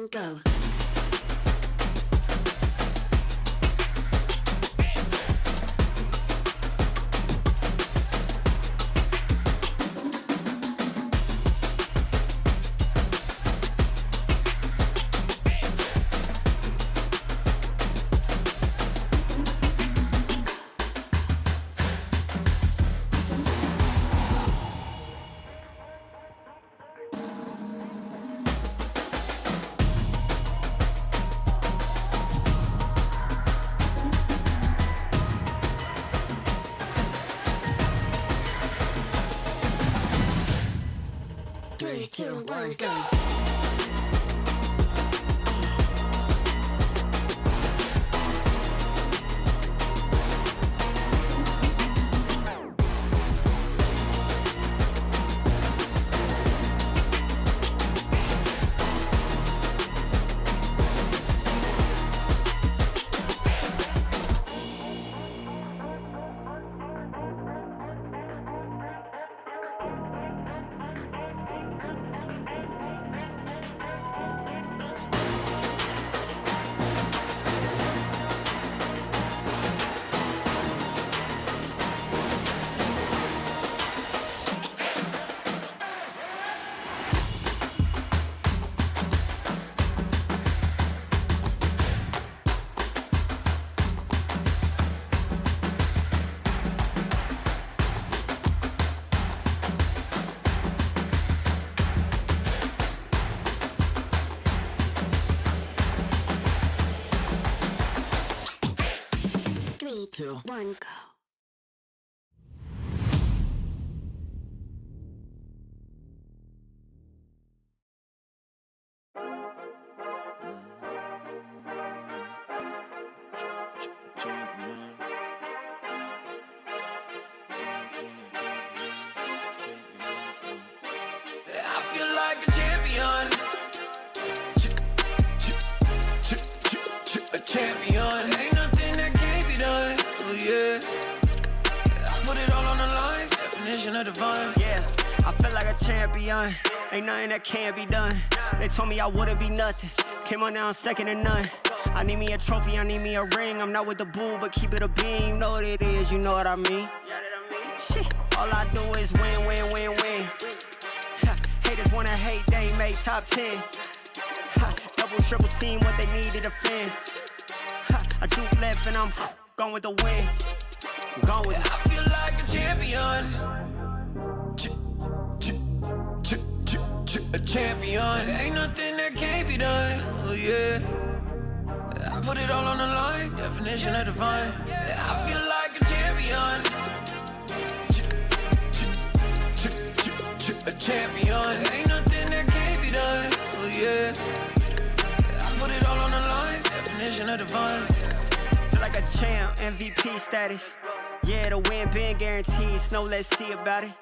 1, go. 3, 2, 1, go. Three, two, 1, go. I feel like a champion. A champion. Ain't nothing that can't be done. Oh yeah. I put it all on the line. Definition of divine. Yeah, I feel like a champion. Ain't nothing that can't be done. They told me I wouldn't be nothing. Came on now, I'm second to none. I need me a trophy, I need me a ring. I'm not with the bull, but keep it a beam. You know what it is, you know what I mean. Shit, all I do is win, win, win, win. Haters wanna hate, they ain't made top 10. Double, triple team, what they need to defend. I do left and I'm gone with the win. I'm gone with it. I feel like a champion. A champion. Ain't nothing that can't be done. Oh yeah. I put it all on the line. Definition of divine. I feel like a champion. A champion. Ain't nothing that can't be done. Oh yeah. I put it all on the line. Definition of divine. Feel like a champ, MVP status. Yeah, the win been guaranteed. So let's see about it.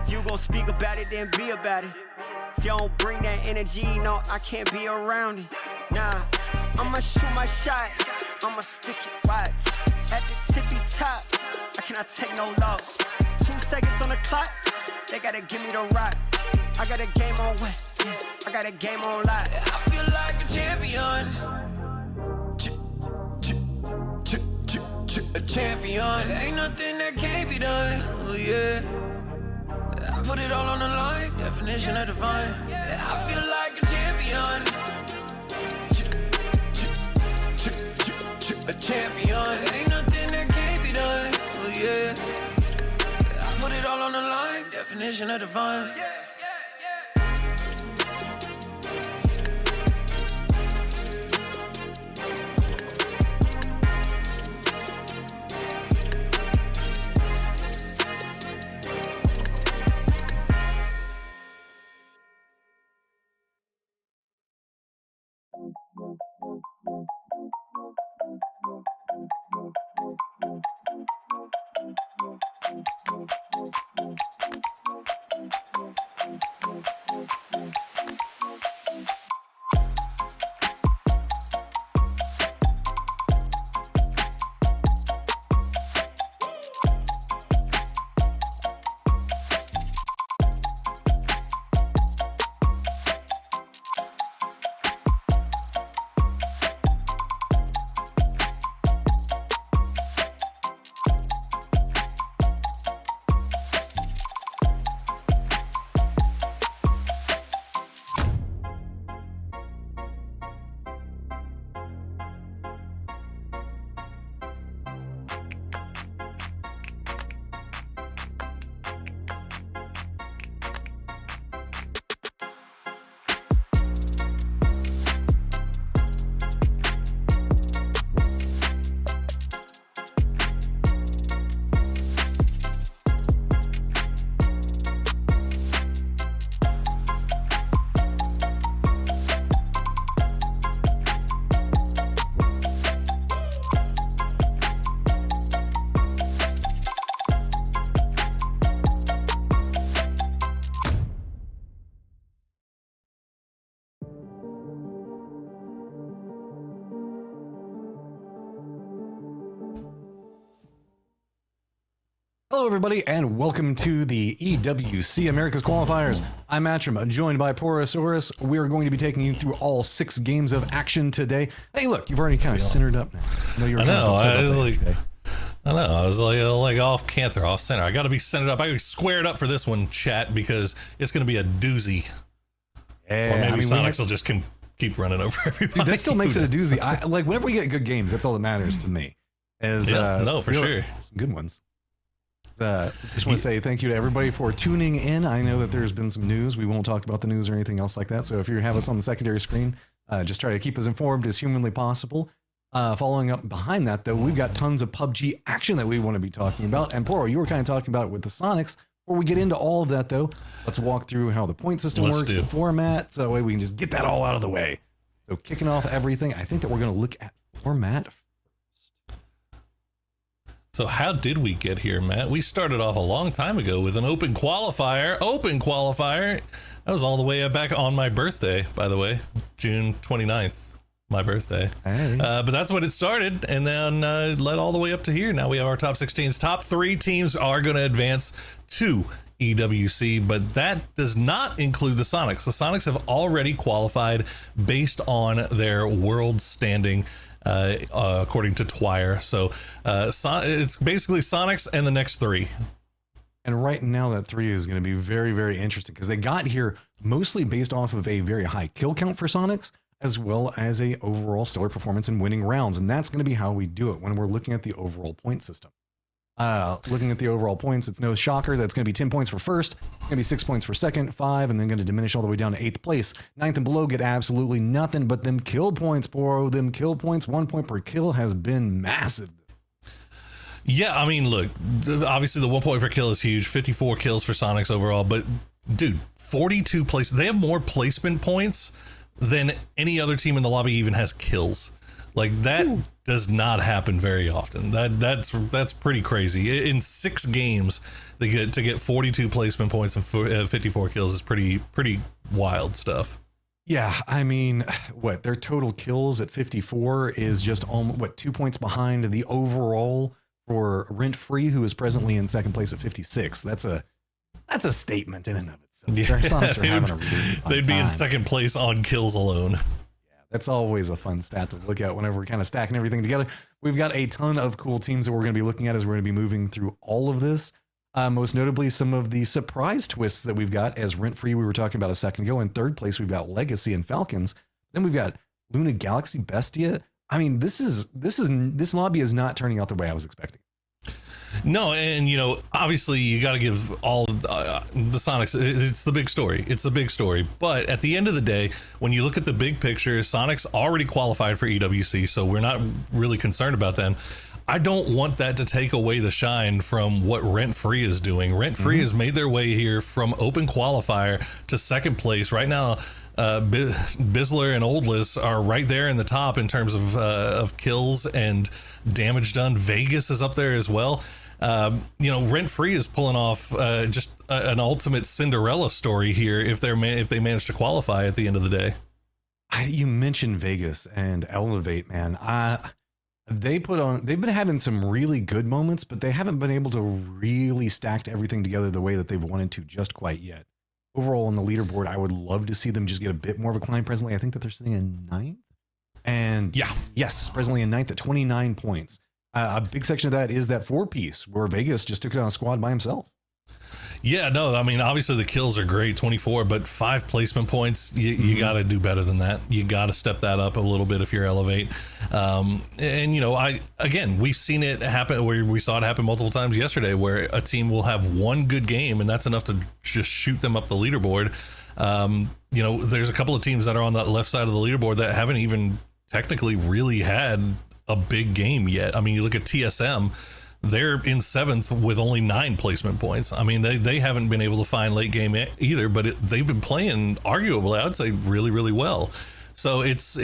If you gon' speak about it, then be about it. If you don't bring that energy, no, I can't be around it. Nah, I'ma shoot my shot. I'ma stick it, watch. At the tippy top, I cannot take no loss. 2 seconds on the clock, they gotta give me the rock. I got a game on wet, yeah, I got a game on lock. I feel like a champion. A champion. Ain't nothing that can't be done. Oh yeah. I put it all on the line. Definition of divine. I feel like a champion. A champion. Ain't nothing that can't be done. Oh yeah. I put it all on the line. Definition of divine. Hello, everybody, and welcome to the EWC America's Qualifiers. I'm Matcham, joined by Porosaurus. We're going to be taking you through all 6 games of action today. Hey, look, you've already kind of centered up now. I was like off canter, off center. I got to be centered up. I got to be squared up for this one, chat, because it's going to be a doozy. Yeah, or maybe Sonics will just keep running over everybody. Dude, that still makes it a doozy. Like, whenever we get good games, that's all that matters to me. No, for sure. Some good ones. Just want to say thank you to everybody for tuning in. I know that there's been some news. We won't talk about the news or anything else like that. So if you have us on the secondary screen, just try to keep us informed as humanly possible. Following up behind that, though, we've got tons of PUBG action that we want to be talking about. And Poro, you were kind of talking about it with the Sonics. Before we get into all of that, though, let's walk through how the point system works, the format, so that way we can just get that all out of the way. So kicking off everything, I think that we're going to look at format. So how did we get here, Matt? We started off a long time ago with an open qualifier. That was all the way back on my birthday, by the way, June 29th, my birthday. Hey. But that's when it started, and then led all the way up to here. Now we have our top 16s. Top 3 teams are going to advance to EWC, but that does not include the Sonics. The Sonics have already qualified based on their world standing, according to Twire. So it's basically Sonics and the next 3. And right now that 3 is going to be very, very interesting because they got here mostly based off of a very high kill count for Sonics, as well as a overall stellar performance in winning rounds. And that's going to be how we do it when we're looking at the overall point system. Looking at the overall points, it's no shocker that's going to be 10 points for first, going to be 6 points for second, 5, and then going to diminish all the way down to 8th place. 9th and below get absolutely nothing, but them kill points, Poro, them kill points, 1 point per kill has been massive. Yeah, I mean, look, obviously the 1 point per kill is huge, 54 kills for Sonics overall, but dude, 42 places, they have more placement points than any other team in the lobby even has kills. Like that does not happen very often. That's pretty crazy. In 6 games, they get 42 placement points and 54 kills is pretty wild stuff. Yeah, I mean, their total kills at 54 is just 2 points behind the overall for Rent Free, who is presently in second place at 56. That's a statement in and of itself. Yeah, Their Sonics are having a really fun they'd be time. in second place on kills alone. That's always a fun stat to look at whenever we're kind of stacking everything together. We've got a ton of cool teams that we're going to be looking at as we're going to be moving through all of this. Most notably, some of the surprise twists that we've got as Rent Free we were talking about a second ago. In third place, we've got Legacy and Falcons. Then we've got Luna Galaxy Bestia. I mean, this lobby is not turning out the way I was expecting. No, and obviously you got to give all of the Sonics. It's the big story. It's the big story. But at the end of the day, when you look at the big picture, Sonics already qualified for EWC, so we're not really concerned about them. I don't want that to take away the shine from what Rent Free is doing. Rent Free has made their way here from open qualifier to second place. Right now, Bizzler and Oldless are right there in the top in terms of kills and damage done. Vegas is up there as well. Rent Free is pulling off just an ultimate Cinderella story here if they manage to qualify at the end of the day. You mentioned Vegas and Elevate, man. They've been having some really good moments, but they haven't been able to really stack everything together the way that they've wanted to just quite yet. Overall on the leaderboard, I would love to see them just get a bit more of a climb. Presently, I think that they're sitting in 9th. And yes, presently in 9th at 29 points. A big section of that is that 4-piece where Vegas just took it on a squad by himself. Yeah, no, I mean, obviously the kills are great, 24, but 5 placement points, you got to do better than that. You got to step that up a little bit if you're Elevate. We've seen it happen where we saw it happen multiple times yesterday where a team will have one good game and that's enough to just shoot them up the leaderboard. There's a couple of teams that are on that left side of the leaderboard that haven't even technically really had a big game yet. I mean, you look at TSM, they're in 7th with only 9 placement points. I mean, they haven't been able to find late game either, but they've been playing arguably, I would say, really, really well. So it's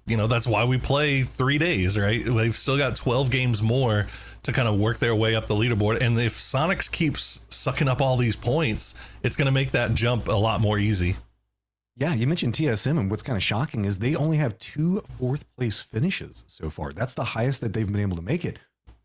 that's why we play 3 days, right? They've still got 12 games more to kind of work their way up the leaderboard. And if Sonics keeps sucking up all these points, it's going to make that jump a lot more easy. Yeah, you mentioned TSM, and what's kind of shocking is they only have 2 4th place finishes so far. That's the highest that they've been able to make it.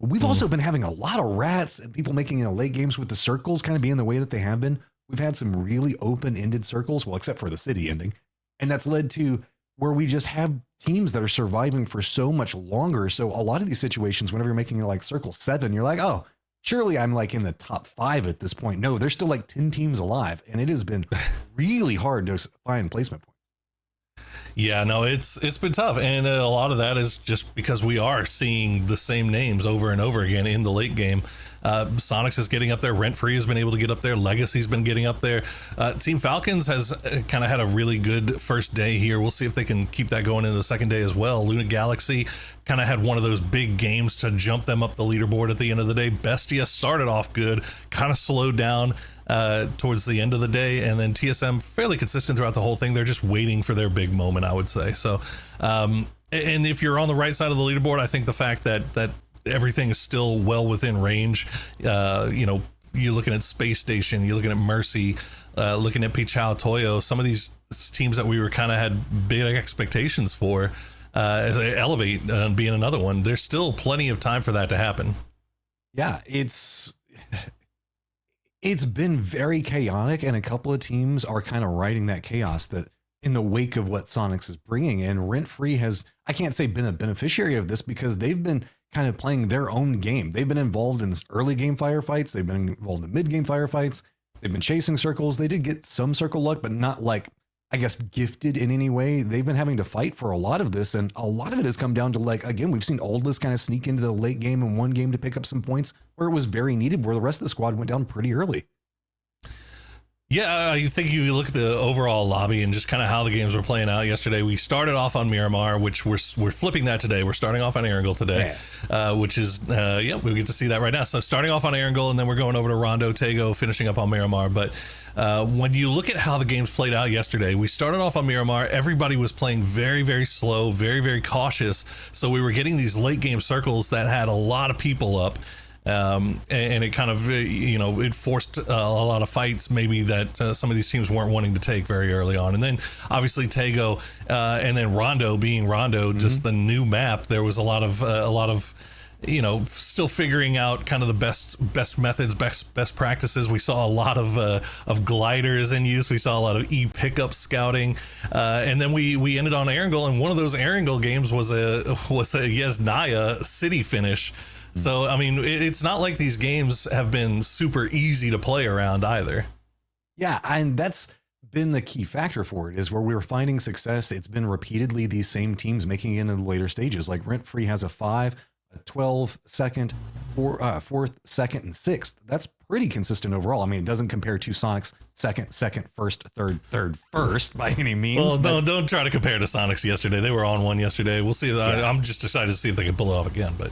But we've also been having a lot of rats and people making late games with the circles kind of being the way that they have been. We've had some really open-ended circles, well, except for the city ending. And that's led to where we just have teams that are surviving for so much longer. So a lot of these situations, whenever you're making like circle 7, you're like, oh, surely I'm like in the top 5 at this point. No, there's still like 10 teams alive. And it has been really hard to find placement points. Yeah, no, it's been tough. And a lot of that is just because we are seeing the same names over and over again in the late game. Sonics is getting up there. Rent Free has been able to get up there. Legacy's been getting up there. Team Falcons has kind of had a really good first day here. We'll see if they can keep that going into the second day as well. Luna Galaxy kind of had one of those big games to jump them up the leaderboard at the end of the day. Bestia started off good, kind of slowed down towards the end of the day, and then TSM fairly consistent throughout the whole thing. They're just waiting for their big moment, I would say. So, and if you're on the right side of the leaderboard, I think the fact that everything is still well within range. You know, you're looking at Space Station, you're looking at Mercy, looking at Pichao Toyo, some of these teams that we were kind of had big expectations for as they elevate and being another one. There's still plenty of time for that to happen. Yeah, it's been very chaotic, and a couple of teams are kind of riding that chaos that in the wake of what Sonics is bringing. And Rent Free has, I can't say been a beneficiary of this because they've been kind of playing their own game. They've been involved in early game firefights. They've been involved in mid game firefights. They've been chasing circles. They did get some circle luck, but not like, I guess, gifted in any way. They've been having to fight for a lot of this. And a lot of it has come down to, like, again, we've seen Oldless kind of sneak into the late game in one game to pick up some points where it was very needed, where the rest of the squad went down pretty early. Yeah, I think if you look at the overall lobby and just kind of how the games were playing out yesterday, we started off on Miramar, which we're flipping that today. We're starting off on Erangel today, which is, we get to see that right now. So starting off on Erangel, and then we're going over to Rondo, Tego, finishing up on Miramar. But when you look at how the games played out yesterday, we started off on Miramar. Everybody was playing very, very slow, very, very cautious. So we were getting these late game circles that had a lot of people up. And it kind of, it forced a lot of fights maybe that some of these teams weren't wanting to take very early on. And then obviously Tego and then Rondo being Rondo, just the new map. There was a lot of still figuring out kind of the best methods, best practices. We saw a lot of gliders in use. We saw a lot of pickup scouting, and then we ended on Erangel, and one of those Erangel games was a Yesnaya city finish. So, I mean, it's not like these games have been super easy to play around either. Yeah, and that's been the key factor for it, is where we were finding success. It's been repeatedly these same teams making it into the later stages. Like Rent Free has a 5, a 12, second, 4th, second, and 6th. That's pretty consistent overall. I mean, it doesn't compare to Sonic's second, first, third, first by any means. Well, don't try to compare to Sonic's yesterday. They were on one yesterday. We'll see. Yeah. I'm just excited to see if they can pull it off again, but...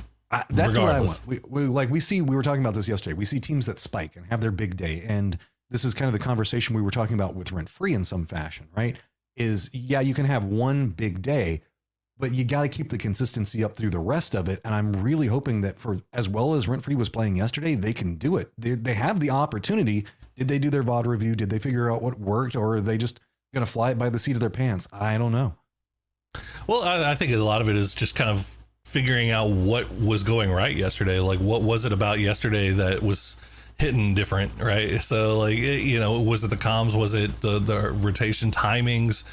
that's regardless. What I want. We were talking about this yesterday. We see teams that spike and have their big day. And this is kind of the conversation we were talking about with Rent Free in some fashion, right? Is, yeah, you can have one big day, but you got to keep the consistency up through the rest of it. And I'm really hoping that for as well as Rent Free was playing yesterday, they can do it. They have the opportunity. Did they do their VOD review? Did they figure out what worked? Or are they just going to fly it by the seat of their pants? I don't know. Well, I think a lot of it is just kind of figuring out what was going right yesterday. Like, what was it about yesterday that was hitting different, right? So, like, was it the comms? Was it the rotation timings?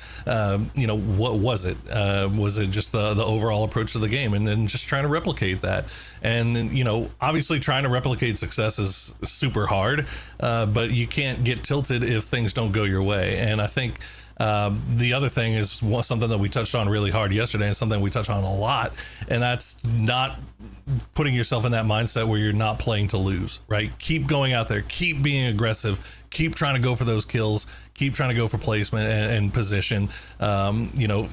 What was it? Was it just the overall approach to the game, and then just trying to replicate that? And obviously trying to replicate success is super hard, but you can't get tilted if things don't go your way. And I think the other thing is something that we touched on really hard yesterday, and something we touch on a lot, and that's not putting yourself in that mindset where you're not playing to lose, right? Keep going out there, keep being aggressive, keep trying to go for those kills, keep trying to go for placement and position.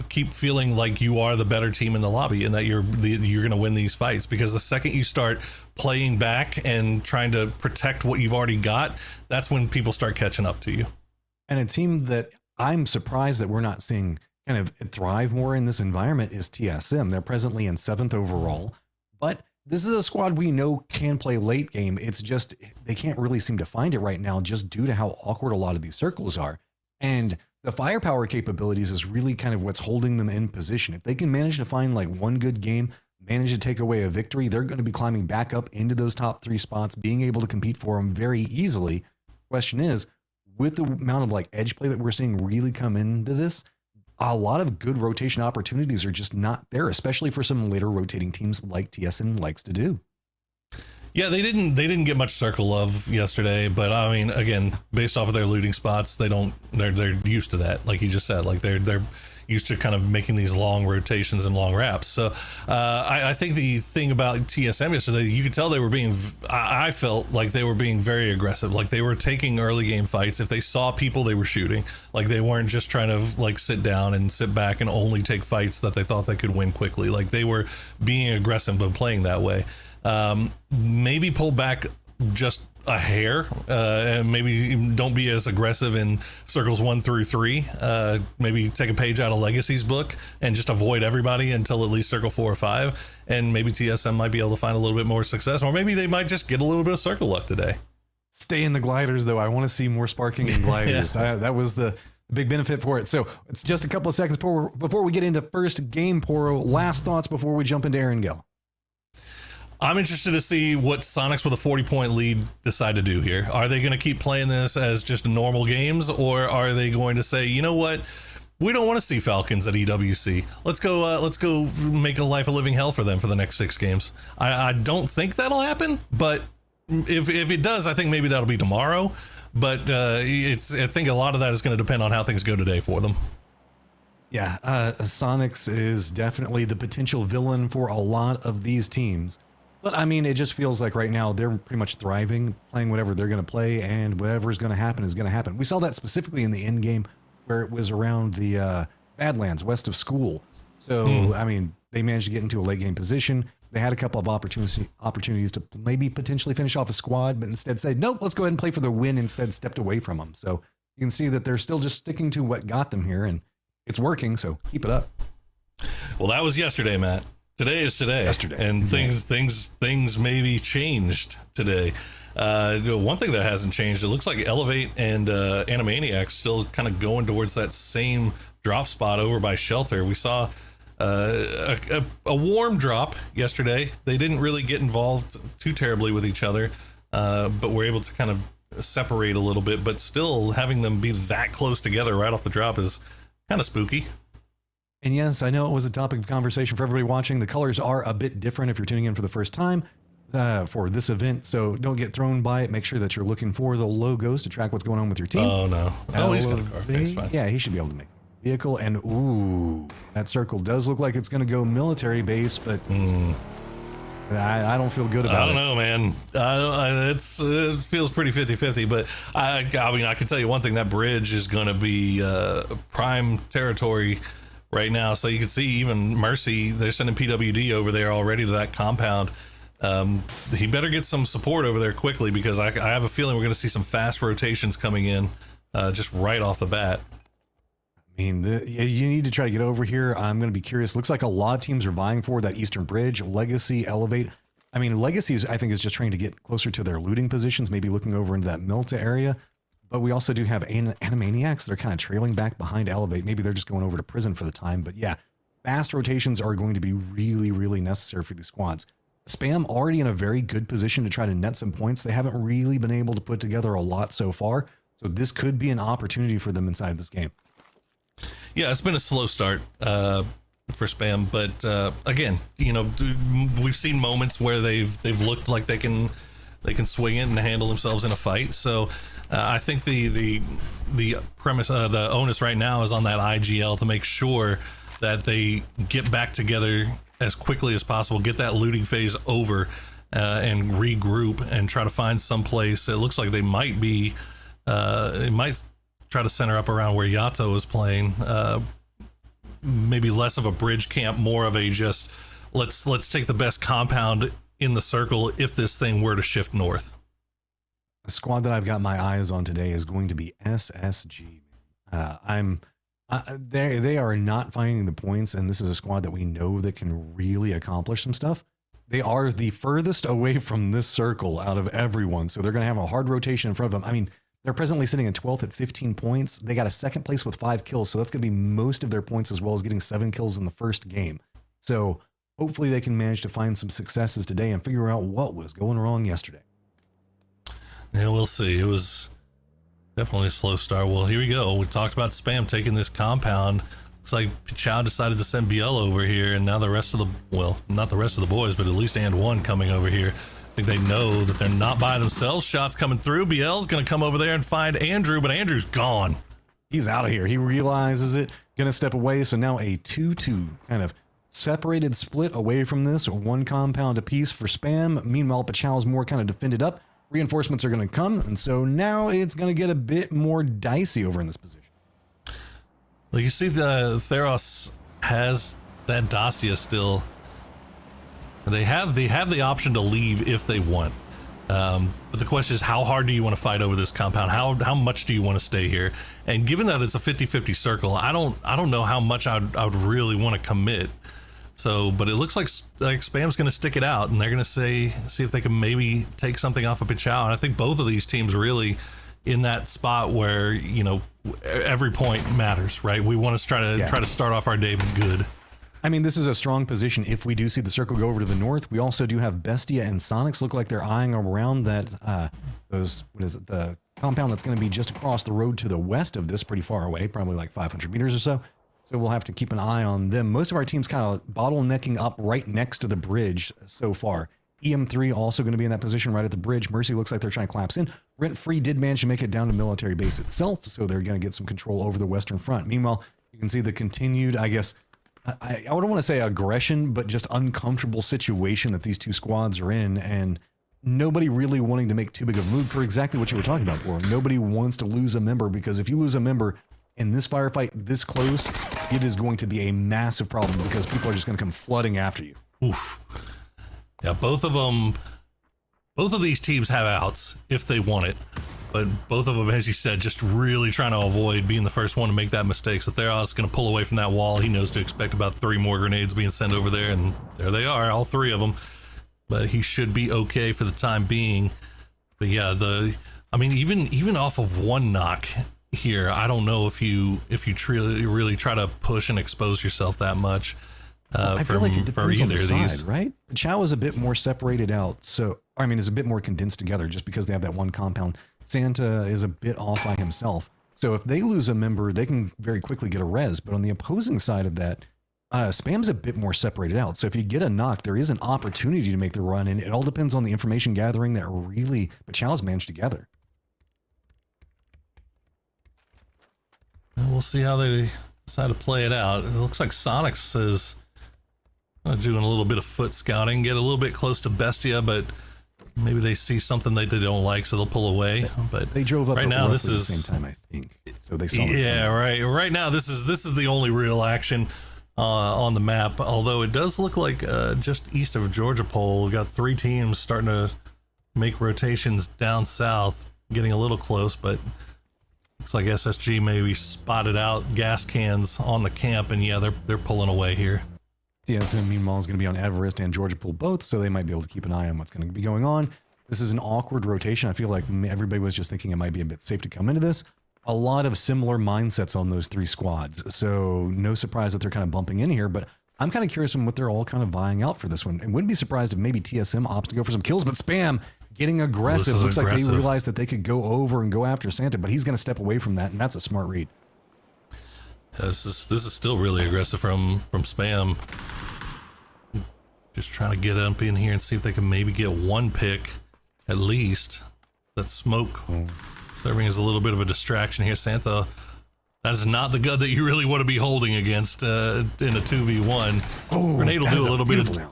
Keep feeling like you are the better team in the lobby, and that you're going to win these fights, because the second you start playing back and trying to protect what you've already got, that's when people start catching up to you. And a team that I'm surprised that we're not seeing kind of thrive more in this environment is TSM. They're presently in 7th overall, but this is a squad we know can play late game. It's just they can't really seem to find it right now, just due to how awkward a lot of these circles are. And the firepower capabilities is really kind of what's holding them in position. If they can manage to find like one good game, manage to take away a victory, they're going to be climbing back up into those top 3 spots, being able to compete for them very easily. Question is, with the amount of like edge play that we're seeing really come into this, a lot of good rotation opportunities are just not there, especially for some later rotating teams like TSM likes to do. Yeah, they didn't get much circle love yesterday, but I mean, again, based off of their looting spots, they're used to that. Like you just said, like they're used to kind of making these long rotations and long wraps. So I think the thing about TSM yesterday, you could tell they were I felt like they were being very aggressive. Like they were taking early game fights. If they saw people, they were shooting. Like they weren't just trying to like sit down and sit back and only take fights that they thought they could win quickly. Like they were being aggressive and playing that way. Maybe pull back just a hair, and maybe don't be as aggressive in circles 1 through 3. Maybe take a page out of Legacy's book and just avoid everybody until at least circle 4 or 5, and maybe TSM might be able to find a little bit more success, or maybe they might just get a little bit of circle luck today. Stay in the gliders, though. I want to see more sparking in gliders. That was the big benefit for it. So it's just a couple of seconds before we get into first game, Poro. Last thoughts before we jump into Erangel. I'm interested to see what Sonics with a 40-point lead decide to do here. Are they going to keep playing this as just normal games, or are they going to say, you know what, we don't want to see Falcons at EWC. Let's go make a life a living hell for them for the next 6 games. I don't think that'll happen, but if it does, I think maybe that'll be tomorrow. But I think a lot of that is going to depend on how things go today for them. Yeah, Sonics is definitely the potential villain for a lot of these teams. But I mean, it just feels like right now they're pretty much thriving, playing whatever they're going to play, and whatever's going to happen is going to happen. We saw that specifically in the end game where it was around the Badlands west of school. So, I mean, they managed to get into a late game position. They had a couple of opportunities to maybe potentially finish off a squad, but instead said, nope, let's go ahead and play for the win, instead stepped away from them. So you can see that they're still just sticking to what got them here, and it's working, so keep it up. Well, that was yesterday, Matt. Today is today. Yesterday. And things maybe changed today. One thing that hasn't changed, it looks like Elevate and Animaniacs still kind of going towards that same drop spot over by Shelter. We saw a warm drop yesterday. They didn't really get involved too terribly with each other, but were able to kind of separate a little bit, but still having them be that close together right off the drop is kind of spooky. And yes, I know it was a topic of conversation for everybody watching. The colors are a bit different if you're tuning in for the first time for this event, so don't get thrown by it. Make sure that you're looking for the logos to track what's going on with your team. Oh, no. Oh, he's got a car. Okay, it's fine. Yeah, he should be able to make a vehicle. And, ooh, that circle does look like it's going to go military base, but I don't feel good about it. I don't know, man. It feels pretty 50-50, but I mean, I can tell you one thing. That bridge is going to be prime territory right now. So you can see even Mercy, they're sending PWD over there already to that compound. He better get some support over there quickly, because I have a feeling we're going to see some fast rotations coming in just right off the bat. I mean, you need to try to get over here. I'm going to be curious. Looks like a lot of teams are vying for that Eastern Bridge. Legacy, Elevate. I mean, Legacy, I think, is just trying to get closer to their looting positions, maybe looking over into that Milta area. But we also do have Animaniacs. They're kind of trailing back behind Elevate. Maybe they're just going over to prison for the time. But yeah, fast rotations are going to be really, really necessary for these squads. Spam already in a very good position to try to net some points. They haven't really been able to put together a lot so far. So this could be an opportunity for them inside this game. Yeah, it's been a slow start for Spam, but again, you know, we've seen moments where they've looked like they can swing it and handle themselves in a fight. So I think the premise, the onus right now is on that IGL to make sure that they get back together as quickly as possible, get that looting phase over, and regroup and try to find some place. It looks like they might be, it might try to center up around where Yato is playing. Maybe less of a bridge camp, more of a just let's take the best compound in the circle if this thing were to shift north. The squad that I've got my eyes on today is going to be SSG. They are not finding the points, and this is a squad that we know that can really accomplish some stuff. They are the furthest away from this circle out of everyone, so they're going to have a hard rotation in front of them. I mean, they're presently sitting in 12th at 15 points. They got a second place with 5 kills, so that's going to be most of their points, as well as getting 7 kills in the first game. So hopefully they can manage to find some successes today and figure out what was going wrong yesterday. Yeah, we'll see. It was definitely a slow start. Well, here we go. We talked about Spam taking this compound. Looks like Chow decided to send BL over here, and now the rest of the, well, not the rest of the boys, but at least and one coming over here. I think they know that they're not by themselves. Shots coming through. BL's going to come over there and find Andrew, but Andrew's gone. He's out of here. He realizes it, going to step away. So now a 2-2 kind of separated split away from this. 1 compound apiece for Spam. Meanwhile, Pachow's more kind of defended up. Reinforcements are going to come, and so now it's going to get a bit more dicey over in this position. Well, you see the Theros has that Dacia still. They have the option to leave if they want. But the question is, how hard do you want to fight over this compound? How much do you want to stay here? And given that it's a 50-50 circle, I don't know how much I would really want to commit. So, but it looks like Spam's going to stick it out, and they're going to see if they can maybe take something off of Pichau. And I think both of these teams really in that spot where, you know, every point matters, right? We want to try to start off our day good. I mean, this is a strong position if we do see the circle go over to the north. We also do have Bestia and Sonics look like they're eyeing around that the compound that's going to be just across the road to the west of this, pretty far away, probably like 500 meters or so. So we'll have to keep an eye on them. Most of our team's kind of bottlenecking up right next to the bridge so far. EM3 also going to be in that position right at the bridge. Mercy looks like they're trying to collapse in. Rent Free did manage to make it down to military base itself, so they're going to get some control over the western front. Meanwhile, you can see the continued, I guess, I wouldn't want to say aggression, but just uncomfortable situation that these two squads are in, and nobody really wanting to make too big of a move for exactly what you were talking about before. Nobody wants to lose a member, because if you lose a member in this firefight this close, it is going to be a massive problem because people are just going to come flooding after you. Oof. Yeah, both of these teams have outs if they want it, but both of them, as you said, just really trying to avoid being the first one to make that mistake. So Theros is going to pull away from that wall. He knows to expect about 3 more grenades being sent over there, and there they are, all 3 of them. But he should be okay for the time being. But yeah, I mean, even off of 1 knock here, I don't know if you really try to push and expose yourself that much. I feel like it depends on the side, right? Chow is a bit more separated out, so I mean, is a bit more condensed together just because they have that 1 compound. Santa is a bit off by himself, so if they lose a member, they can very quickly get a res. But on the opposing side of that, Spam's a bit more separated out. So if you get a knock, there is an opportunity to make the run, and it all depends on the information gathering that really Chow's managed to gather. We'll see how they decide to play it out. It looks like Sonics is doing a little bit of foot scouting, get a little bit close to Bestia, but maybe they see something that they don't like, so they'll pull away. But they drove up right now. This is the same time, I think. So they saw. Yeah, right. Right now, this is the only real action on the map. Although it does look like just east of Georgia Pole, we've got 3 teams starting to make rotations down south, getting a little close, but. Looks like SSG maybe spotted out gas cans on the camp, and yeah, they're pulling away here. TSM, meanwhile, is going to be on Everest and Georgia Pool both, so they might be able to keep an eye on what's going to be going on. This is an awkward rotation. I feel like everybody was just thinking it might be a bit safe to come into this. A lot of similar mindsets on those 3 squads, so no surprise that they're kind of bumping in here, but I'm kind of curious on what they're all kind of vying out for this one. And wouldn't be surprised if maybe TSM opts to go for some kills, but Spam getting aggressive. Well, looks like they realized that they could go over and go after Santa, but he's going to step away from that, and that's a smart read. This is still really aggressive from Spam. Just trying to get up in here and see if they can maybe get 1 pick at least. That smoke serving as a little bit of a distraction here. Santa, that is not the gun that you really want to be holding against in a 2v1. Grenade will do a little bit of.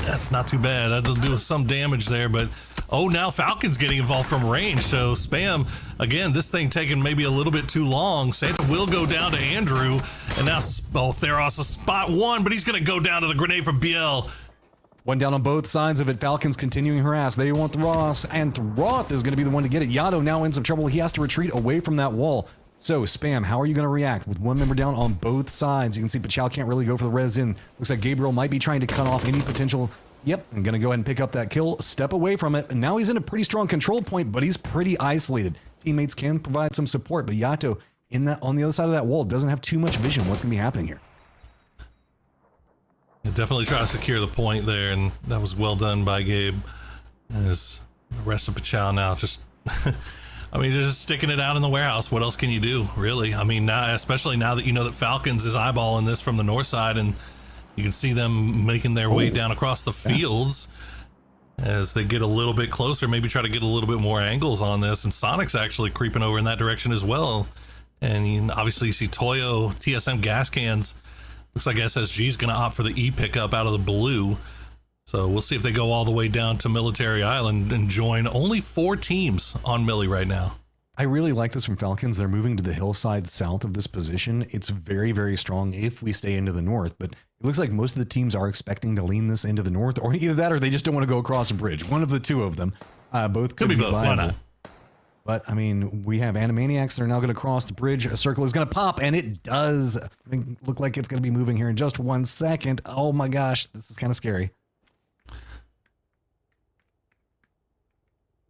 That's not too bad. That'll do some damage there, but now Falcon's getting involved from range. So Spam, again, this thing taking maybe a little bit too long. Santa will go down to Andrew, and now Theros a spot 1, but he's going to go down to the grenade from BL. 1 down on both sides of it. Falcons continuing harass. They want Ross, and Roth is going to be the one to get it. Yato now in some trouble. He has to retreat away from that wall. So, Spam, how are you going to react? With 1 member down on both sides, you can see Pachal can't really go for the res in. Looks like Gabriel might be trying to cut off any potential. Yep, I'm going to go ahead and pick up that kill, step away from it, and now he's in a pretty strong control point, but he's pretty isolated. Teammates can provide some support, but Yato on the other side of that wall doesn't have too much vision. What's going to be happening here? Definitely try to secure the point there, and that was well done by Gabe. As the rest of Pachal now just, I mean, just sticking it out in the warehouse. What else can you do, really? I mean, now, especially now that you know that Falcons is eyeballing this from the north side, and you can see them making their way down across the fields as they get a little bit closer, maybe try to get a little bit more angles on this. And Sonic's actually creeping over in that direction as well. And obviously you see Toyo, TSM gas cans. Looks like SSG is going to opt for the E pickup out of the blue. So we'll see if they go all the way down to Military Island and join only 4 teams on Millie right now. I really like this from Falcons. They're moving to the hillside south of this position. It's very, very strong if we stay into the north, but it looks like most of the teams are expecting to lean this into the north, or either that or they just don't want to go across a bridge. One of the two of them. Both could be both. Why not? But I mean, we have Animaniacs that are now going to cross the bridge. A circle is going to pop, and it does look like it's going to be moving here in just 1 second. Oh my gosh, this is kind of scary.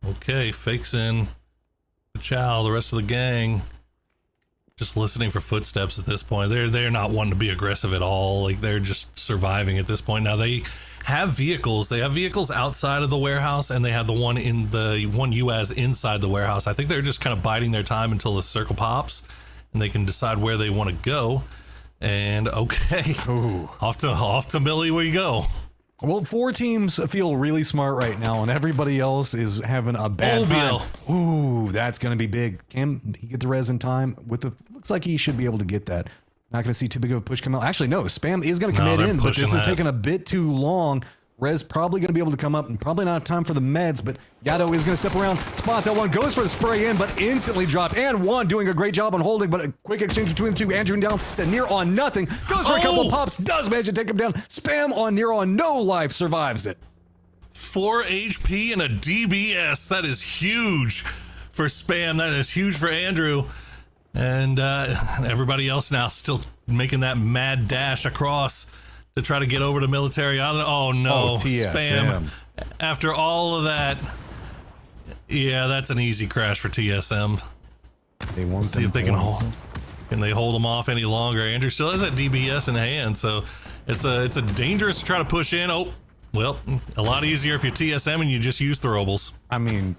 Okay, fakes in. Chow, the rest of the gang just listening for footsteps at this point. They're not wanting to be aggressive at all. Like, they're just surviving at this point. Now they have vehicles. They have vehicles outside of the warehouse, and they have the one you as inside the warehouse. I think they're just kind of biding their time until the circle pops and they can decide where they want to go. And okay, off to Millie we go. Well, 4 teams feel really smart right now, and everybody else is having a bad time. Ooh, that's going to be big. Can he get the res in time? Looks like he should be able to get that. Not going to see too big of a push come out. Actually, no, Spam is going to commit in, but this is taking a bit too long. Res probably going to be able to come up, and probably not time for the meds, but Yato is going to step around, spots out one, goes for the spray in, but instantly dropped, and one doing a great job on holding, but a quick exchange between the two. Andrew down to near on nothing, goes for a couple of pops, does manage to take him down. Spam on near on no life, survives it. 4 HP and a DBS. That is huge for Spam. That is huge for Andrew. And everybody else now still making that mad dash across to try to get over to Military Island. Oh no, Spam. After all of that, yeah, that's an easy crash for TSM. They won't see if they can hold them off any longer. Andrew still has that DBS in hand, so it's a dangerous to try to push in. Oh, well, a lot easier if you're TSM and you just use throwables. I mean,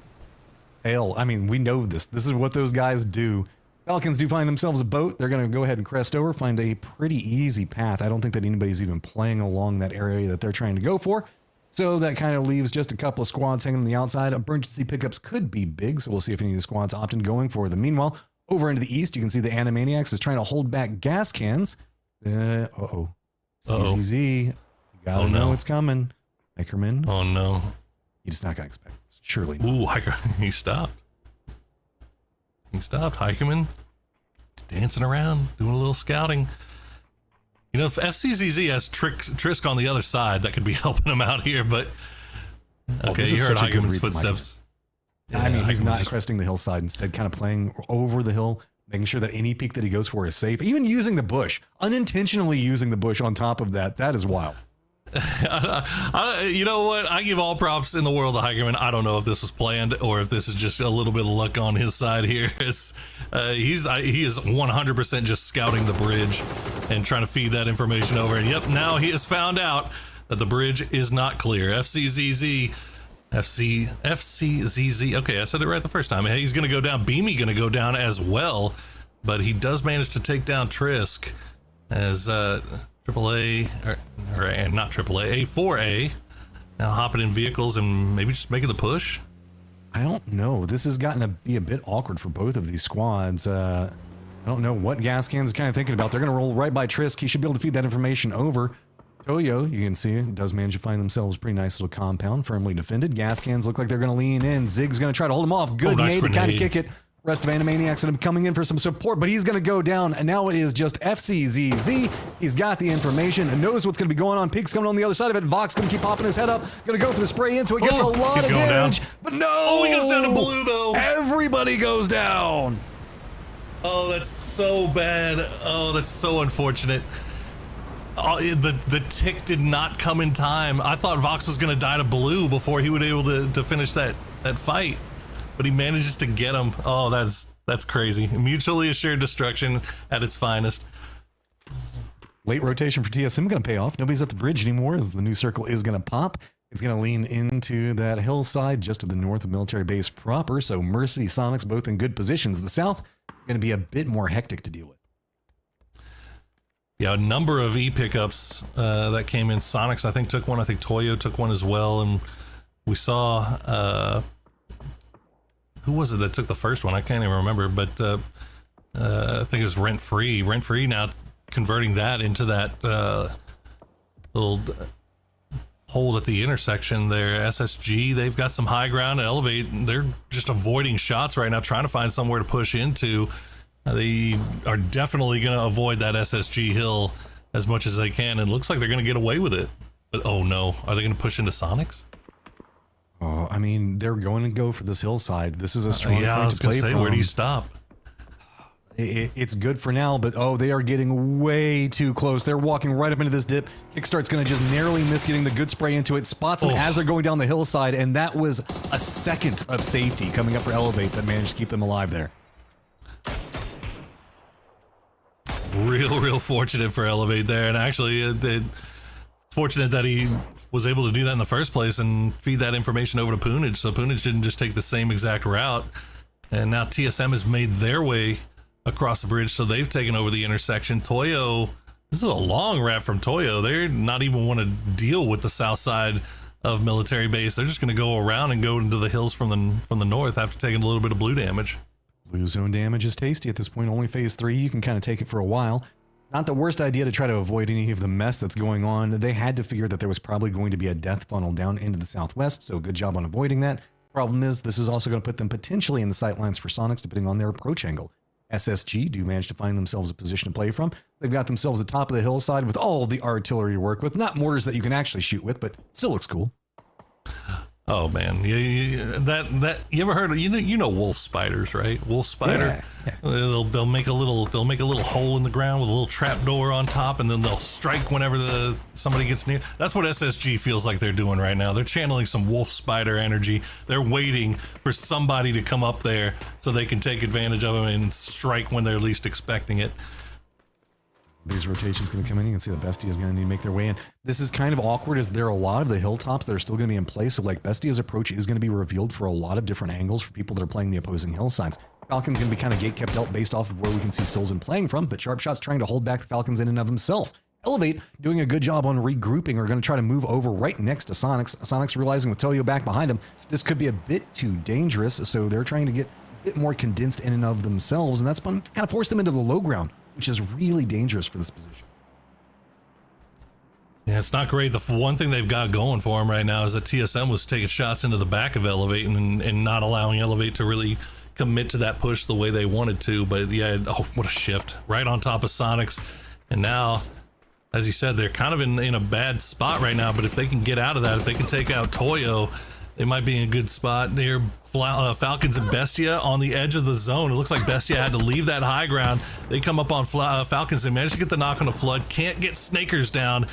we know this. This is what those guys do. Falcons do find themselves a boat. They're going to go ahead and crest over, find a pretty easy path. I don't think that anybody's even playing along that area that they're trying to go for. So that kind of leaves just a couple of squads hanging on the outside. Emergency pickups could be big, so we'll see if any of the squads opt in going for them. Meanwhile, over into the east, you can see the Animaniacs is trying to hold back gas cans. CZZ. You gotta know it's coming. Hikerman. Oh no. You're just not going to expect this. Surely not. Ooh, he stopped. Hikerman dancing around, doing a little scouting. You know, if FCZZ has Trisk on the other side, that could be helping him out here, but okay, you heard Hikerman's footsteps. Yeah, I mean, he's not cresting the hillside, instead kind of playing over the hill, making sure that any peak that he goes for is safe, even using the bush, unintentionally using the bush on top of that. That is wild. You know what? I give all props in the world to Hikerman. I don't know if this was planned or if this is just a little bit of luck on his side here. He is 100% just scouting the bridge and trying to feed that information over. And yep, now he has found out that the bridge is not clear. FCZZ. Okay, I said it right the first time. He's going to go down. Beamy going to go down as well, but he does manage to take down Trisk as AAA, or not AAA, A4A, now hopping in vehicles and maybe just making the push. I don't know. This has gotten to be a bit awkward for both of these squads. I don't know what gas cans is kind of thinking about. They're going to roll right by Trisk. He should be able to feed that information over. Toyo, you can see, does manage to find themselves a pretty nice little compound, firmly defended. Gas cans look like they're going to lean in. Zig's going to try to hold him off. Good nade to kind of kick it. Rest of Animaniacs and him coming in for some support, but he's going to go down, and now it is just FCZZ. He's got the information and knows what's going to be going on. Peak's coming on the other side of it. Vox going to keep popping his head up. Going to go for the spray in, so it gets a lot of damage. But no! Oh, he goes down to blue, though. Everybody goes down. Oh, that's so bad. Oh, that's so unfortunate. Oh, the tick did not come in time. I thought Vox was going to die to blue before he would be able to finish that fight. But he manages to get him. Oh, that's crazy. Mutually assured destruction at its finest. Late rotation for TSM going to pay off. Nobody's at the bridge anymore as the new circle is going to pop. It's going to lean into that hillside just to the north of military base proper. So Mercy, Sonics, both in good positions. The south going to be a bit more hectic to deal with. Yeah, a number of E pickups that came in. Sonics, I think, took one. I think Toyo took one as well. And we saw, who was it that took the first one? I can't even remember, but I think it was Rent Free. Rent Free now converting that into that little hold at the intersection there. SSG, they've got some high ground to elevate. They're just avoiding shots right now, trying to find somewhere to push into. They are definitely going to avoid that SSG hill as much as they can. And it looks like they're going to get away with it. But oh no, are they going to push into Sonics? Oh, I mean, they're going to go for this hillside. This is a strong yeah, I point was to play gonna say, from. where do you stop? It's good for now, but oh, they are getting way too close. They're walking right up into this dip. Kickstart's going to just narrowly miss getting the good spray into it. Spots them as they're going down the hillside, and that was a second of safety coming up for Elevate that managed to keep them alive there. Real fortunate for Elevate there, and actually it's fortunate that he was able to do that in the first place and feed that information over to Poonage, so Poonage didn't just take the same exact route. And now TSM has made their way across the bridge, so they've taken over the intersection. Toyo, this is a long wrap from Toyo. They're not even want to deal with the south side of military base. They're just going to go around and go into the hills from the north after taking a little bit of blue damage. Blue zone damage is tasty at this point. Only phase 3. You can kind of take it for a while. Not the worst idea to try to avoid any of the mess that's going on. They had to figure that there was probably going to be a death funnel down into the southwest, so good job on avoiding that. Problem is, this is also going to put them potentially in the sightlines for Sonics, depending on their approach angle. SSG do manage to find themselves a position to play from. They've got themselves the top of the hillside with all of the artillery to work with. Not mortars that you can actually shoot with, but still looks cool. Oh man, that you ever heard of, you know wolf spiders, right? Wolf spider. Yeah. They'll make a little hole in the ground with a little trap door on top, and then they'll strike whenever somebody gets near. That's what SSG feels like they're doing right now. They're channeling some wolf spider energy. They're waiting for somebody to come up there so they can take advantage of them and strike when they're least expecting it. These rotations going to come in. You can see the Bestia is going to need to make their way in. This is kind of awkward as there are a lot of the hilltops that are still going to be in place. So like Bestia's approach is going to be revealed for a lot of different angles for people that are playing the opposing hillsides. Falcon's going to be kind of gate kept out based off of where we can see Silzen playing from, but Sharpshot's trying to hold back the Falcons in and of himself. Elevate doing a good job on regrouping are going to try to move over right next to Sonics. Sonics realizing with Toyo back behind him, this could be a bit too dangerous. So they're trying to get a bit more condensed in and of themselves. And that's kind of forced them into the low ground, which is really dangerous for this position. Yeah, it's not great. The one thing they've got going for them right now is that TSM was taking shots into the back of Elevate and not allowing Elevate to really commit to that push the way they wanted to. But yeah, oh, what a shift. Right on top of Sonics. And now, as you said, they're kind of in a bad spot right now. But if they can get out of that, if they can take out Toyo, they might be in a good spot. They're Falcons and Bestia on the edge of the zone. It looks like Bestia had to leave that high ground. They come up on Falcons and manage to get the knock on the flood. Can't get Snakers down.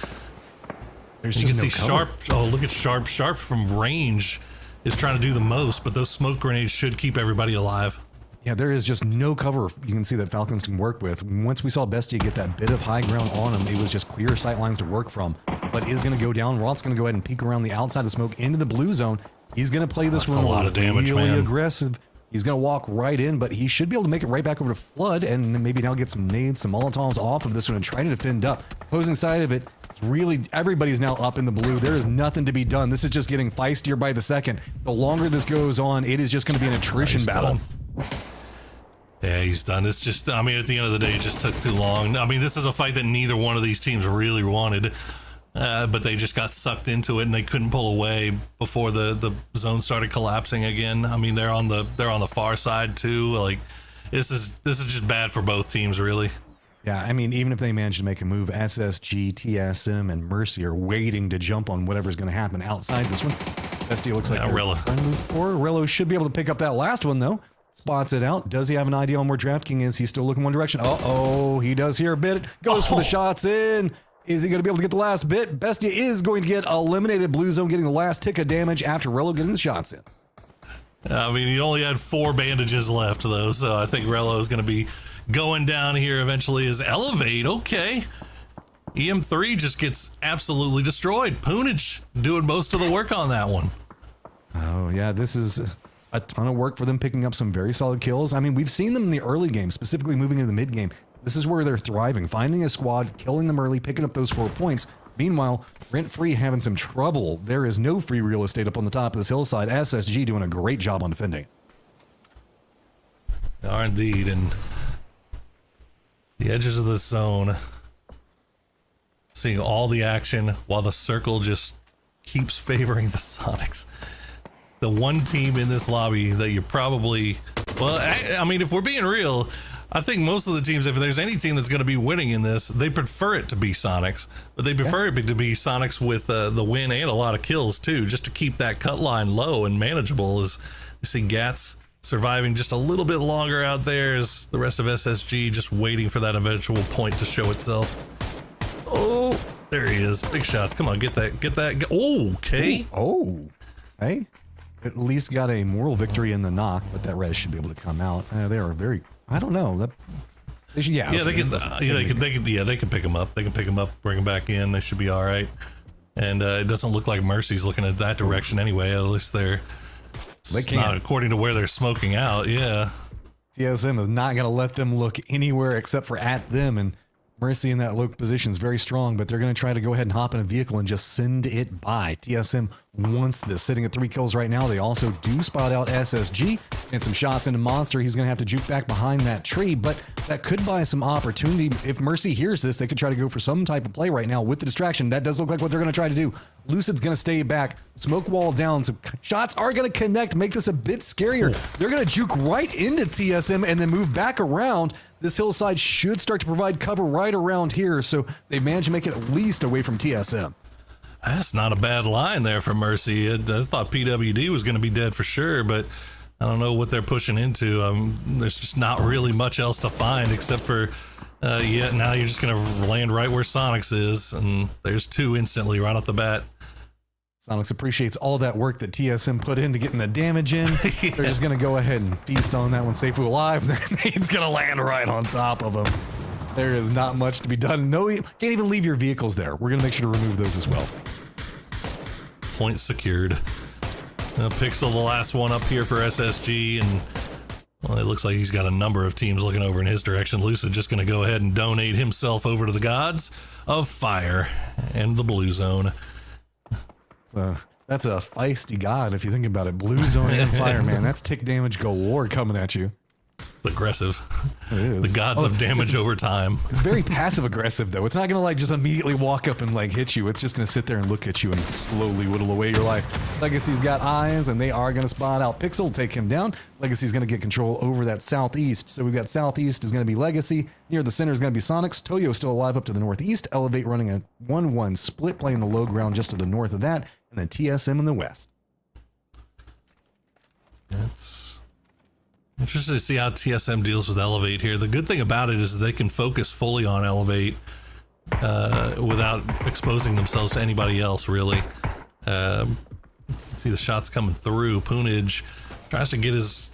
There's You can just see no cover. Sharp. Oh, look at Sharp. Sharp from range is trying to do the most, but those smoke grenades should keep everybody alive. Yeah, there is just no cover you can see that Falcons can work with. Once we saw Bestia get that bit of high ground on him, it was just clear sight lines to work from. But is going to go down. Roth's going to go ahead and peek around the outside of smoke into the blue zone. He's going to play this one a lot of damage, really man. aggressive. He's going to walk right in, but he should be able to make it right back over to Flood and maybe now get some nades, some Molotovs off of this one and try to defend up. Opposing side of it, really, everybody's now up in the blue. There is nothing to be done. This is just getting feistier by the second. The longer this goes on, it is just going to be an attrition battle. Yeah, he's done. It's just, I mean, at the end of the day, it just took too long. I mean, this is a fight that neither one of these teams really wanted, but they just got sucked into it and they couldn't pull away before the zone started collapsing again. I mean, they're on the far side too. Like, this is just bad for both teams, really. Yeah, I mean, even if they manage to make a move, SSG, TSM, and Mercy are waiting to jump on whatever's going to happen outside this one. Bestia looks like Rello. Rello should be able to pick up that last one, though. Spots it out. Does he have an idea on where DraftKings is? He's still looking one direction. Uh-oh, he does here a bit. Goes for the shots in. Is he going to be able to get the last bit? Bestia is going to get eliminated. Blue zone getting the last tick of damage after Rello getting the shots in. I mean, he only had 4 bandages left, though, so I think Rello is going to be going down here eventually as Elevate. Okay. EM3 just gets absolutely destroyed. Poonage doing most of the work on that one. Oh, yeah, this is a ton of work for them, picking up some very solid kills. I mean, we've seen them in the early game, specifically moving into the mid game. This is where they're thriving, finding a squad, killing them early, picking up those 4 points. Meanwhile, Rent-Free having some trouble. There is no free real estate up on the top of this hillside. SSG doing a great job on defending. They are indeed, and the edges of the zone, seeing all the action while the circle just keeps favoring the Sonics. The one team in this lobby that you probably, well, I mean, if we're being real, I think most of the teams, if there's any team that's going to be winning in this, they prefer it to be Sonics, but they prefer it to be Sonics with the win and a lot of kills too, just to keep that cut line low and manageable. As you see Gats surviving just a little bit longer out there, as the rest of SSG just waiting for that eventual point to show itself. Oh, there he is. Big shots. Come on, get that. Oh, okay. Oh, hey. At least got a moral victory in the knock, but that res should be able to come out. They are very, I don't know. They should, they can pick him up. They can pick him up, bring him back in. They should be all right. And it doesn't look like Mercy's looking at that direction anyway. At least they can't. Not according to where they're smoking out. Yeah. TSM is not going to let them look anywhere except for at them, and Mercy in that low position is very strong, but they're going to try to go ahead and hop in a vehicle and just send it by. TSM wants this, sitting at 3 kills right now. They also do spot out SSG and some shots into Monster. He's going to have to juke back behind that tree, but that could buy some opportunity. If Mercy hears this, they could try to go for some type of play right now with the distraction. That does look like what they're going to try to do. Lucid's going to stay back, smoke wall down. So shots are going to connect, make this a bit scarier. They're going to juke right into TSM and then move back around. This hillside should start to provide cover right around here, so they managed to make it at least away from TSM. That's not a bad line there for Mercy. I thought PWD was going to be dead for sure, but I don't know what they're pushing into. There's just not really much else to find except for, now you're just going to land right where Sonics is, and there's 2 instantly right off the bat. Sonics appreciates all that work that TSM put into getting the damage in. They're just going to go ahead and feast on that one. Safely alive. Nade's going to land right on top of him. There is not much to be done. No, can't even leave your vehicles there. We're going to make sure to remove those as well. Point secured. Pixel, the last one up here for SSG, and well, it looks like he's got a number of teams looking over in his direction. Lucid just going to go ahead and donate himself over to the gods of fire and the blue zone. That's a feisty god if you think about it. Blue zone and fire, man. That's tick damage galore coming at you. It's aggressive. It is. The gods of damage over time. It's very passive aggressive though. It's not gonna like just immediately walk up and like hit you. It's just gonna sit there and look at you and slowly whittle away your life. Legacy's got eyes and they are gonna spot out Pixel, take him down. Legacy's gonna get control over that southeast. So we've got southeast is gonna be Legacy. Near the center is gonna be Sonics. Toyo still alive up to the northeast. Elevate running a 1-1 split, playing the low ground just to the north of that, and then TSM in the west. It's interesting to see how TSM deals with Elevate here. The good thing about it is they can focus fully on Elevate without exposing themselves to anybody else, really. See the shots coming through. Poonage tries to get his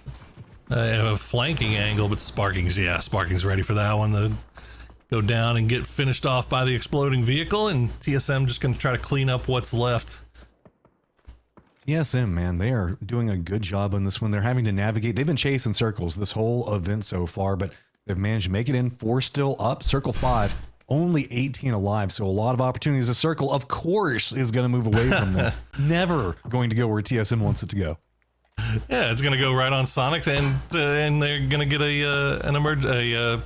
flanking angle, but Sparking's ready for that one. To go down and get finished off by the exploding vehicle, and TSM just going to try to clean up what's left. TSM, man, they are doing a good job on this one. They're having to navigate. They've been chasing circles this whole event so far, but they've managed to make it in. 4 still up. Circle 5, only 18 alive, so a lot of opportunities. A circle, of course, is going to move away from them. Never going to go where TSM wants it to go. Yeah, it's going to go right on Sonics, and they're going to get a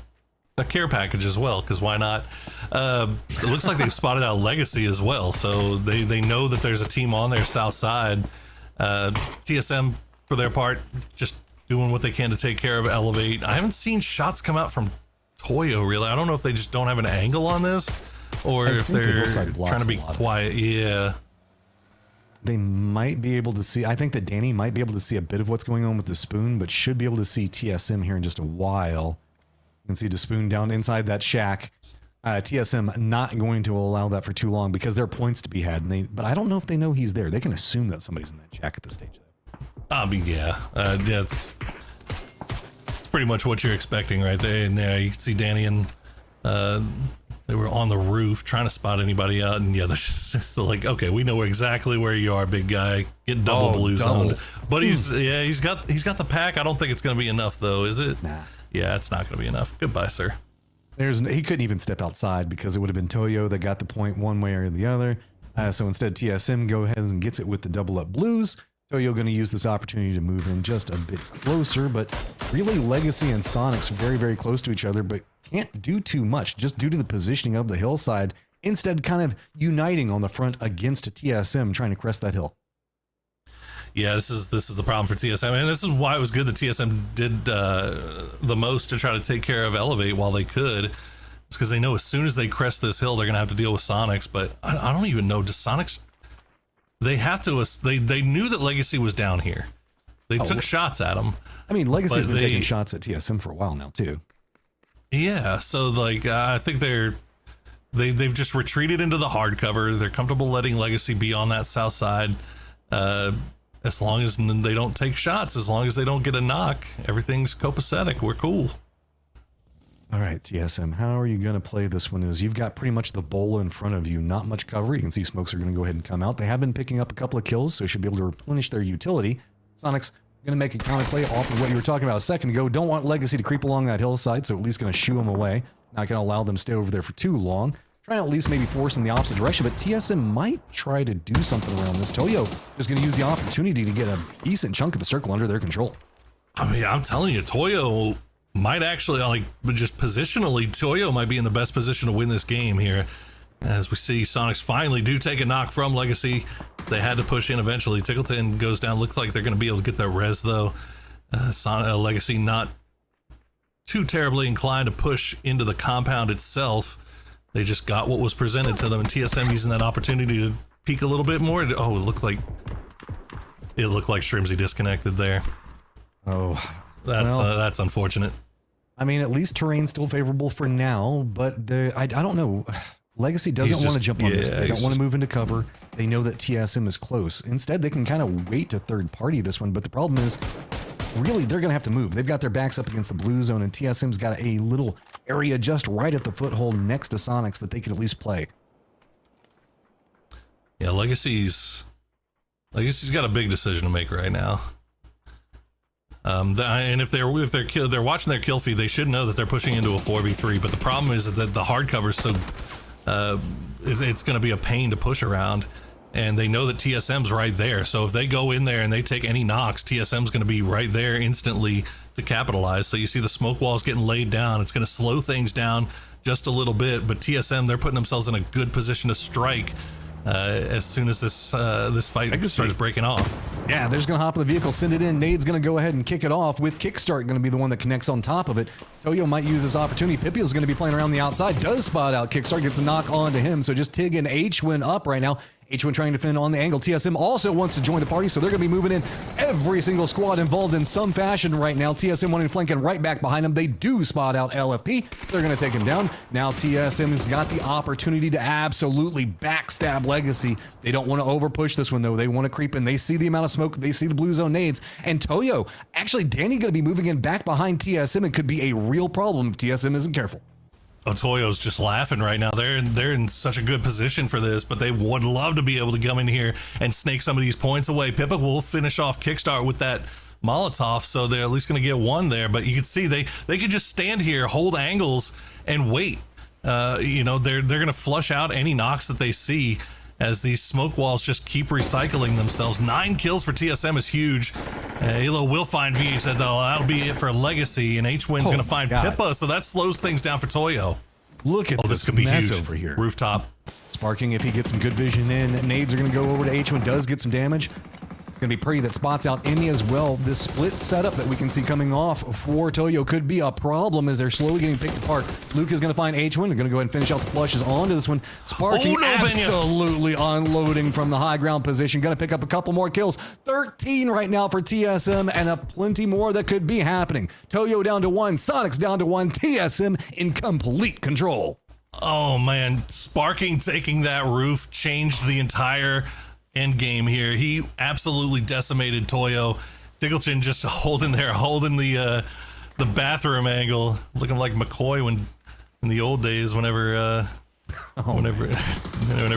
care package as well, because why not? It looks like they've spotted out Legacy as well, so they know that there's a team on their south side. TSM, for their part, just doing what they can to take care of Elevate. I haven't seen shots come out from Toyo, really. I don't know if they just don't have an angle on this, or if they're trying to be quiet. Yeah. They might be able to see, I think that Danny might be able to see a bit of what's going on with the spoon, but should be able to see TSM here in just a while. You can see the spoon down inside that shack. TSM not going to allow that for too long because there are points to be had. But I don't know if they know he's there. They can assume that somebody's in that shack at this stage. I mean, it's pretty much what you're expecting right there. And there you can see Danny and They were on the roof trying to spot anybody out, and yeah, they're just like, okay, we know exactly where you are, big guy. Get double blue zoned. But he's got the pack. I don't think it's going to be enough, though, is it? Nah. Yeah, it's not going to be enough. Goodbye, sir. He couldn't even step outside because it would have been Toyo that got the point one way or the other. So instead, TSM go ahead and gets it with the double up blues. Toyo going to use this opportunity to move in just a bit closer, but really Legacy and Sonic's very, very close to each other, but can't do too much just due to the positioning of the hillside. Instead, kind of uniting on the front against TSM, trying to crest that hill. Yeah, this is the problem for TSM, and this is why it was good that TSM did the most to try to take care of Elevate while they could. It's because they know as soon as they crest this hill, they're going to have to deal with Sonics, but I don't even know, does Sonics... They have to. They knew that Legacy was down here. They took shots at him. I mean, Legacy's been taking shots at TSM for a while now too. Yeah, so like I think they've just retreated into the hard cover. They're comfortable letting Legacy be on that south side, as long as they don't take shots. As long as they don't get a knock, everything's copacetic. We're cool. All right, TSM, how are you going to play this one? Is you've got pretty much the bowl in front of you, not much cover. You can see smokes are going to go ahead and come out. They have been picking up a couple of kills, so you should be able to replenish their utility. Sonic's going to make a counter play off of what you were talking about a second ago. Don't want Legacy to creep along that hillside, so at least going to shoo them away. Not going to allow them to stay over there for too long. Trying to at least maybe force in the opposite direction, but TSM might try to do something around this. Toyo is going to use the opportunity to get a decent chunk of the circle under their control. I mean, I'm telling you, Toyo might actually, like, just positionally, Toyo might be in the best position to win this game here. As we see, Sonics finally do take a knock from Legacy. They had to push in eventually. Tickleton goes down. Looks like they're going to be able to get their res, though. Legacy not too terribly inclined to push into the compound itself. They just got what was presented to them, and TSM using that opportunity to peek a little bit more. Oh, it looked like Shrimsy disconnected there. Oh, that's unfortunate. I mean, at least terrain's still favorable for now, but I don't know. Legacy doesn't want to jump on this. They don't want to move into cover. They know that TSM is close. Instead, they can kind of wait to third party this one, but the problem is, really, they're going to have to move. They've got their backs up against the blue zone, and TSM's got a little area just right at the foothold next to Sonics that they could at least play. Yeah, Legacy's got a big decision to make right now. And if they're watching their kill feed, they should know that they're pushing into a 4v3. But the problem is that the hard cover is so it's going to be a pain to push around, and they know that TSM's right there. So if they go in there and they take any knocks, TSM's going to be right there instantly to capitalize. So you see the smoke walls getting laid down. It's going to slow things down just a little bit. But TSM, they're putting themselves in a good position to strike as soon as this fight starts breaking off. Yeah, they're just going to hop in the vehicle, send it in. Nade's going to go ahead and kick it off, with Kickstart going to be the one that connects on top of it. Toyo might use this opportunity. Pipio's going to be playing around the outside, does spot out Kickstart, gets a knock onto him. So just Tig and H-Win up right now. H1 trying to defend on the angle. TSM also wants to join the party, so they're going to be moving in every single squad involved in some fashion right now. TSM wanting to flank and right back behind them. They do spot out LFP. They're going to take him down. Now TSM has got the opportunity to absolutely backstab Legacy. They don't want to overpush this one, though. They want to creep in. They see the amount of smoke. They see the blue zone nades. And Toyo, actually, Danny going to be moving in back behind TSM. It could be a real problem if TSM isn't careful. Toyo's just laughing right now. They're in such a good position for this, but they would love to be able to come in here and snake some of these points away. Pippa will finish off Kickstart with that Molotov, so they're at least going to get one there. But you can see they could just stand here, hold angles, and wait. They're going to flush out any knocks that they see as these smoke walls just keep recycling themselves. 9 kills for TSM is huge. Elo will find VH, said that'll be it for Legacy, and H-Win's going to find Pippa, so that slows things down for Toyo. Look at this could be mess huge over here. Rooftop. Sparking, if he gets some good vision in. Nades are going to go over to H1, does get some damage. It's going to be Pretty that spots out Emmy as well. This split setup that we can see coming off for Toyo could be a problem as they're slowly getting picked apart. Luke is going to find H1. They're going to go ahead and finish out the flushes onto this one. Sparking absolutely unloading from the high ground position. Going to pick up a couple more kills. 13 right now for TSM, and a plenty more that could be happening. Toyo down to 1. Sonic's down to 1. TSM in complete control. Oh, man. Sparking taking that roof changed the entire end game here. He absolutely decimated Toyo. Tiggleton just holding the bathroom angle, looking like McCoy when in the old days, whenever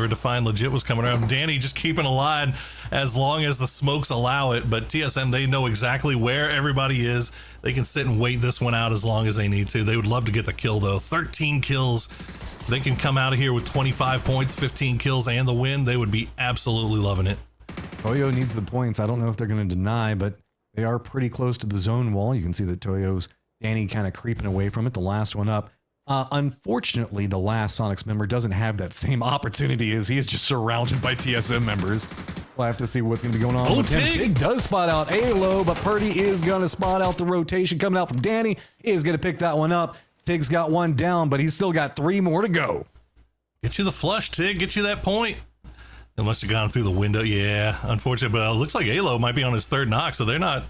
Define Legit was coming around. Danny just keeping a line as long as the smokes allow it, but TSM, they know exactly where everybody is. They can sit and wait this one out as long as they need to. They would love to get the kill, though. 13 kills. They can come out of here with 25 points, 15 kills, and the win. They would be absolutely loving it. Toyo needs the points. I don't know if they're going to deny, but they are pretty close to the zone wall. You can see that Toyo's Danny kind of creeping away from it, the last one up. Unfortunately, the last Sonics member doesn't have that same opportunity as he is just surrounded by TSM members. We'll have to see what's going to be going on with him. Tig does spot out Alo, but Purdy is going to spot out the rotation coming out from Danny. Is going to pick that one up. Tig's got one down, but he's still got 3 more to go. Get you the flush, Tig. Get you that point. It must have gone through the window. Yeah, unfortunate, but it looks like Alo might be on his 3rd knock, so they're not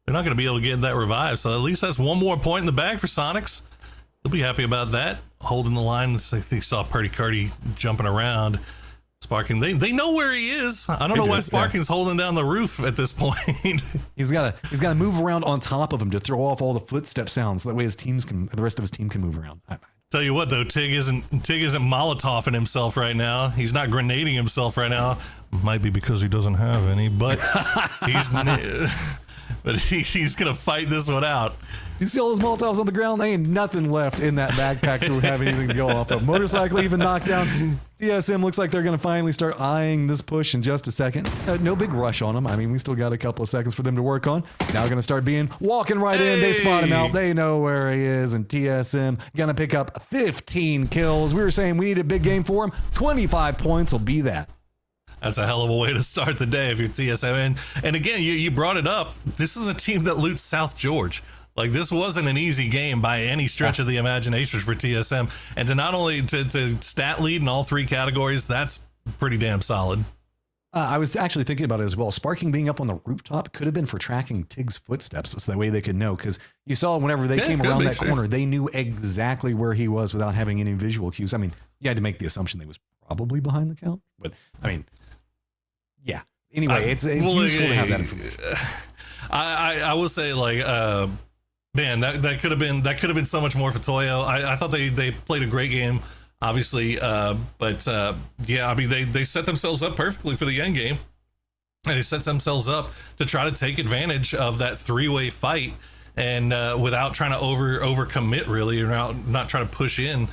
going to be able to get that revive. So at least that's 1 more point in the bag for Sonics. He'll be happy about that. Holding the line. I think he saw Purdy Cardi jumping around. Sparking, they know where he is. I don't know why Sparking's holding down the roof at this point. He's got to move around on top of him to throw off all the footstep sounds. That way the rest of his team can move around. Tell you what though, Tig isn't Molotoving himself right now. He's not grenading himself right now. Might be because he doesn't have any, but he's gonna fight this one out. You see all those Molotovs on the ground? There ain't nothing left in that backpack to have anything to go off of. Motorcycle even knocked down. TSM looks like they're going to finally start eyeing this push in just a second. No big rush on them. I mean, we still got a couple of seconds for them to work on. Now going to start walking right in. They spot him out. They know where he is. And TSM going to pick up 15 kills. We were saying we need a big game for him. 25 points will be that. That's a hell of a way to start the day if you're TSM. And again, you brought it up. This is a team that loots South George. Like, this wasn't an easy game by any stretch of the imagination for TSM. And to not only to stat lead in all 3 categories, that's pretty damn solid. I was actually thinking about it as well. Sparking being up on the rooftop could have been for tracking Tig's footsteps, so that way they could know. Because you saw whenever they came around that corner, they knew exactly where he was without having any visual cues. I mean, you had to make the assumption they was probably behind the count. But, I mean, yeah. Anyway, it's useful to have that information. I will say, like... man, that could have been so much more for Toyo. I thought they played a great game, obviously, but yeah, I mean they set themselves up perfectly for the end game, and they set themselves up to try to take advantage of that 3-way fight, and without trying to overcommit really, or not trying to push in.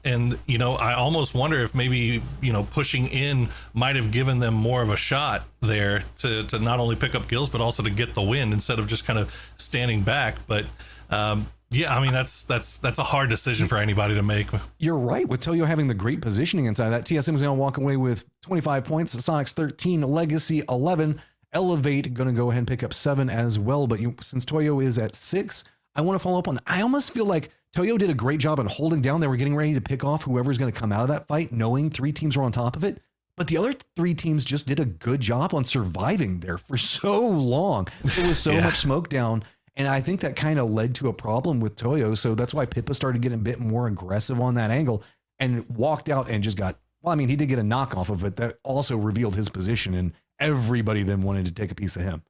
And I almost wonder if maybe pushing in might have given them more of a shot there to not only pick up kills but also to get the win instead of just kind of standing back. But yeah, I mean that's a hard decision for anybody to make. You're right. With Toyo having the great positioning inside that, TSM is going to walk away with 25 points. Sonics 13, Legacy 11, Elevate going to go ahead and pick up 7 as well. But since Toyo is at 6, I want to follow up on that. I almost feel like Toyo did a great job in holding down. They were getting ready to pick off whoever's going to come out of that fight, knowing 3 teams were on top of it. But the other 3 teams just did a good job on surviving there for so long. There was so much smoke down. And I think that kind of led to a problem with Toyo. So that's why Pippa started getting a bit more aggressive on that angle and walked out and just got, well, I mean, he did get a knock off of it. That also revealed his position, and everybody then wanted to take a piece of him.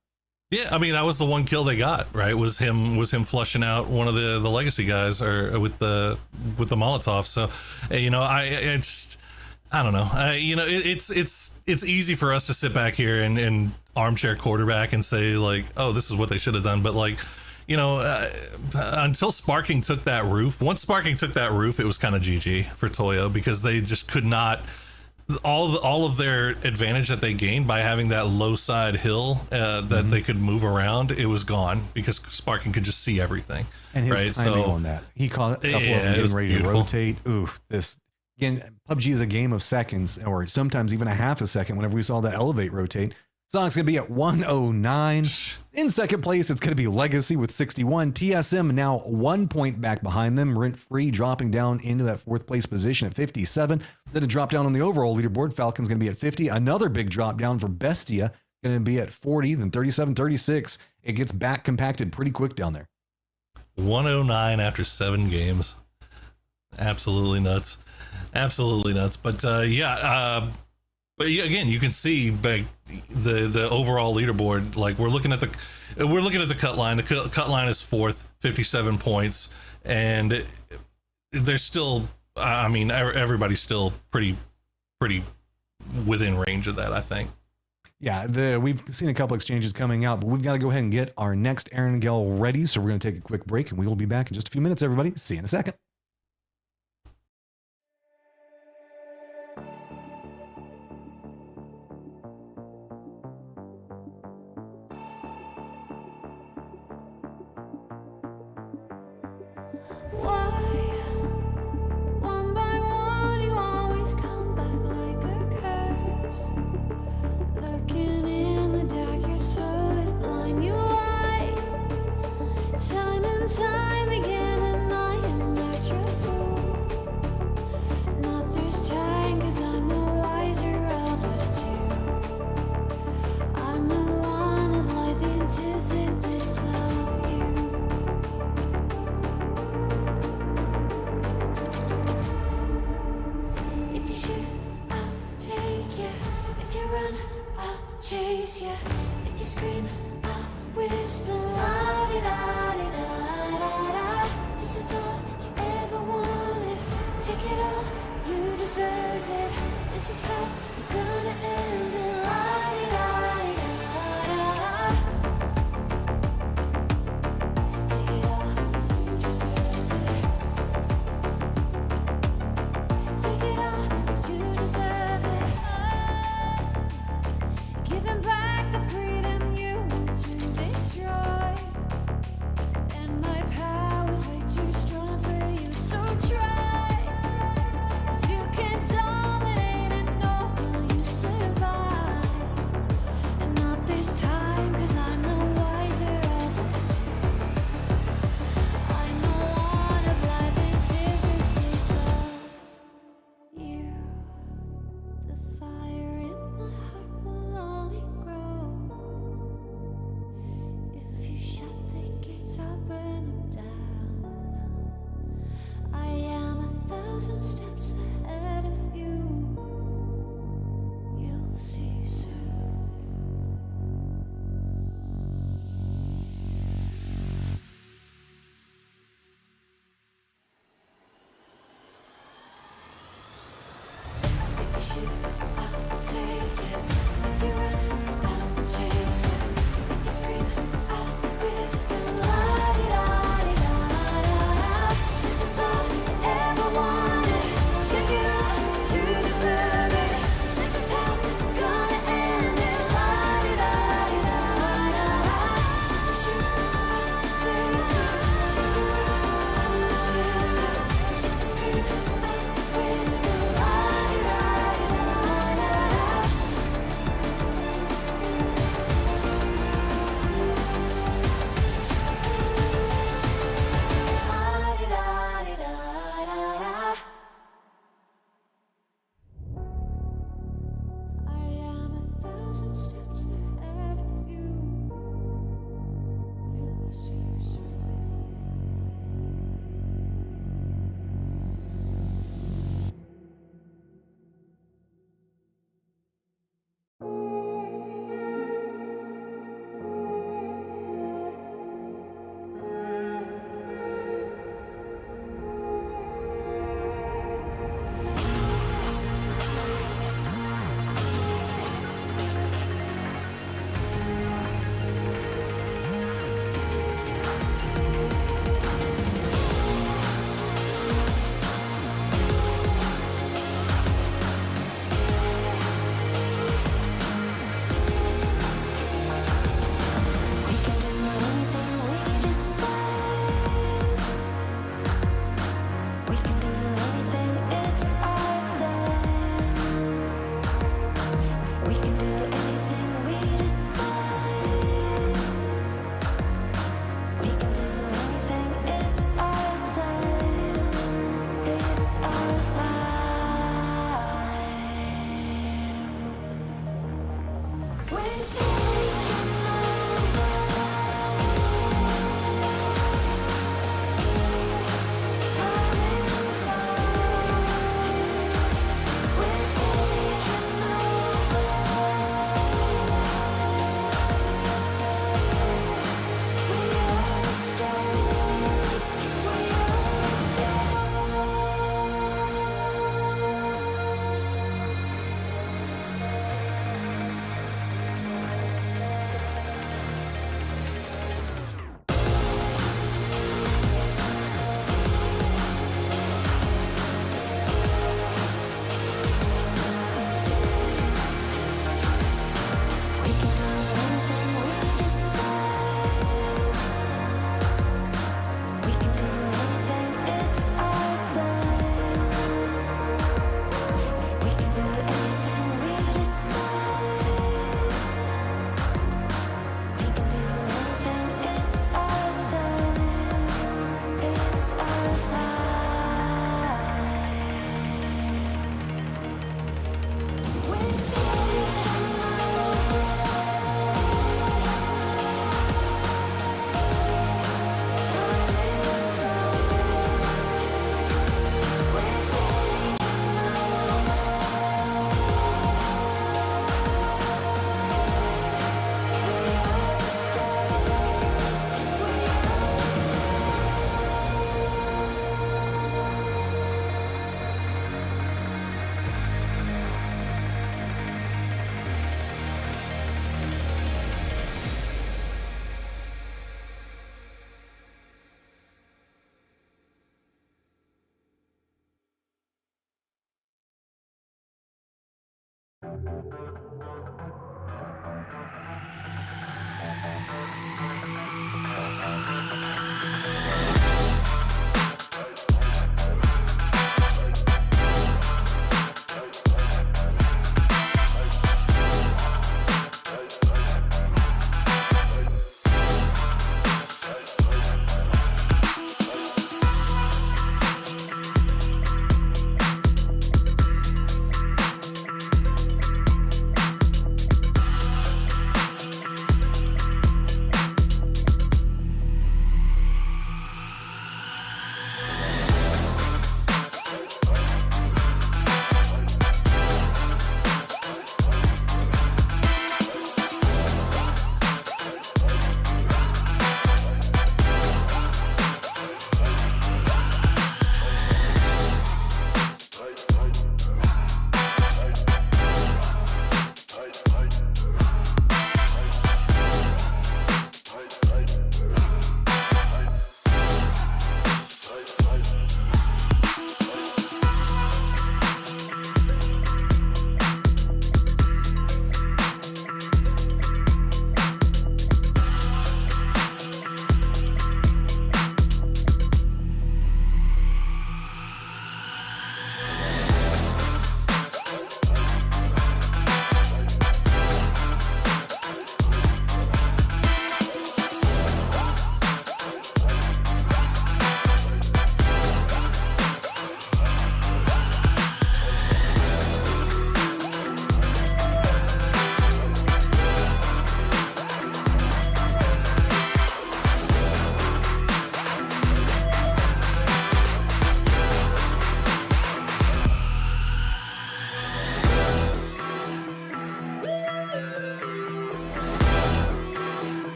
Yeah, I mean, that was the one kill they got, right? Was him flushing out one of the legacy guys or with the Molotov. So, I don't know. It's easy for us to sit back here and armchair quarterback and say like, oh, this is what they should have done. But like, until Sparking took that roof, once Sparking took that roof, it was kind of GG for Toyo because they just could not. All of their advantage that they gained by having that low side hill that they could move around, it was gone because Sparking could just see everything. And his timing on that, he caught a couple of them getting ready to rotate. Oof, this again. PUBG is a game of seconds, or sometimes even a half a second. Whenever we saw the elevate rotate, Sonic's gonna be at 109. In second place, it's gonna be Legacy with 61. TSM now 1 point back behind them, rent-free, dropping down into that 4th place position at 57. Then a drop down on the overall leaderboard. Falcon's gonna be at 50. Another big drop down for Bestia, gonna be at 40. Then 37, 36. It gets back compacted pretty quick down there. 109 after 7 games. Absolutely nuts. Absolutely nuts. But but again, you can see the overall leaderboard. Like we're looking at the cut line. The cut line is 4th, 57 points, and there's still, I mean, everybody's still pretty within range of that, I think. Yeah, we've seen a couple exchanges coming out, but we've got to go ahead and get our next Erangel ready. So we're going to take a quick break, and we will be back in just a few minutes, everybody. See you in a second. One by one, you always come back like a curse. Looking in the dark, your soul is blind. You lie, time and time again, and I am not your fool. Not this time, 'cause I'm the wiser of us two. I'm the one of light, the antithesis of you. If you shoot, I'll take you. If you run, I'll chase you. If you scream, I'll whisper. La di da di da da da. This is all you ever wanted. Take it all, you deserve it. This is how we're gonna end it. La di da di da da. Take it all, you deserve it. Take it all, you deserve it. Giving back the freedom you want to destroy. And my power's way too strong for you, so try. 'Cause you can't dominate and know will you survive. And not this time, 'cause I'm the wiser of us two. I'm the one of life, antithesis of you. The fire in my heart will only grow. If you shut the gates, I'll burn them down. I am 1,000 steps ahead of you. You'll see soon. If you shoot, I'll take it. If you run, I'll chase you. If you scream, I'll whisper. La di da di da da. This is all you ever wanted. Take it all, you deserve it. This is how we're gonna end it. La di da di da da. If you shoot, I'll take it. If you run, I'll chase you. If you scream, I'll whisper. La di da di da da. La di da di da da da. I am 1,000 steps ahead of you. You'll see soon. We can do anything we decide. We can do anything, it's our time. We can do anything we decide. We can do anything, it's our time. It's our time. We're taking over. Time is ours. We're taking over. We are the stars. We are the stars.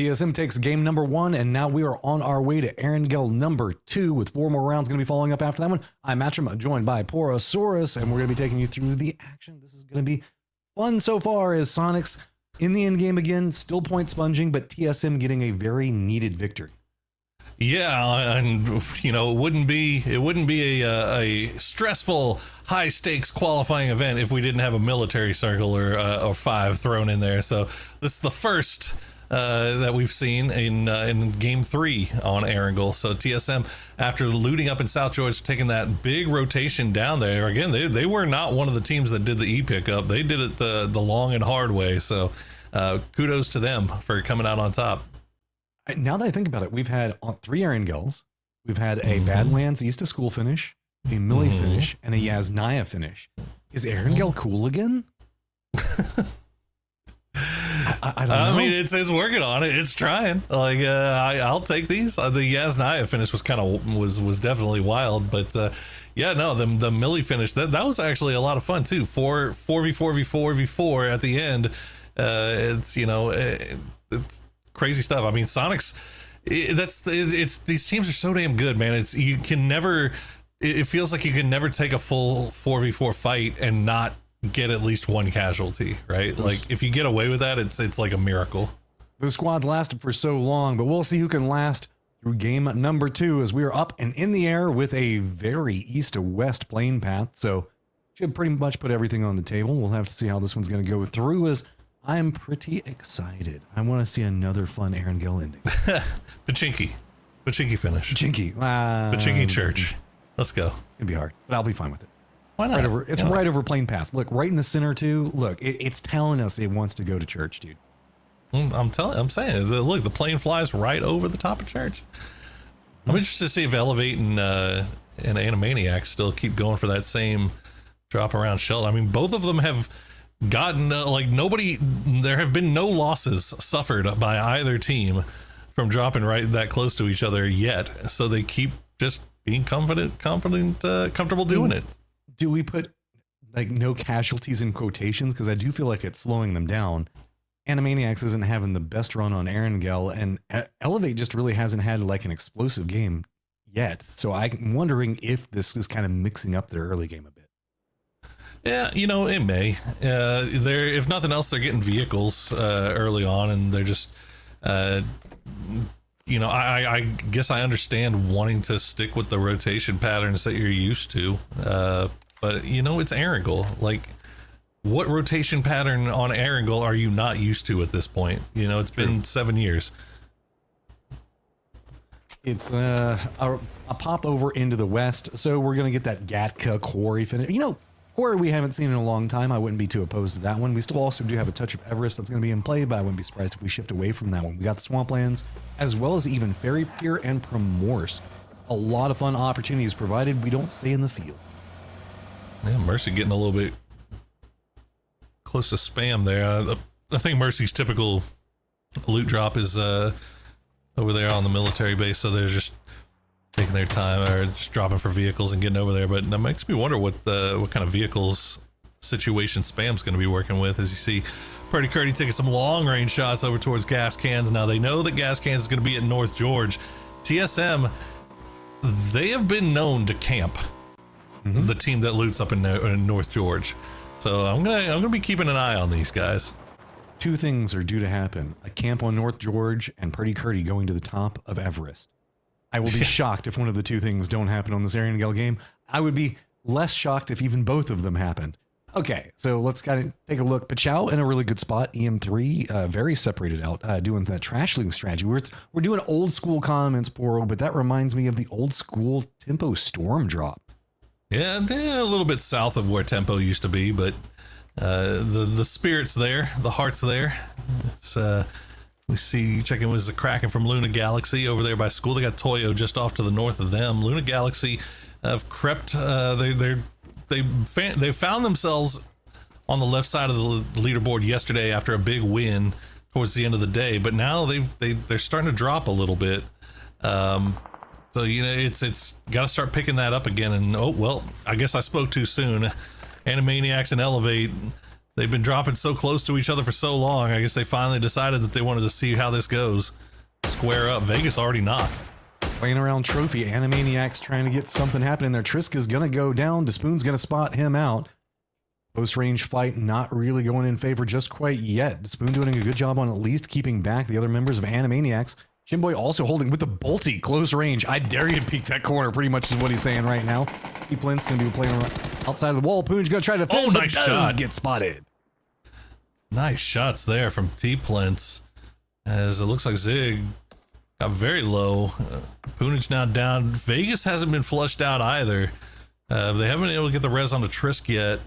TSM takes game number 1, and now we are on our way to Erangel number 2 with 4 more rounds going to be following up after that one. I'm Matcham, joined by Porosaurus, and we're going to be taking you through the action. This is going to be fun so far as Sonic's in the end game again, still point sponging, but TSM getting a very needed victory. Yeah, and it wouldn't be a stressful, high stakes qualifying event if we didn't have a military circle or 5 thrown in there. So this is the first that we've seen in game 3 on Erangel. So TSM, after looting up in South Georgia, taking that big rotation down there again, they were not one of the teams that did the E pickup. They did it the long and hard way. So kudos to them for coming out on top. Now that I think about it, we've had 3 Erangels. We've had a Badlands East of School finish, a Millie finish, and a Yasnaya finish. Is Erangel cool again? I don't know. I mean, it's working on it. It's trying. Like I'll take these. The Yasnaya finish was was definitely wild, but the Millie finish that was actually a lot of fun too. 4v4v4v4 at the end. It's crazy stuff. I mean, Sonic's these teams are so damn good, man. It feels like you can never take a full 4v4 fight and not get at least one casualty, right? Like if you get away with that, it's like a miracle. Those squads lasted for so long, but we'll see who can last through game number 2 as we are up and in the air with a very east to west plane path. So should pretty much put everything on the table. We'll have to see how this one's going to go through, as I'm pretty excited. I want to see another fun Erangel ending. Pachinki finish. Pachinki Church. Let's go. It'd be hard, but I'll be fine with it. Why not? Right over plane path. Look, right in the center too. Look, it's telling us it wants to go to church, dude. I'm saying, look, the plane flies right over the top of church. I'm interested to see if Elevate and Animaniacs still keep going for that same drop around shelter. I mean, both of them have gotten there have been no losses suffered by either team from dropping right that close to each other yet. So they keep just being comfortable doing it. Do we put no casualties in quotations? Because I do feel like it's slowing them down. Animaniacs isn't having the best run on Erangel, and Elevate just really hasn't had an explosive game yet. So I'm wondering if this is kind of mixing up their early game a bit. Yeah, it may. If nothing else, they're getting vehicles early on, and they're just, I guess I understand wanting to stick with the rotation patterns that you're used to. But it's Erangel. Like, what rotation pattern on Erangel are you not used to at this point? It's been 7 years. It's a pop over into the west, so we're gonna get that Gatka Quarry finish. Quarry we haven't seen in a long time. I wouldn't be too opposed to that one. We still also do have a touch of Everest that's going to be in play, but I wouldn't be surprised if we shift away from that one. We got the Swamplands, as well as even Fairy Pier and Primorsk. A lot of fun opportunities provided we don't stay in the fields. Yeah, Mercy getting a little bit close to spam there. I think Mercy's typical loot drop is over there on the military base, so they're just taking their time or just dropping for vehicles and getting over there. But that makes me wonder what kind of vehicles situation Spam's going to be working with. As you see Purdy Curdy taking some long range shots over towards Gas Cans. Now they know that Gas Cans is going to be at North George. TSM, they have been known to camp the team that loots up in North George. So I'm gonna be keeping an eye on these guys. 2 things are due to happen: a camp on North George and Purdy Curdy going to the top of Everest. I will be shocked if one of the 2 things don't happen on this Erangel game. I would be less shocked if even both of them happened. Okay, so let's kind of take a look. Pachow in a really good spot. EM3 very separated out, doing that trash looting strategy. We're doing old school comments, Poro, but that reminds me of the old school Tempo Storm drop. Yeah, a little bit south of where Tempo used to be, but the spirit's there, the heart's there. It's we see checking was the Kraken from Luna Galaxy over there by school. They got Toyo just off to the north of them. Luna Galaxy have crept. They found themselves on the left side of the leaderboard yesterday after a big win towards the end of the day, but now they're starting to drop a little bit. So it's got to start picking that up again. And I guess I spoke too soon. Animaniacs and Elevate, they've been dropping so close to each other for so long. I guess they finally decided that they wanted to see how this goes. Square up. Vegas already knocked. Playing around trophy. Animaniacs trying to get something happening there. Triska's going to go down. Despoon's going to spot him out. Close range fight not really going in favor just quite yet. Despoon doing a good job on at least keeping back the other members of Animaniacs. Shinboy also holding with the bolty close range. I dare you to peek that corner, pretty much is what he's saying right now. T-Plint's going to be playing outside of the wall. Poon's going to try to defend, Oh, nice but does shot. get spotted. Nice shots there from T-Plints, as it looks like Zig got very low. Poonage now down. Vegas hasn't been flushed out either. They haven't been able to get the res on the Trisk yet.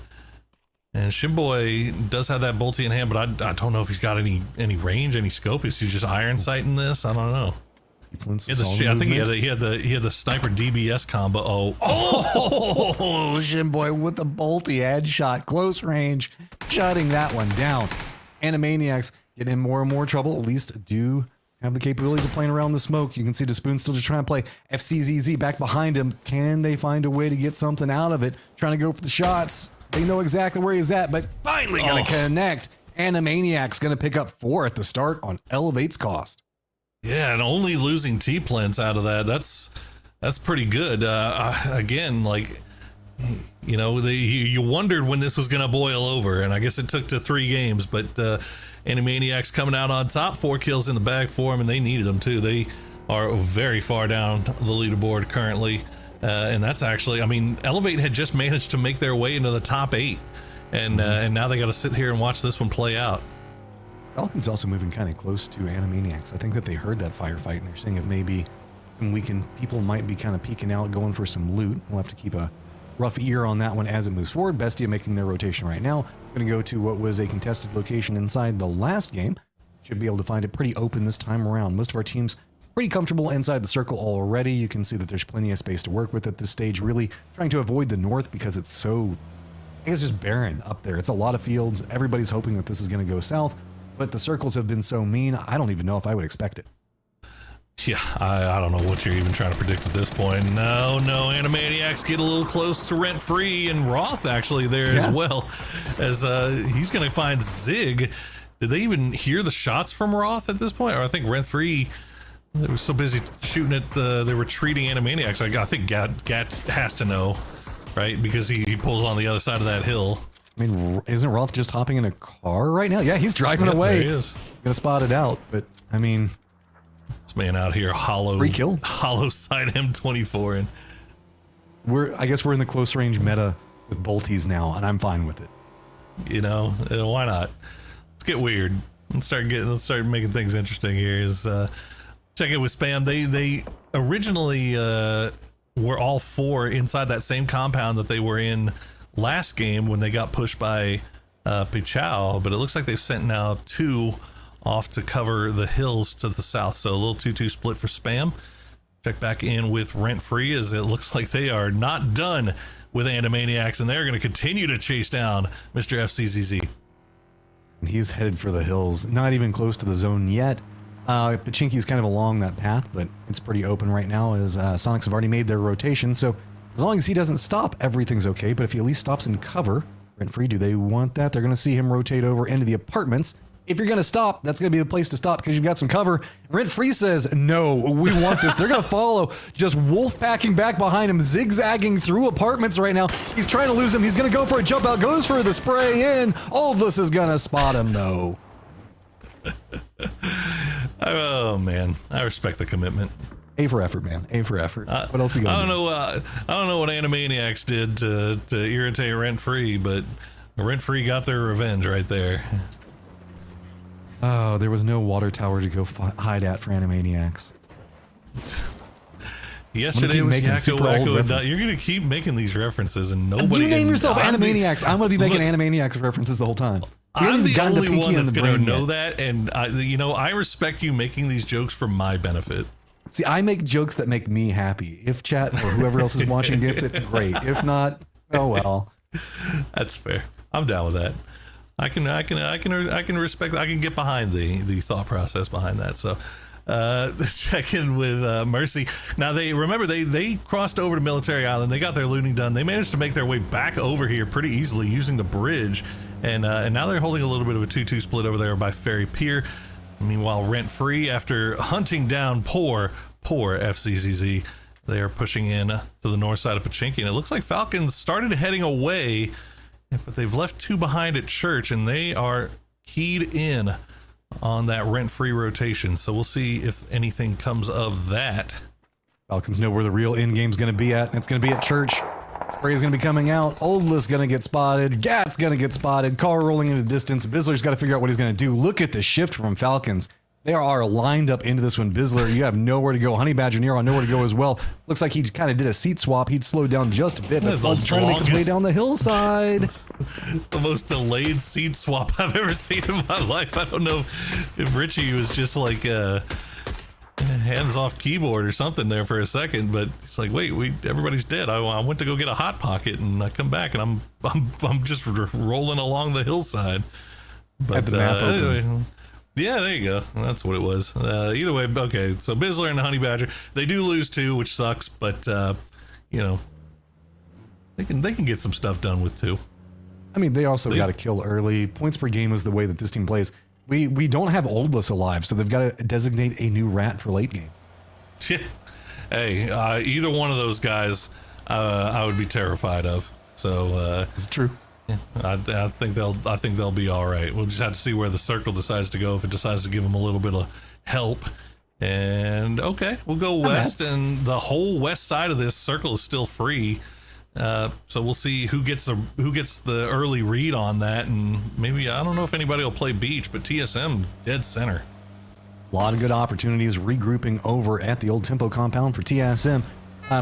And Shinboy does have that bolty in hand, but I don't know if he's got any range, any scope. Is he just iron sighting this? I don't know. T-Plint's I think he had the sniper DBS combo. Oh, Shinboy with the bolty headshot, close range, shutting that one down. Animaniacs get in more and more trouble. At least do have the capabilities of playing around the smoke. You can see the Spoon still just trying to play. FCZZ back behind him. Can they find a way to get something out of it? Trying to go for the shots. They know exactly where he's at, but finally going to connect. Animaniacs going to pick up 4 at the start on Elevate's cost. Yeah, and only losing T-Plants out of that, that's pretty good. Again, like, you know, you wondered when this was going to boil over, and I guess it took to 3 games, but Animaniacs coming out on top, 4 kills in the bag for them, and they needed them too. They are very far down the leaderboard currently, and that's actually, I mean, Elevate had just managed to make their way into the top 8, and now they got to sit here and watch this one play out. Falcon's also moving kind of close to Animaniacs. I think that they heard that firefight and they're seeing if maybe some weakened people might be kind of peeking out, going for some loot. We'll have to keep a rough ear on that one as it moves forward. Bestia making their rotation right now. Going to go to what was a contested location inside the last game. Should be able to find it pretty open this time around. Most of our teams pretty comfortable inside the circle already. You can see that there's plenty of space to work with at this stage. Really trying to avoid the north because it's so, I guess, just barren up there. It's a lot of fields. Everybody's hoping that this is going to go south. But the circles have been so mean, I don't even know if I would expect it. Yeah, I don't know what you're even trying to predict at this point. No, Animaniacs get a little close to Rent Free, and Roth actually there as well, as he's going to find Zig. Did they even hear the shots from Roth at this point? Or I think Rent Free, they were so busy shooting at the retreating Animaniacs. I think Gat has to know, right? Because he pulls on the other side of that hill. I mean, isn't Roth just hopping in a car right now? Yeah, he's driving away. There he is. Gonna spot it out, but I mean, this man out here hollow side M24, and I guess we're in the close range meta with bolties now, and I'm fine with it. You know, why not? Let's get weird. Let's start making things interesting here. Is check it with Spam. They originally were all 4 inside that same compound that they were in last game when they got pushed by Pichao, but it looks like they've sent now 2 off to cover the hills to the south, so a little 2-2 split for Spam. Check back in with Rent Free, as it looks like they are not done with Animaniacs, and they're going to continue to chase down Mr. FCZZ. And he's headed for the hills, not even close to the zone yet. Pachinki's kind of along that path, but it's pretty open right now as Sonics have already made their rotation, so as long as he doesn't stop, everything's okay. But if he at least stops in cover, Rent Free, do they want that? They're going to see him rotate over into the apartments. If you're going to stop, that's going to be the place to stop because you've got some cover. Rent Free says, no, we want this. They're going to follow, just wolf packing back behind him, zigzagging through apartments right now. He's trying to lose him. He's going to go for a jump out, goes for the spray in. Aldous is going to spot him, though. Oh, man. I respect the commitment. A for effort, man. A for effort. What else you got? I don't know what Animaniacs did to irritate Rent Free, but Rent Free got their revenge right there. Oh, there was no water tower to go hide at for Animaniacs. Yesterday was Yakko Wacko. You're gonna keep making these references, and nobody. You name yourself Animaniacs. I'm gonna be making Animaniacs references the whole time. I'm the only one that's gonna know that, and I respect you making these jokes for my benefit. See, I make jokes that make me happy. If chat or whoever else is watching gets it, great. If not, oh well. That's fair. I'm down with that. I can respect. I can get behind the thought process behind that. So, check in with Mercy. Now they crossed over to Military Island. They got their looting done. They managed to make their way back over here pretty easily using the bridge, and now they're holding a little bit of a 2-2 split over there by Ferry Pier. Meanwhile, Rent Free, after hunting down poor FCZZ, they are pushing in to the north side of Pachinki, and it looks like Falcons started heading away, but they've left 2 behind at Church, and they are keyed in on that rent-free rotation. So we'll see if anything comes of that. Falcons know where the real end game's going to be at. It's going to be at church. Spray's going to be coming out. Oldless going to get spotted. Gat's going to get spotted. Car rolling into distance. Bizzler's got to figure out what he's going to do. Look at the shift from Falcons. They are lined up into this one. Bizzler, you have nowhere to go. Honey Badger Nero nowhere to go as well. Looks like he kind of did a seat swap. He'd slowed down just a bit, but Flood's trying to make his way down the hillside. It's the most delayed seat swap I've ever seen in my life. I don't know if Richie was just like hands off keyboard or something there for a second, but it's like, wait, everybody's dead. I went to go get a hot pocket, and I come back, and I'm just rolling along the hillside. But Had the map open. anyway, yeah, there you go. That's what it was. Either way, okay. So Bizzler and the Honey Badger, they do lose two, which sucks, but you know, they can get some stuff done with two. I mean, they also got to kill early. Points per game is the way that this team plays. We don't have Oldless alive, so they've got to designate a new rat for late game. Hey, either one of those guys, I would be terrified of. So It's true. I think they'll be all right. We'll just have to see where the circle decides to go. If it decides to give them a little bit of help, and okay, we'll go west, and the whole west side of this circle is still free. So we'll see who gets the early read on that, and maybe, I don't know if anybody will play beach, but TSM dead center. A lot of good opportunities regrouping over at the old Tempo compound for TSM.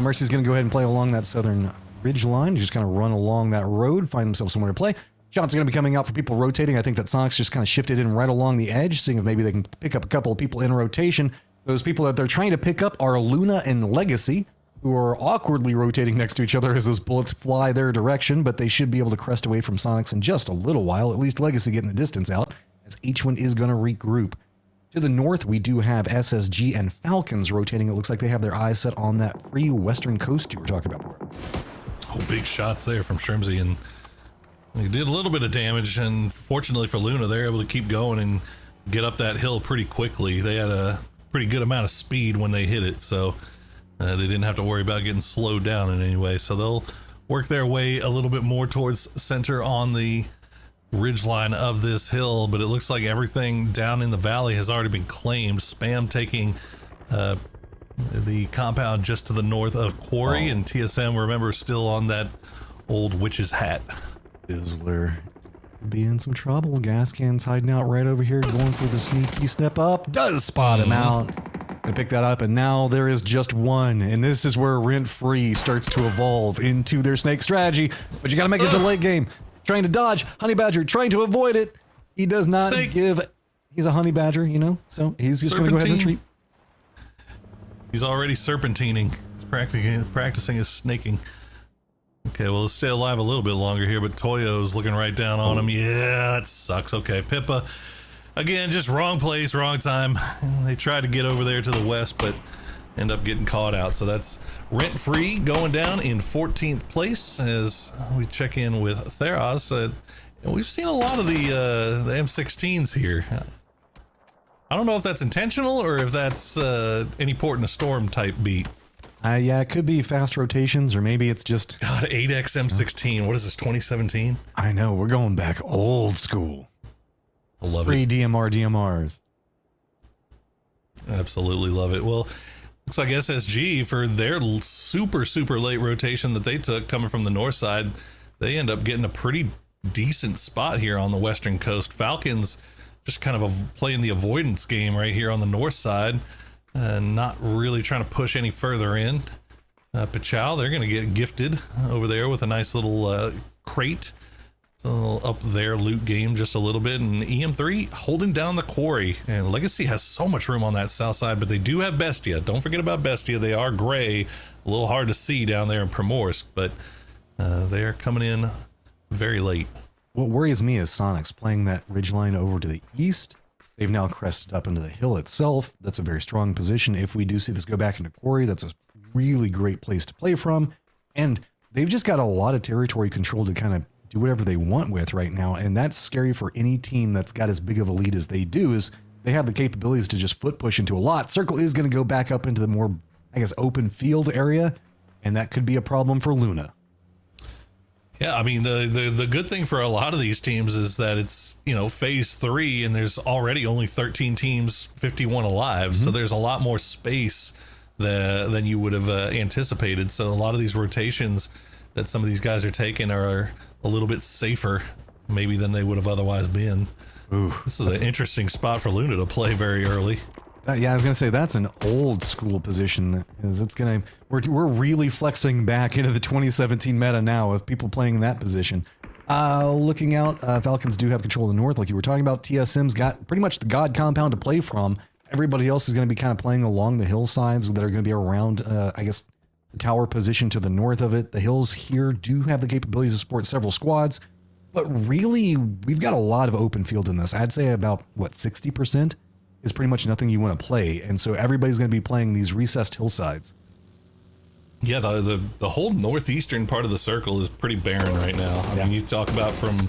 Mercy's going to go ahead and play along that southern ridge line. Just kind of run along that road, find themselves somewhere to play. Shots are going to be coming out for people rotating. I think that Sonic's just kind of shifted in right along the edge, seeing if maybe they can pick up a couple of people in rotation. Those people that they're trying to pick up are Luna and Legacy, who are awkwardly rotating next to each other as those bullets fly their direction, but they should be able to crest away from Sonics in just a little while, at least Legacy getting the distance out, as each one is going to regroup. To the north, we do have SSG and Falcons rotating. It looks like they have their eyes set on that free western coast you were talking about. Oh, big shots there from Shrimsy, and he did a little bit of damage, and fortunately for Luna, they're able to keep going and get up that hill pretty quickly. They had a pretty good amount of speed when they hit it, so they didn't have to worry about getting slowed down in any way. So they'll work their way a little bit more towards center on the ridgeline of this hill, but it looks like everything down in the valley has already been claimed. Spam taking the compound just to the north of Quarry, and TSM, remember, still on that old witch's hat. Bizzler be in some trouble. Gas can's hiding out right over here, going for the sneaky step up. Does spot him out. Gonna pick that up, and now there is just one, and this is where Rent Free starts to evolve into their snake strategy. But you got to make it to the late game. Trying to dodge, Honey Badger trying to avoid it. He does not give. He's a Honey Badger, you know, so he's just going to go ahead and retreat. He's already serpentining. He's practicing his snaking. Okay, well, let's stay alive a little bit longer here, but Toyo's looking right down on him. Yeah, it sucks. Okay, Pippa, again, just wrong place, wrong time. They tried to get over there to the west, but end up getting caught out. So that's Rent Free going down in 14th place as we check in with Theros. We've seen a lot of the M16s here. I don't know if that's intentional or if that's any port in a storm type beat. Yeah, it could be fast rotations, or maybe it's just... God, 8X M16. What is this, 2017? I know, we're going back old school. I love Free it. DMRs. Absolutely love it. Well, looks like SSG, for their super late rotation that they took coming from the north side, they end up getting a pretty decent spot here on the western coast. Falcons just kind of playing the avoidance game right here on the north side, not really trying to push any further in. Pachow, they're going to get gifted over there with a nice little crate. So up their loot game just a little bit, and EM3 holding down the Quarry. And Legacy has so much room on that south side, but they do have Bestia. Don't forget about Bestia. They are gray, a little hard to see down there in Primorsk, but they are coming in very late. What worries me is Sonics playing that ridgeline over to the east. They've now crested up into the hill itself. That's a very strong position. If we do see this go back into Quarry, that's a really great place to play from. And they've just got a lot of territory control to kind of do whatever they want with right now. And that's scary for any team that's got as big of a lead as they do, is they have the capabilities to just foot push into a lot. Circle is going to go back up into the more, I guess, open field area. And that could be a problem for Luna. Yeah, I mean the good thing for a lot of these teams is that it's, you know, phase 3 and there's already only 13 teams, 51 alive, so there's a lot more space than you would have anticipated. So a lot of these rotations that some of these guys are taking are a little bit safer maybe than they would have otherwise been. Ooh, this is an interesting spot for Luna to play very early. Yeah, I was gonna say that's an old school position. Is it's gonna we're really flexing back into the 2017 meta now of people playing in that position. Looking out, Falcons do have control of the north, like you were talking about. TSM's got pretty much the God compound to play from. Everybody else is going to be kind of playing along the hillsides that are going to be around, I guess, the tower position to the north of it. The hills here do have the capabilities to support several squads, but really, we've got a lot of open field in this. I'd say about, what, 60% is pretty much nothing you want to play, and so everybody's going to be playing these recessed hillsides. Yeah, the whole northeastern part of the circle is pretty barren right now. I mean, you talk about from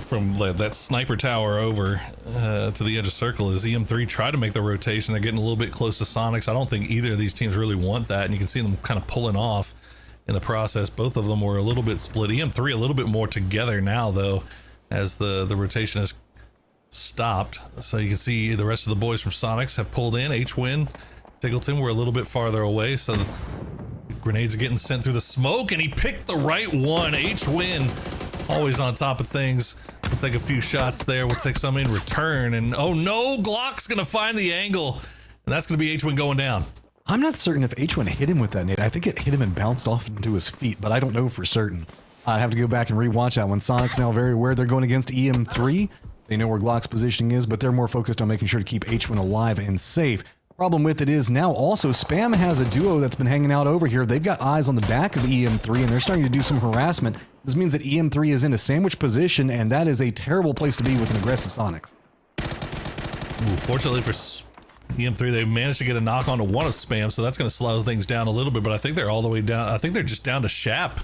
that sniper tower over to the edge of circle as EM3 try to make the rotation. They're getting a little bit close to Sonics. I don't think either of these teams really want that, and you can see them kind of pulling off in the process. Both of them were a little bit split. EM3 a little bit more together now, though, as the rotation has stopped. So you can see the rest of the boys from Sonics have pulled in. H-Win, Tiggleton were a little bit farther away, so the grenades are getting sent through the smoke, and he picked the right one. H-Win always on top of things. We'll take a few shots there. We'll take some in return, and oh no, Glock's gonna find the angle, and that's gonna be H-Win going down. I'm not certain if H1 hit him with that nade. I think it hit him and bounced off into his feet, but I don't know for certain. I have to go back and rewatch that one. Sonic's now very aware they're going against EM3. They know where Glock's positioning is, but they're more focused on making sure to keep H1 alive and safe. Problem with it is now also Spam has a duo that's been hanging out over here. They've got eyes on the back of EM3, and they're starting to do some harassment. This means that EM3 is in a sandwich position, and that is a terrible place to be with an aggressive Sonics. Ooh, fortunately for EM3, they managed to get a knock onto one of Spam, so that's going to slow things down a little bit, but I think they're all the way down. I think they're just down to Shap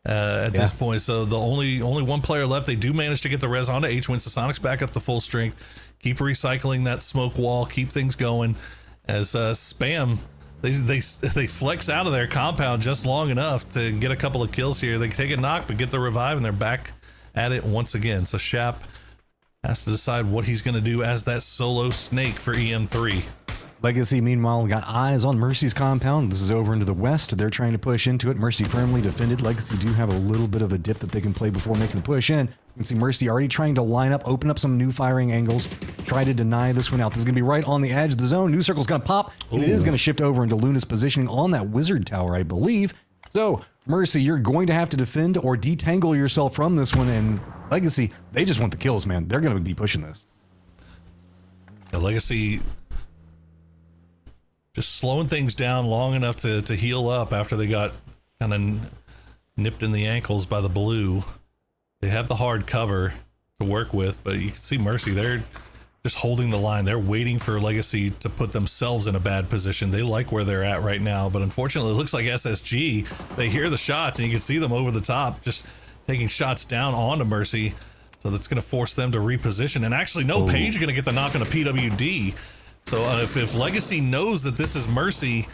at this point, so the only one player left. They do manage to get the res onto H-Win, so Sonic's back up to full strength. Keep recycling that smoke wall, keep things going as Spam, they flex out of their compound just long enough to get a couple of kills here. They take a knock, but get the revive, and they're back at it once again. So Shap has to decide what he's going to do as that solo snake for EM3. Legacy, meanwhile, got eyes on Mercy's compound. This is over into the west. They're trying to push into it. Mercy firmly defended. Legacy do have a little bit of a dip that they can play before making the push in. You can see Mercy already trying to line up, open up some new firing angles, try to deny this one out. This is going to be right on the edge of the zone. New circle's going to pop. And it is going to shift over into Luna's positioning on that wizard tower, I believe. So, Mercy, you're going to have to defend or detangle yourself from this one. And Legacy, they just want the kills, man. They're going to be pushing this. The Legacy just slowing things down long enough to heal up after they got kind of nipped in the ankles by the blue. They have the hard cover to work with, but you can see Mercy, they're just holding the line. They're waiting for Legacy to put themselves in a bad position. They like where they're at right now, but unfortunately it looks like SSG, they hear the shots and you can see them over the top just taking shots down onto Mercy, so that's going to force them to reposition. And actually no, Page going to get the knock on a PWD. So if Legacy knows that this is Mercy,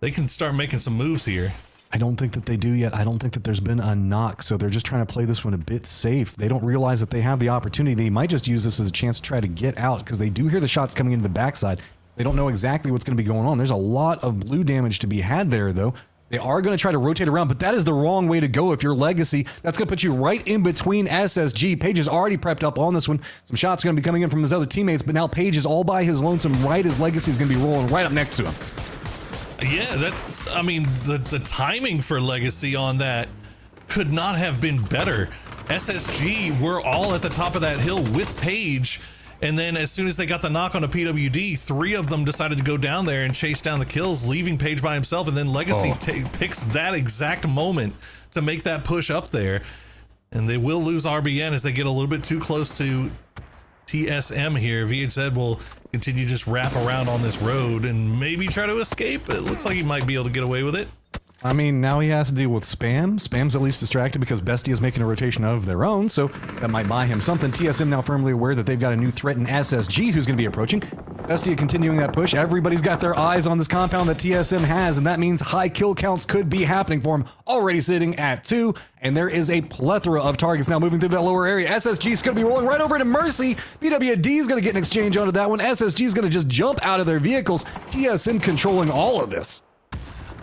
they can start making some moves here. I don't think that they do yet. I don't think that there's been a knock, so they're just trying to play this one a bit safe. They don't realize that they have the opportunity. They might just use this as a chance to try to get out because they do hear the shots coming into the backside. They don't know exactly what's going to be going on. There's a lot of blue damage to be had there, though. They are going to try to rotate around, but that is the wrong way to go if you're Legacy. That's going to put you right in between SSG. Page is already prepped up on this one. Some shots are going to be coming in from his other teammates, but now Page is all by his lonesome right as Legacy is going to be rolling right up next to him. Yeah, that's, I mean, the timing for Legacy on that could not have been better. SSG were all at the top of that hill with Page, and then as soon as they got the knock on a PWD, 3 of them decided to go down there and chase down the kills, leaving Page by himself, and then Legacy picks that exact moment to make that push up there. And they will lose RBN as they get a little bit too close to TSM here. VHZ will continue to just wrap around on this road and maybe try to escape. It looks like he might be able to get away with it. I mean, now he has to deal with Spam. Spam's at least distracted because Bestie is making a rotation of their own, so that might buy him something. TSM now firmly aware that they've got a new threat in SSG who's going to be approaching. Bestia continuing that push. Everybody's got their eyes on this compound that TSM has, and that means high kill counts could be happening for him. Already sitting at 2, and there is a plethora of targets now moving through that lower area. SSG is going to be rolling right over to Mercy. BWD is going to get an exchange onto that one. SSG is going to just jump out of their vehicles. TSM controlling all of this.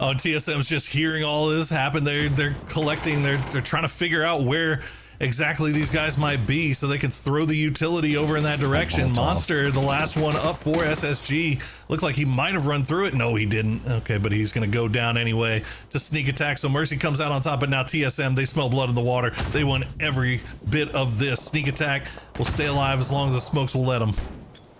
Oh, TSM's just hearing all this happen. They're collecting. They're trying to figure out where exactly these guys might be so they can throw the utility over in that direction. Monster, the last one up for SSG, looked like he might have run through it. No, he didn't. Okay, but he's going to go down anyway to sneak attack. So Mercy comes out on top, but now TSM, they smell blood in the water. They won every bit of this. Sneak attack will stay alive as long as the smokes will let them.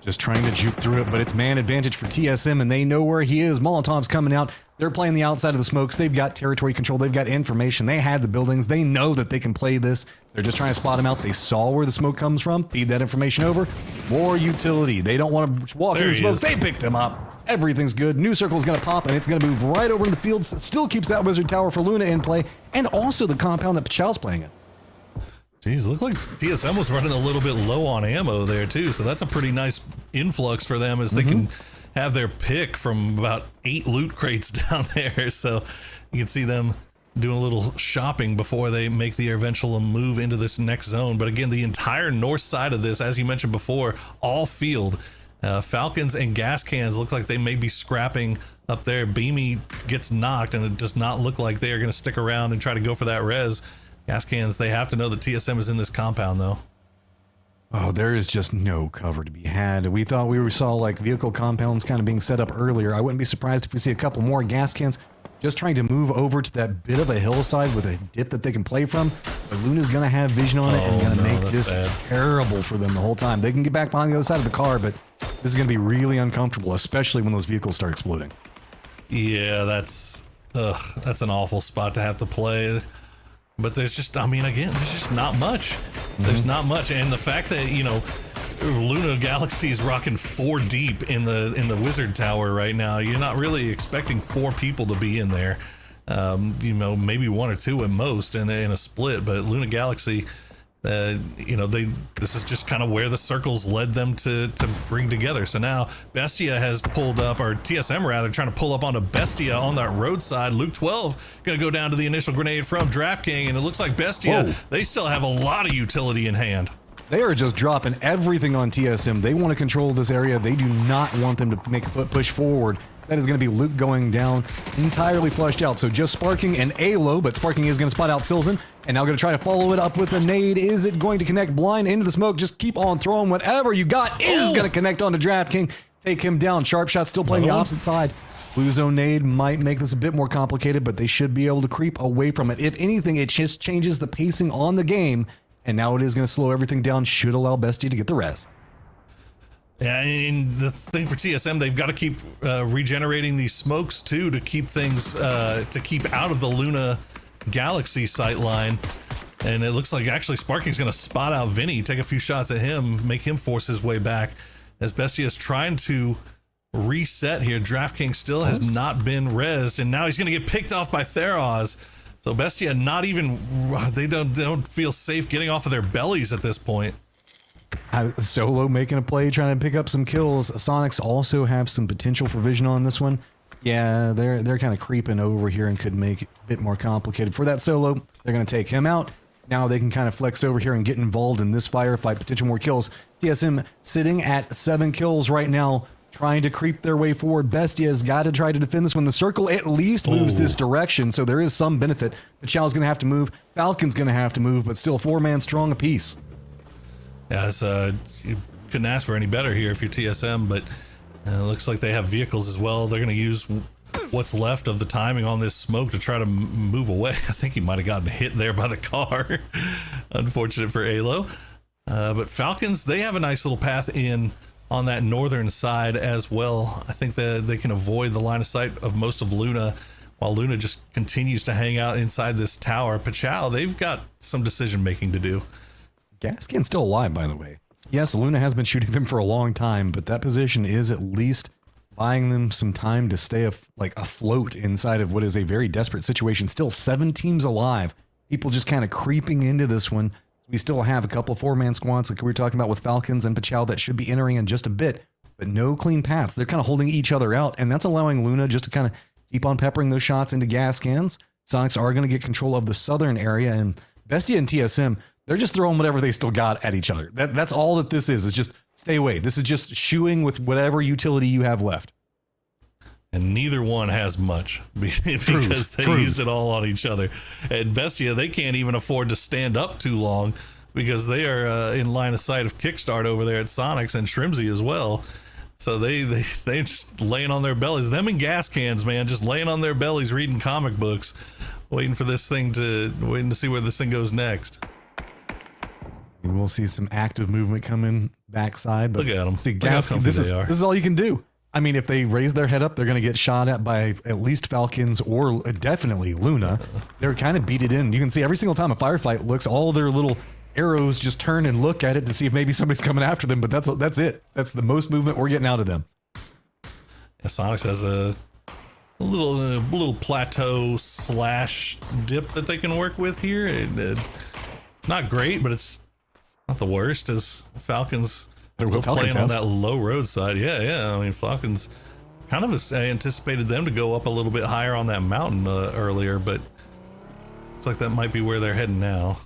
Just trying to juke through it, but it's man advantage for TSM, and they know where he is. Molotov's coming out. They're playing the outside of the smokes. They've got territory control. They've got information. They had the buildings. They know that they can play this. They're just trying to spot him out. They saw where the smoke comes from. Feed that information over. More utility. They don't want to walk in the smoke. They picked him up. Everything's good. New circle is going to pop, and it's going to move right over in the field. Still keeps that wizard tower for Luna in play, and also the compound that Pachal's playing in. Jeez, looked like TSM was running a little bit low on ammo there too, so that's a pretty nice influx for them as they can have their pick from about 8 loot crates down there. So you can see them doing a little shopping before they make the eventual move into this next zone. But again, the entire north side of this, as you mentioned before, all field. Falcons and gas cans look like they may be scrapping up there. Beamy gets knocked, and it does not look like they are going to stick around and try to go for that res. Gas cans, they have to know that TSM is in this compound, though. Oh, there is just no cover to be had. We thought we saw like vehicle compounds kind of being set up earlier. I wouldn't be surprised if we see a couple more gas cans just trying to move over to that bit of a hillside with a dip that they can play from. But Luna's going to have vision on it and going to make this terrible for them the whole time. They can get back behind the other side of the car, but this is going to be really uncomfortable, especially when those vehicles start exploding. Yeah, that's an awful spot to have to play. But there's just, I mean, again, there's just not much. There's not much. And the fact that, you know, Luna Galaxy is rocking 4 deep in the Wizard Tower right now, you're not really expecting 4 people to be in there. You know, maybe 1 or 2 at most in a split. But Luna Galaxy, you know, this is just kind of where the circles led them to bring together. So now Bestia has pulled up, or TSM rather, trying to pull up onto Bestia on that roadside. Luke 12 going to go down to the initial grenade from DraftKings, and it looks like Bestia, they still have a lot of utility in hand. They are just dropping everything on TSM. They want to control this area. They do not want them to make a foot push forward. That is going to be Luke going down entirely flushed out. So just Sparking and Alo, but Sparking is going to spot out Silzen, and now going to try to follow it up with a nade. Is it going to connect blind into the smoke? Just keep on throwing whatever you got is going to connect onto DraftKings. Take him down. Sharp Shot still playing the opposite side. Blue Zone nade might make this a bit more complicated, but they should be able to creep away from it. If anything, it just changes the pacing on the game, and now it is going to slow everything down. Should allow Bestie to get the res. Yeah, and the thing for TSM, they've got to keep regenerating these smokes too to keep things to keep out of the Luna Galaxy sight line. And it looks like actually Sparking's going to spot out Vinny, take a few shots at him, make him force his way back as Bestia is trying to reset here. DraftKings still has not been rezzed, and now he's going to get picked off by Theros. So Bestia not even, they don't feel safe getting off of their bellies at this point. Solo making a play, trying to pick up some kills. Sonics also have some potential for vision on this one. Yeah, they're kind of creeping over here and could make it a bit more complicated. For that Solo, they're going to take him out. Now they can kind of flex over here and get involved in this firefight, potential more kills. TSM sitting at 7 kills right now, trying to creep their way forward. Bestia has got to try to defend this one. The circle at least moves this direction, so there is some benefit. Pachal's going to have to move. Falcon's going to have to move, but still 4-man strong apiece. Yeah, you couldn't ask for any better here if you're TSM, but it looks like they have vehicles as well. They're going to use what's left of the timing on this smoke to try to move away. I think he might have gotten hit there by the car. Unfortunate for Alo. But Falcons, they have a nice little path in on that northern side as well. I think that they can avoid the line of sight of most of Luna, while Luna just continues to hang out inside this tower. Pachal, they've got some decision making to do. Gaskin's still alive, by the way. Yes, Luna has been shooting them for a long time, but that position is at least buying them some time to stay afloat inside of what is a very desperate situation. Still 7 teams alive. People just kind of creeping into this one. We still have a couple of 4-man squads like we were talking about with Falcons and Pachal that should be entering in just a bit. but no clean paths. They're kind of holding each other out, and that's allowing Luna just to kind of keep on peppering those shots into gas cans. Sonics are going to get control of the southern area, and Bestia and TSM, they're just throwing whatever they still got at each other. That's all that this is just stay away. This is just shooing with whatever utility you have left. And neither one has much because they used it all on each other. And Bestia, they can't even afford to stand up too long because they are in line of sight of Kickstart over there at Sonics and Shrimsy as well. So they just laying on their bellies. Them and gas cans, man, just laying on their bellies, reading comic books, waiting to see where this thing goes next. And we'll see some active movement coming backside. But look at them. See, gas, this is all you can do. I mean, if they raise their head up, they're going to get shot at by at least Falcons or definitely Luna. They're kind of beat it in. You can see every single time a firefight looks, all their little arrows just turn and look at it to see if maybe somebody's coming after them. But that's it. That's the most movement we're getting out of them. Yeah, Sonics has a little plateau / dip that they can work with here. It's not great, but it's not the worst as Falcons. Still playing on that low road side. Yeah. I mean, Falcons kind of anticipated them to go up a little bit higher on that mountain earlier, but looks like that might be where they're heading now.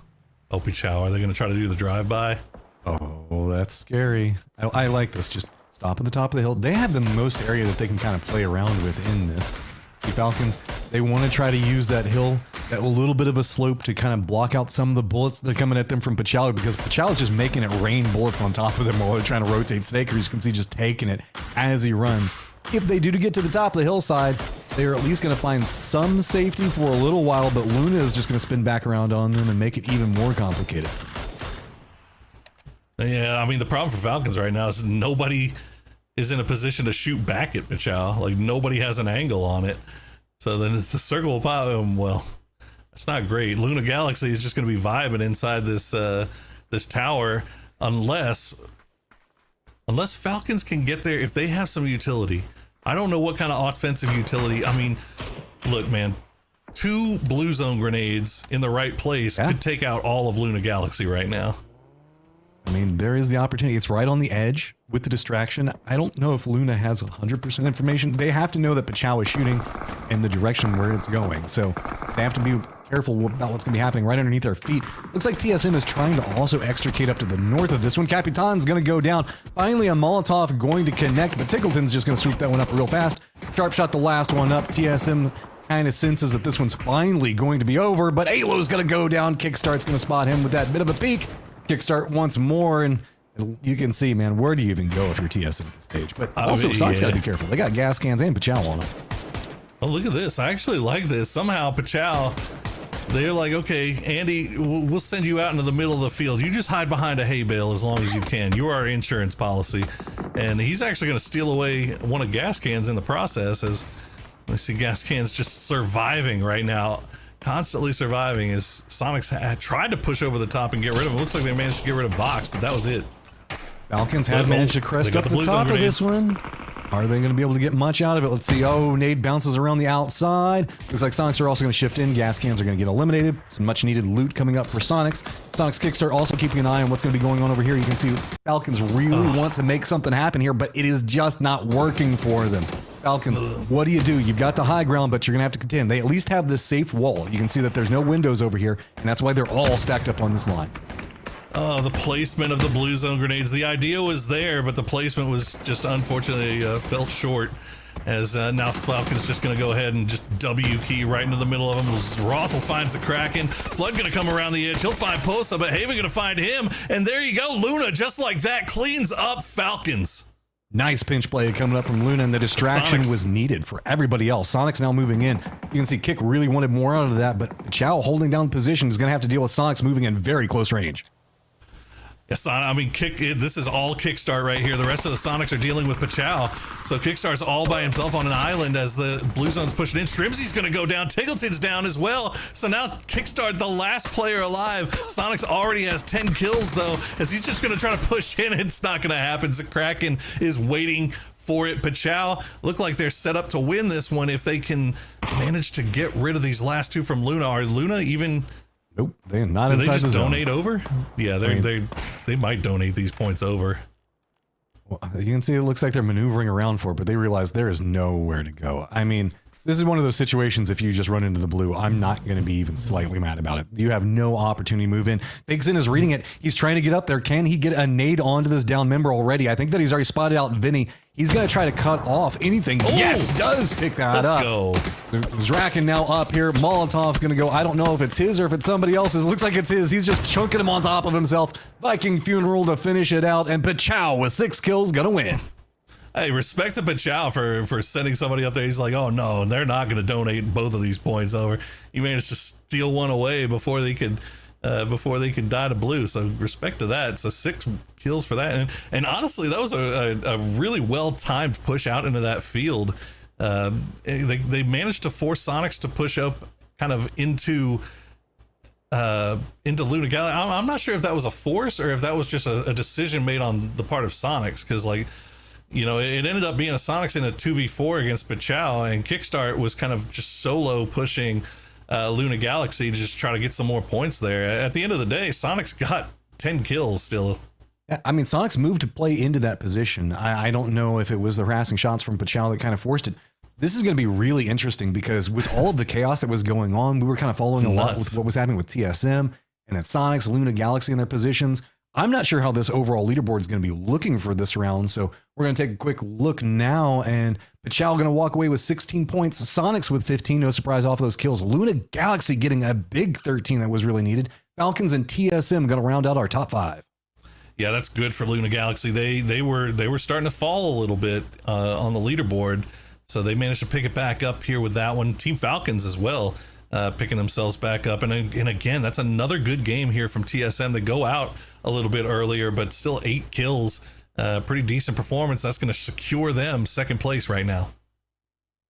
Opie Chow, are they going to try to do the drive-by? Oh, that's scary. I like this. Just stop at the top of the hill. They have the most area that they can kind of play around with in this. The Falcons, they want to try to use that hill, that little bit of a slope to kind of block out some of the bullets that are coming at them from Pachalo, because Pachalo is just making it rain bullets on top of them while they're trying to rotate. Snaker, you can see, just taking it as he runs. If they do to get to the top of the hillside, they're at least going to find some safety for a little while, but Luna is just going to spin back around on them and make it even more complicated. Yeah, I mean, the problem for Falcons right now is nobody is in a position to shoot back at Pachao. Like, nobody has an angle on it. So then it's the circle will pop. Well, it's not great. Luna Galaxy is just going to be vibing inside this this tower unless Falcons can get there. If they have some utility, I don't know what kind of offensive utility. I mean, look, man, 2 blue zone grenades in the right place could take out all of Luna Galaxy right now. I mean, there is the opportunity. It's right on the edge with the distraction. I don't know if Luna has 100% information. They have to know that Pachao is shooting in the direction where it's going. So they have to be careful about what's going to be happening right underneath their feet. Looks like TSM is trying to also extricate up to the north of this one. Capitan's going to go down. Finally, a Molotov going to connect, but Tickleton's just going to swoop that one up real fast. Sharp shot the last one up. TSM kind of senses that this one's finally going to be over, but Alo's going to go down. Kickstart's going to spot him with that bit of a peek. Kickstart once more, and you can see, man, where do you even go if you're TS at this stage? But also, Sonic's got to be careful. They got gas cans and Pachao on them. Oh, look at this. I actually like this. Somehow, Pachao, they're like, okay, Andy, we'll send you out into the middle of the field. You just hide behind a hay bale as long as you can. You're our insurance policy. And he's actually going to steal away one of gas cans in the process, as we see gas cans just surviving right now. Constantly surviving as Sonics had tried to push over the top and get rid of him. Looks like they managed to get rid of Vox, but that was it. Falcons have managed to crest up the top of this one. Are they going to be able to get much out of it? Let's see. Oh, Nade bounces around the outside. Looks like Sonics are also going to shift in. Gas cans are going to get eliminated. Some much needed loot coming up for Sonics. Sonics Kickstart also keeping an eye on what's going to be going on over here. You can see Falcons really want to make something happen here, but it is just not working for them. Falcons, what do? You've got the high ground, but you're going to have to contend. They at least have this safe wall. You can see that there's no windows over here, and that's why they're all stacked up on this line. Oh, the placement of the blue zone grenades. The idea was there, but the placement was just unfortunately fell short. As now Falcon's just going to go ahead and just W key right into the middle of them. Rothel finds the Kraken. Flood going to come around the edge. He'll find Posa, but Haven going to find him. And there you go. Luna, just like that, cleans up Falcons. Nice pinch play coming up from Luna, and the distraction was needed for everybody else. Sonics now moving in. You can see Kick really wanted more out of that, but Chow holding down position is going to have to deal with Sonics moving in very close range. Yes, I mean, this is all Kickstart right here. The rest of the Sonics are dealing with Pachao. So Kickstart's all by himself on an island as the Blue Zone's pushing in. Shrimsy's going to go down. Tiggleton's down as well. So now Kickstart, the last player alive. Sonics already has 10 kills, though, as he's just going to try to push in. It's not going to happen. The Kraken is waiting for it. Pachao look like they're set up to win this one if they can manage to get rid of these last two from Luna. Are Luna even... Nope, they're not inside the zone. Do they just donate over? Yeah, they might donate these points over. Well, you can see it looks like they're maneuvering around for it, but they realize there is nowhere to go. I mean, this is one of those situations, if you just run into the blue, I'm not going to be even slightly mad about it. You have no opportunity to move in. Bigson is reading it. He's trying to get up there. Can he get a nade onto this down member already? I think that he's already spotted out Vinny. He's going to try to cut off anything. Oh, yes, does pick that let's up. go. Draken now up here. Molotov's going to go. I don't know if it's his or if it's somebody else's. It looks like it's his. He's just chunking him on top of himself. Viking Funeral to finish it out. And Pachow with 6 kills going to win. Hey, respect to Pachow for sending somebody up there. He's like, oh no, they're not going to donate both of these points over. He managed to steal one away before they could die to blue. So respect to that. So 6 kills for that. And honestly, that was a really well timed push out into that field. They managed to force Sonics to push up kind of into Luna Galaxy. I'm not sure if that was a force or if that was just a decision made on the part of Sonics, because like, you know, it ended up being a Sonics in a 2v4 against Pachow, and Kickstart was kind of just solo pushing Luna Galaxy to just try to get some more points there. At the end of the day, Sonics got 10 kills still. Yeah, I mean, Sonics moved to play into that position. I don't know if it was the harassing shots from Pachow that kind of forced it. This is going to be really interesting because with all of the chaos that was going on, we were kind of following a lot with what was happening with TSM and then Sonics, Luna Galaxy in their positions. I'm not sure how this overall leaderboard is going to be looking for this round, so we're going to take a quick look now, and Pachow going to walk away with 16 points. Sonics with 15, no surprise off those kills. Luna Galaxy getting a big 13 that was really needed. Falcons and TSM going to round out our top 5. Yeah, that's good for Luna Galaxy. They were starting to fall a little bit on the leaderboard, so they managed to pick it back up here with that one. Team Falcons as well. Picking themselves back up, and again, that's another good game here from TSM. They go out a little bit earlier, but still 8 kills, pretty decent performance. That's going to secure them second place right now.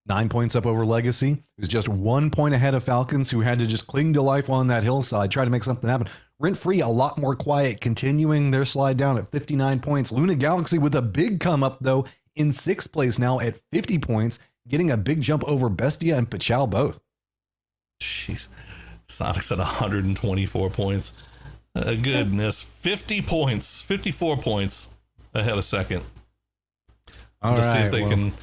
9 points up over Legacy. It was just 1 point ahead of Falcons, who had to just cling to life on that hillside, try to make something happen. Rent Free a lot more quiet, continuing their slide down at 59 points. Luna Galaxy with a big come up though, in 6th place now at 50 points, getting a big jump over Bestia and Pachow both. Jeez, Sonic's at 124 points. Goodness, 50 points, 54 points ahead of second. All to right, see if they can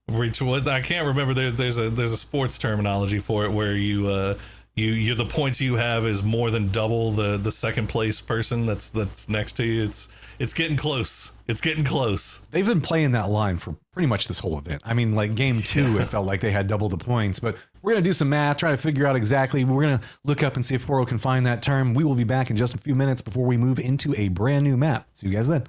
reach what I can't remember. There's a sports terminology for it where you the points you have is more than double the second place person that's next to you. It's getting close. It's getting close. They've been playing that line for pretty much this whole event. I mean, like game 2, it felt like they had double the points, but we're going to do some math, try to figure out exactly. We're going to look up and see if Poro can find that term. We will be back in just a few minutes before we move into a brand new map. See you guys then.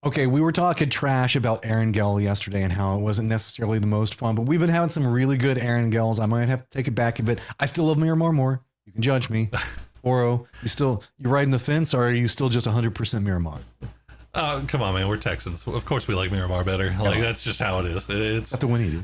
Okay, we were talking trash about Erangel yesterday and how it wasn't necessarily the most fun, but we've been having some really good Erangels. I might have to take it back a bit. I still love Miramar more. You can judge me. Oro, you riding the fence, or are you still just 100% Miramar? Come on, man. We're Texans. Of course we like Miramar better. Like, that's just how it is. It's That's the win eating.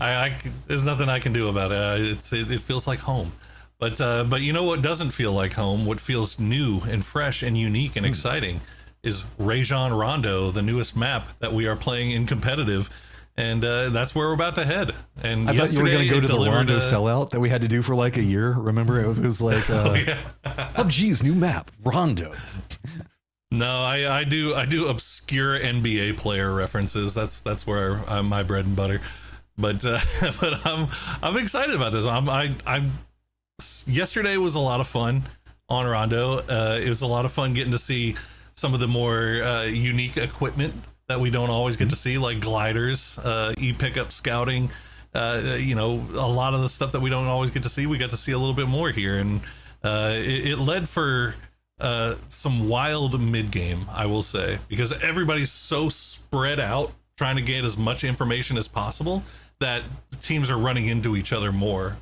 there's nothing I can do about it. It feels like home. But you know what doesn't feel like home? What feels new and fresh and unique and exciting is Erangel Rondo, the newest map that we are playing in competitive. And that's where we're about to head. And I thought you were going to go to the delivered Rondo sellout that we had to do for like a year. Remember, it was like PUBG's new map, Rondo. No, I do obscure NBA player references. That's where I'm my bread and butter. But but I'm excited about this. Yesterday was a lot of fun on Rondo. It was a lot of fun getting to see some of the more unique equipment that we don't always get to see, like gliders, e-pickup scouting, a lot of the stuff that we don't always get to see. We got to see a little bit more here, and it led for some wild mid-game, I will say, because everybody's so spread out trying to get as much information as possible that teams are running into each other more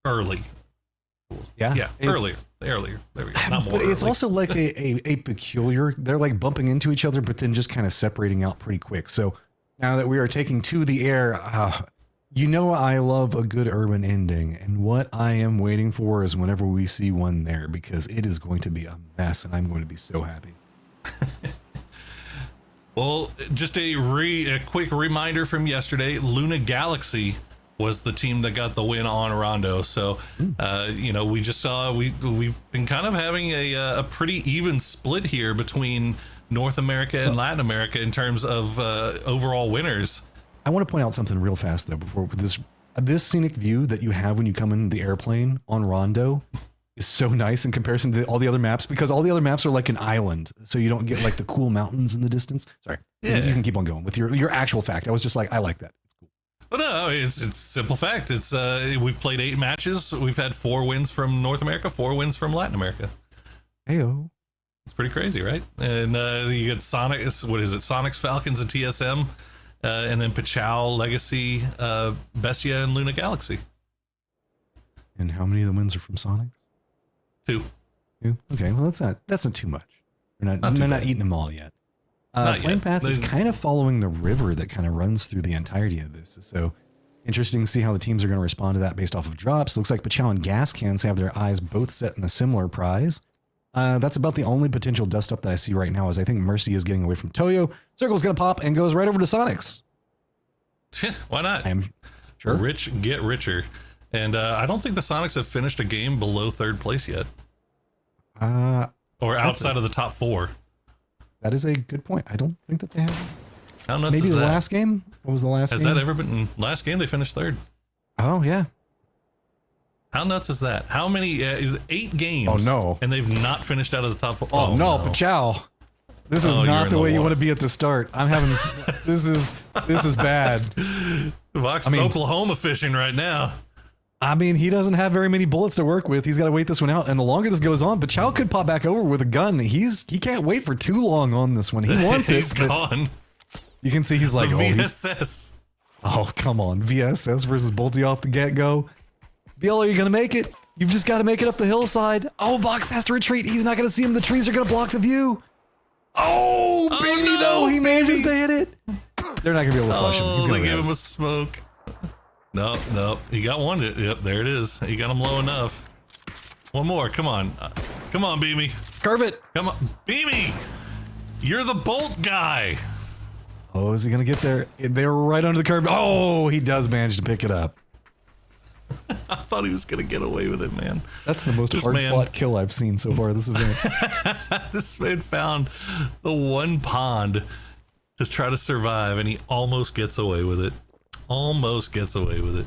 early. Yeah, earlier. There we go. Not more. But it's early. also like a peculiar. They're like bumping into each other, but then just kind of separating out pretty quick. So now that we are taking to the air, I love a good urban ending, and what I am waiting for is whenever we see one there, because it is going to be a mess, and I'm going to be so happy. Well, just a quick reminder from yesterday: Luna Galaxy was the team that got the win on Rondo. So, we just saw we've been kind of having a pretty even split here between North America and Latin America in terms of overall winners. I want to point out something real fast though before this scenic view that you have when you come in the airplane on Rondo is so nice in comparison to all the other maps, because all the other maps are like an island, so you don't get like the cool mountains in the distance. Sorry, you can keep on going with your actual fact. I was just like, I like that. But no, it's simple fact. It's we've played 8 matches. We've had 4 wins from North America, 4 wins from Latin America. Heyo. It's pretty crazy, right? And you get Sonics, Falcons, and TSM, and then Pachau, Legacy, Bestia, and Luna Galaxy. And how many of the wins are from Sonics? 2. Okay, well that's not too much. They're not eating them all yet. Flame Path is kind of following the river that kind of runs through the entirety of this. So interesting to see how the teams are going to respond to that based off of drops. Looks like Pachau and Gas Cans have their eyes both set in a similar prize. That's about the only potential dust up that I see right now, is I think Mercy is getting away from Toyo. Circle's going to pop and goes right over to Sonics. Why not? I'm sure. Rich get richer. And I don't think the Sonics have finished a game below 3rd place yet. Or outside of the top 4. That is a good point. I don't think that they have. How nuts Maybe is the that? last game? What was the last game? Has that ever been? Last game they finished 3rd. Oh, yeah. How nuts is that? How many? 8 games. Oh, no. And they've not finished out of the top 4. Oh, no, Pachau. This is not the way you want to be at the start. I'm having this is bad. Vox is Oklahoma fishing right now. I mean, he doesn't have very many bullets to work with. He's got to wait this one out, and the longer this goes on, Pachau could pop back over with a gun. He can't wait for too long on this one. He wants he's it. gone. You can see he's like, the VSS. Oh, come on, VSS versus Bolty off the get go. BL, are you going to make it? You've just got to make it up the hillside. Oh, Vox has to retreat. He's not going to see him. The trees are going to block the view. Oh, baby, no, though. He manages to hit it. They're not going to be able to flush him. He's Oh, going they to gave him a smoke. No. He got one. Yep, there it is. He got him low enough. One more. Come on. Come on, Beamy. Curve it. Come on. Beamy! You're the bolt guy. Oh, is he going to get there? They were right under the curve. Oh, he does manage to pick it up. I thought he was going to get away with it, man. That's the most hard-fought kill I've seen so far this event. This man found the one pond to try to survive, and he almost gets away with it. Almost gets away with it.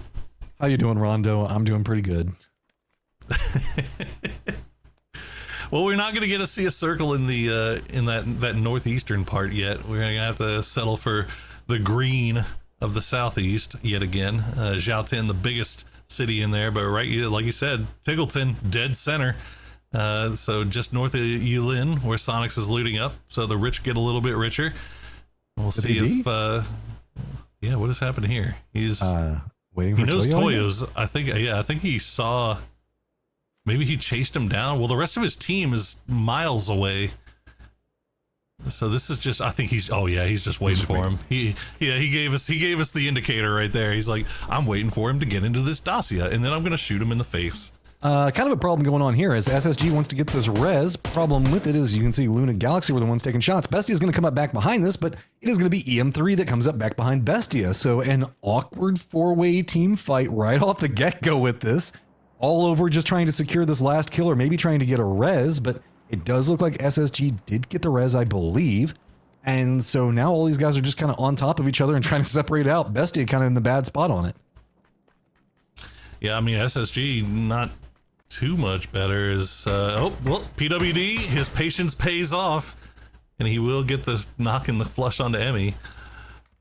How you doing, Rondo? I'm doing pretty good. Well, we're not going to get to see a circle in the in that northeastern part yet. We're going to have to settle for the green of the southeast yet again. Zhaotin, the biggest city in there, but right, like you said, Tiggleton, dead center. So just north of Yulin, where Sonics is looting up. So the rich get a little bit richer. We'll see if yeah, what has happened here? He's waiting for he knows Toyo's. Toyo's. I think he saw. Maybe he chased him down. Well, the rest of his team is miles away. So this is just, I think he's, oh yeah, he's just waiting for him. He gave us the indicator right there. He's like, I'm waiting for him to get into this Dacia, and then I'm going to shoot him in the face. Kind of a problem going on here is SSG wants to get this res. Problem with it is you can see Luna Galaxy were the ones taking shots. Bestia is going to come up back behind this, but it is going to be EM3 that comes up back behind Bestia. So an awkward four-way team fight right off the get-go with this. All over just trying to secure this last kill or maybe trying to get a res, but it does look like SSG did get the res, I believe. And so now all these guys are just kind of on top of each other and trying to separate out. Bestia kind of in the bad spot on it. Yeah, I mean, SSG not too much better. Is well, PWD, his patience pays off, and he will get the knock and the flush onto Emmy.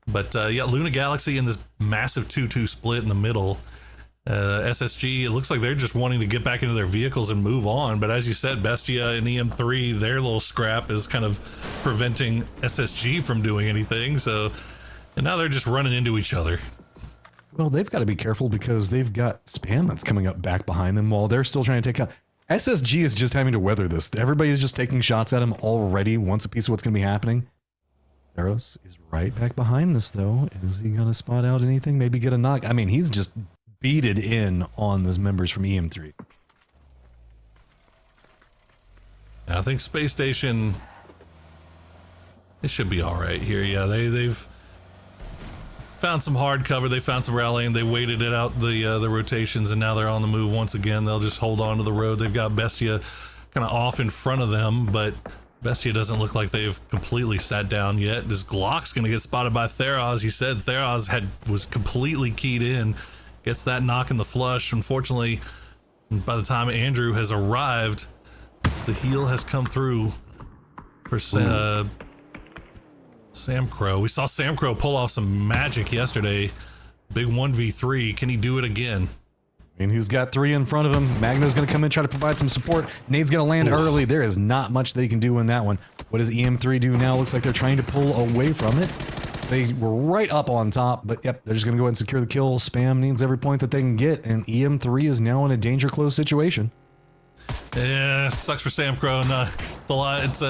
But yeah, Luna Galaxy in this massive 2-2 split in the middle. SSG, it looks like they're just wanting to get back into their vehicles and move on. But as you said, Bestia and EM3, their little scrap is kind of preventing SSG from doing anything. So, and now they're just running into each other. Well, they've got to be careful because they've got spam that's coming up back behind them while they're still trying to take out. SSG is just having to weather this. Everybody is just taking shots at him already. Wants a piece of what's going to be happening. Eros is right back behind this, though. Is he going to spot out anything? Maybe get a knock? I mean, he's just beated in on those members from EM3. I think Space Station, it should be all right here. Yeah, they've found some hard cover. They found some rallying. They waited it out the rotations, and now they're on the move once again. They'll just hold on to the road. They've got Bestia kind of off in front of them, but Bestia doesn't look like they've completely sat down yet. This Glock's going to get spotted by Theros. You said Theros was completely keyed in. Gets that knock in the flush. Unfortunately, by the time Andrew has arrived, the heal has come through for Sam Crow. We saw Sam Crow pull off some magic yesterday. Big 1v3. Can he do it again? I mean, he's got 3 in front of him. Magno's going to come in, try to provide some support. Nade's going to land early. There is not much that he can do in that one. What does EM3 do now? Looks like they're trying to pull away from it. They were right up on top, but yep, they're just going to go ahead and secure the kill. Spam needs every point that they can get, and EM3 is now in a danger close situation. Yeah, sucks for Sam Crow. No, it's a lot. It's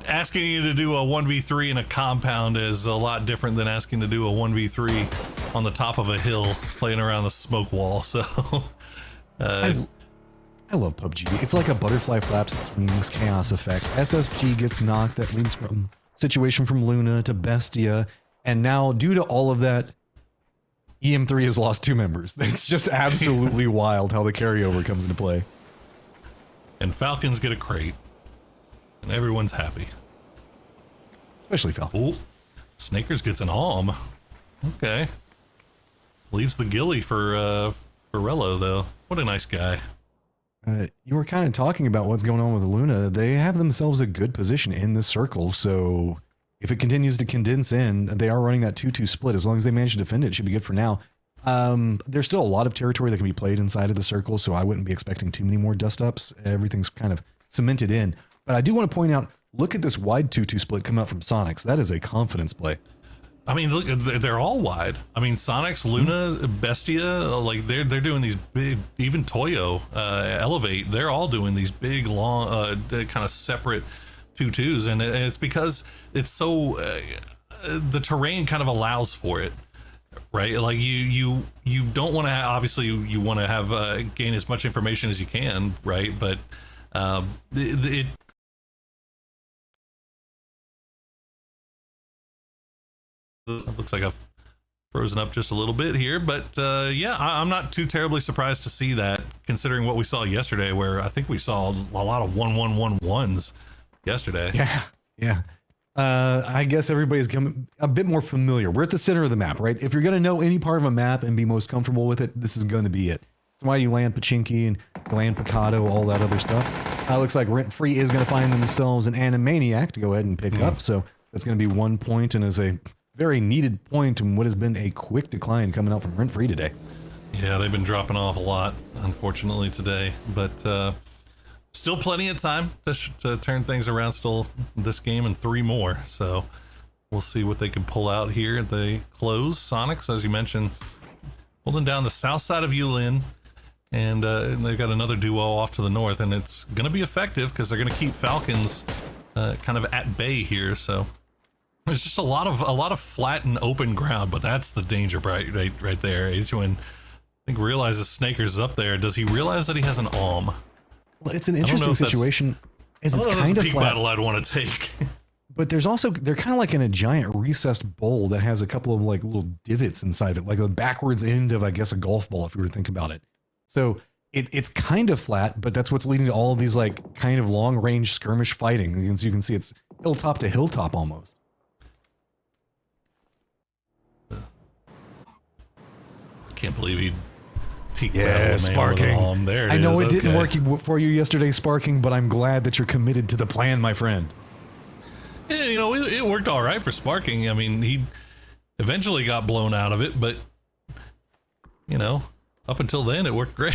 asking you to do a 1v3 in a compound is a lot different than asking to do a 1v3 on the top of a hill playing around the smoke wall. So I love PUBG. It's like a butterfly flaps its wings chaos effect. SSG gets knocked. That leads from situation from Luna to Bestia, and now due to all of that, EM3 has lost 2 members. It's just absolutely wild how the carryover comes into play. And Falcons get a crate, and everyone's happy. Especially Falcon. Oh, Snakers gets an alm. Okay. Leaves the ghillie for Rello, though. What a nice guy. You were kind of talking about what's going on with Luna. They have themselves a good position in this circle, so if it continues to condense in, they are running that 2-2 split. As long as they manage to defend it, it should be good for now. There's still a lot of territory that can be played inside of the circle, so I wouldn't be expecting too many more dust-ups. Everything's kind of cemented in. But I do want to point out, look at this wide 2-2 split coming out from Sonics. That is a confidence play. I mean, look, they're all wide. I mean, Sonics, Luna, Bestia, like they're doing these big. Even Toyo, Elevate, they're all doing these big, long, kind of separate 2-2s, and it's because it's so the terrain kind of allows for it, right? Like you don't want to obviously you want to have gain as much information as you can, right? But it looks like I've frozen up just a little bit here, but yeah, I'm not too terribly surprised to see that, considering what we saw yesterday, where I think we saw a lot of 1-1-1-1s yesterday. Yeah. I guess everybody's become a bit more familiar. We're at the center of the map, right? If you're going to know any part of a map and be most comfortable with it, this is going to be it. That's why you land Pachinki and you land Picado, all that other stuff. Looks like Rent Free is going to find themselves an Animaniac to go ahead and pick up, so that's going to be 1 point and is a very needed point in what has been a quick decline coming out from Rent Free today. Yeah, they've been dropping off a lot, unfortunately, today. But still plenty of time to turn things around. Still this game and 3 more. So we'll see what they can pull out here. They close. Sonics, as you mentioned, holding down the south side of Yulin. And they've got another duo off to the north. And it's going to be effective because they're going to keep Falcons kind of at bay here. So there's just a lot of flat and open ground, but that's the danger right there. H1, I think, realizes Snaker's up there. Does he realize that he has an Alm? Well, it's an interesting situation. As it's kind of peak flat, battle I'd want to take. but they're kind of like in a giant recessed bowl that has a couple of like little divots inside of it, like the backwards end of, I guess, a golf ball, if you were to think about it. So it's kind of flat, but that's what's leading to all of these like kind of long range skirmish fighting. As you can see, it's hilltop to hilltop almost. Can't believe he peaked Yeah, Sparking. There it I know is. it didn't Okay. work for you yesterday, Sparking, but I'm glad that you're committed to the plan, my friend. Yeah, you know, it worked all right for Sparking. I mean, he eventually got blown out of it, but you know, up until then, it worked great.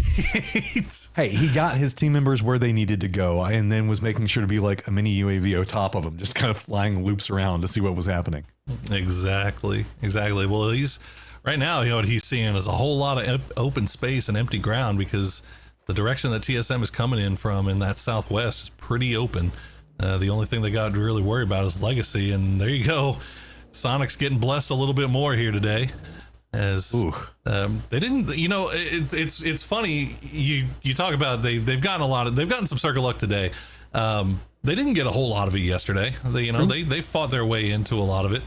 Hey, he got his team members where they needed to go, and then was making sure to be like a mini UAV on top of them, just kind of flying loops around to see what was happening. Exactly. Well, he's right now, you know, what he's seeing is a whole lot of open space and empty ground because the direction that TSM is coming in from in that southwest is pretty open. The only thing they got to really worry about is legacy, and there you go. Sonic's getting blessed a little bit more here today. As they didn't, you know, it's funny. You talk about they've gotten some circle luck today. They didn't get a whole lot of it yesterday. They fought their way into a lot of it.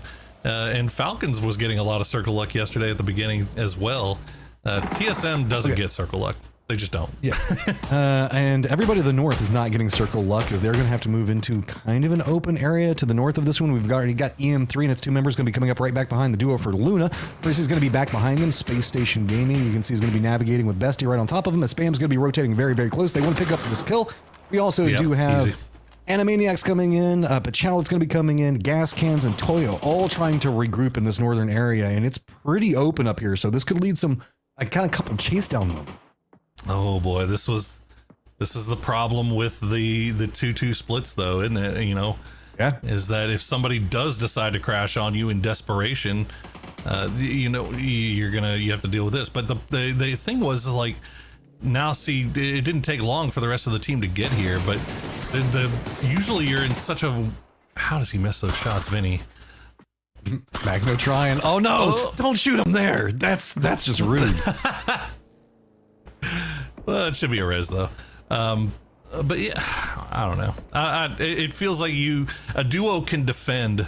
And Falcons was getting a lot of circle luck yesterday at the beginning as well. TSM doesn't get circle luck. They just don't. Yeah. And everybody to the north is not getting circle luck because they're going to have to move into kind of an open area to the north of this one. We've already got EM3 and its 2 members going to be coming up right back behind the duo for Luna. Percy's going to be back behind them. Space Station Gaming, you can see, is going to be navigating with Bestie right on top of him. As Spam's going to be rotating very, very close. They want to pick up this kill. We also do have Animaniacs coming in, Pachalic's going to be coming in, Gas Cans and Toyo all trying to regroup in this northern area, and it's pretty open up here, so this could lead some kind of couple chase down them. Oh boy, this is the problem with the 2-2 splits, though, isn't it? You know, is that if somebody does decide to crash on you in desperation, you know, you have to deal with this. But the thing was, like, now see, it didn't take long for the rest of the team to get here, but usually you're in such a, how does he miss those shots, Vinny? Magno trying. Oh no! Don't shoot him there. That's just rude. Well, it should be a res though. But yeah, I don't know. It feels like a duo can defend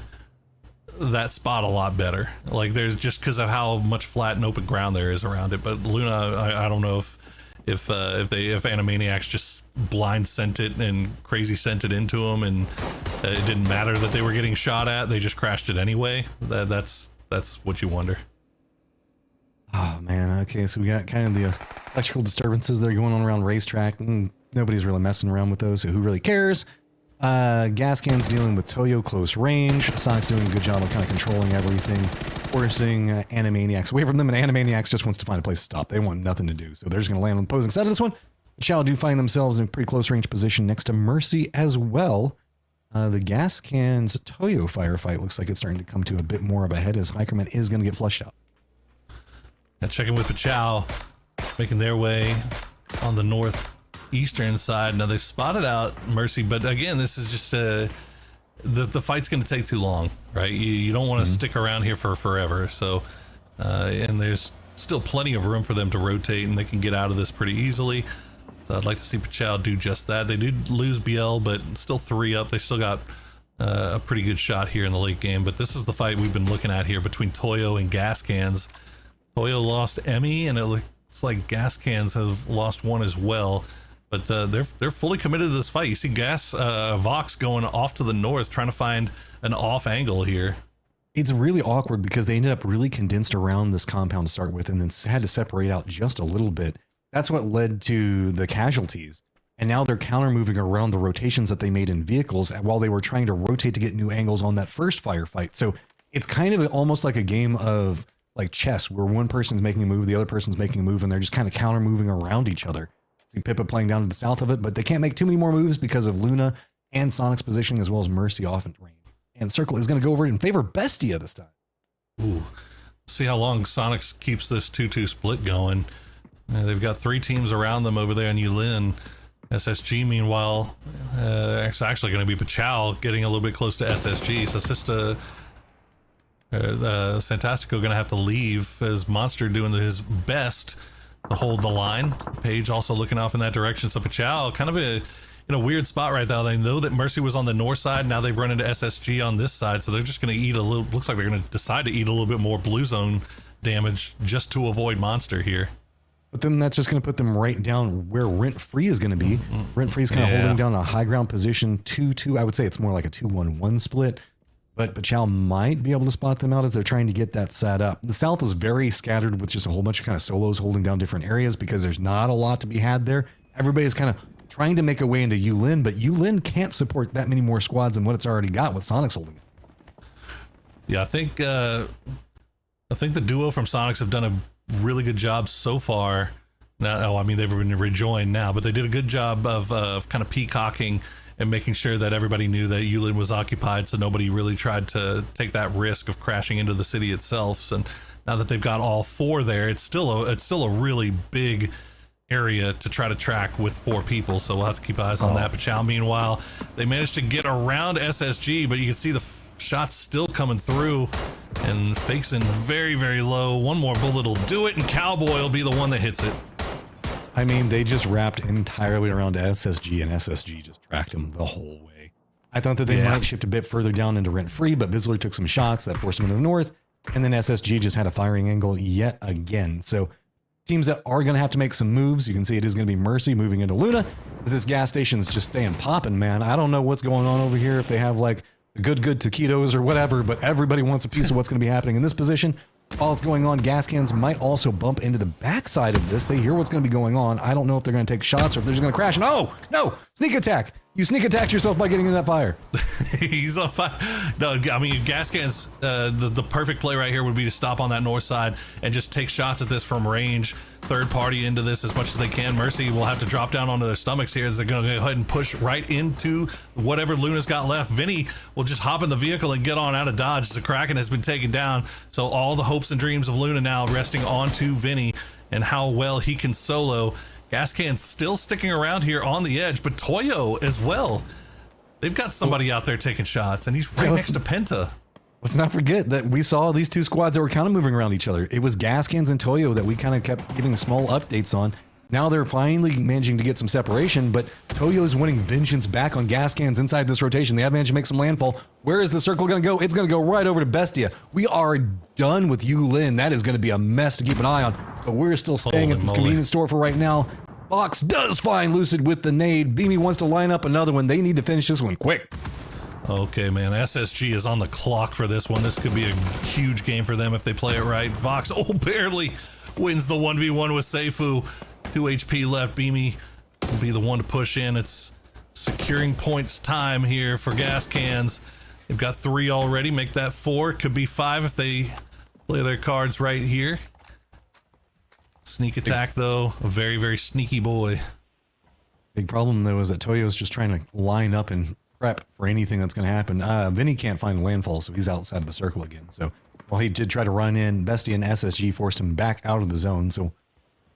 that spot a lot better. Like there's just because of how much flat and open ground there is around it. But Luna, I don't know if Animaniacs just blind sent it and crazy sent it into them, and it didn't matter that they were getting shot at. They just crashed it anyway. That's what you wonder. Oh man. Okay, so we got kind of the electrical disturbances that are going on around racetrack. Nobody's really messing around with those, so who really cares? Gas Can's dealing with Toyo close range. Sonic's doing a good job of kind of controlling everything. Forcing Animaniacs away from them, and Animaniacs just wants to find a place to stop. They want nothing to do, so they're just going to land on the opposing side of this one. Shao do find themselves in a pretty close range position next to Mercy as well. The gas cans Toyo firefight looks like it's starting to come to a bit more of a head as Hikerman is going to get flushed out. Now checking with the Chow, making their way on the northeastern side. Now they've spotted out Mercy, but again, this is just the fight's going to take too long, right? You don't want to stick around here for forever. So, and there's still plenty of room for them to rotate, and they can get out of this pretty easily. So I'd like to see Pachau do just that. They did lose BL, but still 3 up. They still got a pretty good shot here in the late game. But this is the fight we've been looking at here between Toyo and Gas Cans. Toyo lost Emmy, and it looks like Gas Cans have lost one as well. But they're fully committed to this fight. You see Vox going off to the north, trying to find an off angle here. It's really awkward because they ended up really condensed around this compound to start with and then had to separate out just a little bit. That's what led to the casualties. And now they're counter moving around the rotations that they made in vehicles while they were trying to rotate to get new angles on that first firefight. So it's kind of almost like a game of like chess where one person's making a move, the other person's making a move, and they're just kind of counter moving around each other. See Pippa playing down to the south of it, but they can't make too many more moves because of Luna and Sonic's positioning as well as Mercy off in range. And Circle is going to go over in favor of Bestia this time. Ooh. See how long Sonics keeps this 2-2 split going. They've got 3 teams around them over there in Yulin. SSG, meanwhile, it's actually going to be Pachau getting a little bit close to SSG. So it's just Santastico going to have to leave as Monster doing his best to hold the line. Page also looking off in that direction. So Pachau kind of in a weird spot right now. They know that Mercy was on the north side. Now they've run into SSG on this side. So they're just going to eat a little, looks like they're going to decide to eat a little bit more blue zone damage just to avoid Monster here. But then that's just going to put them right down where Rent Free is going to be. Rent Free is kind of holding down a high ground position 2-2. I would say it's more like a 2-1-1 split. But Pachau might be able to spot them out as they're trying to get that set up. The south is very scattered with just a whole bunch of kind of solos holding down different areas because there's not a lot to be had there. Everybody's kind of trying to make a way into Yulin, but Yulin can't support that many more squads than what it's already got with Sonic's holding it. Yeah, I think the duo from Sonics have done a really good job so far. Now, I mean, they've been rejoined now, but they did a good job of kind of peacocking and making sure that everybody knew that Yulin was occupied, so nobody really tried to take that risk of crashing into the city itself. So now that they've got all 4 there, it's still a really big area to try to track with 4 people, so we'll have to keep eyes on that. Pachau, meanwhile, they managed to get around SSG, but you can see the shots still coming through, and fakes in very, very low. One more bullet will do it, and Cowboy will be the one that hits it. I mean, they just wrapped entirely around SSG, and SSG just tracked them the whole way. I thought that they might shift a bit further down into Rent Free, but Vizsla took some shots that forced them into the north, and then SSG just had a firing angle yet again. So teams that are going to have to make some moves, you can see it is going to be Mercy moving into Luna. This gas station's just staying popping, man. I don't know what's going on over here, if they have like good taquitos or whatever, but everybody wants a piece of what's going to be happening in this position. While it's going on, gas cans might also bump into the backside of this. They hear what's going to be going on. I don't know if they're going to take shots or if they're just going to crash. And oh, no, sneak attack. You sneak attacked yourself by getting in that fire. He's on fire. No, I mean, gas cans, the perfect play right here would be to stop on that north side and just take shots at this from range. Third party into this as much as they can. Mercy will have to drop down onto their stomachs here as they're going to go ahead and push right into whatever Luna's got left. Vinny will just hop in the vehicle and get on out of dodge. The Kraken has been taken down, so all the hopes and dreams of Luna now resting onto Vinny and how well he can solo. Gas Can's still sticking around here on the edge, but Toyo as well. They've got somebody out there taking shots, and he's right next to Penta. Let's not forget that we saw these 2 squads that were kind of moving around each other. It was Gaskins and Toyo that we kind of kept giving small updates on. Now they're finally managing to get some separation, but Toyo's winning vengeance back on Gaskins inside this rotation. They have managed to make some landfall. Where is the circle going to go? It's going to go right over to Bestia. We are done with Yulin. That is going to be a mess to keep an eye on, but we're still staying at this convenience store for right now. Fox does find Lucid with the nade. Beamy wants to line up another one. They need to finish this one quick. Okay, man, SSG is on the clock for this one. This could be a huge game for them if they play it right. Vox, barely wins the 1v1 with Seifu. 2 HP left. Beamy will be the one to push in. It's securing points time here for Gas Cans. They've got 3 already. Make that 4. Could be 5 if they play their cards right here. Sneak attack, though. A very, very sneaky boy. Big problem, though, is that Toyo's just trying to line up and prep for anything that's going to happen. Vinny can't find a landfall, so he's outside of the circle again. So while he did try to run in, Bestia and SSG forced him back out of the zone. So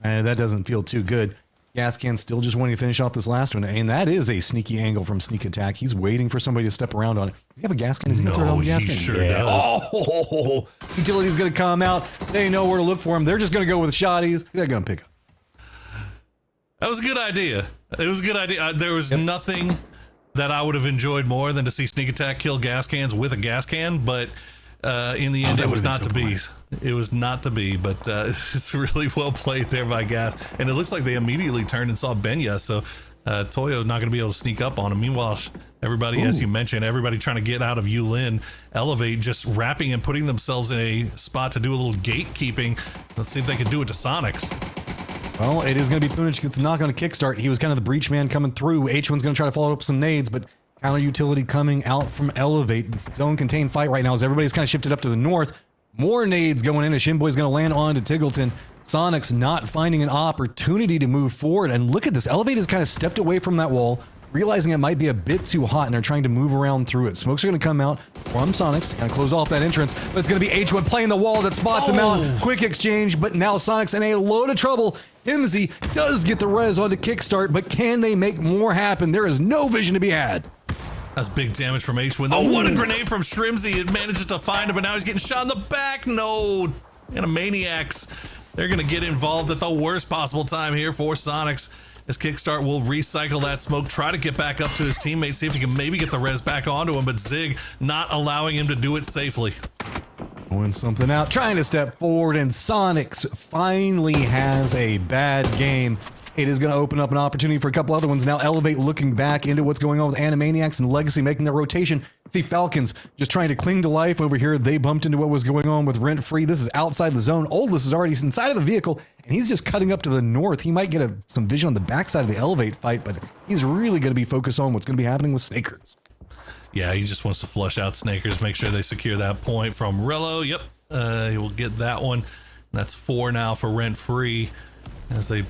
that doesn't feel too good. Gascan still just wanting to finish off this last one, and that is a sneaky angle from Sneak Attack. He's waiting for somebody to step around on it. Does he have a Gascan? Is he going to throw it on the Gascan? He sure does. Oh, Utility's going to come out. They know where to look for him. They're just going to go with shotties. They're going to pick up. That was a good idea. It was a good idea. There was nothing that I would have enjoyed more than to see Sneak Attack kill gas cans with a gas can, but in the end, it was not to be. It was not to be, but it's really well played there by Gas. And it looks like they immediately turned and saw Benya, so Toyo's not going to be able to sneak up on him. Meanwhile, everybody, as you mentioned, everybody trying to get out of Yulin, Elevate just wrapping and putting themselves in a spot to do a little gatekeeping. Let's see if they can do it to Sonics. Well, it is going to be Punich gets knocked on a kickstart. He was kind of the breach man coming through. H1's going to try to follow up some nades, but counter utility coming out from Elevate. It's zone contained fight right now as everybody's kind of shifted up to the north. More nades going in as Shinboy's going to land on to Tiggleton. Sonic's not finding an opportunity to move forward. And look at this. Elevate has kind of stepped away from that wall, realizing it might be a bit too hot, and they're trying to move around through it. Smokes are going to come out from Sonics to kind of close off that entrance, but it's going to be H1 playing the wall that spots him out. Quick exchange, but now Sonic's in a load of trouble. Himsy does get the res onto kickstart, but can they make more happen? There is no vision to be had. That's big damage from H1. Oh, what a grenade from Shrimsy. It manages to find him, but now he's getting shot in the back. No. Animaniacs. They're going to get involved at the worst possible time here for Sonics. As Kickstart will recycle that smoke, try to get back up to his teammates, see if he can maybe get the res back onto him, but Zig not allowing him to do it safely. Pulling something out, trying to step forward, and Sonics finally has a bad game. It is going to open up an opportunity for a couple other ones. Now Elevate looking back into what's going on with Animaniacs and Legacy making their rotation. See Falcons just trying to cling to life over here. They bumped into what was going on with Rent Free. This is outside the zone. Oldless is already inside of the vehicle, and he's just cutting up to the north. He might get some vision on the backside of the Elevate fight, but he's really going to be focused on what's going to be happening with Snakers. Yeah, he just wants to flush out Snakers, make sure they secure that point from Rello. Yep, he will get that one. That's 4 now for Rent Free as they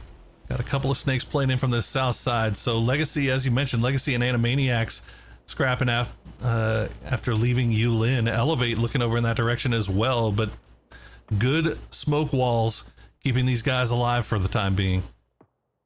got a couple of snakes playing in from the south side. So Legacy, as you mentioned, Legacy and Animaniacs scrapping out after leaving Yulin. Elevate looking over in that direction as well, but good smoke walls keeping these guys alive for the time being.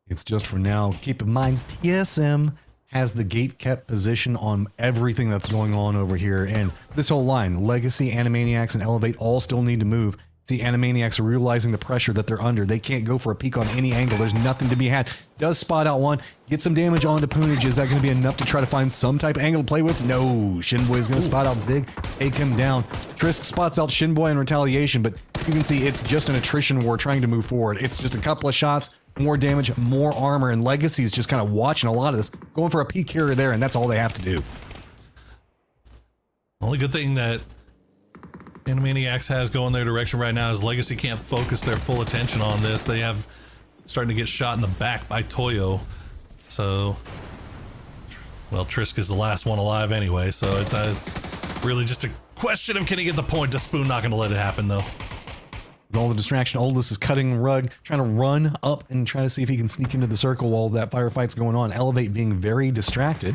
It's just for now. Keep in mind, TSM has the gate kept position on everything that's going on over here, and this whole line, Legacy, Animaniacs, and Elevate all still need to move. See, Animaniacs are realizing the pressure that they're under. They can't go for a peek on any angle. There's nothing to be had. Does spot out one, get some damage onto Punich. Is that going to be enough to try to find some type of angle to play with? No. Shinboy is going to spot out Zig, take him down. Trisk spots out Shinboy in retaliation, but you can see it's just an attrition war trying to move forward. It's just a couple of shots, more damage, more armor, and Legacy is just kind of watching a lot of this, going for a peek here or there, and that's all they have to do. Only good thing that Animaniacs has going their direction right now is Legacy can't focus their full attention on this. They have starting to get shot in the back by Toyo. So, well, Trisk is the last one alive anyway, so it's really just a question of can he get the point to Spoon. Not going to let it happen, though. With all the distraction, Oldest is cutting rug, trying to run up and try to see if he can sneak into the circle while that firefight's going on. Elevate being very distracted.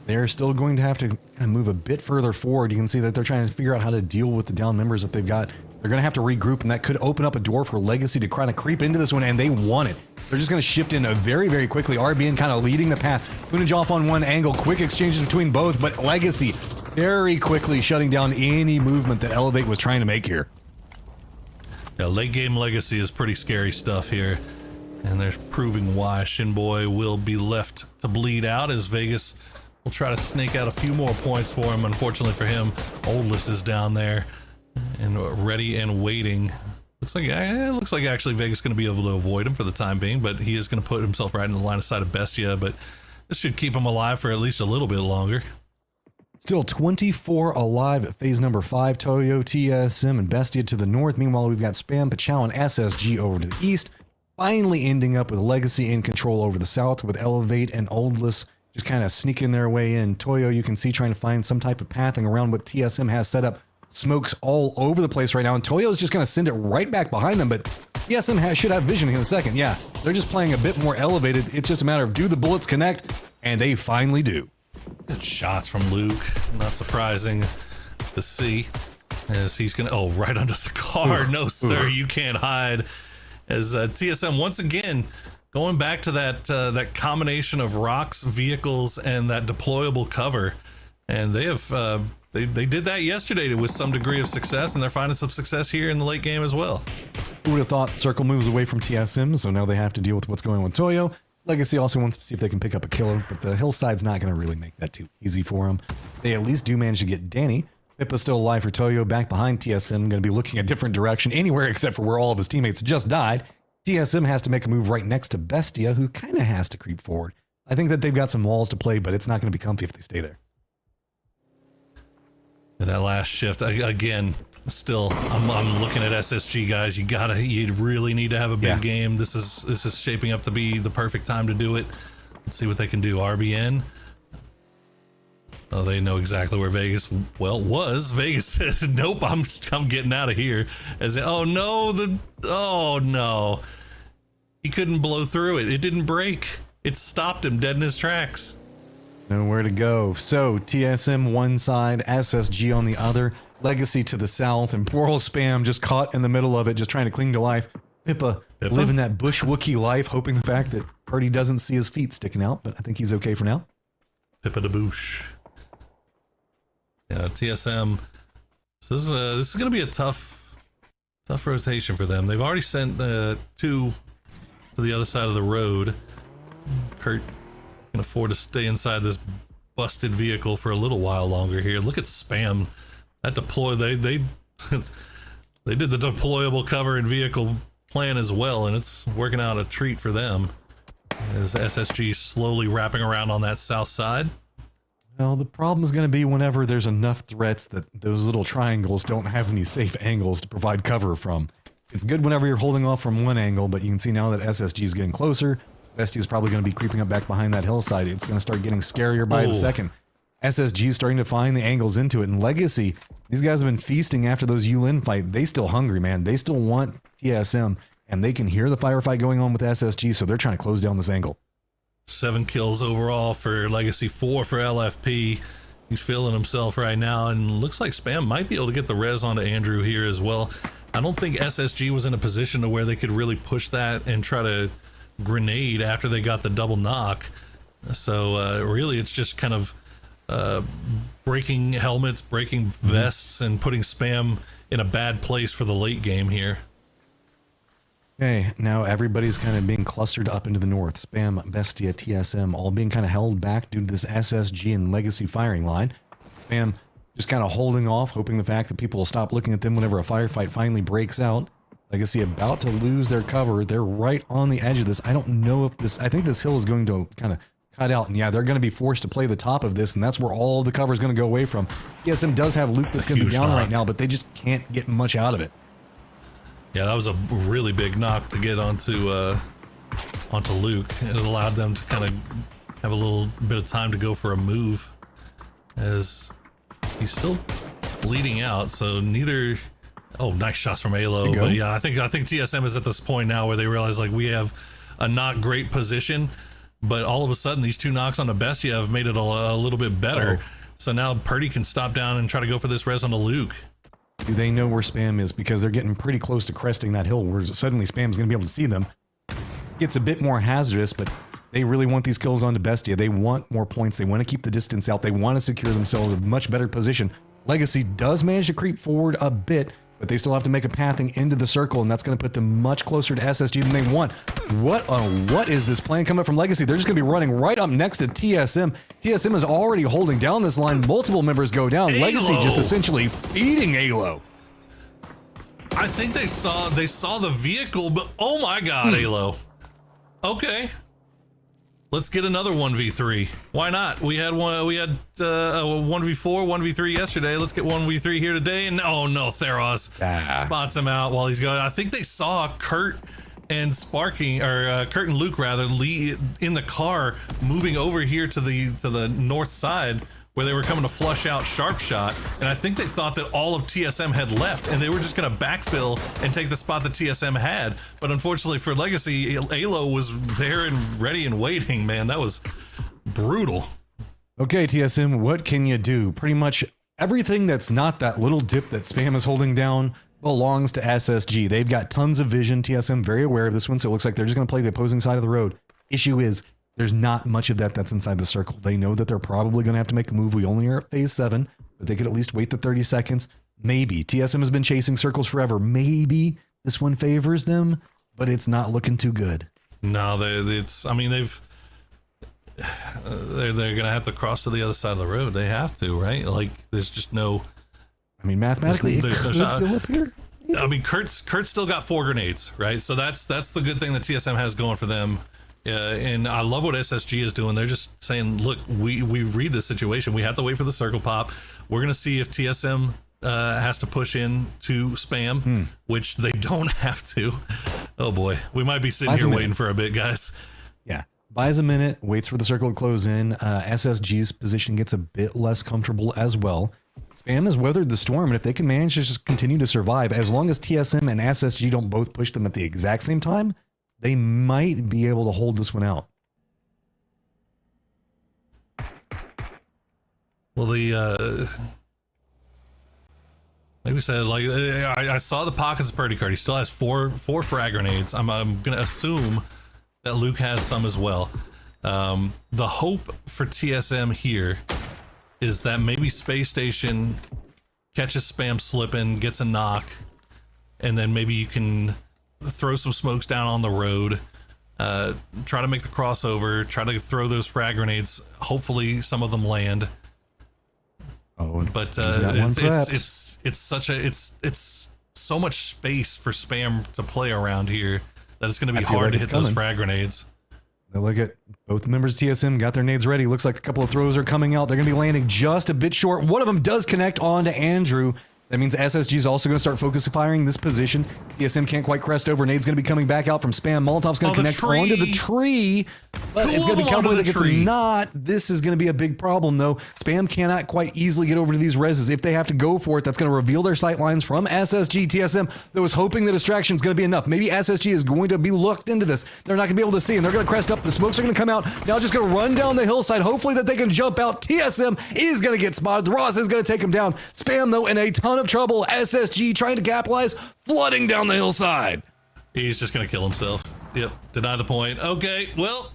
They're still going to have to kind of move a bit further forward. You can see that they're trying to figure out how to deal with the down members that they've got. They're going to have to regroup, and that could open up a door for Legacy to kind of creep into this one, and they want it. They're just going to shift in very, very quickly. RBN kind of leading the path. Punich off on one angle. Quick exchanges between both, but Legacy very quickly shutting down any movement that Elevate was trying to make here. Yeah, late game Legacy is pretty scary stuff here, and they're proving why. Shinboy will be left to bleed out as Vegas will try to snake out a few more points for him. Unfortunately for him, Oldless is down there and ready and waiting. Looks like actually Vegas is going to be able to avoid him for the time being, but he is going to put himself right in the line of sight of Bestia, but this should keep him alive for at least a little bit longer. Still 24 alive at phase number 5. Toyo, TSM, and Bestia to the north. Meanwhile, we've got Spam, Pachow, and SSG over to the east. Finally ending up with Legacy in control over the south with Elevate and Oldless just kind of sneaking their way in. Toyo, you can see, trying to find some type of pathing around what TSM has set up. Smokes all over the place right now, and Toyo's just going to send it right back behind them, but TSM should have vision in a second. Yeah, they're just playing a bit more elevated. It's just a matter of do the bullets connect, and they finally do. Good shots from Luke. Not surprising to see as he's going to, oh, right under the car. No, sir, you can't hide. As TSM once again going back to that combination of rocks, vehicles, and that deployable cover. And they have they did that yesterday with some degree of success, and they're finding some success here in the late game as well. Who would have thought Circle moves away from TSM, so now they have to deal with what's going on with Toyo. Legacy also wants to see if they can pick up a killer, but the hillside's not going to really make that too easy for them. They at least do manage to get Danny. Pippa's still alive for Toyo, back behind TSM, going to be looking a different direction anywhere except for where all of his teammates just died. TSM has to make a move right next to Bestia, who kind of has to creep forward. I think that they've got some walls to play, but it's not going to be comfy if they stay there. And that last shift, again, still, I'm looking at SSG, guys. You really need to have a big game. This is shaping up to be the perfect time to do it. Let's see what they can do. RBN. Oh, they know exactly where Vegas was. Vegas said, "Nope, I'm getting out of here." Oh no, he couldn't blow through it. It didn't break. It stopped him dead in his tracks. Nowhere to go. So TSM one side, SSG on the other, Legacy to the south, and poor old Spam just caught in the middle of it, just trying to cling to life. Pippa living that bush Wookiee life, hoping the fact that Purdy doesn't see his feet sticking out, but I think he's okay for now. Pippa the Boosh. Yeah, TSM. This is going to be a tough rotation for them. They've already sent two to the other side of the road. Kurt can afford to stay inside this busted vehicle for a little while longer here. Look at Spam. That deploy they did the deployable cover and vehicle plan as well, and it's working out a treat for them. As SSG slowly wrapping around on that south side. Well, the problem is going to be whenever there's enough threats that those little triangles don't have any safe angles to provide cover from. It's good whenever you're holding off from one angle, but you can see now that SSG is getting closer. Bestie is probably going to be creeping up back behind that hillside. It's going to start getting scarier by the second. SSG is starting to find the angles into it. And Legacy, these guys have been feasting after those Yulin fight. They still hungry, man. They still want TSM, and they can hear the firefight going on with SSG, so they're trying to close down this angle. 7 kills overall for Legacy, 4 for LFP. He's feeling himself right now, and looks like Spam might be able to get the res onto Andrew here as well. I don't think SSG was in a position to where they could really push that and try to grenade after they got the double knock. So really it's just kind of breaking helmets, breaking vests, and putting Spam in a bad place for the late game here. Okay, now everybody's kind of being clustered up into the north. Spam, Bestia, TSM, all being kind of held back due to this SSG and Legacy firing line. Spam just kind of holding off, hoping the fact that people will stop looking at them whenever a firefight finally breaks out. Legacy about to lose their cover. They're right on the edge of this. I don't know if this... I think this hill is going to kind of cut out. And yeah, they're going to be forced to play the top of this, and that's where all the cover is going to go away from. TSM does have Luke that's going to be down right now, but they just can't get much out of it. Yeah, that was a really big knock to get onto Luke. It allowed them to kind of have a little bit of time to go for a move, as he's still bleeding out. So neither. Oh, nice shots from Alo. But yeah, I think TSM is at this point now where they realize like we have a not great position, but all of a sudden these 2 knocks on the Bestia have made it a little bit better. So now Purdy can stop down and try to go for this res onto Luke. Do they know where Spam is? Because they're getting pretty close to cresting that hill where suddenly Spam's going to be able to see them. Gets a bit more hazardous, but they really want these kills onto Bestia. They want more points. They want to keep the distance out. They want to secure themselves in a much better position. Legacy does manage to creep forward a bit, but they still have to make a pathing into the circle, and that's going to put them much closer to SSG than they want. What is this plan coming from Legacy? They're just going to be running right up next to TSM. TSM is already holding down this line. Multiple members go down. Alo. Legacy just essentially feeding Alo. I think they saw the vehicle, but oh my god, Alo. Okay. Let's get another 1v3. Why not? We had a 1v4, 1v3 yesterday. Let's get 1v3 here today. And oh no, Theros spots him out while he's going. I think they saw Kurt and Kurt and Luke rather, in the car moving over here to the north side where they were coming to flush out Sharp Shot, and I think they thought that all of TSM had left and they were just going to backfill and take the spot that TSM had. But unfortunately for Legacy, Alo was there and ready and waiting. Man, that was brutal. Okay, TSM, what can you do? Pretty much everything that's not that little dip that Spam is holding down belongs to SSG. They've got tons of vision. TSM very aware of this one, so it looks like they're just going to play the opposing side of the road. Issue is, there's not much of that that's inside the circle. They know that they're probably going to have to make a move. We only are at phase 7, but they could at least wait the 30 seconds. Maybe. TSM has been chasing circles forever. Maybe this one favors them, but it's not looking too good. No, they're gonna have to cross to the other side of the road. They have to, right? Like, there's just no. I mean, mathematically, there's it no could shot. go up here. I mean, Kurt's still got 4 grenades, right? So that's the good thing that TSM has going for them. And I love what SSG is doing. They're just saying, look, we read this situation. We have to wait for the circle pop. We're gonna see if TSM has to push in to Spam, which they don't have to. Oh boy, we might be sitting here waiting for a bit, guys. Yeah. Buys a minute, waits for the circle to close in. SSG's position gets a bit less comfortable as well. Spam has weathered the storm, and if they can manage to just continue to survive, as long as TSM and SSG don't both push them at the exact same time, they might be able to hold this one out. Well, like we said, like I saw the pockets of Purdy Card. He still has four frag grenades. I'm gonna assume that Luke has some as well. The hope for TSM here is that maybe Space Station catches Spam slipping, gets a knock, and then maybe you can throw some smokes down on the road, try to make the crossover, try to throw those frag grenades. Hopefully some of them land. Oh, but it's so much space for Spam to play around here that it's going to be hard to hit those frag grenades. Now look at both members of TSM got their nades ready. Looks like a couple of throws are coming out. They're going to be landing just a bit short. One of them does connect on to Andrew. That means SSG is also going to start focus firing this position. TSM can't quite crest over. Nade's going to be coming back out from Spam. Molotov's going to connect onto the tree, but it's going to be Cowboy that gets not. This is going to be a big problem, though. Spam cannot quite easily get over to these reses. If they have to go for it, that's going to reveal their sight lines from SSG. TSM that was hoping the distraction is going to be enough. Maybe SSG is going to be looked into this. They're not going to be able to see, and they're going to crest up. The smokes are going to come out. Now just going to run down the hillside, hopefully that they can jump out. TSM is going to get spotted. Ross is going to take him down. Spam, though, in a ton of trouble. SSG trying to capitalize, flooding down the hillside. He's just going to kill himself. Yep, deny the point. Okay, well,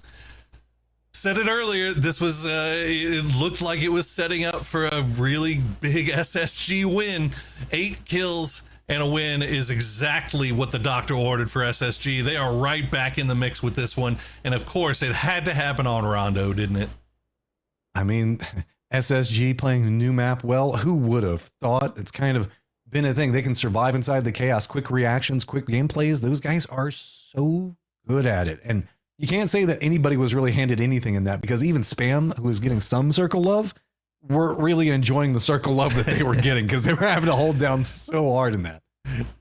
said it earlier. This was, it looked like it was setting up for a really big SSG win. 8 kills and a win is exactly what the doctor ordered for SSG. They are right back in the mix with this one. And of course, it had to happen on Rondo, didn't it? I mean, SSG playing the new map well, who would have thought? It's kind of been a thing. They can survive inside the chaos, quick reactions, quick gameplays. Those guys are so good at it. And you can't say that anybody was really handed anything in that, because even Spam, who was getting some circle love, weren't really enjoying the circle love that they were getting, because they were having to hold down so hard in that.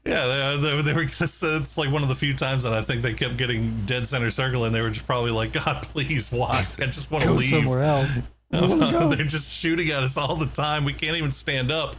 Yeah, they were. It's like one of the few times that I think they kept getting dead center circle, and they were just probably like, God, please, why? I just want to leave somewhere else. They're just shooting at us all the time. We can't even stand up.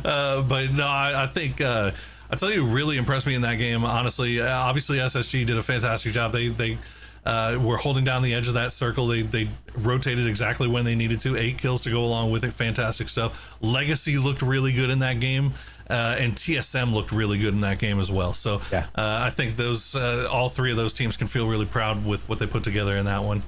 But no, I think I tell you, really impressed me in that game. Honestly, obviously SSG did a fantastic job. They were holding down the edge of that circle. They rotated exactly when they needed to. 8 kills to go along with it. Fantastic stuff. Legacy looked really good in that game. And TSM looked really good in that game as well. So yeah. I think those all 3 of those teams can feel really proud with what they put together in that one.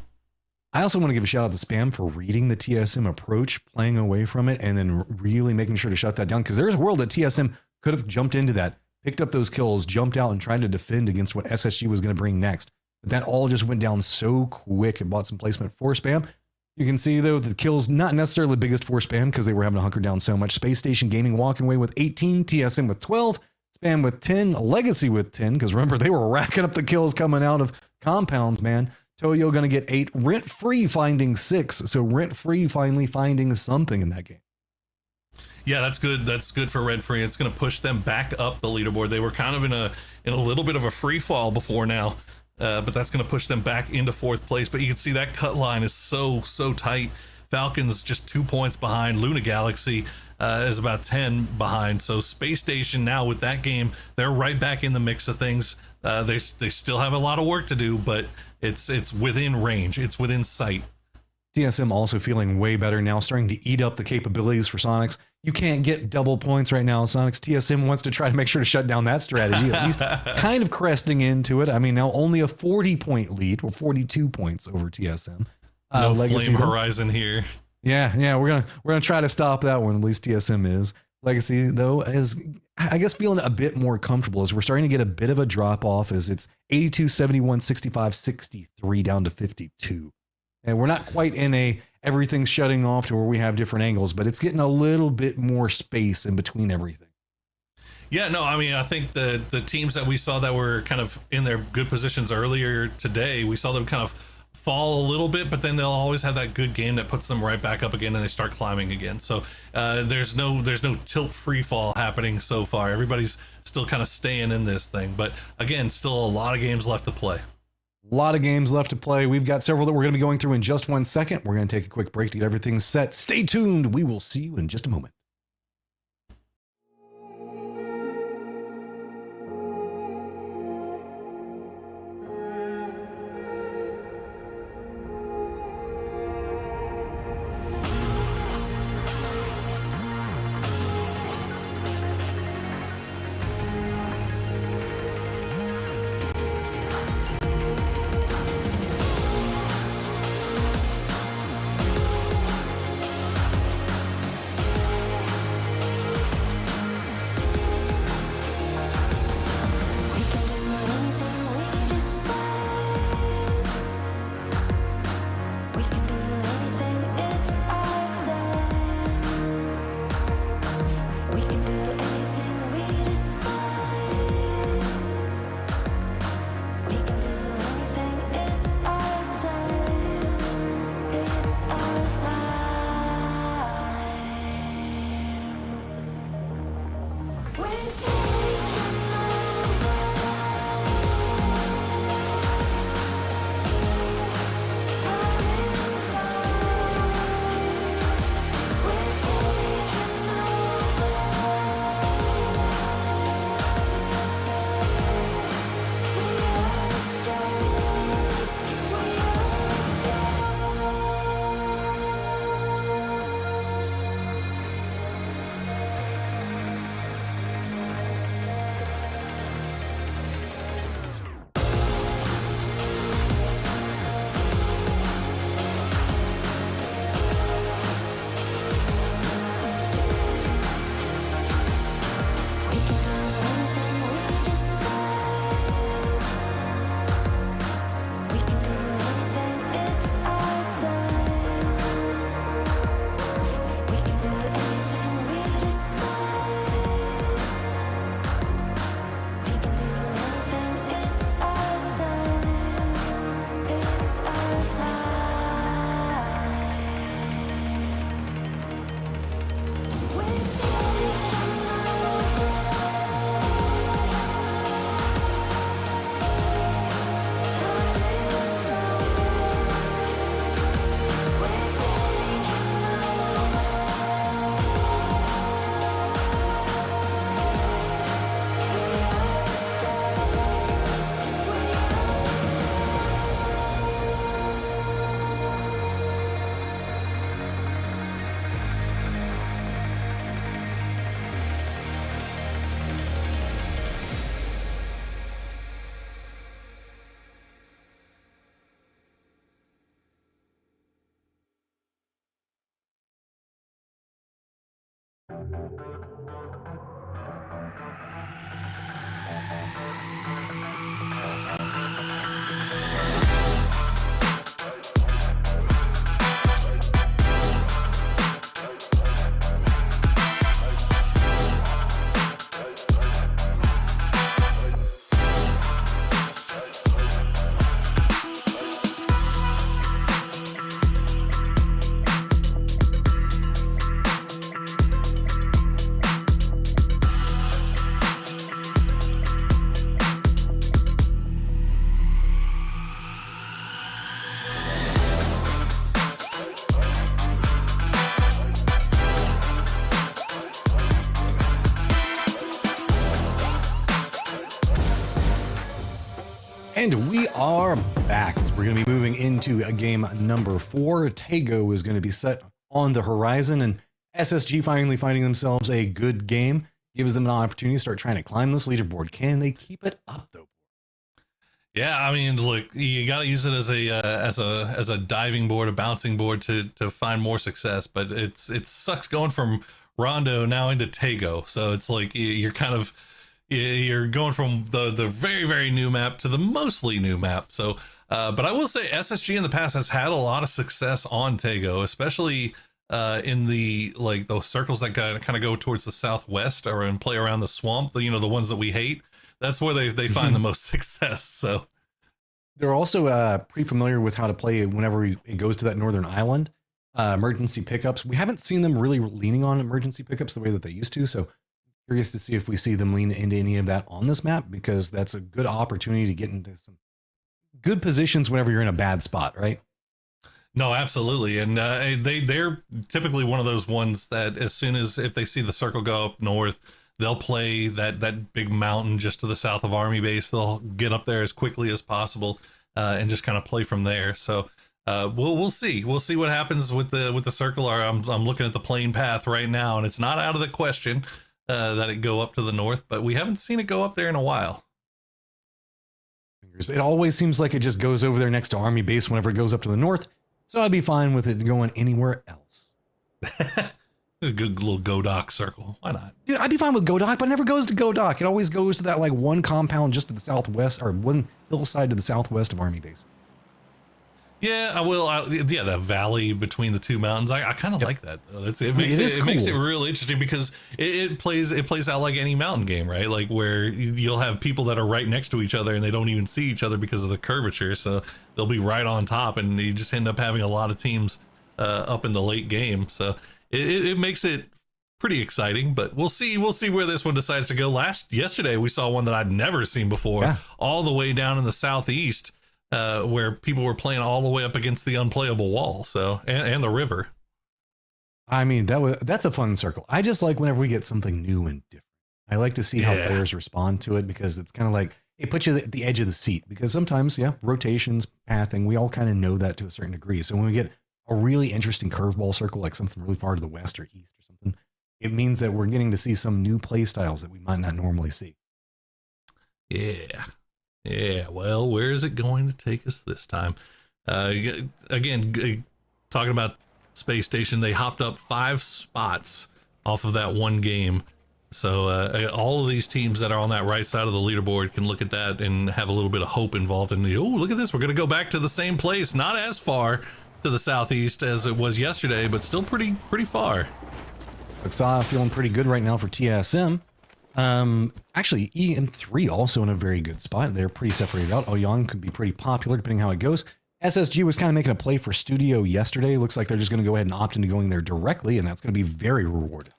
I also want to give a shout out to Spam for reading the TSM approach, playing away from it, and then really making sure to shut that down. Because there's a world that TSM could have jumped into that, picked up those kills, jumped out, and tried to defend against what SSG was going to bring next. But that all just went down so quick. It bought some placement for Spam. You can see, though, the kills not necessarily the biggest for Spam, because they were having to hunker down so much. Space Station Gaming walking away with 18, TSM with 12, Spam with 10, Legacy with 10, because remember, they were racking up the kills coming out of compounds, man. Toyo going to get 8, Rent-Free finding 6. So Rent-Free finally finding something in that game. Yeah, that's good. That's good for Rent-Free. It's going to push them back up the leaderboard. They were kind of in a little bit of a free fall before now, but that's going to push them back into 4th place. But you can see that cut line is so tight. Falcons just 2 points behind. Luna Galaxy is about 10 behind. So Space Station now with that game, they're right back in the mix of things. They still have a lot of work to do, but it's within range. It's within sight. TSM also feeling way better now, starting to eat up the capabilities for Sonics. You can't get double points right now, Sonics. TSM wants to try to make sure to shut down that strategy, at least kind of cresting into it. I mean, now only a 40-point lead, or 42 points over TSM. No Legacy, Flame Horizon here. Yeah, we're gonna try to stop that one. At least TSM is. Legacy, though, is, I guess, feeling a bit more comfortable as we're starting to get a bit of a drop off as it's 82, 71, 65, 63 down to 52. And we're not quite in a everything's shutting off to where we have different angles, but it's getting a little bit more space in between everything. Yeah, no, I mean, I think the teams that we saw that were kind of in their good positions earlier today, we saw them kind of fall a little bit, but then they'll always have that good game that puts them right back up again and they start climbing again. So there's no tilt free fall happening so far. Everybody's still kind of staying in this thing, but again, still a lot of games left to play. A lot of games left to play. We've got several that we're going to be going through in just 1 second. We're going to take a quick break to get everything set. Stay tuned. We will see you in just a moment. We can do anything we decide. We can do anything, it's our time. We can do anything we decide. We can do anything, it's our time. It's our time. We're taking over. Time is ours. We're taking over. We are the stars. We are the We can do anything we decide. We can do anything, it's our time. We can do anything we decide. We can do anything, it's our time. It's our time. We're taking over. Time is ours. We're taking over. We are the stars. We And we are back as We're going to be moving into game number 4. Tago is going to be set on the horizon, and SSG finally finding themselves a good game gives them an opportunity to start trying to climb this leaderboard. Can they keep it up, though? Yeah, I mean, look, you got to use it as a diving board, a bouncing board to find more success. But it sucks going from Rondo now into Tago. So it's like you're going from the very, very new map to the mostly new map. So, but I will say SSG in the past has had a lot of success on Tago, especially in those circles that kind of go towards the southwest or and play around the swamp. The ones that we hate. That's where they find the most success. So they're also pretty familiar with how to play whenever it goes to that northern island. Emergency pickups. We haven't seen them really leaning on emergency pickups the way that they used to. So curious to see if we see them lean into any of that on this map, because that's a good opportunity to get into some good positions whenever you're in a bad spot, right? No, absolutely. And they're typically one of those ones that as soon as if they see the circle go up north, they'll play that big mountain just to the south of Army Base. They'll get up there as quickly as possible and just kind of play from there. So we'll see. We'll see what happens with the circle. I'm looking at the plane path right now, and it's not out of the question that it go up to the north, but we haven't seen it go up there in a while. It always seems like it just goes over there next to Army Base whenever it goes up to the north. So I'd be fine with it going anywhere else. A good little Godock circle. Why not? Dude, I'd be fine with Godock, but it never goes to Godock. It always goes to that one compound just to the southwest, or one hillside to the southwest of Army Base. Yeah, I will. The valley between the two mountains. I kind of like that. It makes it real interesting because it plays out like any mountain game, right? Like where you'll have people that are right next to each other and they don't even see each other because of the curvature. So they'll be right on top, and you just end up having a lot of teams up in the late game. So it makes it pretty exciting, but we'll see where this one decides to go. Yesterday we saw one that I'd never seen before, all the way down in the southeast, where people were playing all the way up against the unplayable wall. So and the river. I mean, that's a fun circle. I just like whenever we get something new and different. I like to see how players respond to it, because it's kind of like it puts you at the edge of the seat, because sometimes rotations, pathing, we all kind of know that to a certain degree. So when we get a really interesting curveball circle, like something really far to the west or east or something, it means that we're getting to see some new play styles that we might not normally see. Yeah. Well, where is it going to take us this time? Again, talking about Space Station, they hopped up 5 spots off of that one game. So all of these teams that are on that right side of the leaderboard can look at that and have a little bit of hope involved in the, look at this. We're going to go back to the same place, not as far to the southeast as it was yesterday, but still pretty far. So Xa feeling pretty good right now for TSM. Actually, EM3 also in a very good spot. They're pretty separated out. Ouyang could be pretty popular depending how it goes. SSG was kind of making a play for Studio yesterday. Looks like they're just going to go ahead and opt into going there directly, and that's going to be very rewarding.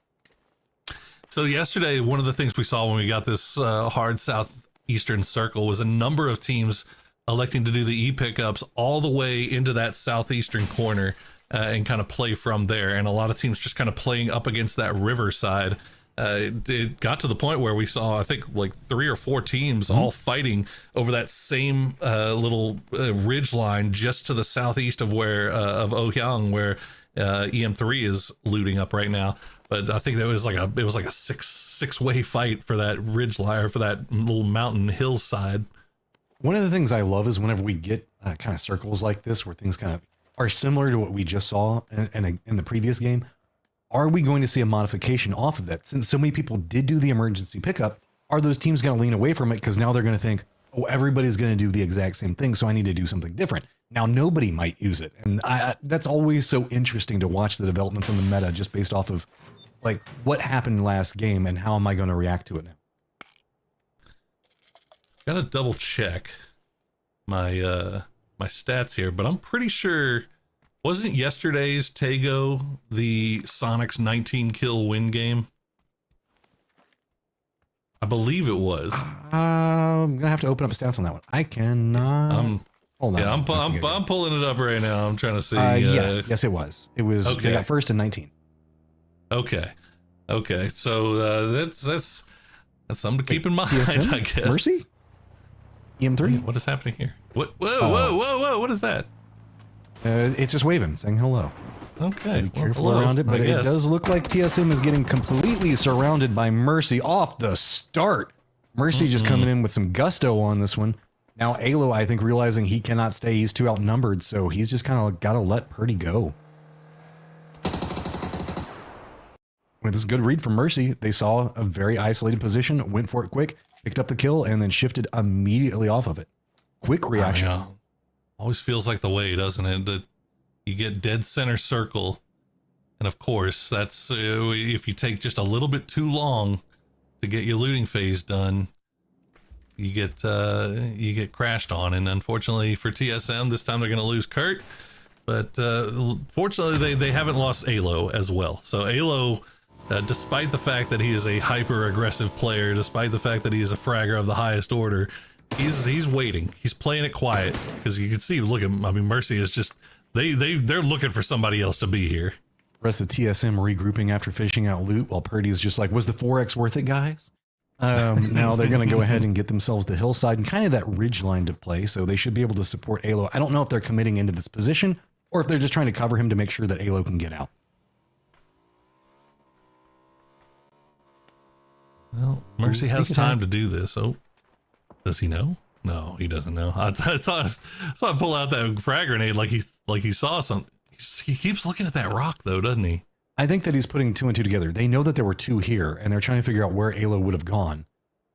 So yesterday, one of the things we saw when we got this hard southeastern circle was a number of teams electing to do the e-pickups all the way into that southeastern corner and kind of play from there. And a lot of teams just kind of playing up against that river side. It got to the point where we saw, I think, like 3 or 4 teams all fighting over that same little ridge line just to the southeast of of Ouyang, where EM3 is looting up right now. But I think it was like a six-way fight for that ridge line, or for that little mountain hillside. One of the things I love is whenever we get kind of circles like this, where things kind of are similar to what we just saw in the previous game. Are we going to see a modification off of that? Since so many people did do the emergency pickup, are those teams going to lean away from it because now they're going to think, oh, everybody's going to do the exact same thing, so I need to do something different. Now nobody might use it, and that's always so interesting to watch the developments in the meta just based off of like what happened last game and how am I going to react to it now. Gotta double check my my stats here, but I'm pretty sure, wasn't yesterday's Tago the Sonic's 19 kill win game? I believe it was. I'm gonna have to open up stats on that one. I cannot. Hold on. Yeah, I'm pulling it up right now. I'm trying to see. Yes, it was. It was. Okay. They got first in 19. Okay. So that's something to keep in mind. TSM? I guess. Mercy. EM3. What is happening here? What? Whoa! What is that? It's just waving, saying hello. Okay. Be careful hello, around it, but I it guess. does look like TSM is getting completely surrounded by Mercy off the start. Mercy just coming in with some gusto on this one. Now Alo, I think, realizing he cannot stay, he's too outnumbered, so he's just kind of got to let Purdy go. With this good read from Mercy, they saw a very isolated position, went for it quick, picked up the kill, and then shifted immediately off of it. Quick reaction. I know. Always feels like the way, doesn't it? That you get dead center circle, and of course, that's if you take just a little bit too long to get your looting phase done, you get crashed on. And unfortunately for TSM, this time they're going to lose Kurt. But fortunately, they haven't lost Alo as well. So Alo, despite the fact that he is a hyper aggressive player, despite the fact that he is a fragger of the highest order, he's waiting. He's playing it quiet because you can see. Look at him. I mean, Mercy is just they're looking for somebody else to be here. The rest of TSM regrouping after fishing out loot, while Purdy's just like, was the 4x worth it, guys? Now they're going to go ahead and get themselves the hillside and kind of that ridge line to play, so they should be able to support Alo. I don't know if they're committing into this position or if they're just trying to cover him to make sure that Alo can get out. Well, Mercy has time to do this. Oh, does he know? No, he doesn't know. I saw him pull out that frag grenade like he saw something. He keeps looking at that rock though, doesn't he? I think that he's putting two and two together. They know that there were two here, and they're trying to figure out where Alo would have gone.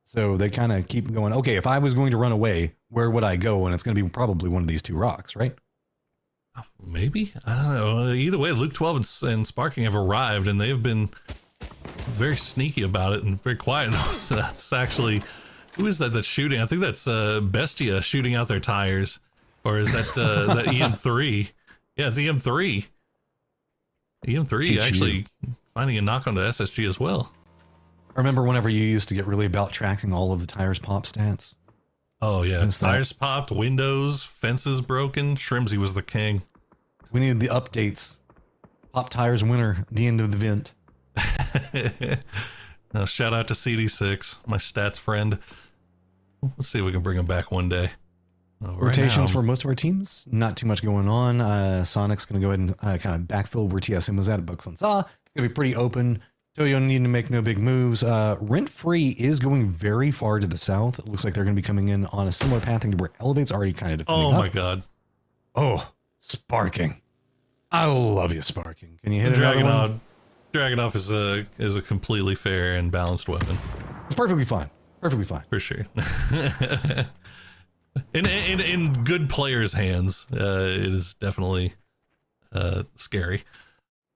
So they kind of keep going, okay, if I was going to run away, where would I go? And it's going to be probably one of these two rocks, right? Maybe. I don't know. Either way, Luke 12 and Sparking have arrived, and they've been very sneaky about it and very quiet. So that's actually, who is that's shooting? I think that's Bestia shooting out their tires. Or is that that EM3? Yeah, it's EM3. EM3 actually finding a knock onto SSG as well. I remember whenever you used to get really about tracking all of the tires pop stats. Oh yeah, tires popped, windows, fences broken. Shrimsy was the king. We needed the updates. Pop tires winner, the end of the event. Now, shout out to CD6, my stats friend. Let's see if we can bring him back one day. Rotations for most of our teams, not too much going on. Sonic's going to go ahead and kind of backfill where TSM was at Bucks on Saw. It's going to be pretty open. Toyo needing to make no big moves. Rent Free is going very far to the south. It looks like they're going to be coming in on a similar pathing to where Elevate's already kind of defending Oh my god. Oh, Sparking. I love you, Sparking. Can you hit another one? Dragunov is a completely fair and balanced weapon. It's perfectly fine. Perfectly fine. For sure. In good players' hands, it is definitely scary.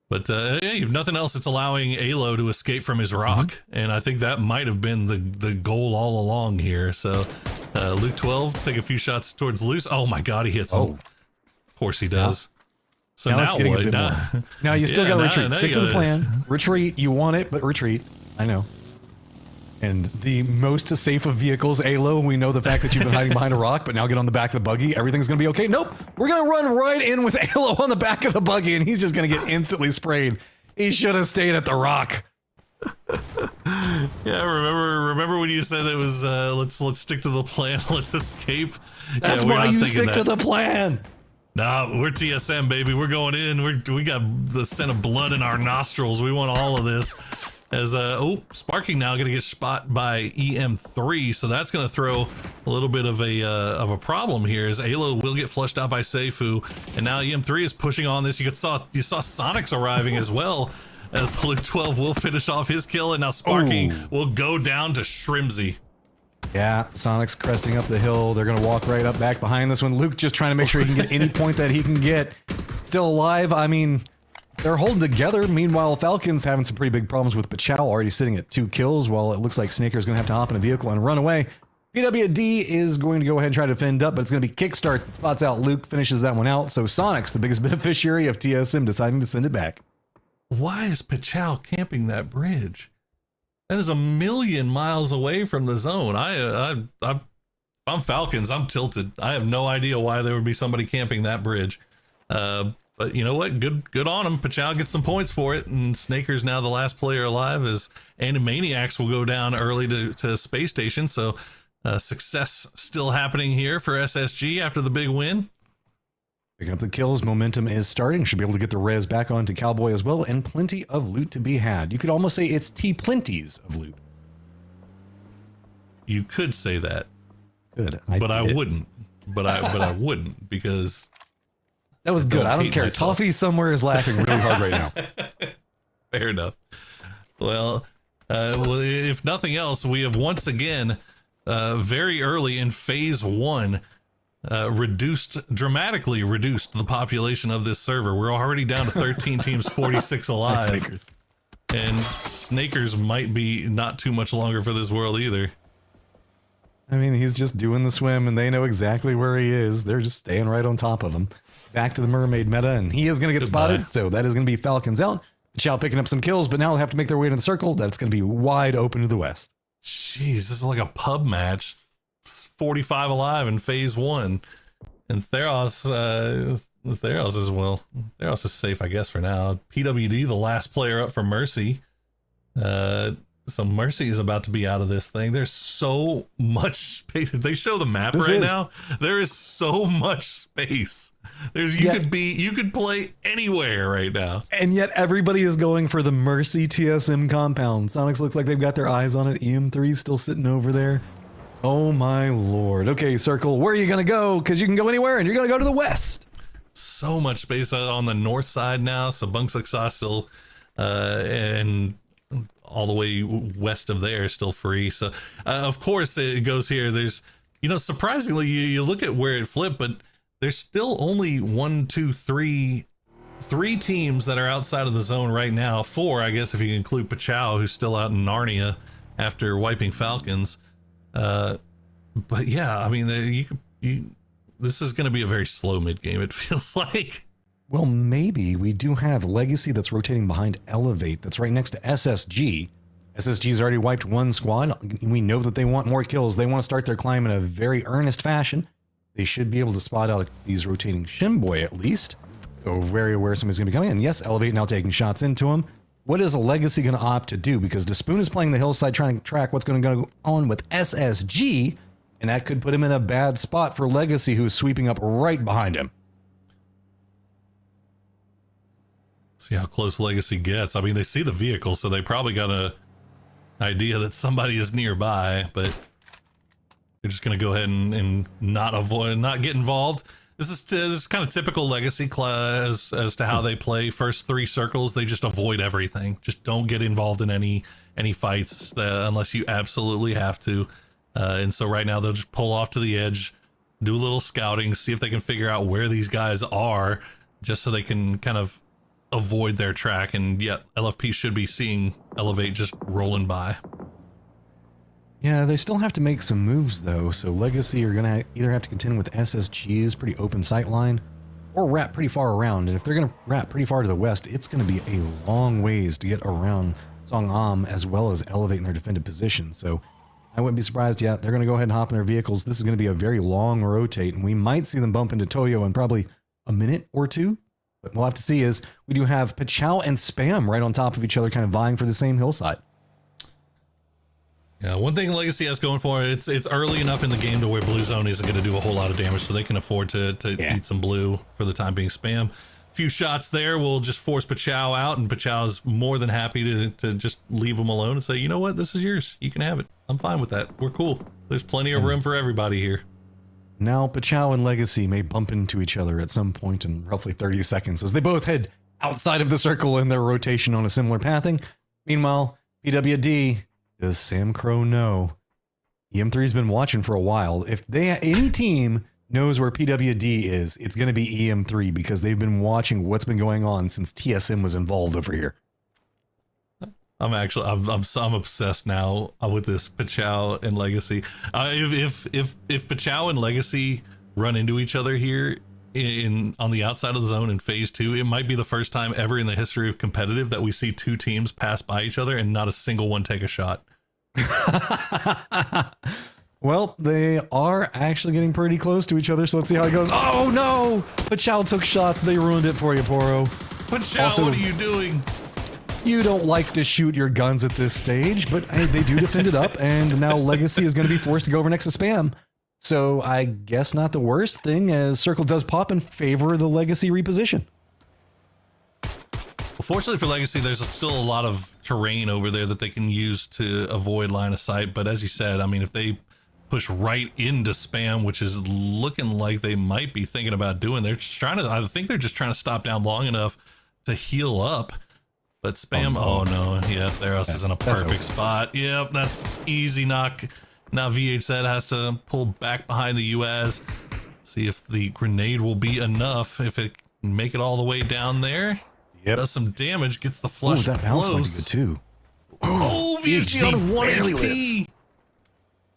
But if nothing else, it's allowing Alo to escape from his rock, and I think that might have been the goal all along here. So Luke 12 take a few shots towards Luce. Oh my god, he hits him. Of course he does. So now it's getting what? a bit more. Now you still got to retreat. Stick to the plan. Retreat. You want it, but retreat. I know. And the most safe of vehicles, Alo, we know the fact that you've been hiding behind a rock, but now get on the back of the buggy. Everything's going to be okay. Nope. We're going to run right in with Alo on the back of the buggy, and he's just going to get instantly sprayed. He should have stayed at the rock. Yeah, remember when you said it was let's stick to the plan, let's escape. That's why you stick to the plan. Nah, we're TSM, baby. We're going in. We got the scent of blood in our nostrils. We want all of this. As Sparking now going to get spot by EM3, so that's going to throw a little bit of a problem here. As Alo will get flushed out by Seifu, and now EM3 is pushing on this. You saw Sonic's arriving as well. As Luke 12 will finish off his kill, and now Sparking will go down to Shrimsy. Yeah, Sonic's cresting up the hill. They're going to walk right up back behind this one. Luke just trying to make sure he can get any point that he can get. Still alive. I mean, they're holding together. Meanwhile, Falcons having some pretty big problems with Pachow, already sitting at 2 kills, while it looks like Snaker's going to have to hop in a vehicle and run away. PWD is going to go ahead and try to defend up, but it's going to be Kickstart. Spots out Luke, finishes that one out. So Sonic's the biggest beneficiary of TSM deciding to send it back. Why is Pachow camping that bridge? That is 1,000,000 miles away from the zone. I'm Falcons. I'm tilted. I have no idea why there would be somebody camping that bridge. But you know what? Good on him. Pachow gets some points for it, and Snaker's now the last player alive. As Animaniacs will go down early to Space Station. So Success still happening here for SSG after the big win. Picking up the kills, momentum is starting. Should be able to get the res back onto Cowboy as well, and plenty of loot to be had. You could almost say it's T-plenties of loot. You could say that. Good. But I wouldn't. But I wouldn't, because that was good. I don't care. Myself. Toffee somewhere is laughing really hard right now. Fair enough. Well, if nothing else, we have once again, very early in phase 1, dramatically reduced the population of this server. We're already down to 13 teams, 46 alive. And Snakers might be not too much longer for this world either. I mean, he's just doing the swim, and they know exactly where he is. They're just staying right on top of him. Back to the mermaid meta, and he is going to get spotted, so that is going to be Falcons out. Chow picking up some kills, but now they'll have to make their way to the circle. That's going to be wide open to the west. Jeez, this is like a pub match. 45 alive in phase 1. And Theros as well. Theros is safe, I guess, for now. PWD, the last player up for Mercy. So Mercy is about to be out of this thing. There's so much space. If they show the map now, there is so much space. You could play anywhere right now. And yet everybody is going for the Mercy TSM compound. Sonics looks like they've got their eyes on it. EM3 still sitting over there. Oh my lord. Okay, Circle, where are you going to go? Because you can go anywhere, and you're going to go to the west. So much space on the north side now. So Bunksaksa still, and all the way west of there is still free. So, of course, it goes here. There's, surprisingly, you look at where it flipped, but there's still only 3 teams that are outside of the zone right now. 4, I guess, if you include Pachow, who's still out in Narnia after wiping Falcons. But yeah, I mean, this is going to be a very slow mid game, it feels like. Well, maybe we do have Legacy that's rotating behind Elevate that's right next to SSG. SSG's already wiped 1 squad. We know that they want more kills. They want to start their climb in a very earnest fashion. They should be able to spot out these rotating Shimboy at least. So very aware somebody's going to be coming in. Yes, Elevate now taking shots into him. What is a Legacy going to opt to do? Because Despoon is playing the hillside trying to track what's going to go on with SSG, and that could put him in a bad spot for Legacy, who's sweeping up right behind him. See how close Legacy gets. I mean, they see the vehicle, so they probably got an idea that somebody is nearby, but they're just going to go ahead and not get involved. This is kind of typical Legacy as to how they play. First 3 circles, they just avoid everything. Just don't get involved in any fights unless you absolutely have to. And so right now they'll just pull off to the edge, do a little scouting, see if they can figure out where these guys are, just so they can kind of avoid their track. And yet LFP should be seeing Elevate just rolling by. Yeah, they still have to make some moves though, so Legacy are going to either have to contend with SSG's pretty open sight line or wrap pretty far around. And if they're going to wrap pretty far to the west, it's going to be a long ways to get around Song-Am as well as Elevate in their defended position. So I wouldn't be surprised yet. They're going to go ahead and hop in their vehicles. This is going to be a very long rotate, and we might see them bump into Toyo in probably a minute or 2. But we'll have to see, as we do have Pachow and Spam right on top of each other, kind of vying for the same hillside. Yeah, one thing Legacy has going for it, it's early enough in the game to where Blue Zone isn't going to do a whole lot of damage, so they can afford to eat some blue for the time being. Spam. A few shots there will just force Pachow out, and Pachow's more than happy to just leave him alone and say, you know what, this is yours. You can have it. I'm fine with that. We're cool. There's plenty of room for everybody here. Now Pachow and Legacy may bump into each other at some point in roughly 30 seconds as they both head outside of the circle in their rotation on a similar pathing. Meanwhile, PWD... does Sam Crow know? EM3's been watching for a while. If any team knows where PWD is, it's going to be EM3 because they've been watching what's been going on since TSM was involved over here. I'm obsessed now with this Pachow and Legacy. If Pachow and Legacy run into each other here on the outside of the zone in phase 2, it might be the first time ever in the history of competitive that we see 2 teams pass by each other and not a single one take a shot. Well, they are actually getting pretty close to each other, so let's see how it goes. Oh no! Pachow took shots. They ruined it for you, Poro. Pachow, what are you doing? You don't like to shoot your guns at this stage, but they do defend it up, and now Legacy is going to be forced to go over next to Spam. So I guess not the worst thing, as Circle does pop in favor of the Legacy reposition. Well, fortunately for Legacy, there's still a lot of terrain over there that they can use to avoid line of sight. But as you said, I mean, if they push right into Spam, which is looking like they might be thinking about doing, they're just trying to, I think they're just trying to stop down long enough to heal up. But Spam, oh no, yeah, Theros is in a perfect spot. Yep, that's easy knock. Now VHZ has to pull back behind the UAZ. See if the grenade will be enough. If it can make it all the way down there. Yep. Does some damage, gets the flush. That bounce might be good too. Oh, VHZ on 1 HP.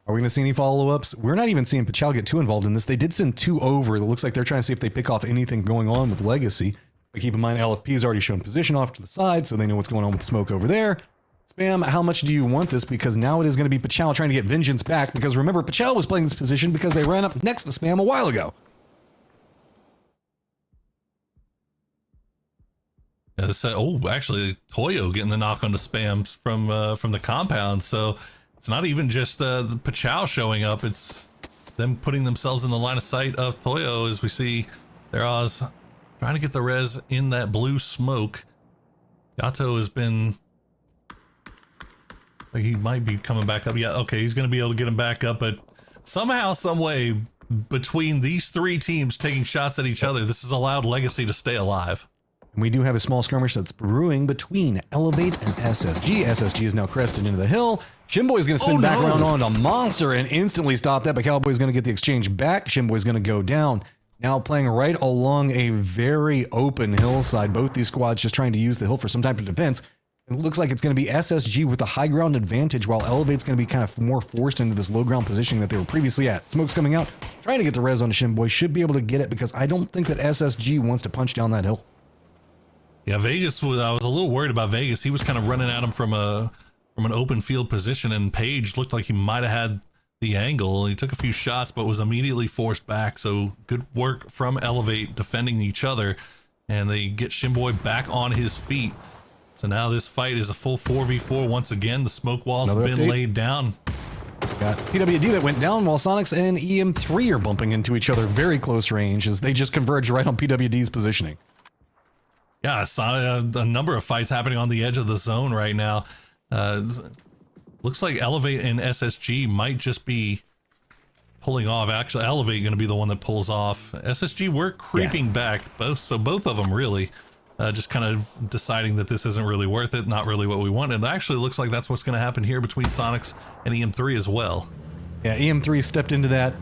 Are we going to see any follow-ups? We're not even seeing Pachal get too involved in this. They did send 2 over. It looks like they're trying to see if they pick off anything going on with Legacy. But keep in mind, LFP has already shown position off to the side, so they know what's going on with the smoke over there. Spam, how much do you want this? Because now it is going to be Pachal trying to get vengeance back. Because remember, Pachal was playing this position because they ran up next to Spam a while ago. Actually, Toyo getting the knock on the Spam from the compound. So it's not even just the Pachal showing up. It's them putting themselves in the line of sight of Toyo, as we see their Oz trying to get the res in that blue smoke. Gato has been, like, he might be coming back up. Yeah, okay, he's going to be able to get him back up, but somehow, some way, between these 3 teams taking shots at each other, this has allowed Legacy to stay alive. And we do have a small skirmish that's brewing between Elevate and SSG. SSG is now crested into the hill. Shimboy is going to spin back around on a Monster and instantly stop that, but Cowboy is going to get the exchange back. Shimboy is going to go down. Now playing right along a very open hillside. Both these squads just trying to use the hill for some type of defense. It looks like it's going to be SSG with the high ground advantage, while Elevate's going to be kind of more forced into this low ground positioning that they were previously at. Smoke's coming out, trying to get the res on Shimboy. Should be able to get it, because I don't think that SSG wants to punch down that hill. Yeah, Vegas was, I was a little worried about Vegas. He was kind of running at him from an open field position, and Page looked like he might have had the angle. He took a few shots, but was immediately forced back. So good work from Elevate defending each other, and they get Shimboy back on his feet. So now this fight is a full 4v4 once again. The smoke walls have been laid down. Got PWD that went down, while Sonics and EM3 are bumping into each other very close range as they just converge right on PWD's positioning. Yeah, a number of fights happening on the edge of the zone right now. Looks like Elevate and SSG might just be pulling off. Actually, Elevate going to be the one that pulls off. SSG, we're creeping back, both of them really just kind of deciding that this isn't really worth it, not really what we want. And it actually looks like that's what's going to happen here between Sonics and EM3 as well. Yeah, EM3 stepped into that,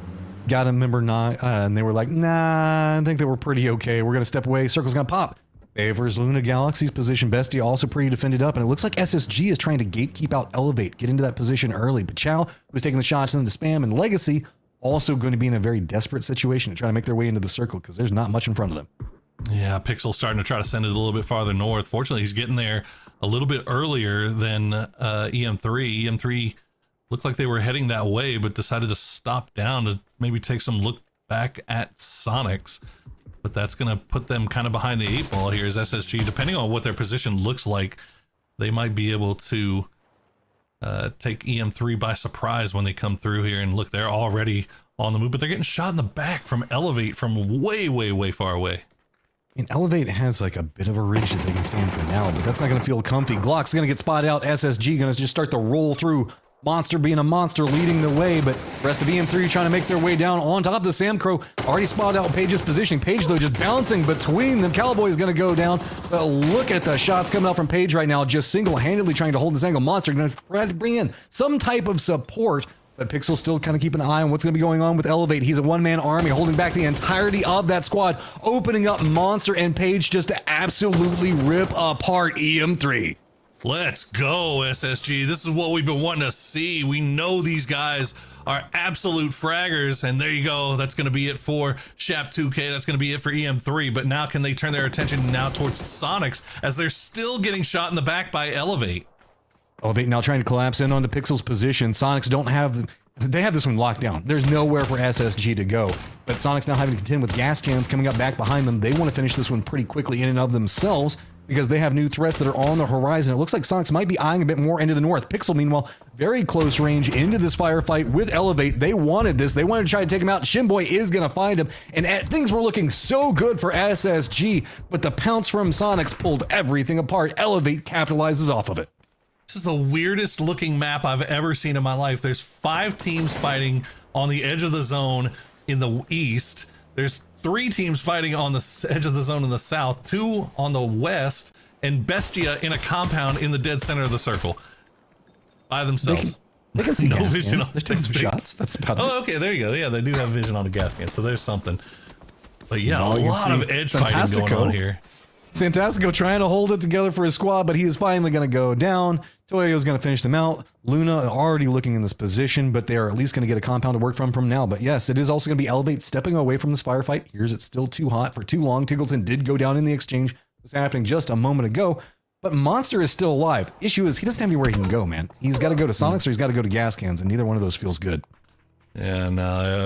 got a member 9, and they were like, nah, I think they were pretty okay. We're going to step away. Circle's going to pop. Favors Luna Galaxy's position. Bestia also pretty defended up, and it looks like SSG is trying to gatekeep out Elevate, get into that position early. But Chow, who's taking the shots into Spam, and Legacy also going to be in a very desperate situation to try to make their way into the circle, because there's not much in front of them. Yeah, Pixel's starting to try to send it a little bit farther north. Fortunately, he's getting there a little bit earlier than EM3. EM3 looked like they were heading that way, but decided to stop down to maybe take some look back at Sonics. But that's going to put them kind of behind the 8 ball here as SSG. Depending on what their position looks like, they might be able to take EM3 by surprise when they come through here. And look, they're already on the move, but they're getting shot in the back from Elevate from way, way, way far away. And Elevate has like a bit of a ridge that they can stand for now, but that's not going to feel comfy. Glock's going to get spotted out. SSG going to just start to roll through. Monster being a monster leading the way, but rest of EM3 trying to make their way down on top of the Sam Crow. Already spotted out Page's positioning. Page, though, just bouncing between them. Cowboy is going to go down. But look at the shots coming out from Page right now, just single-handedly trying to hold this angle. Monster going to try to bring in some type of support, but Pixel still kind of keeping an eye on what's going to be going on with Elevate. He's a one-man army holding back the entirety of that squad, opening up Monster and Page just to absolutely rip apart EM3. Let's go, SSG. This is what we've been wanting to see. We know these guys are absolute fraggers, and there you go. That's going to be it for Shap 2K. That's going to be it for EM3. But now can they turn their attention now towards Sonics as they're still getting shot in the back by Elevate? Elevate now trying to collapse in onto Pixel's position. Sonics don't have... They have this one locked down. There's nowhere for SSG to go. But Sonics now having to contend with gas cans coming up back behind them. They want to finish this one pretty quickly in and of themselves. because they have new threats that are on the horizon. It looks like Sonics might be eyeing a bit more into the north. Pixel, meanwhile, very close range into this firefight with Elevate. They wanted this. They wanted to try to take him out. Shimboy is going to find him. And things were looking so good for SSG, but the pounce from Sonics pulled everything apart. Elevate capitalizes off of it. This is the weirdest looking map I've ever seen in my life. There's 5 teams fighting on the edge of the zone in the east. There's 3 teams fighting on the edge of the zone in the south, 2 on the west, and Bestia in a compound in the dead center of the circle by themselves. They can see No gas vision cans. on They're taking some this big- shots. That's about it. Oh, okay, there you go. Yeah, they do have vision on the gas can, so there's something. But yeah, No, a you can lot of see edge fighting going on here. Fantastico trying to hold it together for his squad, but he is finally going to go down. Toyo's going to finish them out. Luna already looking in this position, but they are at least going to get a compound to work from now. But yes, it is also going to be Elevate stepping away from this firefight. Here's It's still too hot for too long. Tiggleton did go down in the exchange. It was happening just a moment ago. But Monster is still alive. Issue is he doesn't have anywhere he can go, man. He's got to go to Sonics or he's got to go to gas cans, and neither one of those feels good. And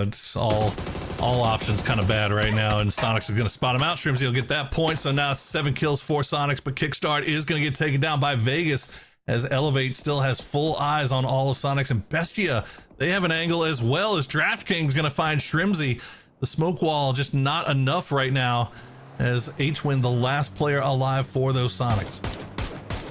it's all options kind of bad right now, and Sonics is going to spot him out. Shrimsy will get that point, so now it's 7 kills for Sonics, but Kickstart is going to get taken down by Vegas as Elevate still has full eyes on all of Sonics, and Bestia, they have an angle as well as DraftKings going to find Shrimsy. The smoke wall just not enough right now as H-Win, the last player alive for those Sonics.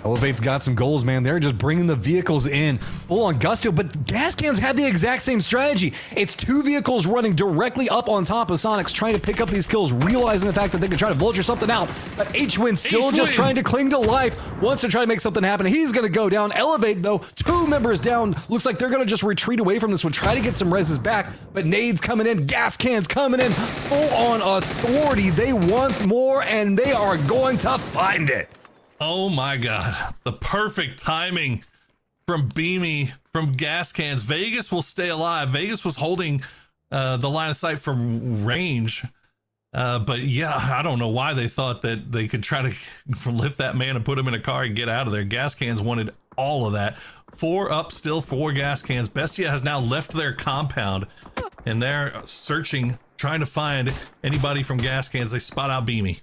Elevate's got some goals, man. They're just bringing the vehicles in full on gusto, but gas cans had the exact same strategy. It's 2 vehicles running directly up on top of Sonics, trying to pick up these kills, realizing the fact that they can try to vulture something out, but H-Win still just trying to cling to life, wants to try to make something happen. He's going to go down. Elevate, though, 2 members down. Looks like they're going to just retreat away from this one, try to get some reses back, but nades coming in, gas cans coming in, full on authority. They want more, and they are going to find it. Oh my God, the perfect timing from Beamy, from gas cans. Vegas will stay alive. Vegas was holding the line of sight from range. But yeah, I don't know why they thought that they could try to lift that man and put him in a car and get out of there. Gas cans wanted all of that. 4 up still for gas cans. Bestia has now left their compound and they're searching, trying to find anybody from gas cans. They spot out Beamy.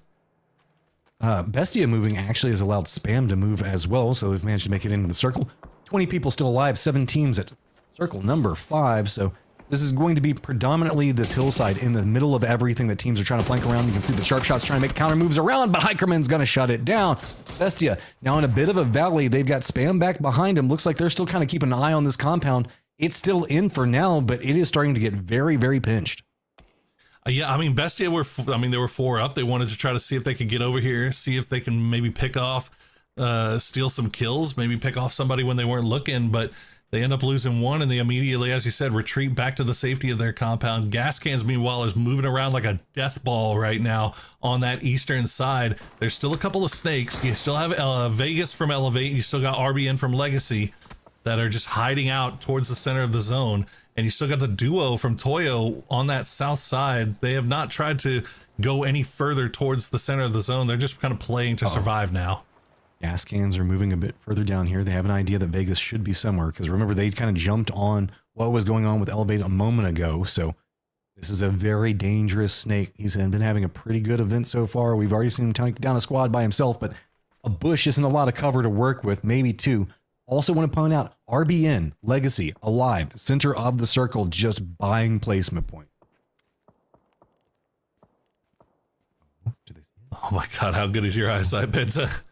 Bestia moving actually has allowed Spam to move as well, so they've managed to make it into the circle. 20 people still alive, 7 teams at circle number 5, so this is going to be predominantly this hillside in the middle of everything that teams are trying to flank around. You can see the sharp shots trying to make counter moves around, but Hikerman's going to shut it down. Bestia now in a bit of a valley. They've got Spam back behind him. Looks like they're still kind of keeping an eye on this compound. It's still in for now, but it is starting to get very, very pinched. Yeah, I mean, Bestia they were 4 up. They wanted to try to see if they could get over here, see if they can maybe pick off, steal some kills, maybe pick off somebody when they weren't looking, but they end up losing 1, and they immediately, as you said, retreat back to the safety of their compound. Gas cans, meanwhile, is moving around like a death ball right now on that eastern side. There's still a couple of snakes. You still have Vegas from Elevate. You still got RBN from Legacy that are just hiding out towards the center of the zone. And you still got the duo from Toyo on that south side. They have not tried to go any further towards the center of the zone. They're just kind of playing to survive now. Gas cans are moving a bit further down here. They have an idea that Vegas should be somewhere, because remember, they kind of jumped on what was going on with Elevate a moment ago. So this is a very dangerous snake. He's been having a pretty good event so far. We've already seen him take down a squad by himself, but a bush isn't a lot of cover to work with, maybe 2. Also want to point out, RBN, Legacy, alive, center of the circle, just buying placement points. Oh my God, how good is your eyesight, Penta?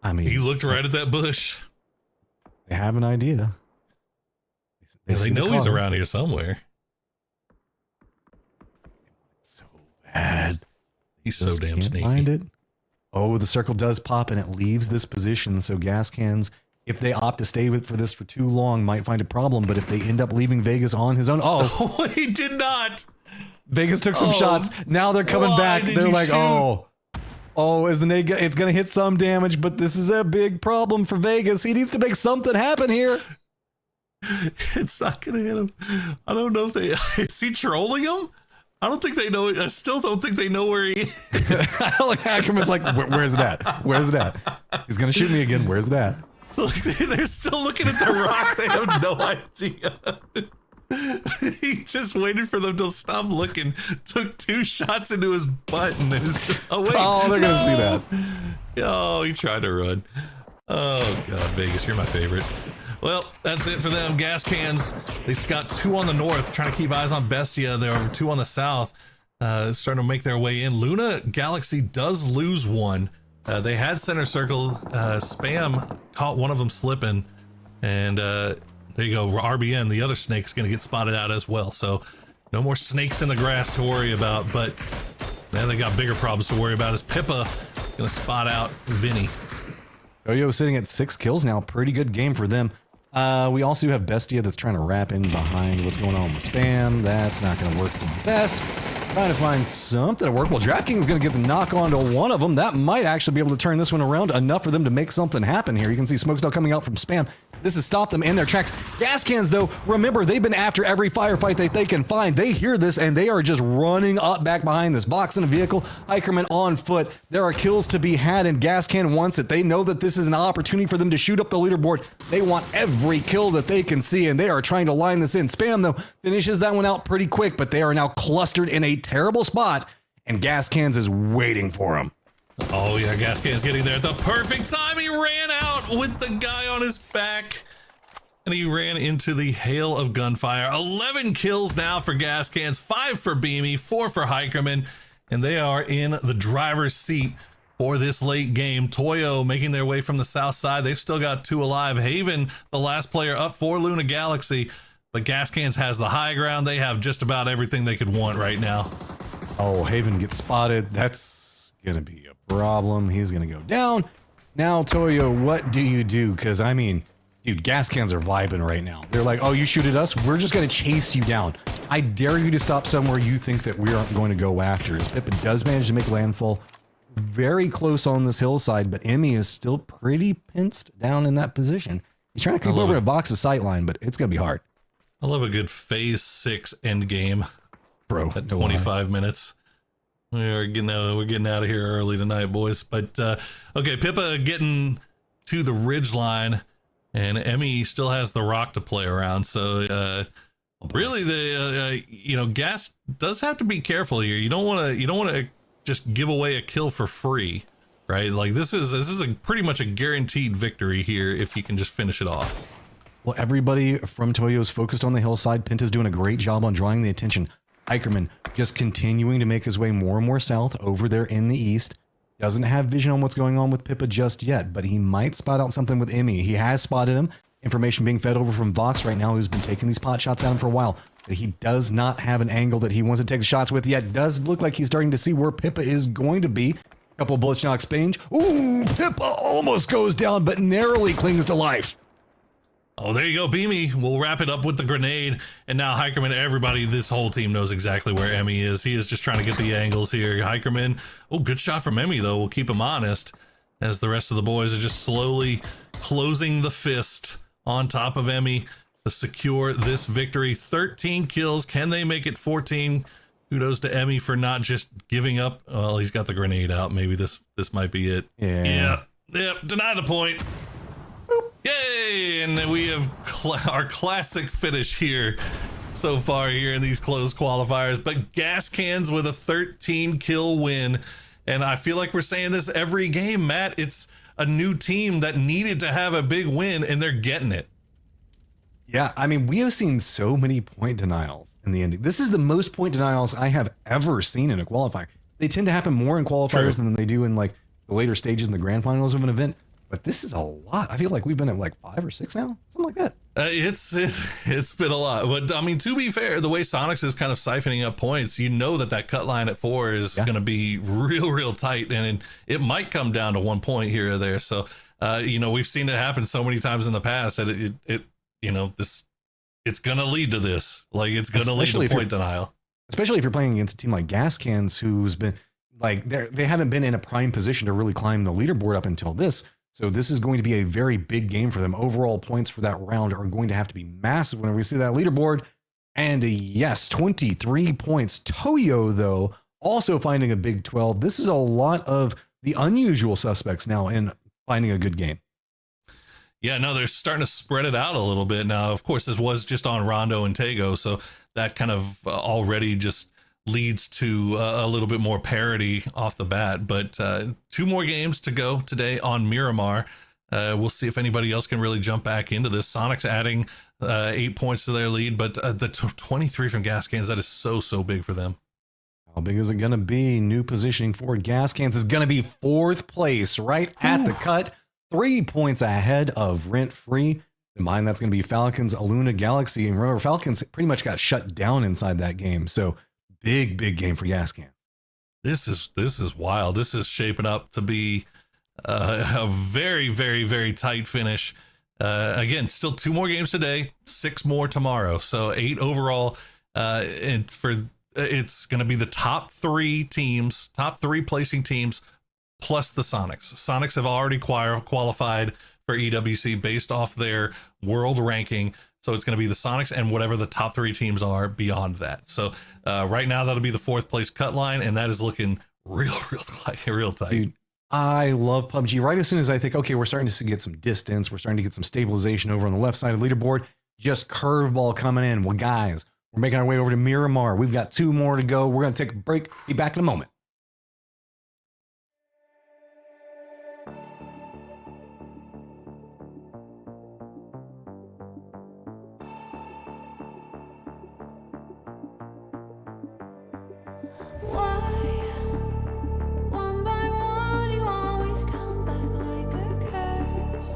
I mean, You looked right at that bush. they have an idea. They see know the he's car. around here somewhere. So bad. He's so Just damn can't sneaky. find it. Oh, the circle does pop and it leaves this position. So gas cans, if they opt to stay with for this for too long, might find a problem. But if they end up leaving Vegas on his own, Oh, he did not. Vegas took some shots. Now they're coming Why back. did They're you like, shoot? is the nade? It's gonna hit some damage, but this is a big problem for Vegas. He needs to make something happen here. It's not gonna hit him. I don't know if they is he trolling him? I don't think they know. I still don't think they know where he is. Like Ackerman's like, where's it at? Where's it at? He's gonna shoot me again. Where's it at? Like they're still looking at the rock. They have no idea. He just waited for them to stop looking. Took 2 shots into his butt and his. Oh wait! Oh, they're gonna see that. Oh, he tried to run. Oh, God, Vegas, you're my favorite. Well, that's it for them. Gas Cans, they got 2 on the north, trying to keep eyes on Bestia. There are 2 on the south, starting to make their way in. Luna Galaxy does lose 1. They had center circle. Spam caught one of them slipping. And there you go. RBN, the other snake's going to get spotted out as well. So no more snakes in the grass to worry about. But man, they got bigger problems to worry about. Is Pippa going to spot out Vinny? Yo sitting at 6 kills now. Pretty good game for them. We also have Bestia that's trying to wrap in behind what's going on with Spam. That's not going to work the best. Trying to find something to work. Well, DraftKings is going to get the knock on to one of them. That might actually be able to turn this one around enough for them to make something happen here. You can see Smokestell coming out from Spam. This has stopped them in their tracks. Gas Cans, though, remember, they've been after every firefight that they can find. They hear this, and they are just running up back behind this box in a vehicle. Hikerman on foot. There are kills to be had, and Gas Can wants it. They know that this is an opportunity for them to shoot up the leaderboard. They want every kill that they can see, and they are trying to line this in. Spam, though, finishes that one out pretty quick, but they are now clustered in a terrible spot, and Gas Cans is waiting for him. Oh, yeah, Gas Can's getting there at the perfect time. He ran out with the guy on his back, and he ran into the hail of gunfire. 11 kills now for Gas Cans, 5 for Beamy, 4 for Hikerman, and they are in the driver's seat for this late game. Toyo making their way from the south side. They've still got 2 alive. Haven, the last player up for Luna Galaxy, but Gas Cans has the high ground. They have just about everything they could want right now. Oh, Haven gets spotted. That's going to be a problem. He's going to go down. Now, Toyo, what do you do? Because, I mean, dude, Gas Cans are vibing right now. They're like, oh, you shoot at us? We're just going to chase you down. I dare you to stop somewhere you think that we aren't going to go after. As Pippa does manage to make landfall very close on this hillside, but Emmy is still pretty pinched down in that position. He's trying to creep over to box the sight line, but it's going to be hard. I love a good phase 6 end game. Bro, At 25 minutes. We're getting out of here early tonight, boys. But okay, Pippa getting to the ridge line, and Emmy still has the rock to play around. So really, the Gas does have to be careful here. You don't want to just give away a kill for free, right? Like this is a pretty much a guaranteed victory here if you can just finish it off. Well, everybody from Toyo is focused on the hillside. Pinta's doing a great job on drawing the attention. Hikerman just continuing to make his way more and more south over there in the east. Doesn't have vision on what's going on with Pippa just yet, but he might spot out something with Emmy. He has spotted him. Information being fed over from Vox right now, who's been taking these pot shots at him for a while. But he does not have an angle that he wants to take the shots with yet. Does look like he's starting to see where Pippa is going to be. Couple bullets knocks Bange. Ooh, Pippa almost goes down, but narrowly clings to life. Oh, there you go, Beamy. We'll wrap it up with the grenade. And now Hikerman, everybody, this whole team knows exactly where Emmy is. He is just trying to get the angles here. Hikerman, oh, good shot from Emmy, though. We'll keep him honest as the rest of the boys are just slowly closing the fist on top of Emmy to secure this victory. 13 kills. Can they make it 14? Kudos to Emmy for not just giving up. Well, he's got the grenade out. Maybe this might be it. Yeah. Deny the point. Yay! And then we have our classic finish here so far here in these closed qualifiers. But Gas Cans with a 13 kill win. And I feel like we're saying this every game, Matt. It's a new team that needed to have a big win, and they're getting it. Yeah, I mean, we have seen so many point denials in the ending. This is the most point denials I have ever seen in a qualifier. They tend to happen more in qualifiers than they do in like the later stages in the grand finals of an event. But this is a lot. I feel like we've been at like 5 or 6 now, something like that. It's been a lot. But I mean, to be fair, the way Sonics is kind of siphoning up points, you know that cut line at 4 is going to be real tight, and it might come down to 1 point here or there. So, we've seen it happen so many times in the past that it's going to lead to this. Like it's going to lead to point denial. Especially if you're playing against a team like Gas Cans, who's been like they haven't been in a prime position to really climb the leaderboard up until this. So this is going to be a very big game for them. Overall points for that round are going to have to be massive whenever we see that leaderboard. And yes, 23 points. Toyo, though, also finding a big 12. This is a lot of the unusual suspects now in finding a good game. Yeah, no, they're starting to spread it out a little bit now. Of course, this was just on Rondo and Tego, so that kind of already just leads to a little bit more parity off the bat. But 2 more games to go today on Miramar. We'll see if anybody else can really jump back into this. Sonic's adding 8 points to their lead, but the 23 from Gas Cans, that is so big for them. How big is it going to be? New positioning for Gas Cans is going to be 4th place, right at the cut. 3 points ahead of Rent Free. In mind, that's going to be Falcons, Aluna Galaxy. And remember, Falcons pretty much got shut down inside that game. So big game for Gas Cans. This is wild. This is shaping up to be a very tight finish. Again, still 2 more games today, 6 more tomorrow. So 8 overall. It's going to be the top 3 placing teams, plus the Sonics. Sonics have already qualified for EWC based off their world ranking. So it's going to be the Sonics and whatever the top 3 teams are beyond that. So right now that'll be the 4th place cut line, and that is looking real tight. Dude, I love PUBG. Right as soon as I think, okay, we're starting to get some distance, we're starting to get some stabilization over on the left side of the leaderboard, just curveball coming in. Well, guys, we're making our way over to Miramar. We've got 2 more to go. We're going to take a break. Be back in a moment. One by one, you always come back like a curse.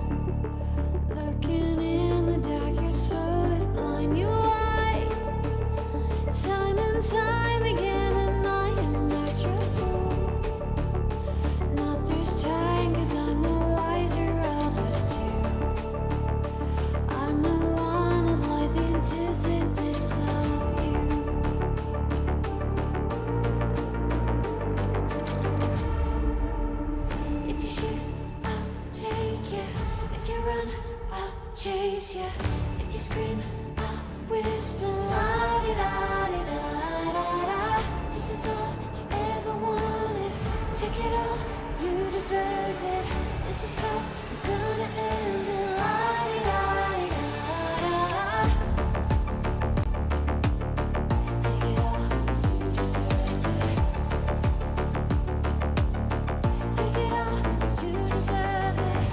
Lurking in the dark, your soul is blind. You lie, time and time again, and I am not your fool. Not this time, 'cause I'm the wiser of us two. I'm the one of light, the anticipates of you. If you shoot, I'll take you. If you run, I'll chase you. If you scream, I'll whisper. La di da di da da da. This is all you ever wanted. Take it all, you deserve it. This is how we're gonna end it. La di da di da da. Take it all, you deserve it. Take it all, you deserve it.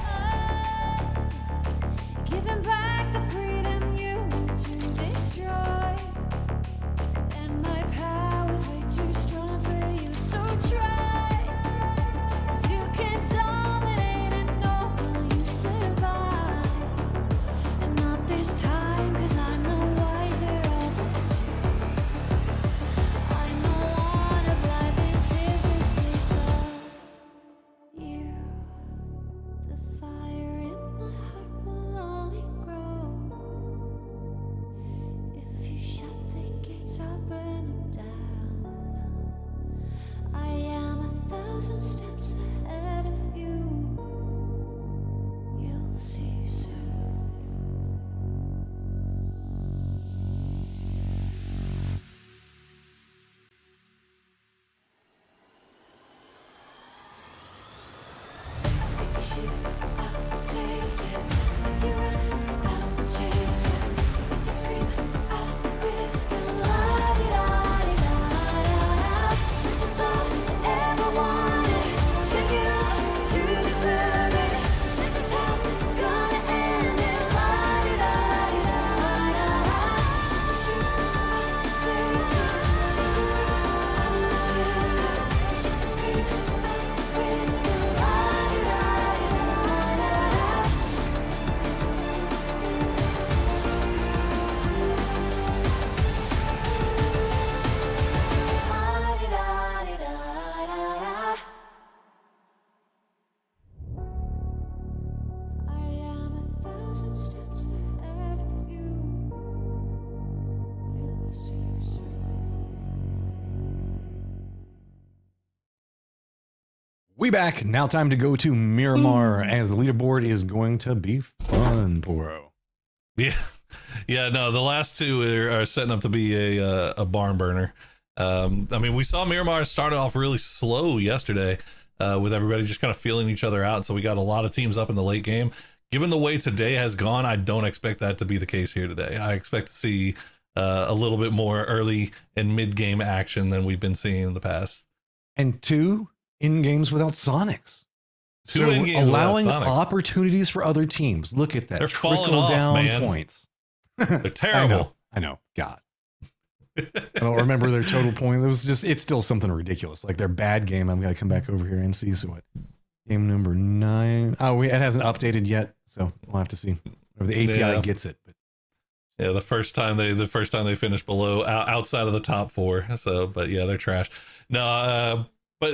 Giving back the freedom you want to destroy. And my power's way too strong for you, so try. 'Cause you can dominate and know will you survive. And not this time, 'cause I'm the wiser of us two. I'm the one of life, antithesis of you. The fire in my heart will only grow. If you shut the gates, I'll burn them down. I am 1,000 steps ahead of you. You'll see soon. If you shoot, I'll take it. If you run, I'll chase you. If you scream, I'll whisper. La di da di da da. This is all you ever wanted. Take it all, you deserve it. This is how we're gonna end it. La di da di da da. If you shoot, I'll take it. If you run, I'll chase you. If you scream, I'll whisper. La di da di da da. La di da di da da da. I am 1,000 steps ahead of you. You'll see soon. We back. Now time to go to Miramar as the leaderboard is going to be fun, Poro. Yeah, no, the last 2 are setting up to be a barn burner. I mean, we saw Miramar start off really slow yesterday with everybody just kind of feeling each other out. So we got a lot of teams up in the late game. Given the way today has gone, I don't expect that to be the case here today. I expect to see a little bit more early and mid game action than we've been seeing in the past. And 2 in games without Sonics. Two So in-games without allowing Sonics. opportunities for other teams. Look at that. They're falling Trickle off, down man. points. They're terrible. I know. God. I don't remember their total point. It's still something ridiculous. Like their bad game. I'm going to come back over here and see. So what? Game number 9. Oh, it hasn't updated yet. So we'll have to see if the API gets it. But Yeah, the first time they finished below outside of the top 4. So, but yeah, they're trash. No, but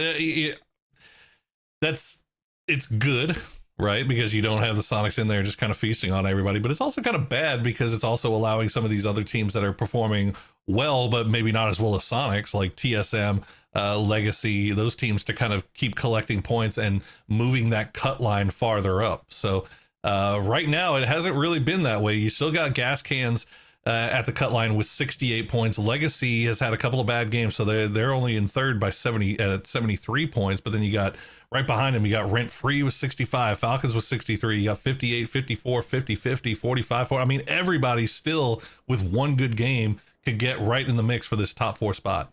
it's good, right? Because you don't have the Sonics in there just kind of feasting on everybody. But it's also kind of bad because it's also allowing some of these other teams that are performing well, but maybe not as well as Sonics, like TSM, Legacy, those teams to kind of keep collecting points and moving that cut line farther up. So right now, it hasn't really been that way. You still got Gas Cans at the cut line with 68 points. Legacy has had a couple of bad games, so they're only in third by 73 points. But then you got right behind them, you got Rent Free with 65, Falcons with 63, you got 58, 54, 50, 50, 45, 40. I mean, everybody still with one good game could get right in the mix for this top 4 spot.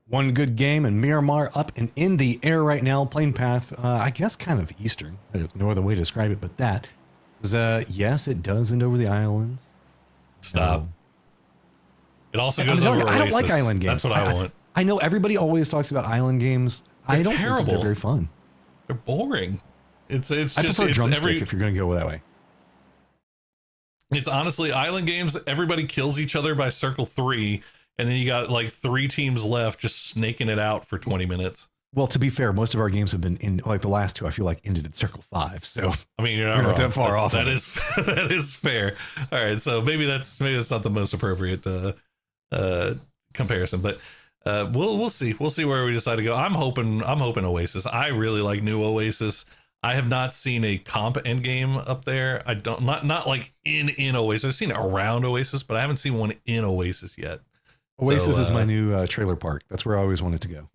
one good game, and Miramar up and in the air right now, playing path, I guess kind of eastern. There's no other way to describe it but that. Yes, it does end over the islands. Stop. No. It also goes over Oasis. I don't like island games. That's what I want. I know everybody always talks about island games. I don't terrible. think they're very fun. They're boring. It's I just prefer it's drumstick if you're going to go that way. It's honestly island games. Everybody kills each other by circle 3, and then you got like 3 teams left just snaking it out for 20 minutes. Well, to be fair, most of our games have been in, like the last 2, I feel like ended at circle 5. So I mean, you're not We're wrong. not that far off That of it. is that is fair. All right, so maybe that's not the most appropriate comparison, but we'll see. We'll see where we decide to go. I'm hoping Oasis. I really like new Oasis. I have not seen a comp end game up there. I don't not like in Oasis. I've seen it around Oasis, but I haven't seen one in Oasis yet. Oasis So, is my new trailer park. That's where I always wanted to go.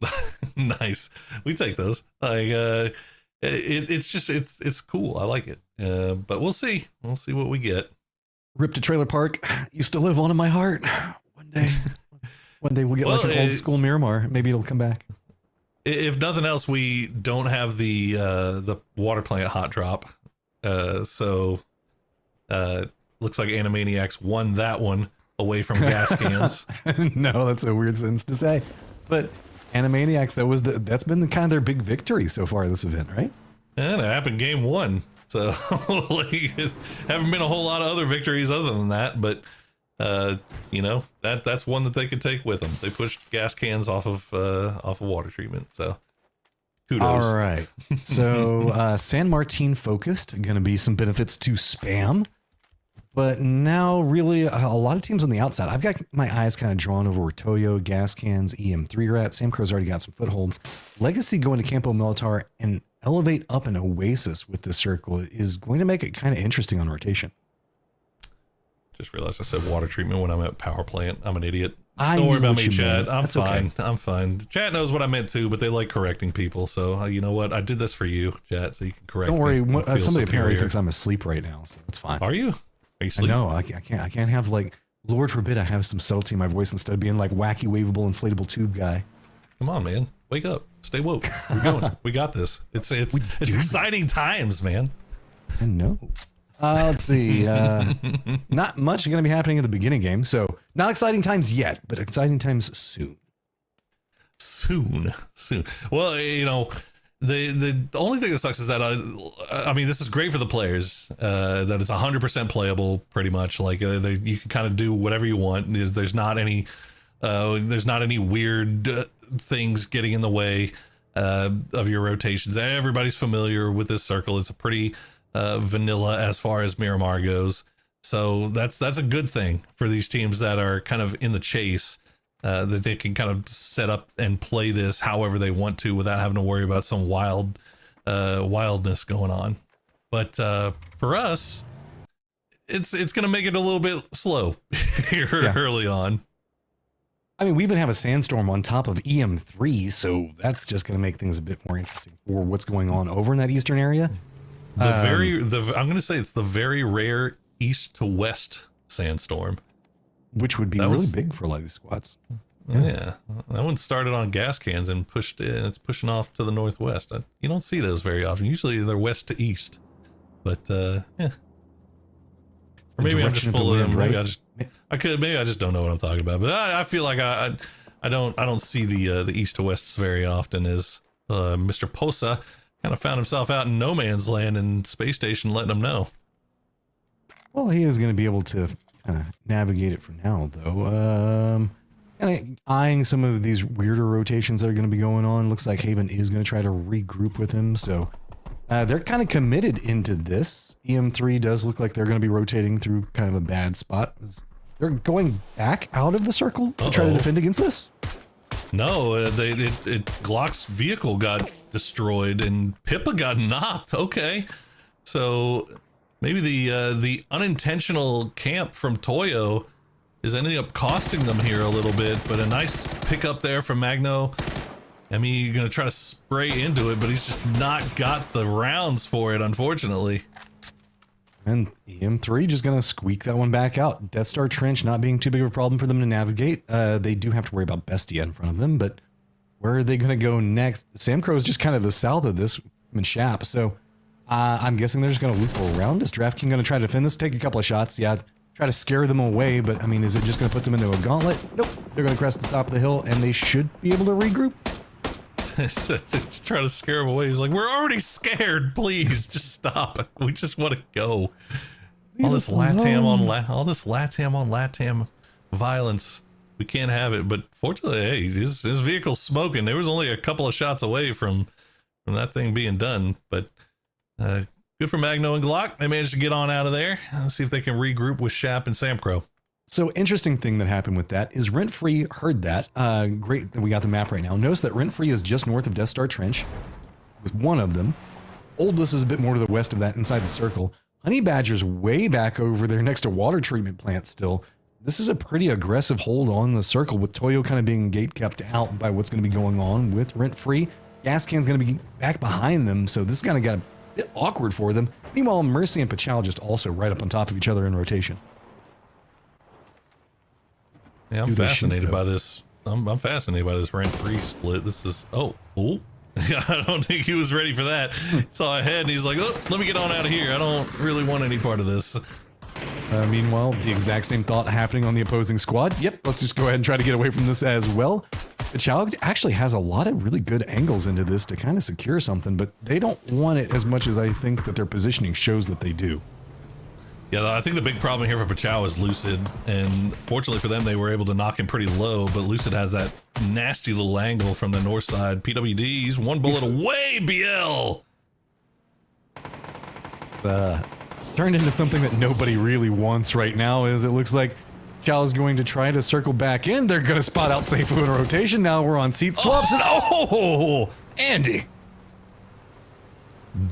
Nice. We take those. Like it's cool. I like it. But we'll see. We'll see what we get. Rip to trailer park. You still live on in my heart. One day we'll get like an old school Miramar. Maybe it'll come back. If nothing else, we don't have the water plant hot drop. So looks like Animaniacs won that one away from gas cans. No, that's a weird sentence to say. But Animaniacs, that's been kind of their big victory so far this event, right? And it happened game 1. So like, haven't been a whole lot of other victories other than that, but that's one that they could take with them. They pushed gas cans off of water treatment. So kudos. All right. So San Martin focused, going to be some benefits to spam. But now really a lot of teams on the outside. I've got my eyes kind of drawn over where Toyo, Gas Cans, EM3 are at. Sam Crow's already got some footholds. Legacy going to Campo Militar and elevate up an Oasis with this circle is going to make it kind of interesting on rotation. Just realized I said water treatment when I'm at power plant. I'm an idiot. I Don't worry knew about what me, you chat. meant. I'm That's fine. okay. I'm fine. Chat knows what I meant too, but they like correcting people. So you know what? I did this for you, chat, so you can correct Don't worry. me. and feel Somebody apparently superior. thinks I'm asleep right now, so that's fine. Are you? Are you I sleeping? know. I can't have like, Lord forbid I have some subtlety in my voice instead of being like wacky, waveable, inflatable tube guy. Come on, man. Wake up. Stay woke. We're going. We got this. It's exciting times, man. I know. Let's see. Not much going to be happening at the beginning game, so not exciting times yet, but exciting times soon. Soon. Well, the only thing that sucks is that I mean, this is great for the players. That it's 100% playable, pretty much. Like you can kind of do whatever you want. There's not any weird things getting in the way of your rotations. Everybody's familiar with this circle. It's a pretty vanilla as far as Miramar goes. So that's a good thing for these teams that are kind of in the chase. That they can kind of set up and play this however they want to without having to worry about some wildness going on. But for us, it's going to make it a little bit slow here early on. I mean, we even have a sandstorm on top of EM3, so that's just going to make things a bit more interesting for what's going on over in that eastern area. I'm going to say it's the very rare east to west sandstorm. which would be That really was- big for a lot of these squads. Yeah, that one started on gas cans and pushed in. It's pushing off to the northwest. You don't see those very often. Usually they're west to east. But yeah, or maybe I'm just direction of the full of wind, them. Maybe right? maybe I just don't know what I'm talking about. But I feel like I don't see the east to wests very often. As Mr. Posa kind of found himself out in no man's land and space station letting him know. Well, he is going to be able to kind of navigate it for now, though. Kind of eyeing some of these weirder rotations that are going to be going on. Looks like Haven is going to try to regroup with him, so they're kind of committed into this. EM3 does look like they're going to be rotating through kind of a bad spot. They're going back out of the circle to try to defend against this. No, Glock's vehicle got destroyed and Pippa got knocked. Okay, so maybe the unintentional camp from Toyo is ending up costing them here a little bit, but a nice pickup there from Magno. I mean, you're gonna try to spray into it, but he's just not got the rounds for it, unfortunately. And EM3 just going to squeak that one back out. Death Star Trench not being too big of a problem for them to navigate. They do have to worry about Bestia in front of them, but where are they going to go next? Sam Crow is just kind of the south of this and Shap, so I'm guessing they're just going to loop around. Is DraftKings going to try to defend this? Take a couple of shots, yeah. Try to scare them away, but I mean, is it just going to put them into a gauntlet? Nope. They're going to crest the top of the hill, and they should be able to regroup. Try to scare him away. He's like, we're already scared. Please, just stop it. We just want to go. All this LATAM on LATAM violence. We can't have it. But fortunately, hey, his vehicle's smoking. There was only a couple of shots away from that thing being done. But good for Magno and Glock. They managed to get on out of there. Let's see if they can regroup with Shap and Sam Crow. So interesting thing that happened with that is Rent Free heard that. Great that we got the map right now. Notice that Rent Free is just north of Death Star Trench with one of them. Oldest is a bit more to the west of that inside the circle. Honey Badger's way back over there next to water treatment plant still. This is a pretty aggressive hold on the circle with Toyo kind of being gate kept out by what's going to be going on with Rent Free. Gas Can's going to be back behind them, so this kind of got a bit awkward for them. Meanwhile, Mercy and Pachal just also right up on top of each other in rotation. Yeah, I'm fascinated by this. I'm fascinated by this rent-free split. This is oh. I don't think he was ready for that. He saw a head and he's like, oh, let me get on out of here. I don't really want any part of this. Meanwhile, the exact same thought happening on the opposing squad. Yep, let's just go ahead and try to get away from this as well. Pachal actually has a lot of really good angles into this to kind of secure something, but they don't want it as much as I think that their positioning shows that they do. Yeah, I think the big problem here for Pachal is Lucid, and fortunately for them, they were able to knock him pretty low, but Lucid has that nasty little angle from the north side. PWD, he's one bullet away, BL! Turned into something that nobody really wants right now, is it looks like Pachal is going to try to circle back in. They're going to spot out Seifu in rotation. Now we're on seat swaps, and oh, Andy!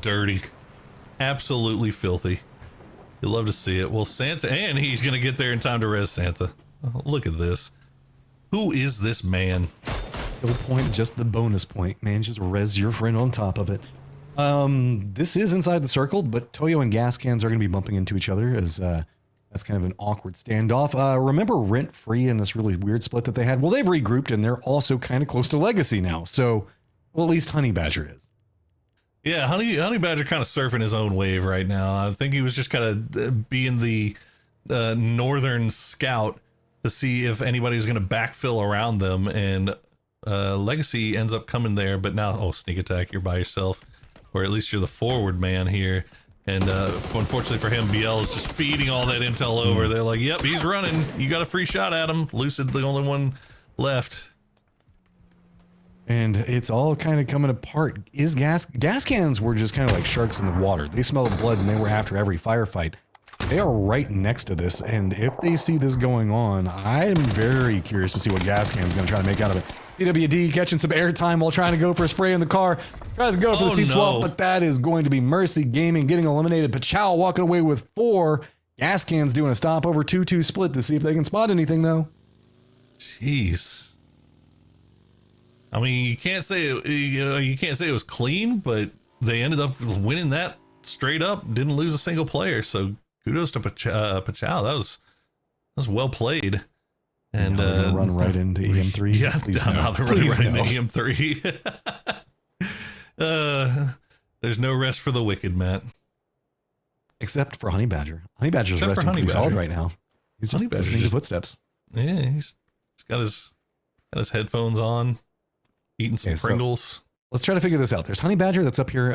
Dirty. Absolutely filthy. You'll love to see it. Well, Santa, and he's going to get there in time to res Santa. Oh, look at this. Who is this man? Kill point, just the bonus point, man. Just res your friend on top of it. This is inside the circle, but Toyo and Gas Cans are going to be bumping into each other as that's kind of an awkward standoff. Remember Rent Free and this really weird split that they had? Well, they've regrouped, and they're also kind of close to Legacy now. So, well, at least Honey Badger is. Yeah, Honey Badger kind of surfing his own wave right now. I think he was just kind of being the northern scout to see if anybody was going to backfill around them, and Legacy ends up coming there, but now, oh, sneak attack, you're by yourself, or at least you're the forward man here, and unfortunately for him, BL is just feeding all that intel over. They're like, yep, he's running, you got a free shot at him. Lucid, the only one left. And it's all kind of coming apart. Gas cans were just kind of like sharks in the water. They smelled blood and they were after every firefight. They are right next to this, and if they see this going on, I'm very curious to see what Gas Can's going to try to make out of it. PWD catching some airtime while trying to go for a spray in the car. Tries to go for the seat swap, but that is going to be Mercy Gaming getting eliminated. Pachal walking away with 4. Gas Can's doing a stopover 2-2 split to see if they can spot anything, though. Jeez. I mean, you can't say it was clean, but they ended up winning that straight up. Didn't lose a single player. So kudos to Pachal. That was well played. And Now they're gonna run right into EM3. Yeah, Please now no. they're running Please right no. into EM3. There's no rest for the wicked, Matt. Except for Honey Badger. Honey Badger's Except for resting Honey pretty solid Badger. right now. He's just Honey Badger's listening to just- footsteps. Yeah, he's got his headphones on, eating some Okay, so- Pringles. Let's try to figure this out. There's Honey Badger that's up here,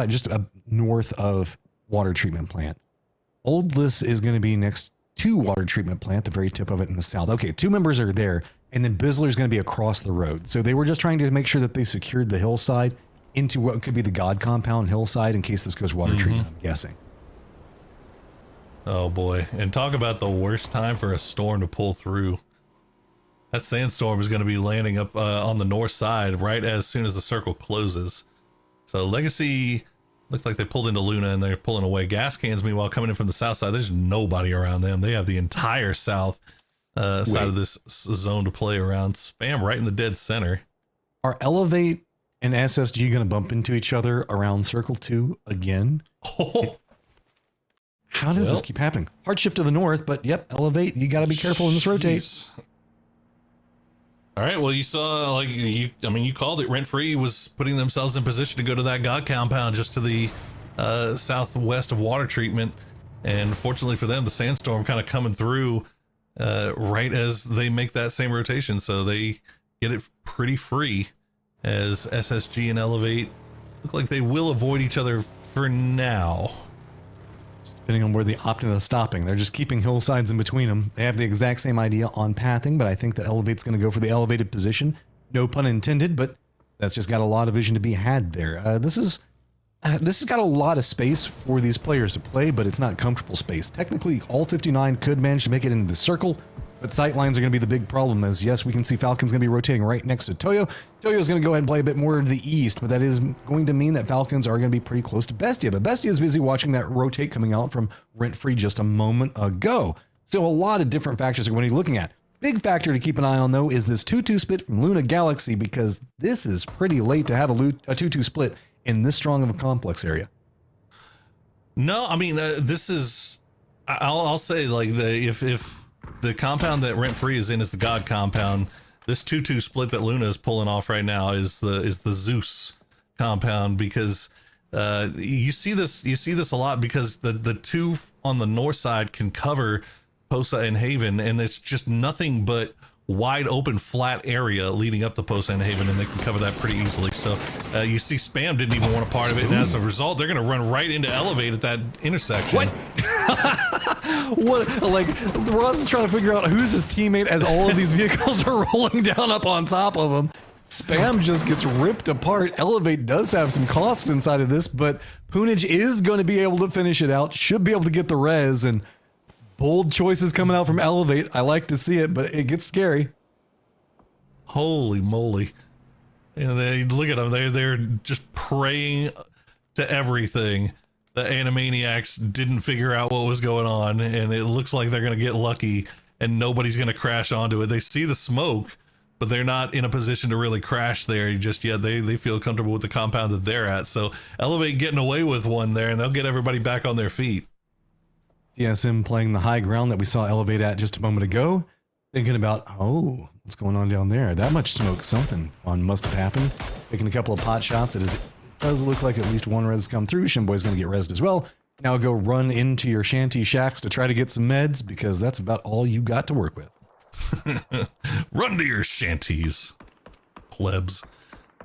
just north of water treatment plant. Oldless is going to be next to water treatment plant, the very tip of it in the south. Okay, 2 members are there, and then Bizzler's going to be across the road. So they were just trying to make sure that they secured the hillside into what could be the God Compound hillside in case this goes water treatment, I'm guessing. Oh boy. And talk about the worst time for a storm to pull through. That sandstorm is going to be landing up on the north side right as soon as the circle closes. So Legacy looked like they pulled into Luna and they're pulling away. Gas cans, meanwhile, coming in from the south side. There's nobody around them. They have the entire south side of this zone to play around. Spam right in the dead center. Are Elevate and SSG going to bump into each other around Circle 2 again? Oh, How does this keep happening? Hard shift to the north, but yep, Elevate. You got to be careful in this rotate. jeez. All right, well, you saw, like, you called it. Rent Free was putting themselves in position to go to that God Compound just to the southwest of water treatment. And fortunately for them, the sandstorm kind of coming through right as they make that same rotation. So they get it pretty free as SSG and Elevate look like they will avoid each other for now. Depending on where the Optima is stopping. They're just keeping hillsides in between them. They have the exact same idea on pathing, but I think that Elevate's going to go for the elevated position. No pun intended, but that's just got a lot of vision to be had there. This has got a lot of space for these players to play, but it's not comfortable space. Technically, all 59 could manage to make it into the circle, but sight lines are going to be the big problem, as yes, we can see Falcon's going to be rotating right next to Toyo. Toyo's going to go ahead and play a bit more to the east, but that is going to mean that Falcons are going to be pretty close to Bestia. But Bestia is busy watching that rotate coming out from Rent Free just a moment ago. So a lot of different factors are going to be looking at. Big factor to keep an eye on, though, is this 2-2 split from Luna Galaxy, because this is pretty late to have a 2-2 split in this strong of a complex area. No, I mean, this is, I'll say, like, if the compound that Rent Free is in is the God Compound, this 2-2 split that Luna is pulling off right now is the Zeus compound, because you see this a lot, because the two on the north side can cover Posa and Haven, and it's just nothing but wide open flat area leading up to Posa and Haven, and they can cover that pretty easily. So you see Spam didn't even want a part of it, and as a result, they're going to run right into Elevate at that intersection. What, like, Ross is trying to figure out who's his teammate as all of these vehicles are rolling down up on top of him. Spam just gets ripped apart. Elevate does have some costs inside of this, but Poonage is going to be able to finish it out, should be able to get the res, and bold choices coming out from Elevate. I like to see it, but it gets scary. Holy moly. And they look at them, they're just praying to everything. The Animaniacs didn't figure out what was going on, and it looks like they're going to get lucky and nobody's going to crash onto it. They see the smoke, but they're not in a position to really crash there just yet. They feel comfortable with the compound that they're at. So Elevate getting away with one there, and they'll get everybody back on their feet. TSM playing the high ground that we saw Elevate at just a moment ago. Thinking about, oh, what's going on down there? That much smoke, something fun must have happened. Taking a couple of pot shots. It does look like at least one res come through. Shimboy's going to get resed as well. Now go run into your shanty shacks to try to get some meds, because that's about all you got to work with. Run to your shanties, plebs.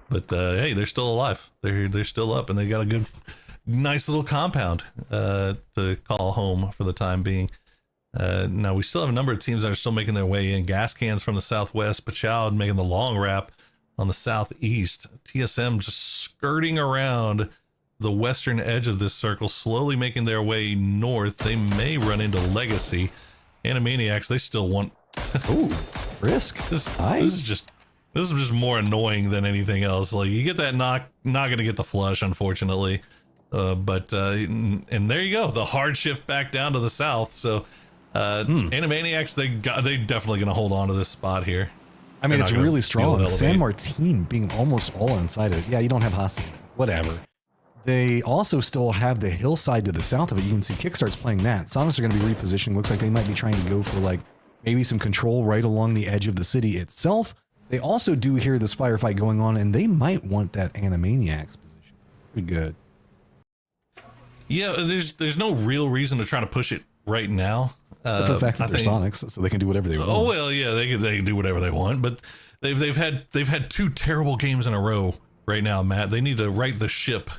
But hey, they're still alive. They're still up, and they got a good, nice little compound to call home for the time being. Now we still have a number of teams that are still making their way in. Gas cans from the southwest, Pachowd making the long wrap on the southeast. TSM just skirting around the western edge of this circle, slowly making their way north. They may run into Legacy. Animaniacs, they still want. Ooh, risk. This is just more annoying than anything else. Like, you get that knock, not going to get the flush, unfortunately. But and there you go, the hard shift back down to the south. So Animaniacs, they definitely going to hold on to this spot here. I mean, it's really strong. San Elevate. Martin being almost all inside of it. Yeah, you don't have Hosting. Whatever. They also still have the hillside to the south of it. You can see Kickstart's playing that. Sonos are going to be repositioning. Looks like they might be trying to go for like maybe some control right along the edge of the city itself. They also do hear this firefight going on, and they might want that Animaniacs position. Pretty good. Yeah, there's no real reason to try to push it right now. But the fact that they're Sonics, so they can do whatever they want. Oh well, yeah, they can do whatever they want, but they've had 2 terrible games in a row right now, Matt. They need to right the ship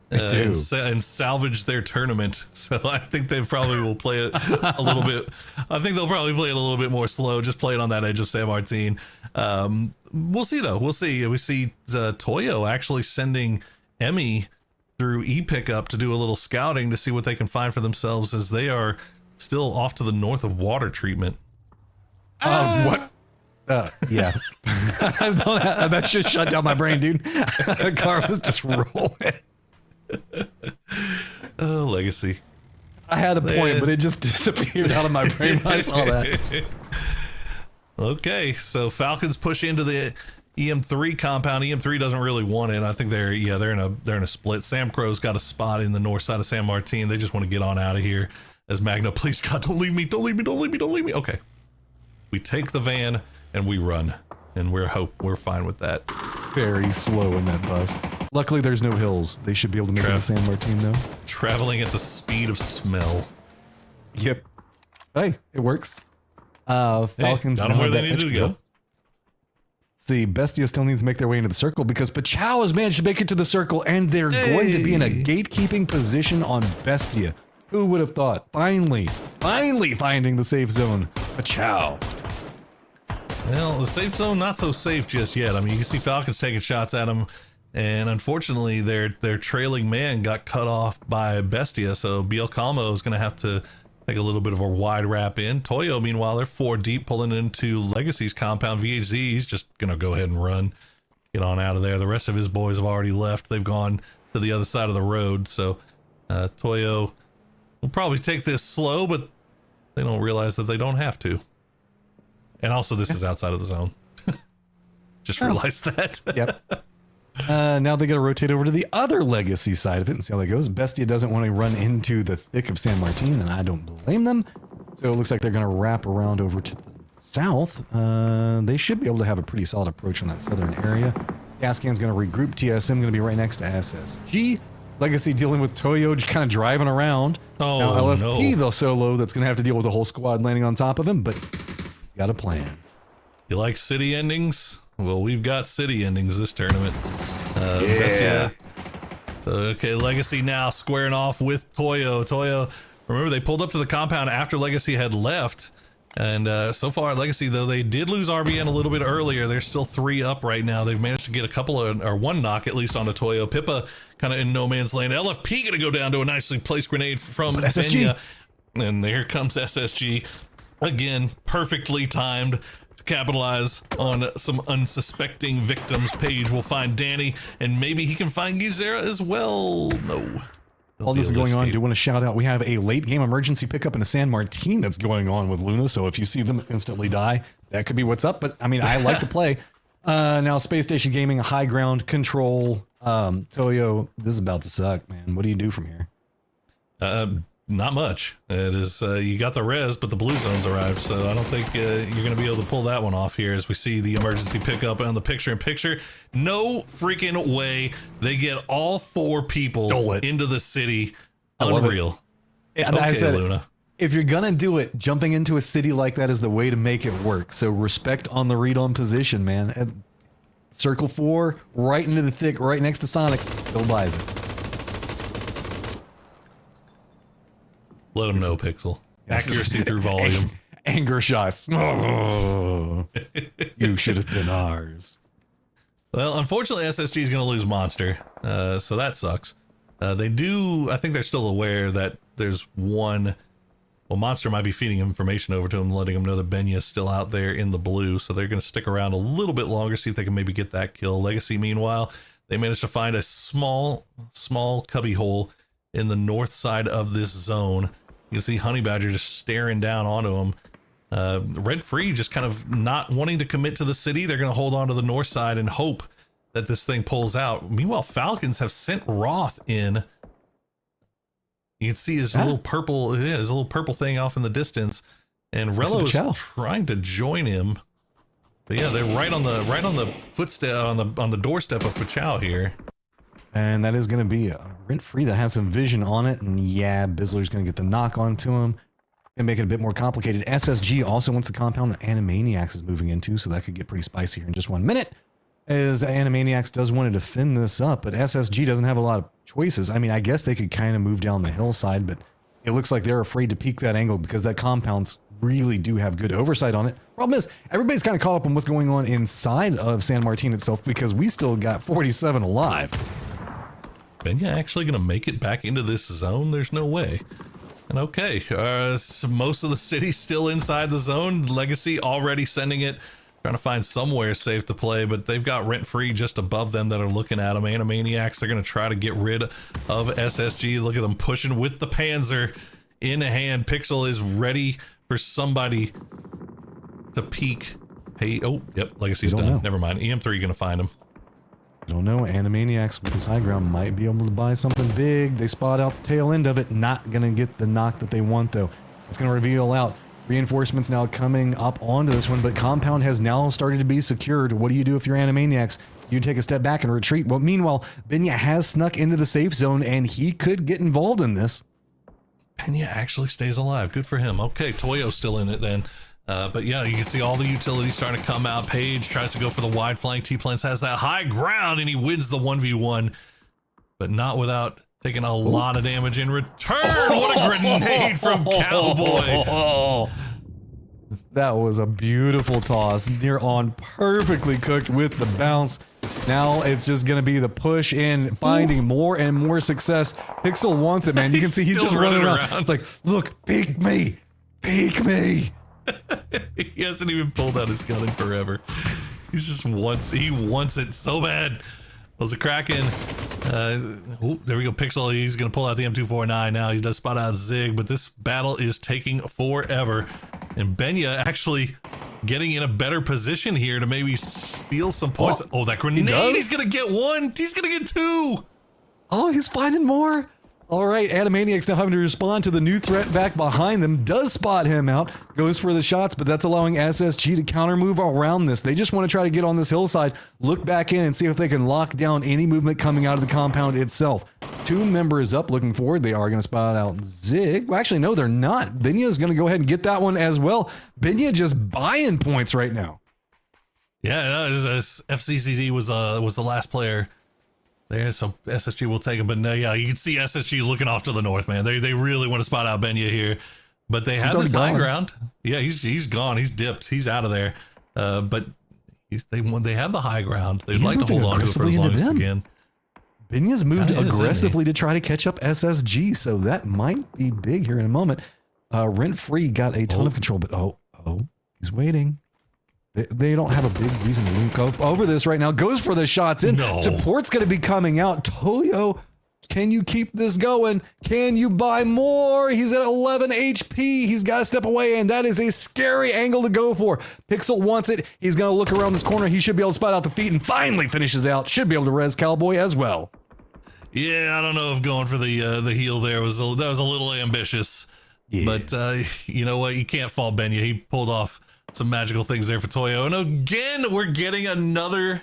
and salvage their tournament. So I think they probably will play it a little bit. I think they'll probably play it a little bit more slow, just play it on that edge of San Martin. We'll see though. We'll see. We see Toyo actually sending Emmy through e-pickup to do a little scouting to see what they can find for themselves, as they are still off to the north of water treatment. What? Yeah. That just shut down my brain, dude. The car was just rolling. Oh, Legacy. I had a point, but it just disappeared out of my brain when I saw that. Okay, so Falcons push into the EM3 compound. EM3 doesn't really want it. I think they're in a split. Sam Crow's got a spot in the north side of San Martin. They just want to get on out of here. As Magna, please God, don't leave me, don't leave me, don't leave me, don't leave me. Okay, we take the van and we run, and we're fine with that. Very slow in that bus. Luckily, there's no hills. They should be able to make it to San Martin, though. Traveling at the speed of smell. Yep. Hey, it works. Falcons got them where they need to go. See, Bestia still needs to make their way into the circle because Pachao has managed to make it to the circle, and they're going to be in a gatekeeping position on Bestia. Who would have thought? Finally finding the safe zone. Pachao. Well, the safe zone not so safe just yet. I mean, you can see Falcons taking shots at them, and unfortunately, their trailing man got cut off by Bestia. So Bielcalmo is going to have to take a little bit of a wide wrap in. Toyo, meanwhile, they're 4 deep, pulling into Legacy's compound. VHZ, he's just going to go ahead and run, get on out of there. The rest of his boys have already left. They've gone to the other side of the road. So Toyo will probably take this slow, but they don't realize that they don't have to. And also, this is outside of the zone. Just realized that. Yep. Now they got to rotate over to the other Legacy side of it and see how that goes. Bestia doesn't want to run into the thick of San Martin, and I don't blame them. So it looks like they're going to wrap around over to the south. They should be able to have a pretty solid approach on that southern area. Gascan's going to regroup. TSM going to be right next to SSG. Legacy dealing with Toyo, just kind of driving around. Oh, now LFP, no. the solo, that's going to have to deal with the whole squad landing on top of him, but he's got a plan. You like city endings? Well, we've got city endings this tournament. Yeah. So, okay, Legacy now squaring off with Toyo. Toyo, remember, they pulled up to the compound after Legacy had left. And so far, Legacy, though they did lose RBN a little bit earlier, they're still 3 up right now. They've managed to get a couple of, or 1 knock at least onto Toyo. Pippa kind of in no man's land. LFP going to go down to a nicely placed grenade from SSG. Benya. And there comes SSG. Again, perfectly timed to capitalize on some unsuspecting victims. Paige will find Danny, and maybe he can find Gizera as well. No. While this is going on, I do want to shout out, we have a late game emergency pickup in a San Martin that's going on with Luna. So if you see them instantly die, that could be what's up. But I mean, I like to play. Now Space Station Gaming, high ground control. Toyo, this is about to suck, man. What do you do from here? Not much. It is, you got the res, but the blue zone's arrived. So I don't think you're going to be able to pull that one off here as we see the emergency pickup on the picture-in-picture. No freaking way they get all 4 people into the city. Unreal. Yeah, okay, I said Luna. If you're going to do it, jumping into a city like that is the way to make it work. So respect on the read-on position, man. And Circle 4, right into the thick, right next to Sonics, still buys it. Let them know, Pixel. Accuracy through volume. Anger shots. Oh, you should have been ours. Well, unfortunately, SSG is going to lose Monster, so that sucks. They do, I think they're still aware that there's one, well, Monster might be feeding information over to him, letting him know that Benya is still out there in the blue, so they're going to stick around a little bit longer, see if they can maybe get that kill. Legacy, meanwhile, they managed to find a small cubby hole in the north side of this zone. You can see Honey Badger just staring down onto him. Red Free just kind of not wanting to commit to the city. They're going to hold on to the north side and hope that this thing pulls out. Meanwhile, Falcons have sent Roth in. You can see his little purple thing off in the distance. and Rello is Chow. trying to join him. But yeah, they're right on the footstep on the doorstep of Pachow here. And that is going to be Rent Free that has some vision on it. And yeah, Bizzler's going to get the knock onto him and make it a bit more complicated. SSG also wants the compound that Animaniacs is moving into, so that could get pretty spicy here in just 1 minute. As Animaniacs does want to defend this up, but SSG doesn't have a lot of choices. I mean, I guess they could kind of move down the hillside, but it looks like they're afraid to peek that angle because that compounds really do have good oversight on it. Problem is, everybody's kind of caught up on what's going on inside of San Martin itself because we still got 47 alive. Benya actually going to make it back into this zone? There's no way. And okay, so most of the city's still inside the zone. Legacy already sending it, trying to find somewhere safe to play, but they've got Rent Free just above them that are looking at them. Animaniacs, they're going to try to get rid of SSG. Look at them pushing with the Panzer in hand. Pixel is ready for somebody to peek. Hey, oh, yep, Legacy's done. Never mind. EM3 going to find him. I don't know. Animaniacs with his high ground might be able to buy something big. They spot out the tail end of it. Not going to get the knock that they want, though. It's going to reveal out. Reinforcements now coming up onto this one, but compound has now started to be secured. What do you do if you're Animaniacs? You take a step back and retreat. Well, meanwhile, Benya has snuck into the safe zone, and he could get involved in this. Benya actually stays alive. Good for him. Okay, Toyo's still in it then. But yeah, you can see all the utilities starting to come out. Page tries to go for the wide flank. T-Plants has that high ground, and he wins the 1v1, but not without taking a lot of damage in return. What a grenade from Cowboy. That was a beautiful toss. Near on, perfectly cooked with the bounce. Now it's just going to be the push in, finding more and more success. Pixel wants it, man. You can see he's just running around. It's like, look, peek me. Peek me. He hasn't even pulled out his gun in forever. He's just he wants it so bad. Was a Kraken. There we go. Pixel. He's going to pull out the M249 now. He does spot out Zig, but this battle is taking forever. And Benya actually getting in a better position here to maybe steal some points. Oh, that grenade. He's going to get one. He's going to get two. Oh, he's finding more. All right, Animaniacs now having to respond to the new threat back behind them. Does spot him out, goes for the shots, but that's allowing SSG to counter move around this. They just want to try to get on this hillside, look back in and see if they can lock down any movement coming out of the compound itself. 2 members up looking forward. They are going to spot out Zig. Well, actually, no, they're not. Benya's going to go ahead and get that one as well. Benya just buying points right now. Yeah, no, FCCZ was the last player there, so SSG will take him. But no, yeah, you can see SSG looking off to the north, man. They really want to spot out Benya here, but they have this high ground. Yeah, he's gone. He's dipped. He's out of there. But they have the high ground. They'd like to hold on to it for as long as they can. Benya's moved aggressively to try to catch up SSG, so that might be big here in a moment. Rent Free got a ton of control, but he's waiting. They don't have a big reason to link up over this right now. Goes for the shots in. No. Support's going to be coming out. Toyo, can you keep this going? Can you buy more? He's at 11 HP. He's got to step away, and that is a scary angle to go for. Pixel wants it. He's going to look around this corner. He should be able to spot out the feet and finally finishes out. Should be able to res Cowboy as well. Yeah, I don't know if going for the heal there was a little ambitious. Yeah. But you know what? You can't fault Benya. He pulled off some magical things there for Toyo. And again, we're getting another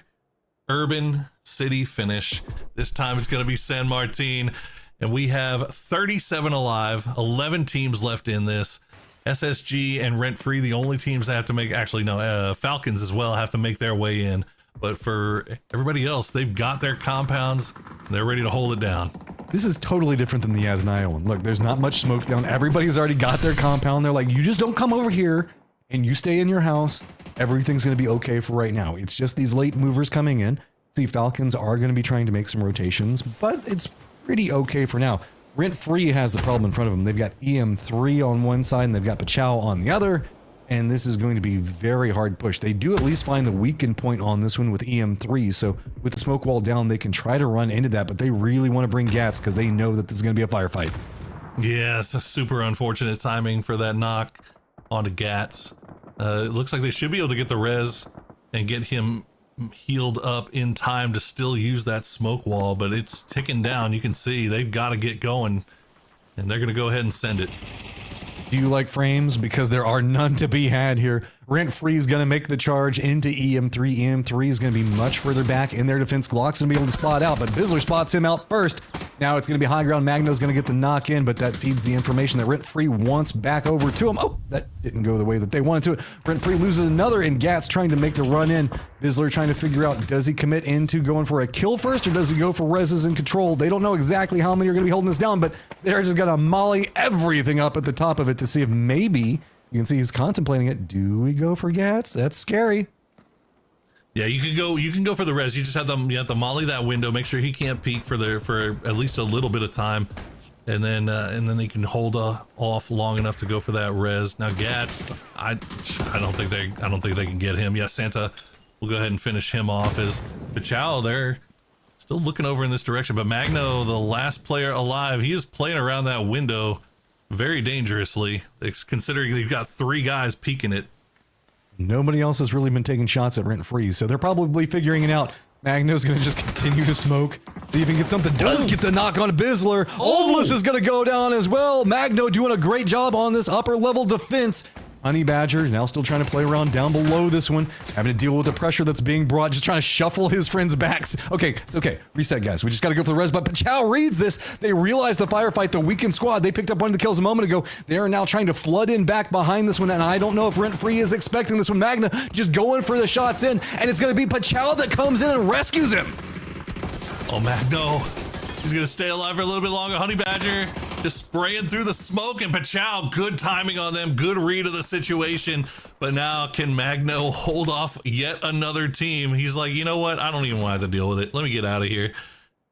urban city finish. This time it's going to be San Martin. And we have 37 alive, 11 teams left in this. SSG and Rent Free, the only teams that have to make, actually, no, Falcons as well have to make their way in. But for everybody else, they've got their compounds. They're ready to hold it down. This is totally different than the Yasnaya one. Look, there's not much smoke down. Everybody's already got their compound. They're like, you just don't come over here and you stay in your house. Everything's going to be okay for right now. It's just these late movers coming in. See, Falcons are going to be trying to make some rotations, but it's pretty okay for now. Rent Free has the problem in front of them. They've got EM3 on one side and they've got Pachow on the other. And this is going to be very hard push. They do at least find the weakened point on this one with EM3. So with the smoke wall down, they can try to run into that, but they really want to bring Gats because they know that this is going to be a firefight. Yeah, it's a super unfortunate timing for that knock onto Gats. It looks like they should be able to get the res and get him healed up in time to still use that smoke wall, but it's ticking down. You can see they've got to get going, and they're going to go ahead and send it. Do you like frames? Because there are none to be had here. Rent Free is going to make the charge into EM3. EM3 is going to be much further back in their defense. Glock's going to be able to spot out, but Bizzler spots him out first. Now it's going to be high ground. Magno's going to get the knock in, but that feeds the information that Rent Free wants back over to him. Oh, that didn't go the way that they wanted to. Rent Free loses another, and Gats trying to make the run in. Bizzler trying to figure out, does he commit into going for a kill first, or does he go for reses and control? They don't know exactly how many are going to be holding this down, but they're just going to molly everything up at the top of it to see if maybe, you can see he's contemplating it. Do we go for Gats? That's scary. Yeah, you can go for the res. You just have to molly that window, make sure he can't peek for at least a little bit of time, and then they can hold off long enough to go for that res. Now Gats, I don't think they can get him. Yeah, Santa will go ahead and finish him off. As Pachao, they're still looking over in this direction, but Magno, the last player alive, he is playing around that window very dangerously, considering they've got 3 guys peeking it. Nobody else has really been taking shots at Rent Free, so they're probably figuring it out. Magno's going to just continue to smoke, see if he can get something. Does get the knock on Bizzler. Oldless is going to go down as well. Magno doing a great job on this upper level defense. Honey Badger now still trying to play around down below this one, having to deal with the pressure that's being brought, just trying to shuffle his friends' backs. Okay, it's okay. Reset, guys. We just got to go for the res, but Pachao reads this. They realize the firefight, the weakened squad. They picked up one of the kills a moment ago. They are now trying to flood in back behind this one, and I don't know if Rent Free is expecting this one. Magna just going for the shots in, and it's going to be Pachao that comes in and rescues him. Oh, Magno. He's going to stay alive for a little bit longer. Honey Badger just spraying through the smoke, and Pachao, good timing on them, good read of the situation. But now can Magno hold off yet another team? He's like, you know what? I don't even want to have to deal with it. Let me get out of here.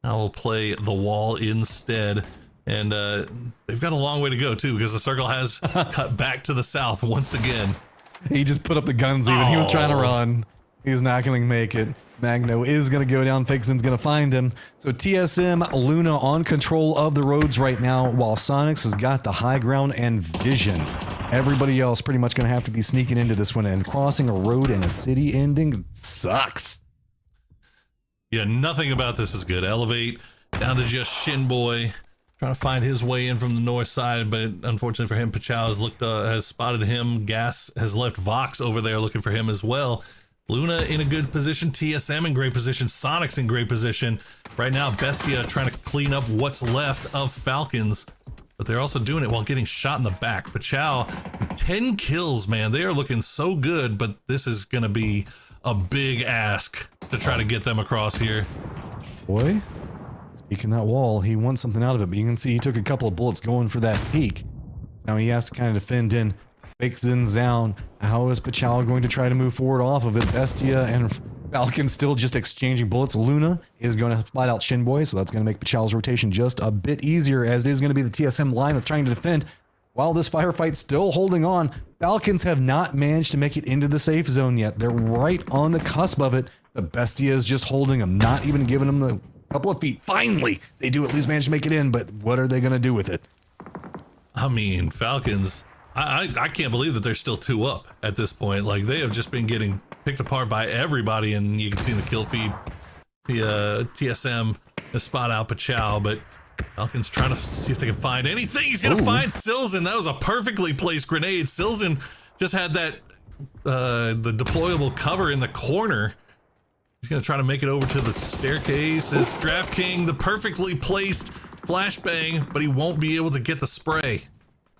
I will play the wall instead. And they've got a long way to go, too, because the circle has cut back to the south once again. He just put up the guns even. He was trying to run. He's not going to make it. Magno is going to go down. Fixin's going to find him. So TSM, Luna on control of the roads right now, while Sonics has got the high ground and vision. Everybody else pretty much going to have to be sneaking into this one, and crossing a road in a city ending sucks. Yeah, nothing about this is good. Elevate down to just Shinboy, trying to find his way in from the north side, but unfortunately for him, Pachao has spotted him. Gas has left Vox over there looking for him as well. Luna in a good position, TSM in great position, Sonic's in great position. Right now, Bestia trying to clean up what's left of Falcons, but they're also doing it while getting shot in the back. Pachao, 10 kills, man. They are looking so good, but this is going to be a big ask to try to get them across here. Boy, speaking that wall, he wants something out of it, but you can see he took a couple of bullets going for that peak. Now he has to kind of defend in. Fakes in down. How is Pachao going to try to move forward off of it? Bestia and Falcon still just exchanging bullets. Luna is going to spot out Shinboy, so that's going to make Pachao's rotation just a bit easier, as it is going to be the TSM line that's trying to defend. While this firefight's still holding on, Falcons have not managed to make it into the safe zone yet. They're right on the cusp of it, but Bestia is just holding them, not even giving them the couple of feet. Finally, they do at least manage to make it in, but what are they going to do with it? I mean, Falcons, I can't believe that they're still 2 up at this point. Like, they have just been getting picked apart by everybody, and you can see in the kill feed, the TSM has spot out Pachao, but Falcons trying to see if they can find anything. He's going to find Silzen. That was a perfectly placed grenade. Silzen just had that, the deployable cover in the corner. He's going to try to make it over to the staircase. As Draft King, the perfectly placed flashbang, but he won't be able to get the spray.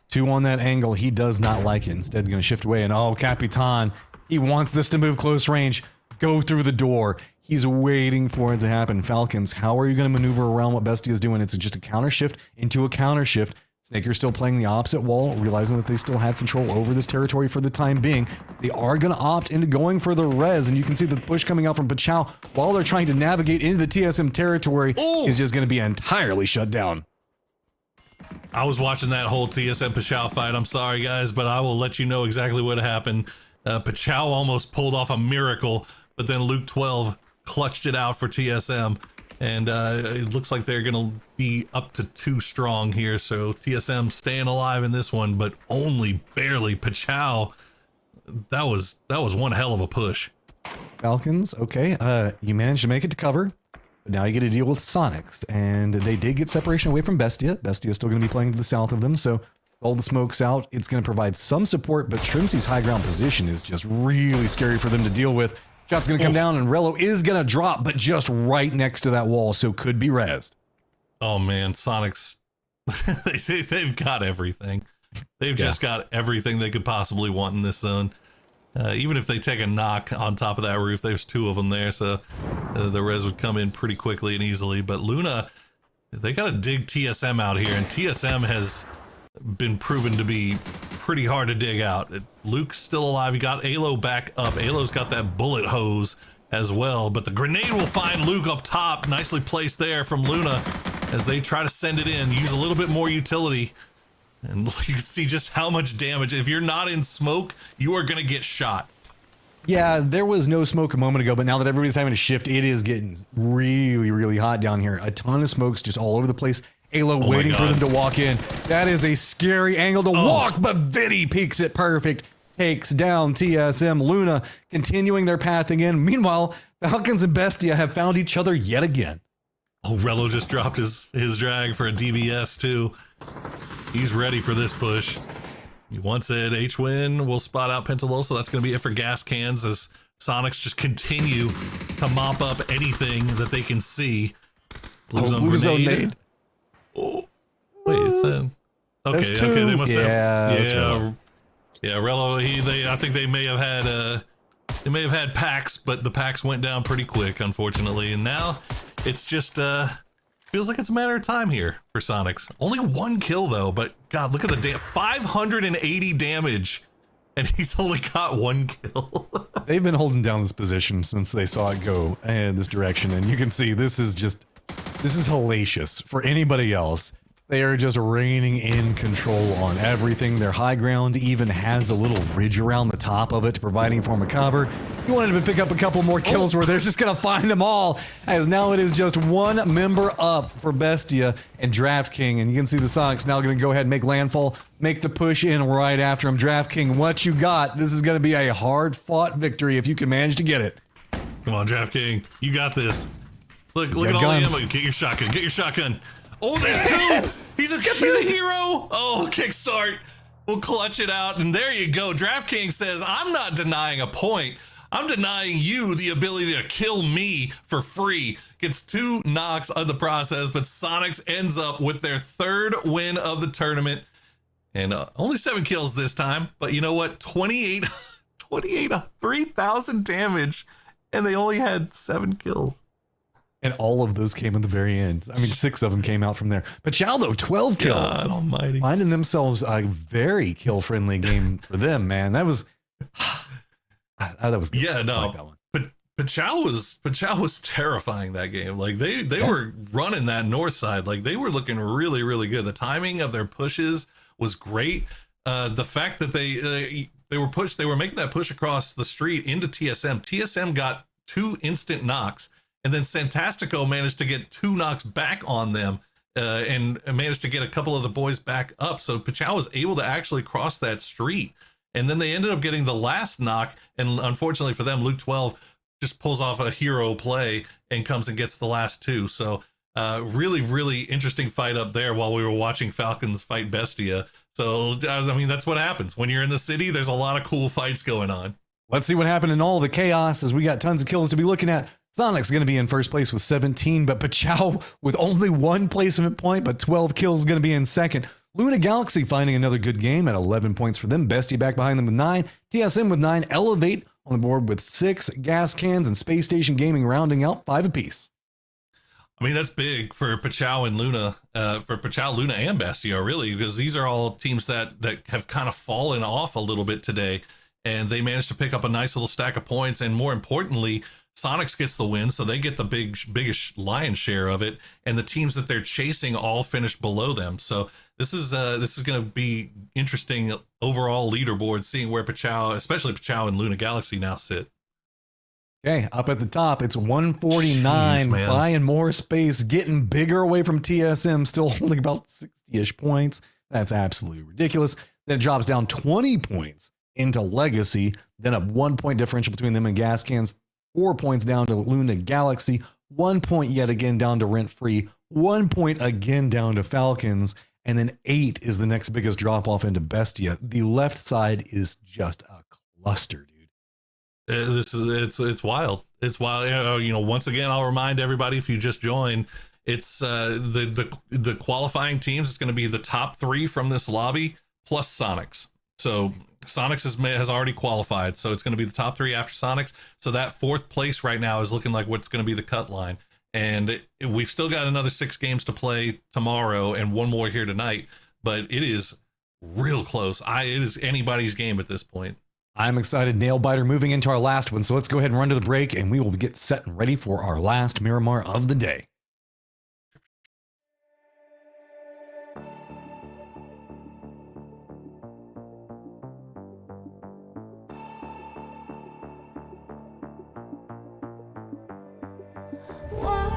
2 on that angle. He does not like it. Instead, going to shift away. And Capitan, he wants this to move close range. Go through the door. He's waiting for it to happen. Falcons, how are you going to maneuver around what Bestia is doing? It's just a counter shift into a counter shift. Snaker's still playing the opposite wall, realizing that they still have control over this territory for the time being. They are going to opt into going for the res, and you can see the push coming out from Pachao while they're trying to navigate into the TSM territory is just going to be entirely shut down. I was watching that whole TSM Pachao fight. I'm sorry, guys, but I will let you know exactly what happened. Pachao almost pulled off a miracle, but then Luke 12 clutched it out for TSM. And it looks like they're going to be up to 2 strong here. So TSM staying alive in this one, but only barely. Pachao, that was one hell of a push. Falcons, okay. You managed to make it to cover. But now you get to deal with Sonics. And they did get separation away from Bestia. Bestia is still going to be playing to the south of them. So all the smokes out. It's going to provide some support, but Shrimpsy's high ground position is just really scary for them to deal with. Shot's going to come down, and Rello is going to drop, but just right next to that wall, so could be rezzed. Oh man, Sonic's they've got everything. They've just got everything they could possibly want in this zone. Even if they take a knock on top of that roof, there's 2 of them there, so the res would come in pretty quickly and easily. But Luna, they got to dig TSM out here, and TSM has been proven to be pretty hard to dig out. Luke's still alive. He got Alo back up. Alo's got that bullet hose as well, but the grenade will find Luke up top. Nicely placed there from Luna as they try to send it in, use a little bit more utility. And you can see just how much damage. If you're not in smoke, you are going to get shot. Yeah, there was no smoke a moment ago, but now that everybody's having to shift, it is getting really, really hot down here. A ton of smokes just all over the place. Alo waiting for them to walk in. That is a scary angle to walk, but Vinny peeks it perfect. Takes down TSM. Luna continuing their pathing in. Meanwhile, Falcons and Bestia have found each other yet again. Oh, Rello just dropped his drag for a DBS too. He's ready for this push. He wants it. H-Win will spot out Pentalosa. That's going to be it for gas cans as Sonics just continue to mop up anything that they can see. Blue zone grenade. Oh, wait, is that... Okay, they must have... Yeah, Rello, I think they may have had packs, but the packs went down pretty quick, unfortunately. And now it's just feels like it's a matter of time here for Sonics. Only 1 kill though, but God, look at the 580 damage, and he's only got 1 kill. They've been holding down this position since they saw it go in this direction, and you can see this is hellacious for anybody else. They are just reigning in control on everything. Their high ground even has a little ridge around the top of it, providing form of cover. You wanted to pick up a couple more kills where they're just going to find them all, as now it is just 1 member up for Bestia and DraftKing. And you can see the Sonics now going to go ahead and make landfall, make the push in right after him. DraftKing, what you got? This is going to be a hard-fought victory if you can manage to get it. Come on, DraftKing. You got this. Look at all the ammo. Get your shotgun. Get your shotgun. Oh, there's 2! He's a hero! Oh, kickstart. We'll clutch it out, and there you go. DraftKings says, I'm not denying a point. I'm denying you the ability to kill me for free. Gets 2 knocks on the process, but Sonics ends up with their 3rd win of the tournament. And only 7 kills this time, but you know what? 3,000 damage, and they only had 7 kills. And all of those came in the very end. I mean, 6 of them came out from there. But Chow, though, 12 kills. God almighty. Finding themselves a very kill-friendly game for them, man. That was... that was good. Yeah, no. I like that one. But Chow was terrifying that game. Like, they were running that north side. Like, they were looking really, really good. The timing of their pushes was great. The fact that they were making that push across the street into TSM. TSM got 2 instant knocks. And then Santastico managed to get 2 knocks back on them and managed to get a couple of the boys back up. So Pachow was able to actually cross that street. And then they ended up getting the last knock. And unfortunately for them, Luke 12 just pulls off a hero play and comes and gets the last 2. So really, really interesting fight up there while we were watching Falcons fight Bestia. So, I mean, that's what happens. When you're in the city, there's a lot of cool fights going on. Let's see what happened in all the chaos as we got tons of kills to be looking at. Sonic's going to be in first place with 17, but Pachow with only 1 placement point, but 12 kills going to be in second. Luna Galaxy finding another good game at 11 points for them. Bestie back behind them with 9. TSM with 9. Elevate on the board with 6. Gas Cans and Space Station Gaming rounding out 5 apiece. I mean, that's big for Pachow and Luna, for Pachow, Luna, and Bestia, really, because these are all teams that have kind of fallen off a little bit today, and they managed to pick up a nice little stack of points, and more importantly, Sonics gets the win, so they get the biggest lion's share of it, and the teams that they're chasing all finish below them. So this is going to be interesting overall leaderboard, seeing where Pachow, especially Pachow and Luna Galaxy now sit. Okay, up at the top, it's 149, buying more space, getting bigger away from TSM, still holding about 60-ish points. That's absolutely ridiculous. Then it drops down 20 points into Legacy, then a 1 point differential between them and Gas Cans. 4 points down to Luna Galaxy, 1 point yet again down to Rent Free, 1 point again down to Falcons, And then 8 is the next biggest drop off into Bestia. The left side is just a cluster, dude. It's wild. It's wild. You know, once again, I'll remind everybody, if you just joined, it's the qualifying teams. It's going to be the top 3 from this lobby plus Sonics. So Sonics has already qualified, so it's going to be the top 3 after Sonics. So that 4th place right now is looking like what's going to be the cut line. And we've still got another 6 games to play tomorrow and 1 more here tonight, but it is real close. It is anybody's game at this point. I'm excited. Nail biter moving into our last one. So let's go ahead and run to the break, and we will get set and ready for our last Miramar of the day. Why,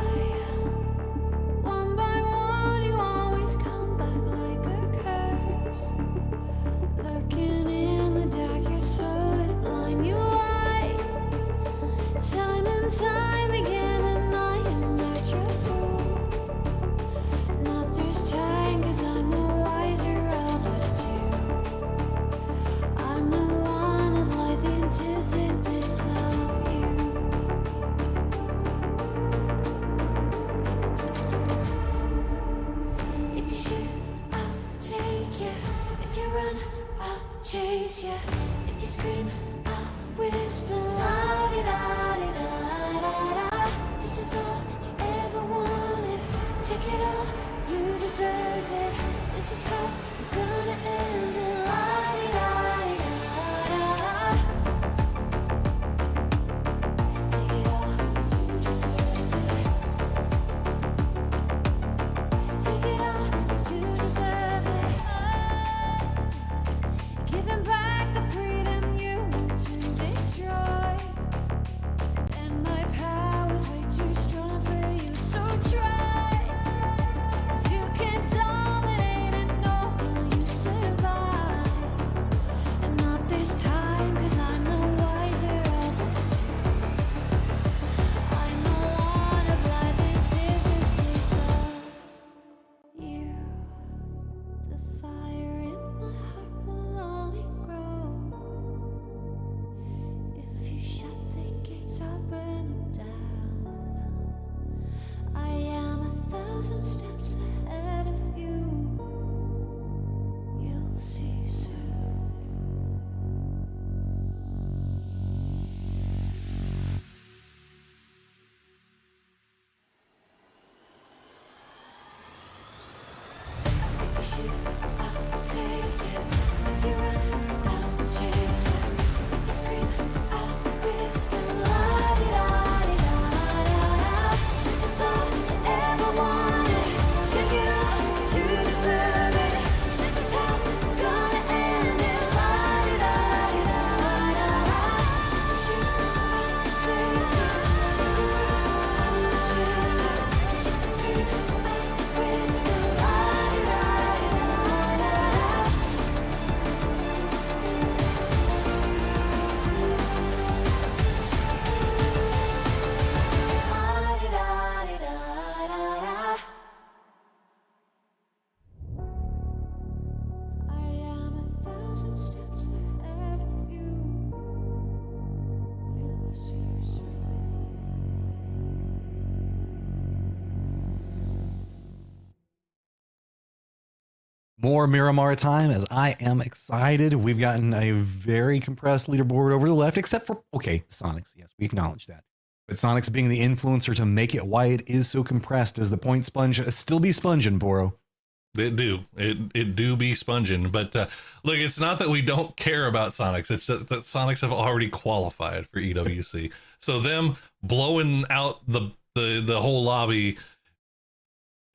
one by one, you always come back like a curse? Lurking in the dark, your soul is blind. You lie, time and time again, and I am not your fool. Not this time, 'cause I'm the wiser of us two. I'm the one of light, the anticipates of you. If you shoot, I'll take you. If you run, I'll chase you. If you scream, I'll whisper la-di-da-di-da-da-da. This is all you ever wanted. Take it all, you deserve it. This is how we're gonna end it. La-di-da-di-da-da. Take it all, you deserve it. Take it all, you deserve it. Giving back the freedom you want to destroy. And my power's way too strong for you, so try. 'Cause you can't dominate and know will you survive. And not this time, 'cause I'm the wiser of us two. I'm the one of light, the antithesis of you. The fire in my heart will only grow. If you shut the gates, I'll burn them down. I am 1,000 steps ahead of you. You'll see soon. If you shoot, I'll take it. If you run, I'll chase you. If you scream, I'll whisper la-di-da-di-da-da-da. This is all you ever wanted. Take it all, you deserve it. This is how we're gonna end it. La-di-da-di-da-da-da. If you shoot, I'll take it. If you run, I'll chase you. If you scream, I'll whisper la-di-da-di-da-da-da. La-di-da-di-da-da-da. I am 1,000 steps ahead of you. You'll see soon. More Miramar time, as I am excited. We've gotten a very compressed leaderboard over the left, except for, okay, Sonics. Yes, we acknowledge that. But Sonics being the influencer to make it why it is so compressed, as the point sponge still be sponging, Boro. It do be sponging, but look, it's not that we don't care about Sonics. It's that Sonics have already qualified for EWC. So them blowing out the whole lobby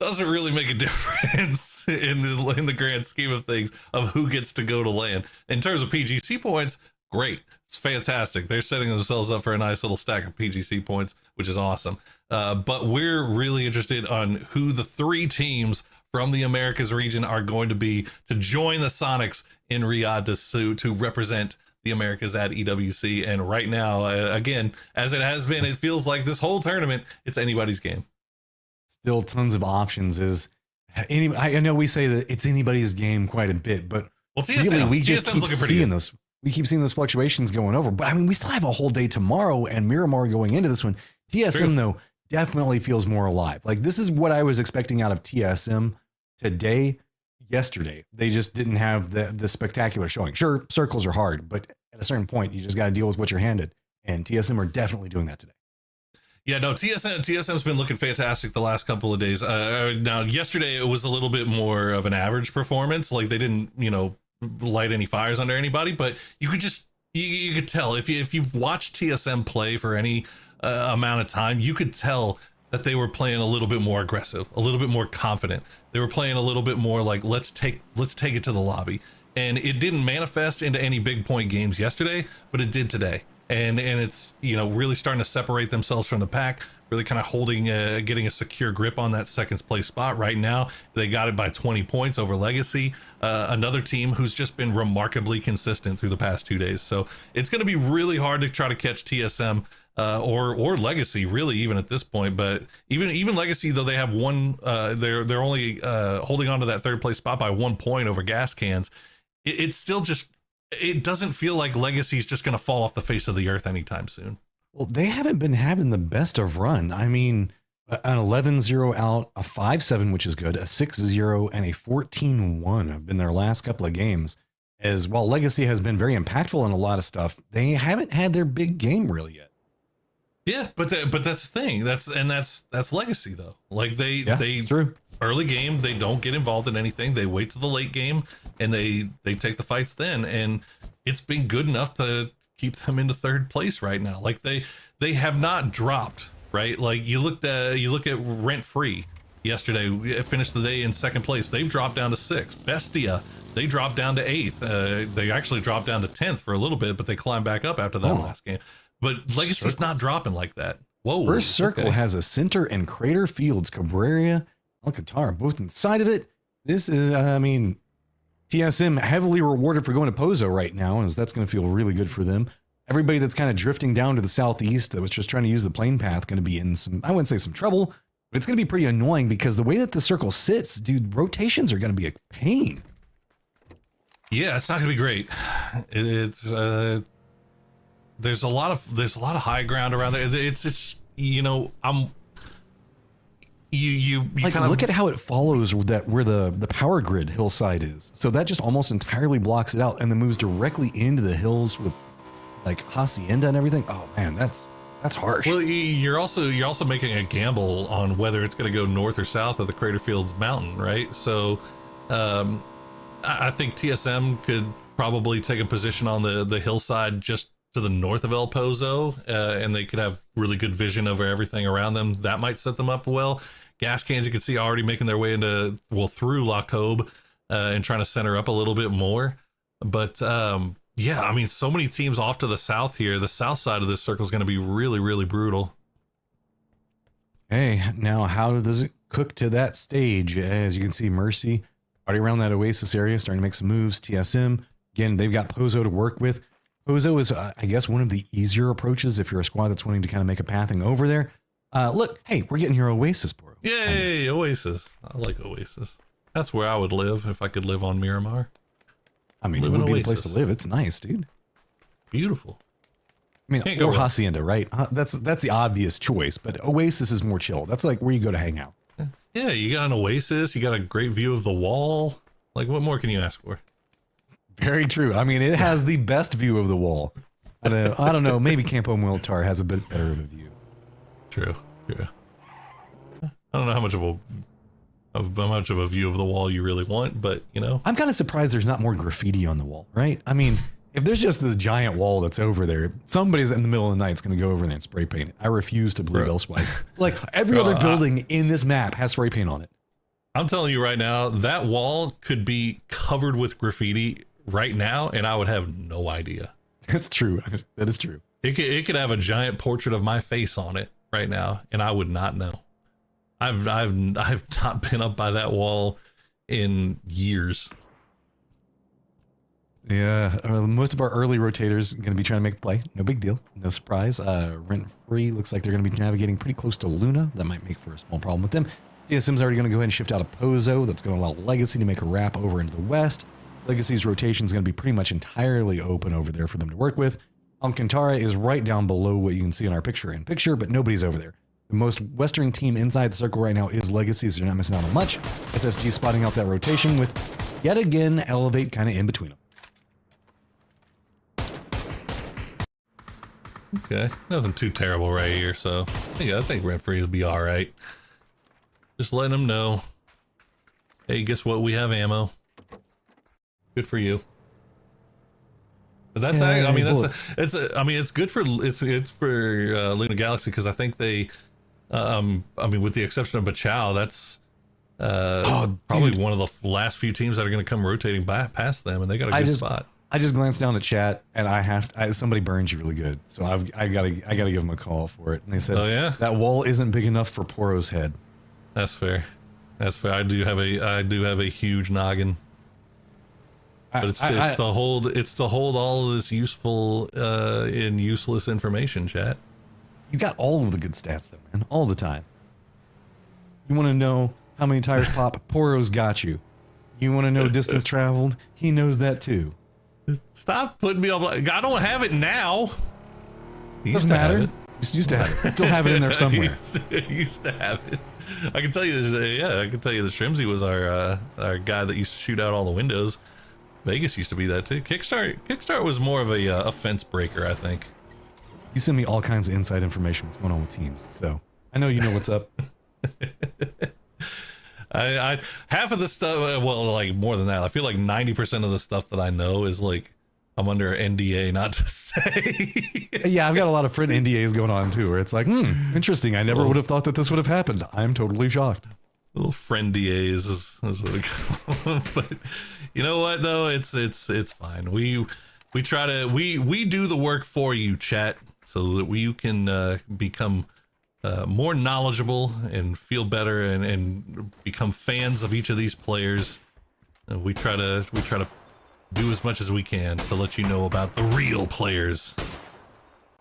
doesn't really make a difference in the grand scheme of things of who gets to go to LAN. In terms of PGC points, great. It's fantastic. They're setting themselves up for a nice little stack of PGC points, which is awesome. But we're really interested on who the 3 teams from the Americas region are going to be to join the Sonics in Riyadh to represent the Americas at EWC. And right now, again, as it has been, it feels like this whole tournament, it's anybody's game. Still tons of options. Is I know we say that it's anybody's game quite a bit, but Well, TSM, really, we just TSM's keep looking pretty seeing good. this. We keep seeing those fluctuations going over. But I mean, we still have a whole day tomorrow and Miramar going into this one. TSM, True. though, definitely feels more alive. Like, this is what I was expecting out of TSM today, yesterday. They just didn't have the spectacular showing. Sure, circles are hard, but at a certain point, you just got to deal with what you're handed. And TSM are definitely doing that today. Yeah, no, TSM's been looking fantastic the last couple of days. Now, yesterday it was a little bit more of an average performance. Like, they didn't, light any fires under anybody, but you could just you could tell if you've watched TSM play for any amount of time, you could tell that they were playing a little bit more aggressive, a little bit more confident. They were playing a little bit more like let's take it to the lobby. And it didn't manifest into any big point games yesterday, but it did today. And it's really starting to separate themselves from the pack, really kind of holding getting a secure grip on that second place spot. Right now they got it by 20 points over Legacy, another team who's just been remarkably consistent through the past 2 days. So it's going to be really hard to try to catch TSM or Legacy, really, even at this point. But even Legacy, though they have one, they're only holding on to that third place spot by 1 point over Gas Cans. It's still just, it doesn't feel like Legacy's just going to fall off the face of the earth anytime soon. Well, they haven't been having the best of run. I mean, an 11-0 out, a 5-7, which is good, a 6-0, and a 14-1 have been their last couple of games. As while Legacy has been very impactful in a lot of stuff, they haven't had their big game really yet. Yeah, but that's the thing. That's Legacy though. Like they It's true. Early game, they don't get involved in anything. They wait to the late game and they take the fights then. And it's been good enough to keep them into third place right now. Like they have not dropped, right? Like you look at Rent Free yesterday, finished the day in second place. They've dropped down to 6th. Bestia, they dropped down to 8th. They actually dropped down to 10th for a little bit, but they climbed back up after that last game. But Legacy's not dropping like that. Whoa. First Circle has a center and Crater Fields, Cabrera, Alcantara, both inside of it. This is, TSM heavily rewarded for going to Pozo right now, as that's going to feel really good for them. Everybody that's kind of drifting down to the southeast that was just trying to use the plane path going to be in some, I wouldn't say some trouble, but it's going to be pretty annoying because the way that the circle sits, dude, rotations are going to be a pain. Yeah, it's not going to be great. It's there's a lot of high ground around there. It's you Like, kind of look at how it follows that where the power grid hillside is. So that just almost entirely blocks it out and then moves directly into the hills with like Hacienda and everything. Oh man, that's harsh. Well, you're also making a gamble on whether it's going to go north or south of the Crater Fields mountain, right? So I think TSM could probably take a position on the hillside just to the north of El Pozo, and they could have really good vision over everything around them. That might set them up well. Gas Cans, you can see already making their way through La Cobe and trying to center up a little bit more. But yeah, I mean, so many teams off to the south here. The south side of this circle is going to be really, really brutal. Hey, now how does it cook to that stage? As you can see, Mercy already around that Oasis area, starting to make some moves. TSM, again, they've got Pozo to work with. Pozo is, I guess, one of the easier approaches if you're a squad that's wanting to kind of make a pathing over there. Look, hey, we're getting your Oasis, bro. Yay, Oasis. I like Oasis. That's where I would live if I could live on Miramar. I mean, it would be the place to live. It's nice, dude. Beautiful. I mean, Can't go or wrong. Hacienda, right? That's the obvious choice, but Oasis is more chill. That's like where you go to hang out. Yeah, you got an Oasis. You got a great view of the wall. Like, what more can you ask for? Very true. I mean, it has the best view of the wall. I don't know. Maybe Campo Militar has a bit better of a view. True. Yeah. I don't know how much of a view of the wall you really want, but I'm kind of surprised there's not more graffiti on the wall, right? I mean, if there's just this giant wall that's over there, somebody's in the middle of the night is going to go over there and spray paint it. I refuse to believe elsewise. Like every other building in this map has spray paint on it. I'm telling you right now, that wall could be covered with graffiti right now, and I would have no idea. That's true. That is true. It could have a giant portrait of my face on it right now, and I would not know. I've not been up by that wall in years. Yeah, most of our early rotators are going to be trying to make a play. No big deal. No surprise. Rent Free looks like they're going to be navigating pretty close to Luna. That might make for a small problem with them. TSM's already going to go ahead and shift out of Pozo. That's going to allow Legacy to make a wrap over into the west. Legacy's rotation is going to be pretty much entirely open over there for them to work with. Alcantara is right down below what you can see in our picture-in-picture, but nobody's over there. The most western team inside the circle right now is Legacy, so you're not missing out on much. SSG spotting out that rotation with, yet again, Elevate kind of in between them. Okay, nothing too terrible right here, so I think Rent-Free will be all right. Just letting them know, hey, guess what? We have ammo. Good for you. But that's, yeah, I mean, bullets. it's good for Luna Galaxy because I think they, I mean, with the exception of Bachao, that's probably one of the last few teams that are going to come rotating by past them, and they got a good spot. I just glanced down the chat, and somebody burns you really good, so I gotta give them a call for it. And they said, "Oh yeah, that wall isn't big enough for Poro's head." That's fair. That's fair. I do have a huge noggin. But it's to hold all of this useful and useless information, chat. You got all of the good stats though, man, all the time. You want to know how many tires pop? Poro's got you. You want to know distance traveled? He knows that too. Stop putting me on. I don't have it now. Doesn't matter. Used to have it. Still have it in there somewhere. used to have it. I can tell you. I can tell you that Shrimsy was our guy that used to shoot out all the windows. Vegas used to be that too. Kickstart was more of a fence breaker, I think. You send me all kinds of inside information what's going on with teams, so I know you know what's up. I half of the stuff, well, like more than that. I feel like 90% of the stuff that I know is like I'm under NDA not to say. Yeah, I've got a lot of friend NDAs going on too, where it's like, interesting. I never would have thought that this would have happened. I'm totally shocked. Little friend DAs is what we call them. But you know what though? It's fine. We try to we do the work for you, chat, so that you can become more knowledgeable and feel better and become fans of each of these players. We try to do as much as we can to let you know about the real players.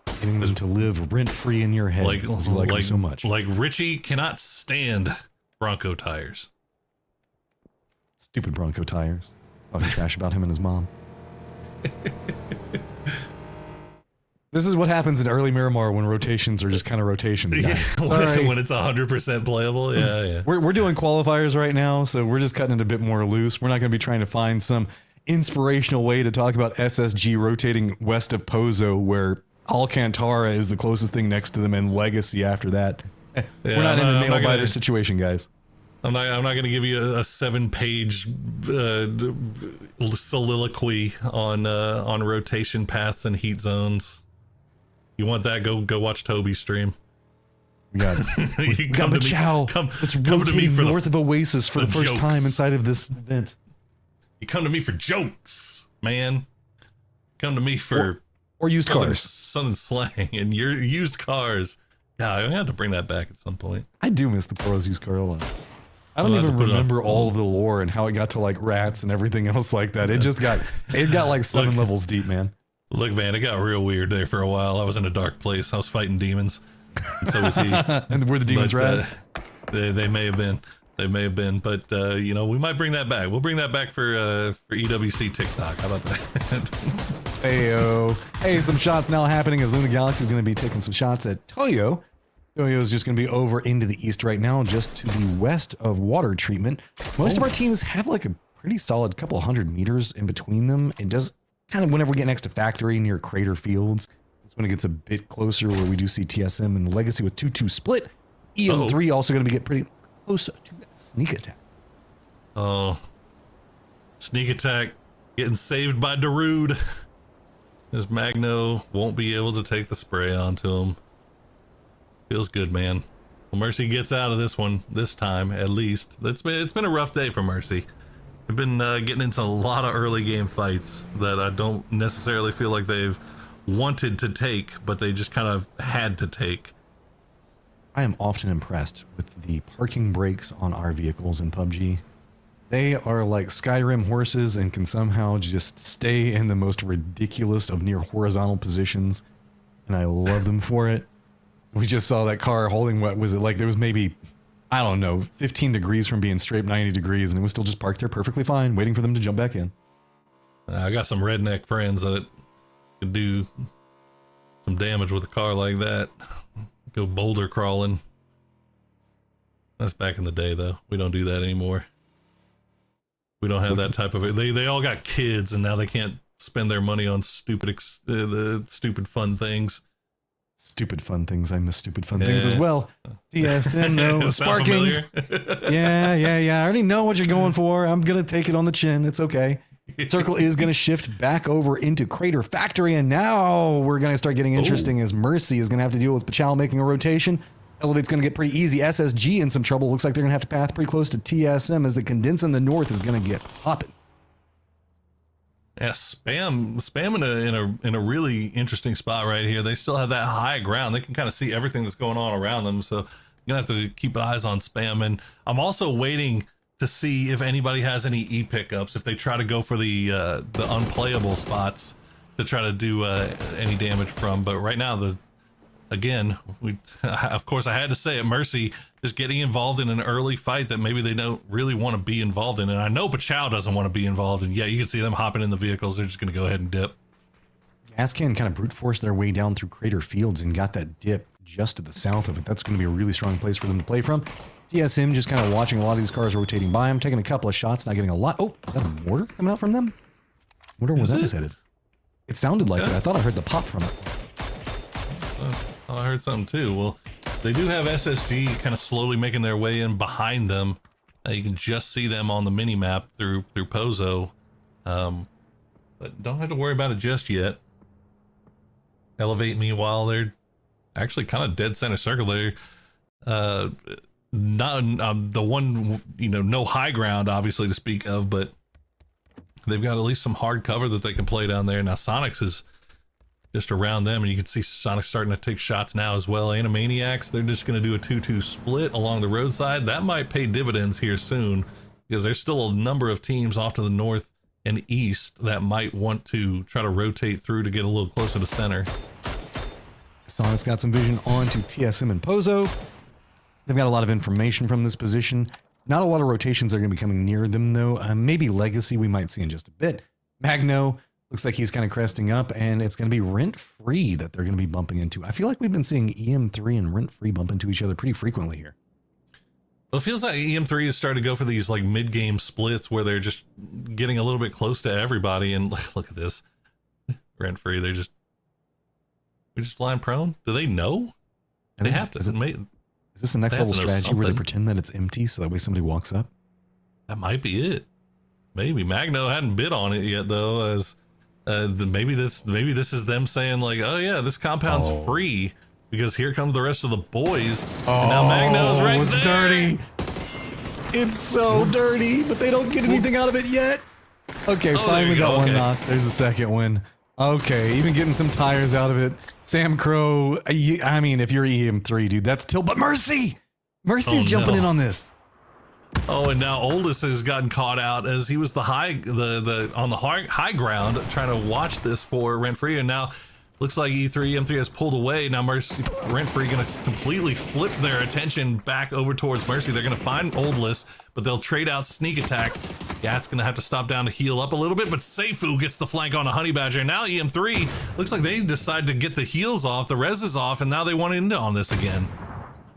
Getting them to live rent free in your head. Like you like them so much. Like Richie cannot stand Bronco tires. Stupid Bronco tires. Talking trash about him and his mom. This is what happens in early Miramar when rotations are just kind of rotations. Yeah, when it's 100% playable. Yeah. We're doing qualifiers right now, so we're just cutting it a bit more loose. We're not going to be trying to find some inspirational way to talk about SSG rotating west of Pozo, where Alcantara is the closest thing next to them, and Legacy after that. We're not in a nail biter situation, guys. I'm not going to give you a 7-page soliloquy on rotation paths and heat zones. You want that? Go watch Toby's stream. We got it. We got Bachao. It's rotating north of Oasis for the first jokes. time inside of this event. You come to me for jokes, man. Come to me for or used cars. Southern slang and your used cars. Yeah, I have to bring that back at some point. I do miss the Pros used car a lot. I don't even remember all of the lore and how it got to like rats and everything else like that. It just got like 7 levels deep, man. Look, man, it got real weird there for a while. I was in a dark place. I was fighting demons. And so was he. And were the demons rats? They may have been. They may have been, but you know, we might bring that back. We'll bring that back for EWC TikTok. How about that? Heyo. Hey, some shots now happening as Luna Galaxy is going to be taking some shots at Toyo. Toyo is just going to be over into the east right now, just to the west of water treatment. Most of our teams have like a pretty solid couple 100 meters in between them. It does kind of whenever we get next to factory near crater fields. That's when it gets a bit closer where we do see TSM and Legacy with 2-2 split. EM3 also going to be pretty close to sneak attack. Oh, sneak attack getting saved by Darude. As Magno won't be able to take the spray onto him. Feels good, man. Well, Mercy gets out of this one this time, at least. It's been a rough day for Mercy. They've been getting into a lot of early game fights that I don't necessarily feel like they've wanted to take, but they just kind of had to take. I am often impressed with the parking brakes on our vehicles in PUBG. They are like Skyrim horses and can somehow just stay in the most ridiculous of near horizontal positions, and I love them for it. We just saw that car holding, what was it, like there was maybe, I don't know, 15 degrees from being straight 90 degrees, and it was still just parked there perfectly fine, waiting for them to jump back in. I got some redneck friends that could do some damage with a car like that. Go boulder crawling. That's back in the day, though. We don't do that anymore. We don't have that type of... They all got kids, and now they can't spend their money on stupid fun things. Stupid fun things. I miss stupid fun things as well. TSM, though. Sparking. Yeah. I already know what you're going for. I'm going to take it on the chin. It's okay. Circle is going to shift back over into Crater Factory, and now we're going to start getting interesting as Mercy is going to have to deal with Pachal making a rotation. Elevate's going to get pretty easy. SSG in some trouble. Looks like they're going to have to path pretty close to TSM as the Condense in the north is going to get popping. Yeah, spam in a really interesting spot right here. They still have that high ground. They can kind of see everything that's going on around them. So you're going to have to keep eyes on spam. And I'm also waiting to see if anybody has any E pickups, if they try to go for the unplayable spots to try to do any damage from. But right now, of course, I had to say it, Mercy just getting involved in an early fight that maybe they don't really want to be involved in. And I know Pachal doesn't want to be involved in. Yeah, you can see them hopping in the vehicles. They're just going to go ahead and dip. Gascan kind of brute forced their way down through Crater Fields and got that dip just to the south of it. That's going to be a really strong place for them to play from. TSM just kind of watching a lot of these cars rotating by him, taking a couple of shots, not getting a lot. Oh, is that a mortar coming out from them? I wonder where that was headed. It sounded like it. I thought I heard the pop from it. I heard something too. Well, they do have SSG kind of slowly making their way in behind them. You can just see them on the mini map through Pozo, but don't have to worry about it just yet. Elevate, meanwhile, they're actually kind of dead center circle. They're not the one, no high ground obviously to speak of, but they've got at least some hard cover that they can play down there. Now Sonics is just around them, and you can see Sonic starting to take shots now as well. Animaniacs, they're just going to do a 2-2 split along the roadside. That might pay dividends here soon, because there's still a number of teams off to the north and east that might want to try to rotate through to get a little closer to center. Sonic's got some vision onto TSM and Pozo. They've got a lot of information from this position. Not a lot of rotations are going to be coming near them, though. Maybe Legacy we might see in just a bit. Magno looks like he's kind of cresting up, and it's going to be Rent Free that they're going to be bumping into. I feel like we've been seeing EM3 and Rent Free bump into each other pretty frequently here. Well, it feels like EM3 is starting to go for these like mid-game splits where they're just getting a little bit close to everybody. And look at this, Rent Free. We're just flying prone. Do they know? They have to. Is this a next level strategy where they pretend that it's empty so that way somebody walks up? That might be it. Maybe Magno hadn't bid on it yet, though. As maybe this is them saying like, oh yeah, this compound's free because here comes the rest of the boys. And now Magno's right it's there. Dirty. It's so dirty, but they don't get anything out of it yet. Okay, finally got one knock. There's the second one. Okay, even getting some tires out of it. Sam Crow, I mean, if you're EM3, dude, that's still, but Mercy's jumping in on this. Oh, and now Oldest has gotten caught out as he was on the high ground trying to watch this for Rent Free, and now looks like EM3 has pulled away. Now Rent Free going to completely flip their attention back over towards Mercy. They're going to find Oldest, but they'll trade out sneak attack. Gat's going to have to stop down to heal up a little bit, but Seifu gets the flank on a Honey Badger. And now EM3 looks like they decide to get the heals off, the res is off, and now they want into on this again.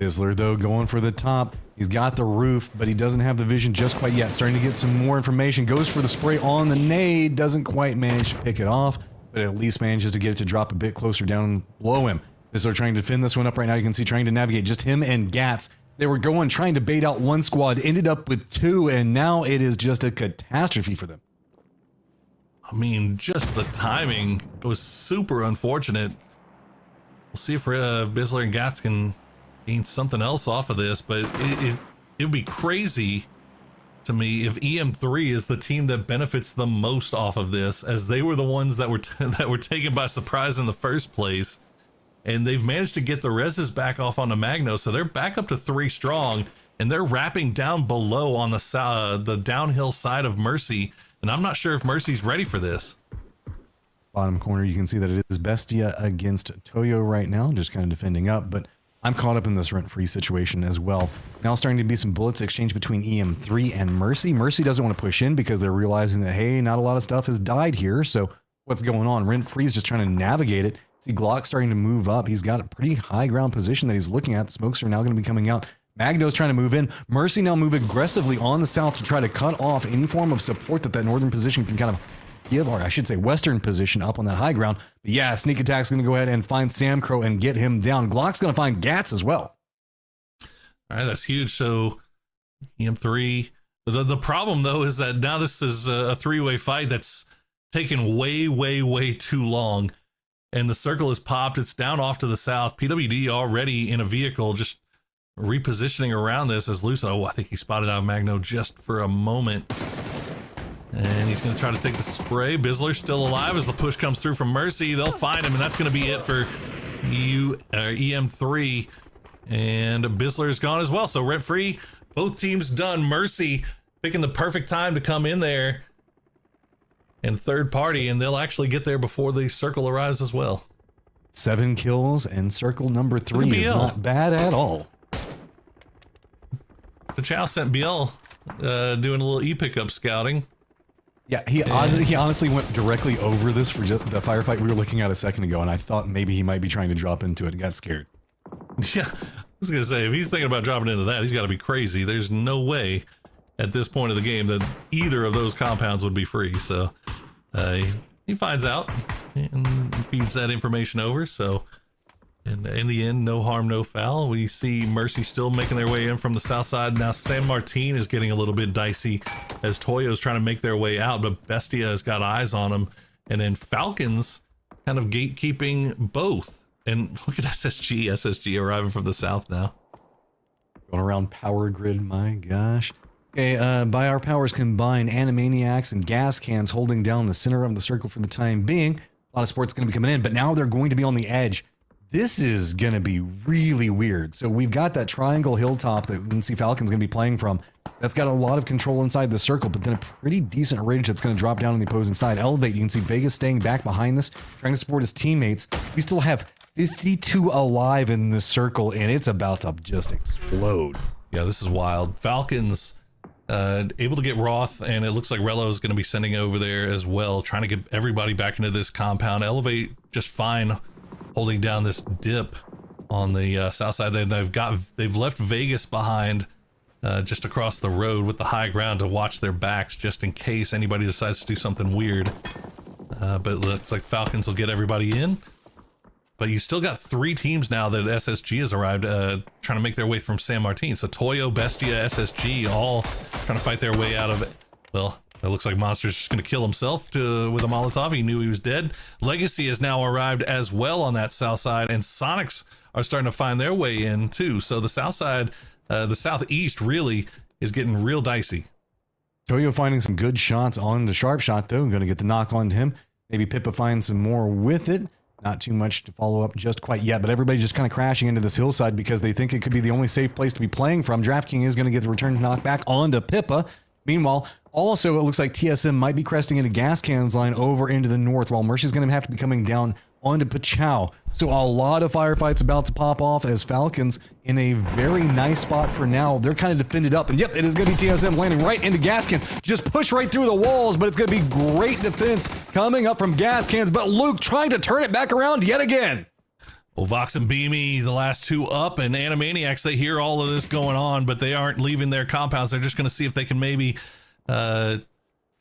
Isler, though, going for the top. He's got the roof, but he doesn't have the vision just quite yet. Starting to get some more information. Goes for the spray on the nade. Doesn't quite manage to pick it off, but at least manages to get it to drop a bit closer down below him. Isler trying to defend this one up right now. You can see trying to navigate just him and Gats. They were trying to bait out one squad, ended up with two, and now it is just a catastrophe for them. I mean, just the timing was super unfortunate. We'll see if Bisler and Gats can gain something else off of this, but it'd be crazy to me if EM3 is the team that benefits the most off of this, as they were the ones that were taken by surprise in the first place. And they've managed to get the reses back off on the Magno, so they're back up to 3 strong, and they're wrapping down below on the downhill side of Mercy, and I'm not sure if Mercy's ready for this. Bottom corner, you can see that it is Bestia against Toyo right now, just kind of defending up, but I'm caught up in this rent-free situation as well. Now starting to be some bullets exchanged between EM3 and Mercy. Mercy doesn't want to push in because they're realizing that, hey, not a lot of stuff has died here. So what's going on? Rent-free is just trying to navigate it. See Glock starting to move up. He's got a pretty high ground position that he's looking at. The smokes are now going to be coming out. Magno's trying to move in. Mercy now move aggressively on the south to try to cut off any form of support that northern position can kind of give, or I should say western position up on that high ground. But yeah, sneak attack's going to go ahead and find Sam Crow and get him down. Glock's going to find Gats as well. All right, that's huge. So EM3. The problem, though, is that now this is a three-way fight that's taken way too long. And the circle is popped. It's down off to the south. PWD already in a vehicle, just repositioning around this as loose. Oh, I think he spotted out Magno just for a moment. And he's going to try to take the spray. Bizzler's still alive as the push comes through from Mercy. They'll find him, and that's going to be it for EM3. And Bizzler's gone as well. So rent-free, both teams done. Mercy picking the perfect time to come in there. And third party, and they'll actually get there before the circle arrives as well. 7 kills, and circle number 3 is not bad at all. The Chow sent BL doing a little e-pickup scouting. Yeah, he honestly went directly over this for just the firefight we were looking at a second ago, and I thought maybe he might be trying to drop into it and got scared. Yeah, I was going to say, if he's thinking about dropping into that, he's got to be crazy. There's no way at this point of the game that either of those compounds would be free. So he finds out and feeds that information over. So in the end, no harm, no foul. We see Mercy still making their way in from the south side. Now San Martin is getting a little bit dicey as Toyo's trying to make their way out, but Bestia has got eyes on him. And then Falcons kind of gatekeeping both. And look at SSG arriving from the south now. Going around power grid, my gosh. Okay, by our powers combined, Animaniacs and gas cans holding down the center of the circle for the time being. A lot of sports going to be coming in, but now they're going to be on the edge. This is going to be really weird. So we've got that triangle hilltop that NC Falcon's going to be playing from. That's got a lot of control inside the circle, but then a pretty decent ridge that's going to drop down on the opposing side. Elevate, you can see Vegas staying back behind this, trying to support his teammates. We still have 52 alive in this circle, and it's about to just explode. Yeah, this is wild. Falcons able to get Roth, and it looks like Rello is going to be sending over there as well, trying to get everybody back into this compound. Elevate just fine, holding down this dip on the south side. They've left Vegas behind just across the road with the high ground to watch their backs just in case anybody decides to do something weird. But it looks like Falcons will get everybody in. But you still got 3 teams now that SSG has arrived, trying to make their way from San Martin. So Toyo, Bestia, SSG, all trying to fight their way out of it. Well, it looks like Monster's just going to kill himself with a Molotov. He knew he was dead. Legacy has now arrived as well on that south side, and Sonics are starting to find their way in too. So the south side, the southeast really is getting real dicey. Toyo finding some good shots on the sharp shot, though. Going to get the knock on him. Maybe Pippa finds some more with it. Not too much to follow up just quite yet, but everybody's just kind of crashing into this hillside because they think it could be the only safe place to be playing from. DraftKings is going to get the return knockback onto Pippa. Meanwhile, also it looks like TSM might be cresting into gas cans line over into the north, while Mercy's going to have to be coming down onto Pachow. So a lot of firefights about to pop off as Falcons in a very nice spot for now. They're kind of defended up, and yep, it is going to be TSM landing right into gas cans. Just push right through the walls, but it's going to be great defense coming up from gas cans. But Luke trying to turn it back around yet again. Well, Vox and Beamy, the last 2 up, and Animaniacs, they hear all of this going on, but they aren't leaving their compounds. They're just going to see if they can maybe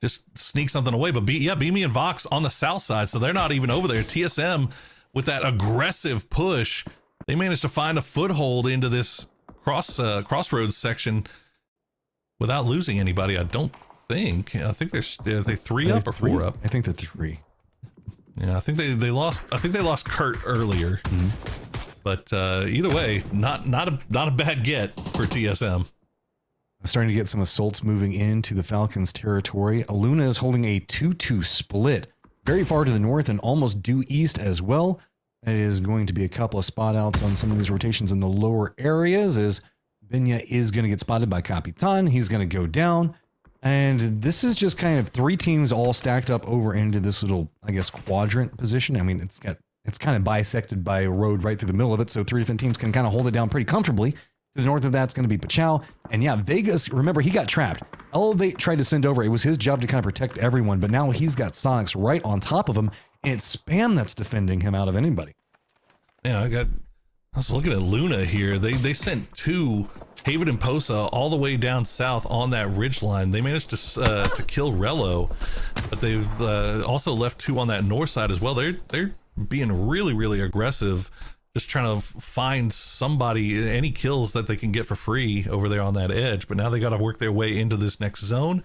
just sneak something away. But Beamy and Vox on the south side, so they're not even over there. TSM, with that aggressive push, they managed to find a foothold into this crossroads section without losing anybody. I don't think. I think are they 3 up or 4 up? I think they're 3. Yeah, I think they lost. I think they lost Kurt earlier. Mm-hmm. But either way, not a bad get for TSM. Starting to get some assaults moving into the Falcons territory. Aluna is holding a 2-2 split very far to the north and almost due east as well. It is going to be a couple of spot outs on some of these rotations in the lower areas as Benya is going to get spotted by Capitan. He's going to go down. And this is just kind of 3 teams all stacked up over into this little, I guess, quadrant position. I mean, it's got It's kind of bisected by a road right through the middle of it, so 3 different teams can kind of hold it down pretty comfortably. To the north of that's going to be Pachow. And yeah, Vegas, remember, he got trapped. Elevate tried to send over. It was his job to kind of protect everyone, but now he's got Sonics right on top of him, and it's Spam that's defending him out of anybody. Yeah, I was looking at Luna here. They sent 2 Haven and Posa all the way down south on that ridge line. They managed to kill Rello, but they've also left 2 on that north side as well. They're being really aggressive, just trying to find somebody, any kills that they can get for free over there on that edge. But now they got to work their way into this next zone.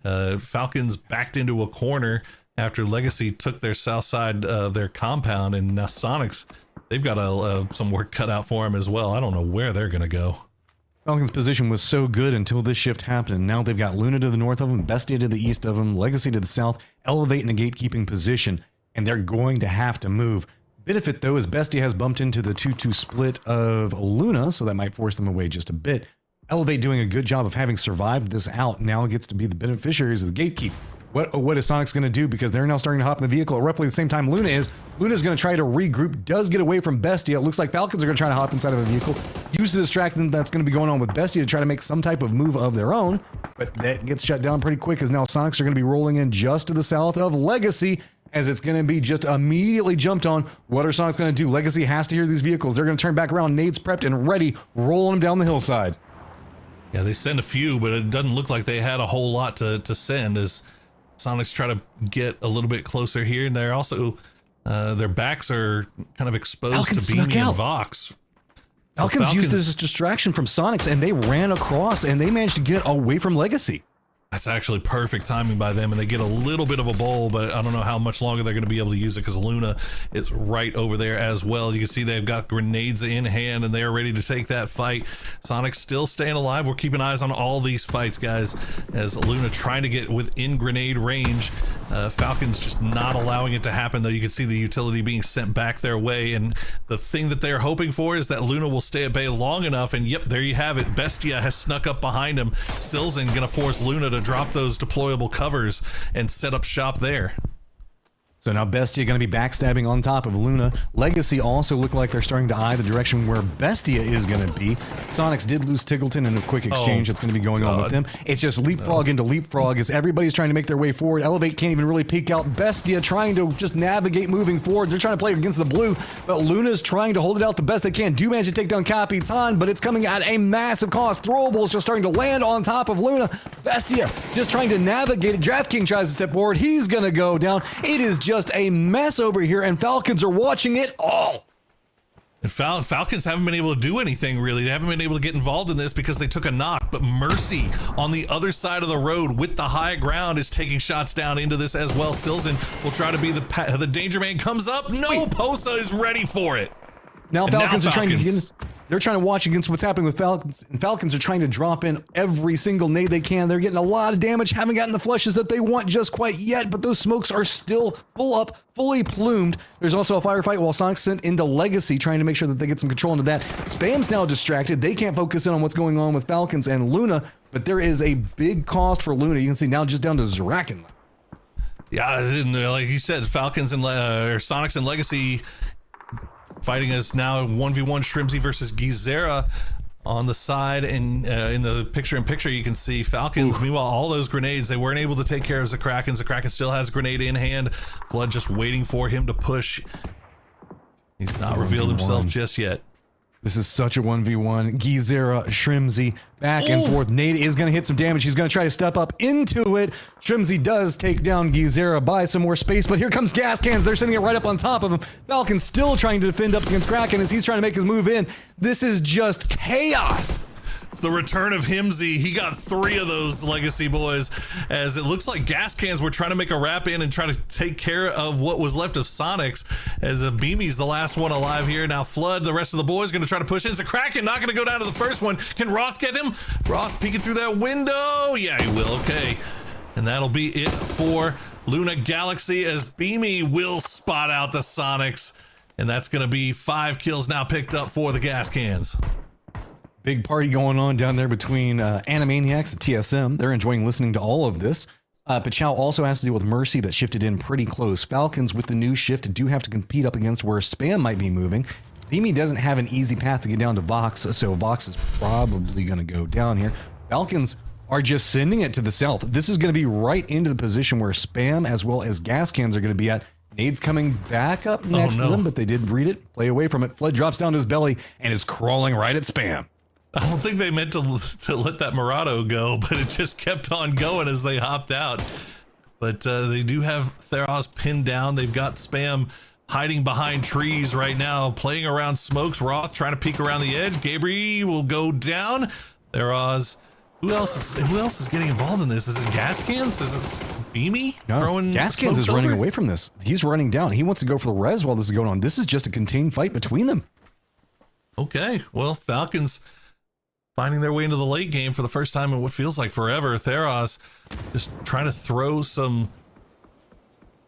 Falcons backed into a corner after Legacy took their south side of their compound, and now Sonics, they've got some work cut out for them as well. I don't know where they're going to go. Falcons' position was so good until this shift happened, and now they've got Luna to the north of them, Bestia to the east of them, Legacy to the south, Elevate in a gatekeeping position, and they're going to have to move. Benefit, though, is Bestia has bumped into the 2-2 split of Luna, so that might force them away just a bit. Elevate doing a good job of having survived this out now gets to be the beneficiaries of the gatekeep. What is Sonics going to do? Because they're now starting to hop in the vehicle at roughly the same time Luna is. Luna's going to try to regroup, does get away from Bestia. It looks like Falcons are going to try to hop inside of a vehicle, use the distraction that's going to be going on with Bestia to try to make some type of move of their own. But that gets shut down pretty quick, as now Sonics are going to be rolling in just to the south of Legacy, as it's going to be just immediately jumped on. What are Sonics going to do? Legacy has to hear these vehicles. They're going to turn back around, nades prepped and ready, rolling them down the hillside. Yeah, they send a few, but it doesn't look like they had a whole lot to send as Sonics try to get a little bit closer here. And they're also, their backs are kind of exposed Falcons to Beanie snuck out. and Vox. Falcons used this as distraction from Sonics, and they ran across, and they managed to get away from Legacy. That's actually perfect timing by them, and they get a little bit of a bowl, but I don't know how much longer they're going to be able to use it because Luna is right over there as well. You can see they've got grenades in hand, and they are ready to take that fight. Sonic's still staying alive. We're keeping eyes on all these fights, guys, as Luna trying to get within grenade range. Falcons just not allowing it to happen, though. You can see the utility being sent back their way, and the thing that they're hoping for is that Luna will stay at bay long enough, and yep, there you have it. Bestia has snuck up behind him. Silzen going to force Luna to drop those deployable covers and set up shop there. So now Bestia going to be backstabbing on top of Luna. Legacy also look like they're starting to eye the direction where Bestia is going to be. Sonics did lose Tiggleton in a quick exchange that's going to be going on with them. It's just leapfrog into leapfrog as everybody's trying to make their way forward. Elevate can't even really peek out. Bestia trying to just navigate moving forward. They're trying to play against the blue, but Luna's trying to hold it out the best they can. Do manage to take down Capitan, but it's coming at a massive cost. Throwables just starting to land on top of Luna. Bestia just trying to navigate it. DraftKings tries to step forward. He's going to go down. It is just a mess over here, and Falcons are watching it all. And Falcons haven't been able to do anything really. They haven't been able to get involved in this because they took a knock, but Mercy on the other side of the road with the high ground is taking shots down into this as well. Silzen will try to be the danger man. Comes up. No, Posa is ready for it. Now Falcons are trying to get they're trying to watch against what's happening with Falcons, and Falcons are trying to drop in every single nade they can. They're getting a lot of damage, haven't gotten the flushes that they want just quite yet, but those smokes are still full up, fully plumed. There's also a firefight while Sonic's sent into Legacy, trying to make sure that they get some control into that. Spam's now distracted. They can't focus in on what's going on with Falcons and Luna, but there is a big cost for Luna. You can see now just down to Zirakin. Yeah, like you said, Falcons and or Sonics and Legacy fighting us now 1v1 Shrimsy versus Gizera on the side, and in the picture-in-picture you can see Falcons. Meanwhile, all those grenades, they weren't able to take care of Zakraken. Zakraken still has a grenade in hand. Blood just waiting for him to push. He's not revealed himself just yet. This is such a 1v1. Gizera, Shrimsy, back and forth. Nate is going to hit some damage. He's going to try to step up into it. Shrimsy does take down Gizera by some more space, but here comes Gas Cans. They're sending it right up on top of him. Falcon's still trying to defend up against Kraken as he's trying to make his move in. This is just chaos. It's the return of Himsy. He got 3 of those Legacy boys, as it looks like Gas Cans were trying to make a wrap in and try to take care of what was left of Sonics, as Beamy's the last one alive here. Now Flood, the rest of the boys, going to try to push in. It's a Kraken, not going to go down to the first one. Can Roth get him? Roth peeking through that window. Yeah, he will. Okay. And that'll be it for Luna Galaxy, as Beamy will spot out the Sonics. And that's going to be 5 kills now picked up for the Gas Cans. Big party going on down there between Animaniacs and TSM. They're enjoying listening to all of this. Pachau also has to deal with Mercy that shifted in pretty close. Falcons with the new shift do have to compete up against where Spam might be moving. Beamy doesn't have an easy path to get down to Vox, so Vox is probably going to go down here. Falcons are just sending it to the south. This is going to be right into the position where Spam as well as gas cans are going to be at. Nades coming back up next to them, but they did read it, play away from it. Flood drops down to his belly and is crawling right at Spam. I don't think they meant to let that Murado go, but it just kept on going as they hopped out. But they do have Theros pinned down. They've got Spam hiding behind trees right now, playing around smokes. Roth trying to peek around the edge. Gabri will go down. Theros. Who else is getting involved in this? Is it gas cans? Is it Beamy? No, gas cans is running away from this. He's running down. He wants to go for the res while this is going on. This is just a contained fight between them. Okay, well, Falcons finding their way into the late game for the first time in what feels like forever. Theros just trying to throw some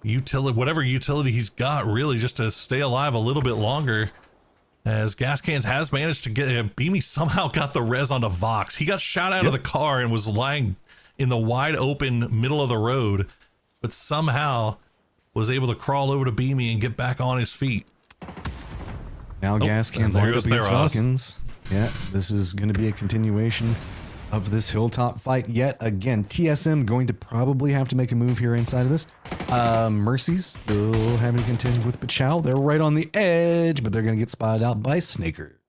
utility, whatever utility he's got, really, just to stay alive a little bit longer. As Gas Cans has managed to get Beamy somehow got the res onto Vox. He got shot out of the car and was lying in the wide open middle of the road, but somehow was able to crawl over to Beamy and get back on his feet. Now Gas Cans lined up against Falcons. Yeah, this is going to be a continuation of this hilltop fight yet again. TSM going to probably have to make a move here inside of this. Mercy's still having to contend with Pachau. They're right on the edge, but they're going to get spotted out by Snaker.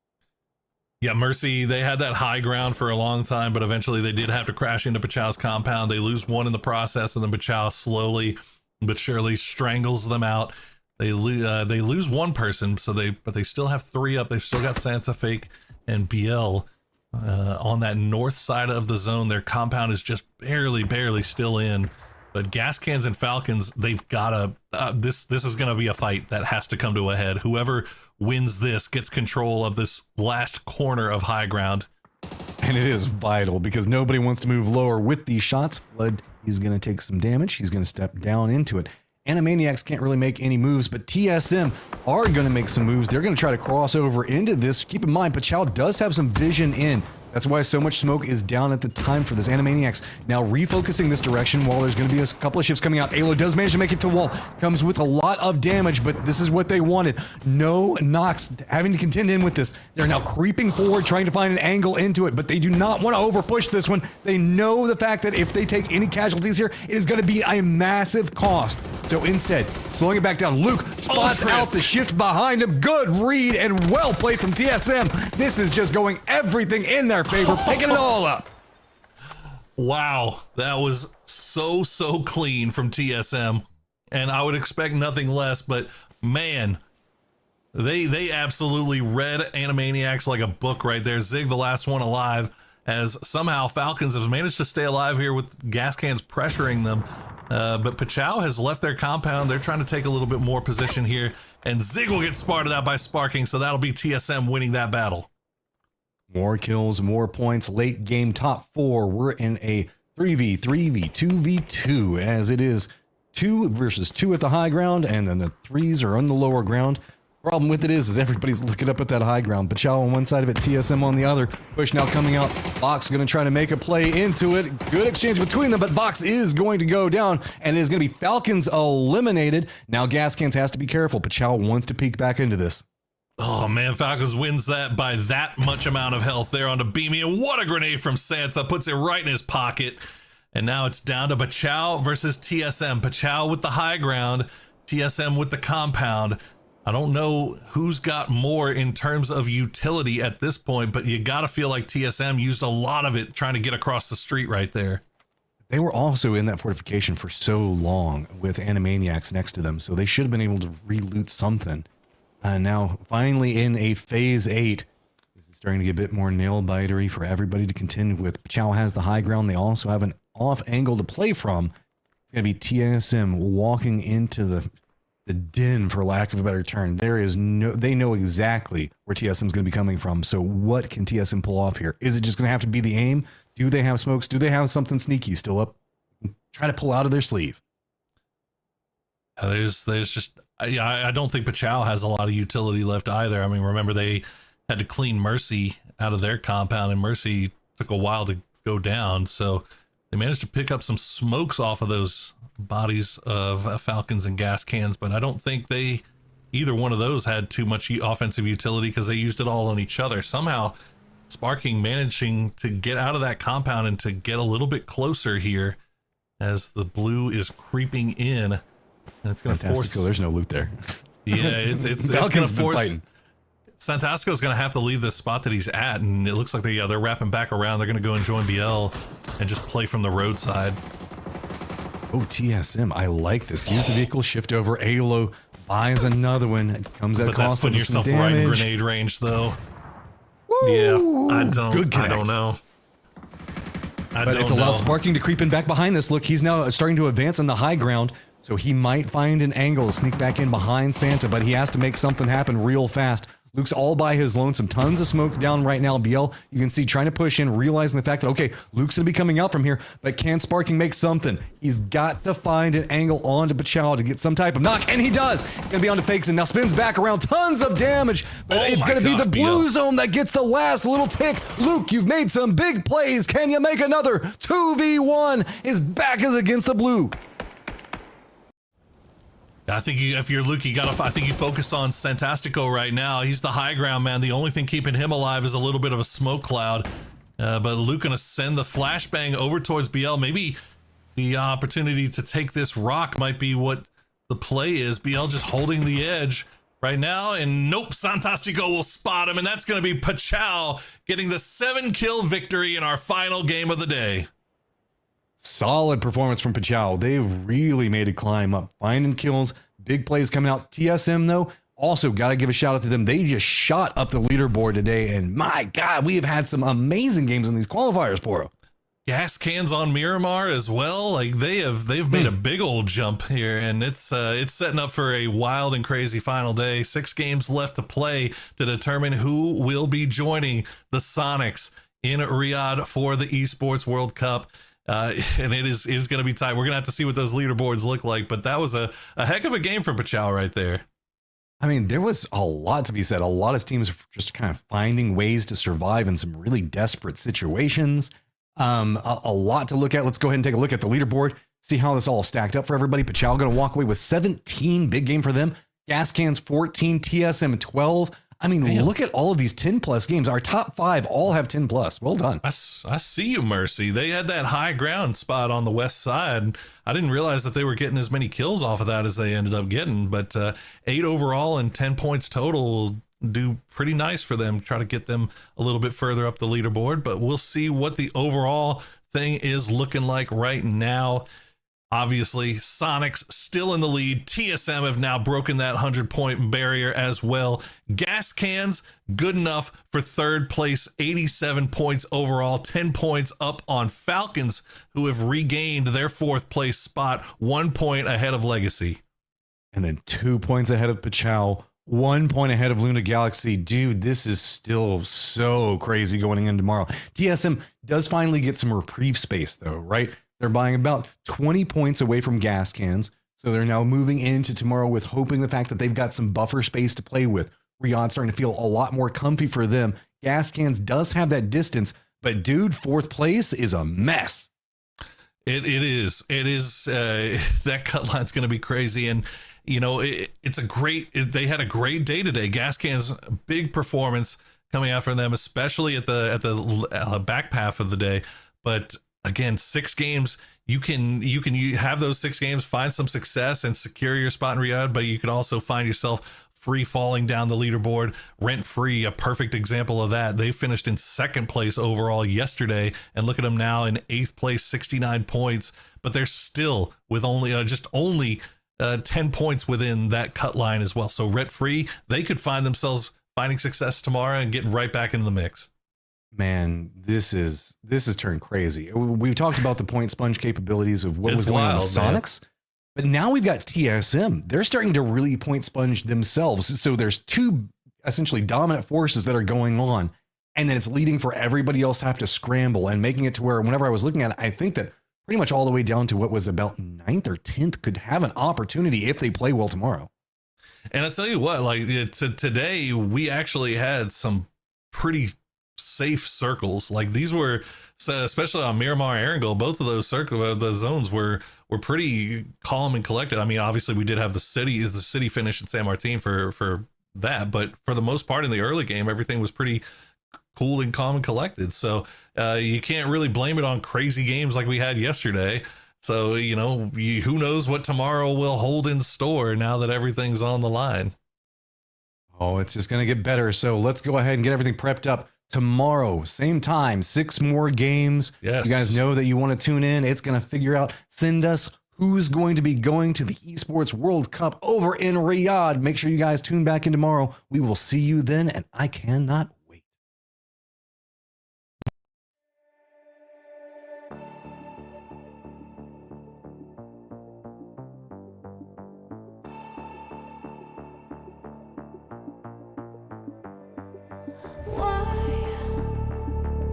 Yeah, Mercy, they had that high ground for a long time, but eventually they did have to crash into Pachau's compound. They lose one in the process, and then Pachau slowly but surely strangles them out. They lose one person, but they still have three up. They've still got Santa Fake and BL on that north side of the zone. Their compound is just barely still in. But Gas Cans and Falcons, they've got to. This is going to be a fight that has to come to a head. Whoever wins this gets control of this last corner of high ground. And it is vital because nobody wants to move lower with these shots. Flood, he's going to take some damage. He's going to step down into it. Animaniacs can't really make any moves, but TSM are going to make some moves. They're going to try to cross over into this. Keep in mind, Pachau does have some vision in. That's why so much smoke is down at the time for this. Animaniacs now refocusing this direction while there's going to be a couple of ships coming out. Alo does manage to make it to the wall. Comes with a lot of damage, but this is what they wanted. No Nox having to contend in with this. They're now creeping forward, trying to find an angle into it, but they do not want to overpush this one. They know the fact that if they take any casualties here, it is going to be a massive cost. So instead, slowing it back down, Luke spots out the shift behind him. Good read and well played from TSM. This is just going everything in their favor, picking it all up. Wow, that was so clean from TSM, and I would expect nothing less, but man, they absolutely read Animaniacs like a book right there. Zig, the last one alive, as somehow Falcons have managed to stay alive here with Gas Cans pressuring them. But Pachau has left their compound. They're trying to take a little bit more position here, and Zig will get spotted out by Sparking, so that'll be TSM winning that battle. More kills, more points, late game top four. We're in a 3v3v 2v2 as it is 2 versus 2 at the high ground, and then the 3s are on the lower ground. Problem with it is everybody's looking up at that high ground. Pachau on one side of it, TSM on the other. Push now coming out. Vox going to try to make a play into it. Good exchange between them, but Vox is going to go down, and it is going to be Falcons eliminated. Now Gas Cans has to be careful. Pachau wants to peek back into this. Oh man, Falcons wins that by that much amount of health there onto Beamy, and what a grenade from Santa, puts it right in his pocket. And now it's down to Pachau versus TSM. Pachau with the high ground, TSM with the compound. I don't know who's got more in terms of utility at this point, but you got to feel like TSM used a lot of it trying to get across the street right there. They were also in that fortification for so long with Animaniacs next to them, so they should have been able to re-loot something. Now, finally in a phase 8, this is starting to get a bit more nail-bitery for everybody to contend with. Pachau has the high ground. They also have an off angle to play from. It's going to be TSM walking into the den, for lack of a better term. They know exactly where TSM is going to be coming from. So what can TSM pull off here? Is it just going to have to be the aim? Do they have smokes? Do they have something sneaky still up? Try to pull out of their sleeve. There's just, I don't think Pachau has a lot of utility left either. I mean, remember they had to clean Mercy out of their compound, and Mercy took a while to go down. So They managed to pick up some smokes off of those bodies of Falcons and gas cans, but I don't think either one of those had too much offensive utility because they used it all on each other. Somehow, Sparking managing to get out of that compound and to get a little bit closer here as the blue is creeping in, and it's going to force. There's no loot there. Yeah, it's going to force. Santasco is going to have to leave the spot that he's at, and it looks like they're wrapping back around. They're going to go and join BL and just play from the roadside. Oh, TSM, I like this. Use the vehicle, shift over. ALO buys another one. It comes at But cost that's putting of some yourself right in damage. grenade range, though. Woo! Yeah, I Good connect. don't know. But it's allowed Sparking to creep in back behind this. Look, he's now starting to advance in the high ground, so he might find an angle, sneak back in behind Santa, but he has to make something happen real fast. Luke's all by his lonesome. Tons of smoke down right now. BL, you can see, trying to push in, realizing the fact that, okay, Luke's going to be coming out from here, but can Sparking make something? He's got to find an angle onto Pachow to get some type of knock, and he does. He's going to be onto Fakes and now spins back around. Tons of damage, but it's going to be the blue zone that gets the last little tick. Luke, you've made some big plays. Can you make another? 2v1. His back is against the blue. I think if you're Luke, I think you focus on Santastico right now. He's the high ground man. The only thing keeping him alive is a little bit of a smoke cloud. But Luke gonna send the flashbang over towards BL. Maybe the opportunity to take this rock might be what the play is. BL just holding the edge right now, and nope, Santastico will spot him, and that's gonna be Pachow getting the 7-kill victory in our final game of the day. Solid performance from Pachow. They've really made a climb up, finding kills, big plays coming out. TSM, though, also got to give a shout out to them. They just shot up the leaderboard today, and my God, we have had some amazing games in these qualifiers, Poro. Gas cans on Miramar as well. Like they've made a big old jump here, and it's setting up for a wild and crazy final day. 6 games left to play to determine who will be joining the Sonics in Riyadh for the Esports World Cup. And it is going to be tight. We're going to have to see what those leaderboards look like, but that was a heck of a game for Pachow right there. I mean, there was a lot to be said. A lot of teams just kind of finding ways to survive in some really desperate situations. A lot to look at. Let's go ahead and take a look at the leaderboard, see how this all stacked up for everybody. Pachow going to walk away with 17, big game for them. Gas Cans 14, TSM 12. I mean, look at all of these 10+ games. Our top 5 all have 10+. Well done. I see you, Mercy. They had that high ground spot on the west side. I didn't realize that they were getting as many kills off of that as they ended up getting, but 8 overall and 10 points total will do pretty nice for them. Try to get them a little bit further up the leaderboard, but we'll see what the overall thing is looking like right now. Obviously, Sonics still in the lead. TSM have now broken that 100-point barrier as well. Gas Cans, good enough for 3rd place, 87 points overall, 10 points up on Falcons, who have regained their 4th place spot, 1 point ahead of Legacy. And then 2 points ahead of Pachow, 1 point ahead of Luna Galaxy. Dude, this is still so crazy going in tomorrow. TSM does finally get some reprieve space, though, right? They're buying about 20 points away from Gas Cans, so they're now moving into tomorrow with hoping the fact that they've got some buffer space to play with. Riyadh's starting to feel a lot more comfy for them. Gas Cans does have that distance, but dude, 4th place is a mess. It is. That cut line's going to be crazy, and you know they had a great day today. Gas Cans, big performance coming out from them, especially at the back half of the day, but. Again, 6 games, you have those 6 games, find some success and secure your spot in Riyadh, but you could also find yourself free falling down the leaderboard, rent free, a perfect example of that. They finished in 2nd place overall yesterday, and look at them now in 8th place, 69 points, but they're still with only 10 points within that cut line as well. So rent free, they could find themselves finding success tomorrow and getting right back into the mix. Man, this is turned crazy. We've talked about the point sponge capabilities of what was going on with Sonics, but now we've got TSM. They're starting to really point sponge themselves. So there's 2 essentially dominant forces that are going on, and then it's leading for everybody else to have to scramble and making it to where whenever I was looking at it, I think that pretty much all the way down to what was about 9th or 10th could have an opportunity if they play well tomorrow. And I tell you what, like today we actually had some pretty safe circles. Like these were, so especially on Miramar, Erangel, both of those the zones were pretty calm and collected. I mean, obviously we did have the city finish in San Martin for that, but for the most part in the early game, everything was pretty cool and calm and collected. So you can't really blame it on crazy games like we had yesterday. So, you know, who knows what tomorrow will hold in store now that everything's on the line. Oh, it's just going to get better. So let's go ahead and get everything prepped up. Tomorrow, same time, 6 more games. Yes. You guys know that you want to tune in. It's going to figure out, send us who's going to be going to the Esports World Cup over in Riyadh. Make sure you guys tune back in tomorrow. We will see you then, and I cannot wait. Why,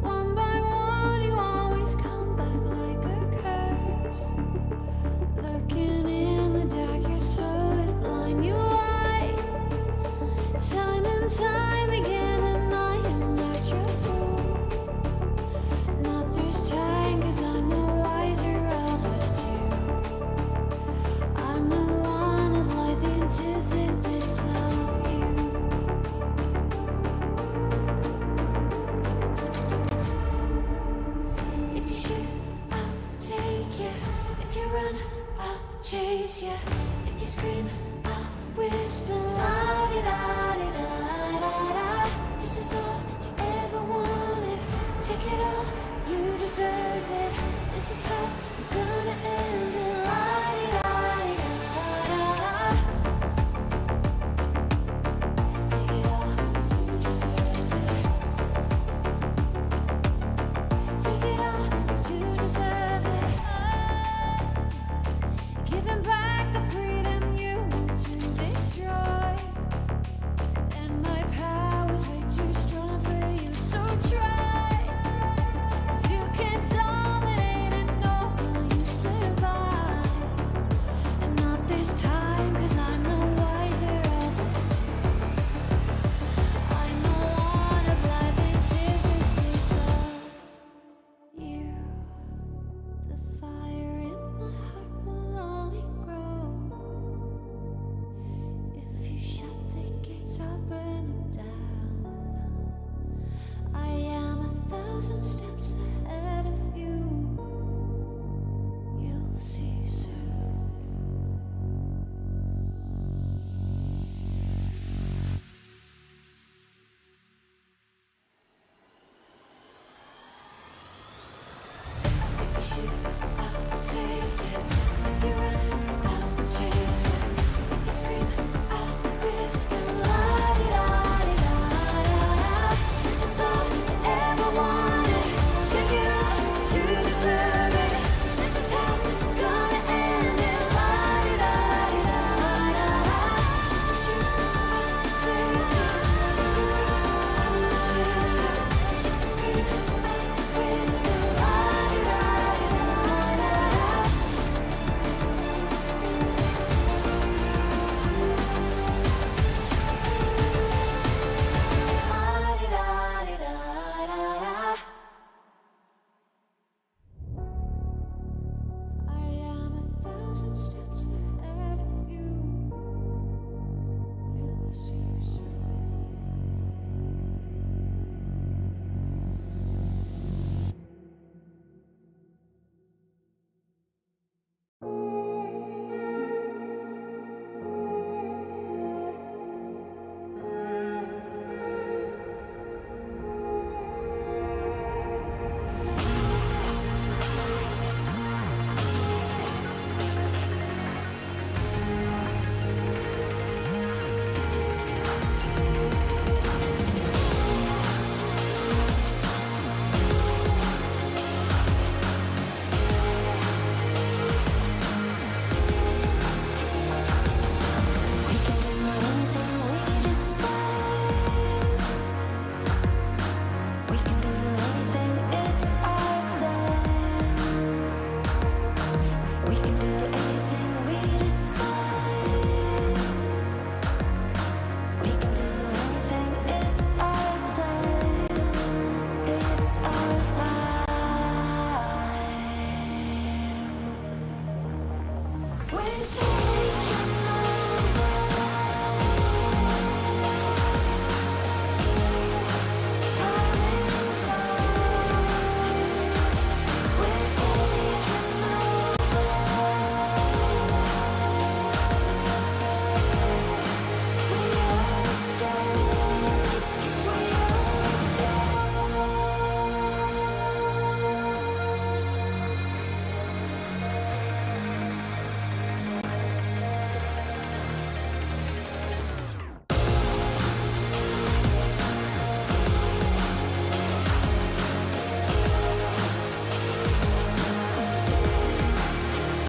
one by one, you always come back like a curse? Looking in the dark, your soul is blind. You lie, time and time.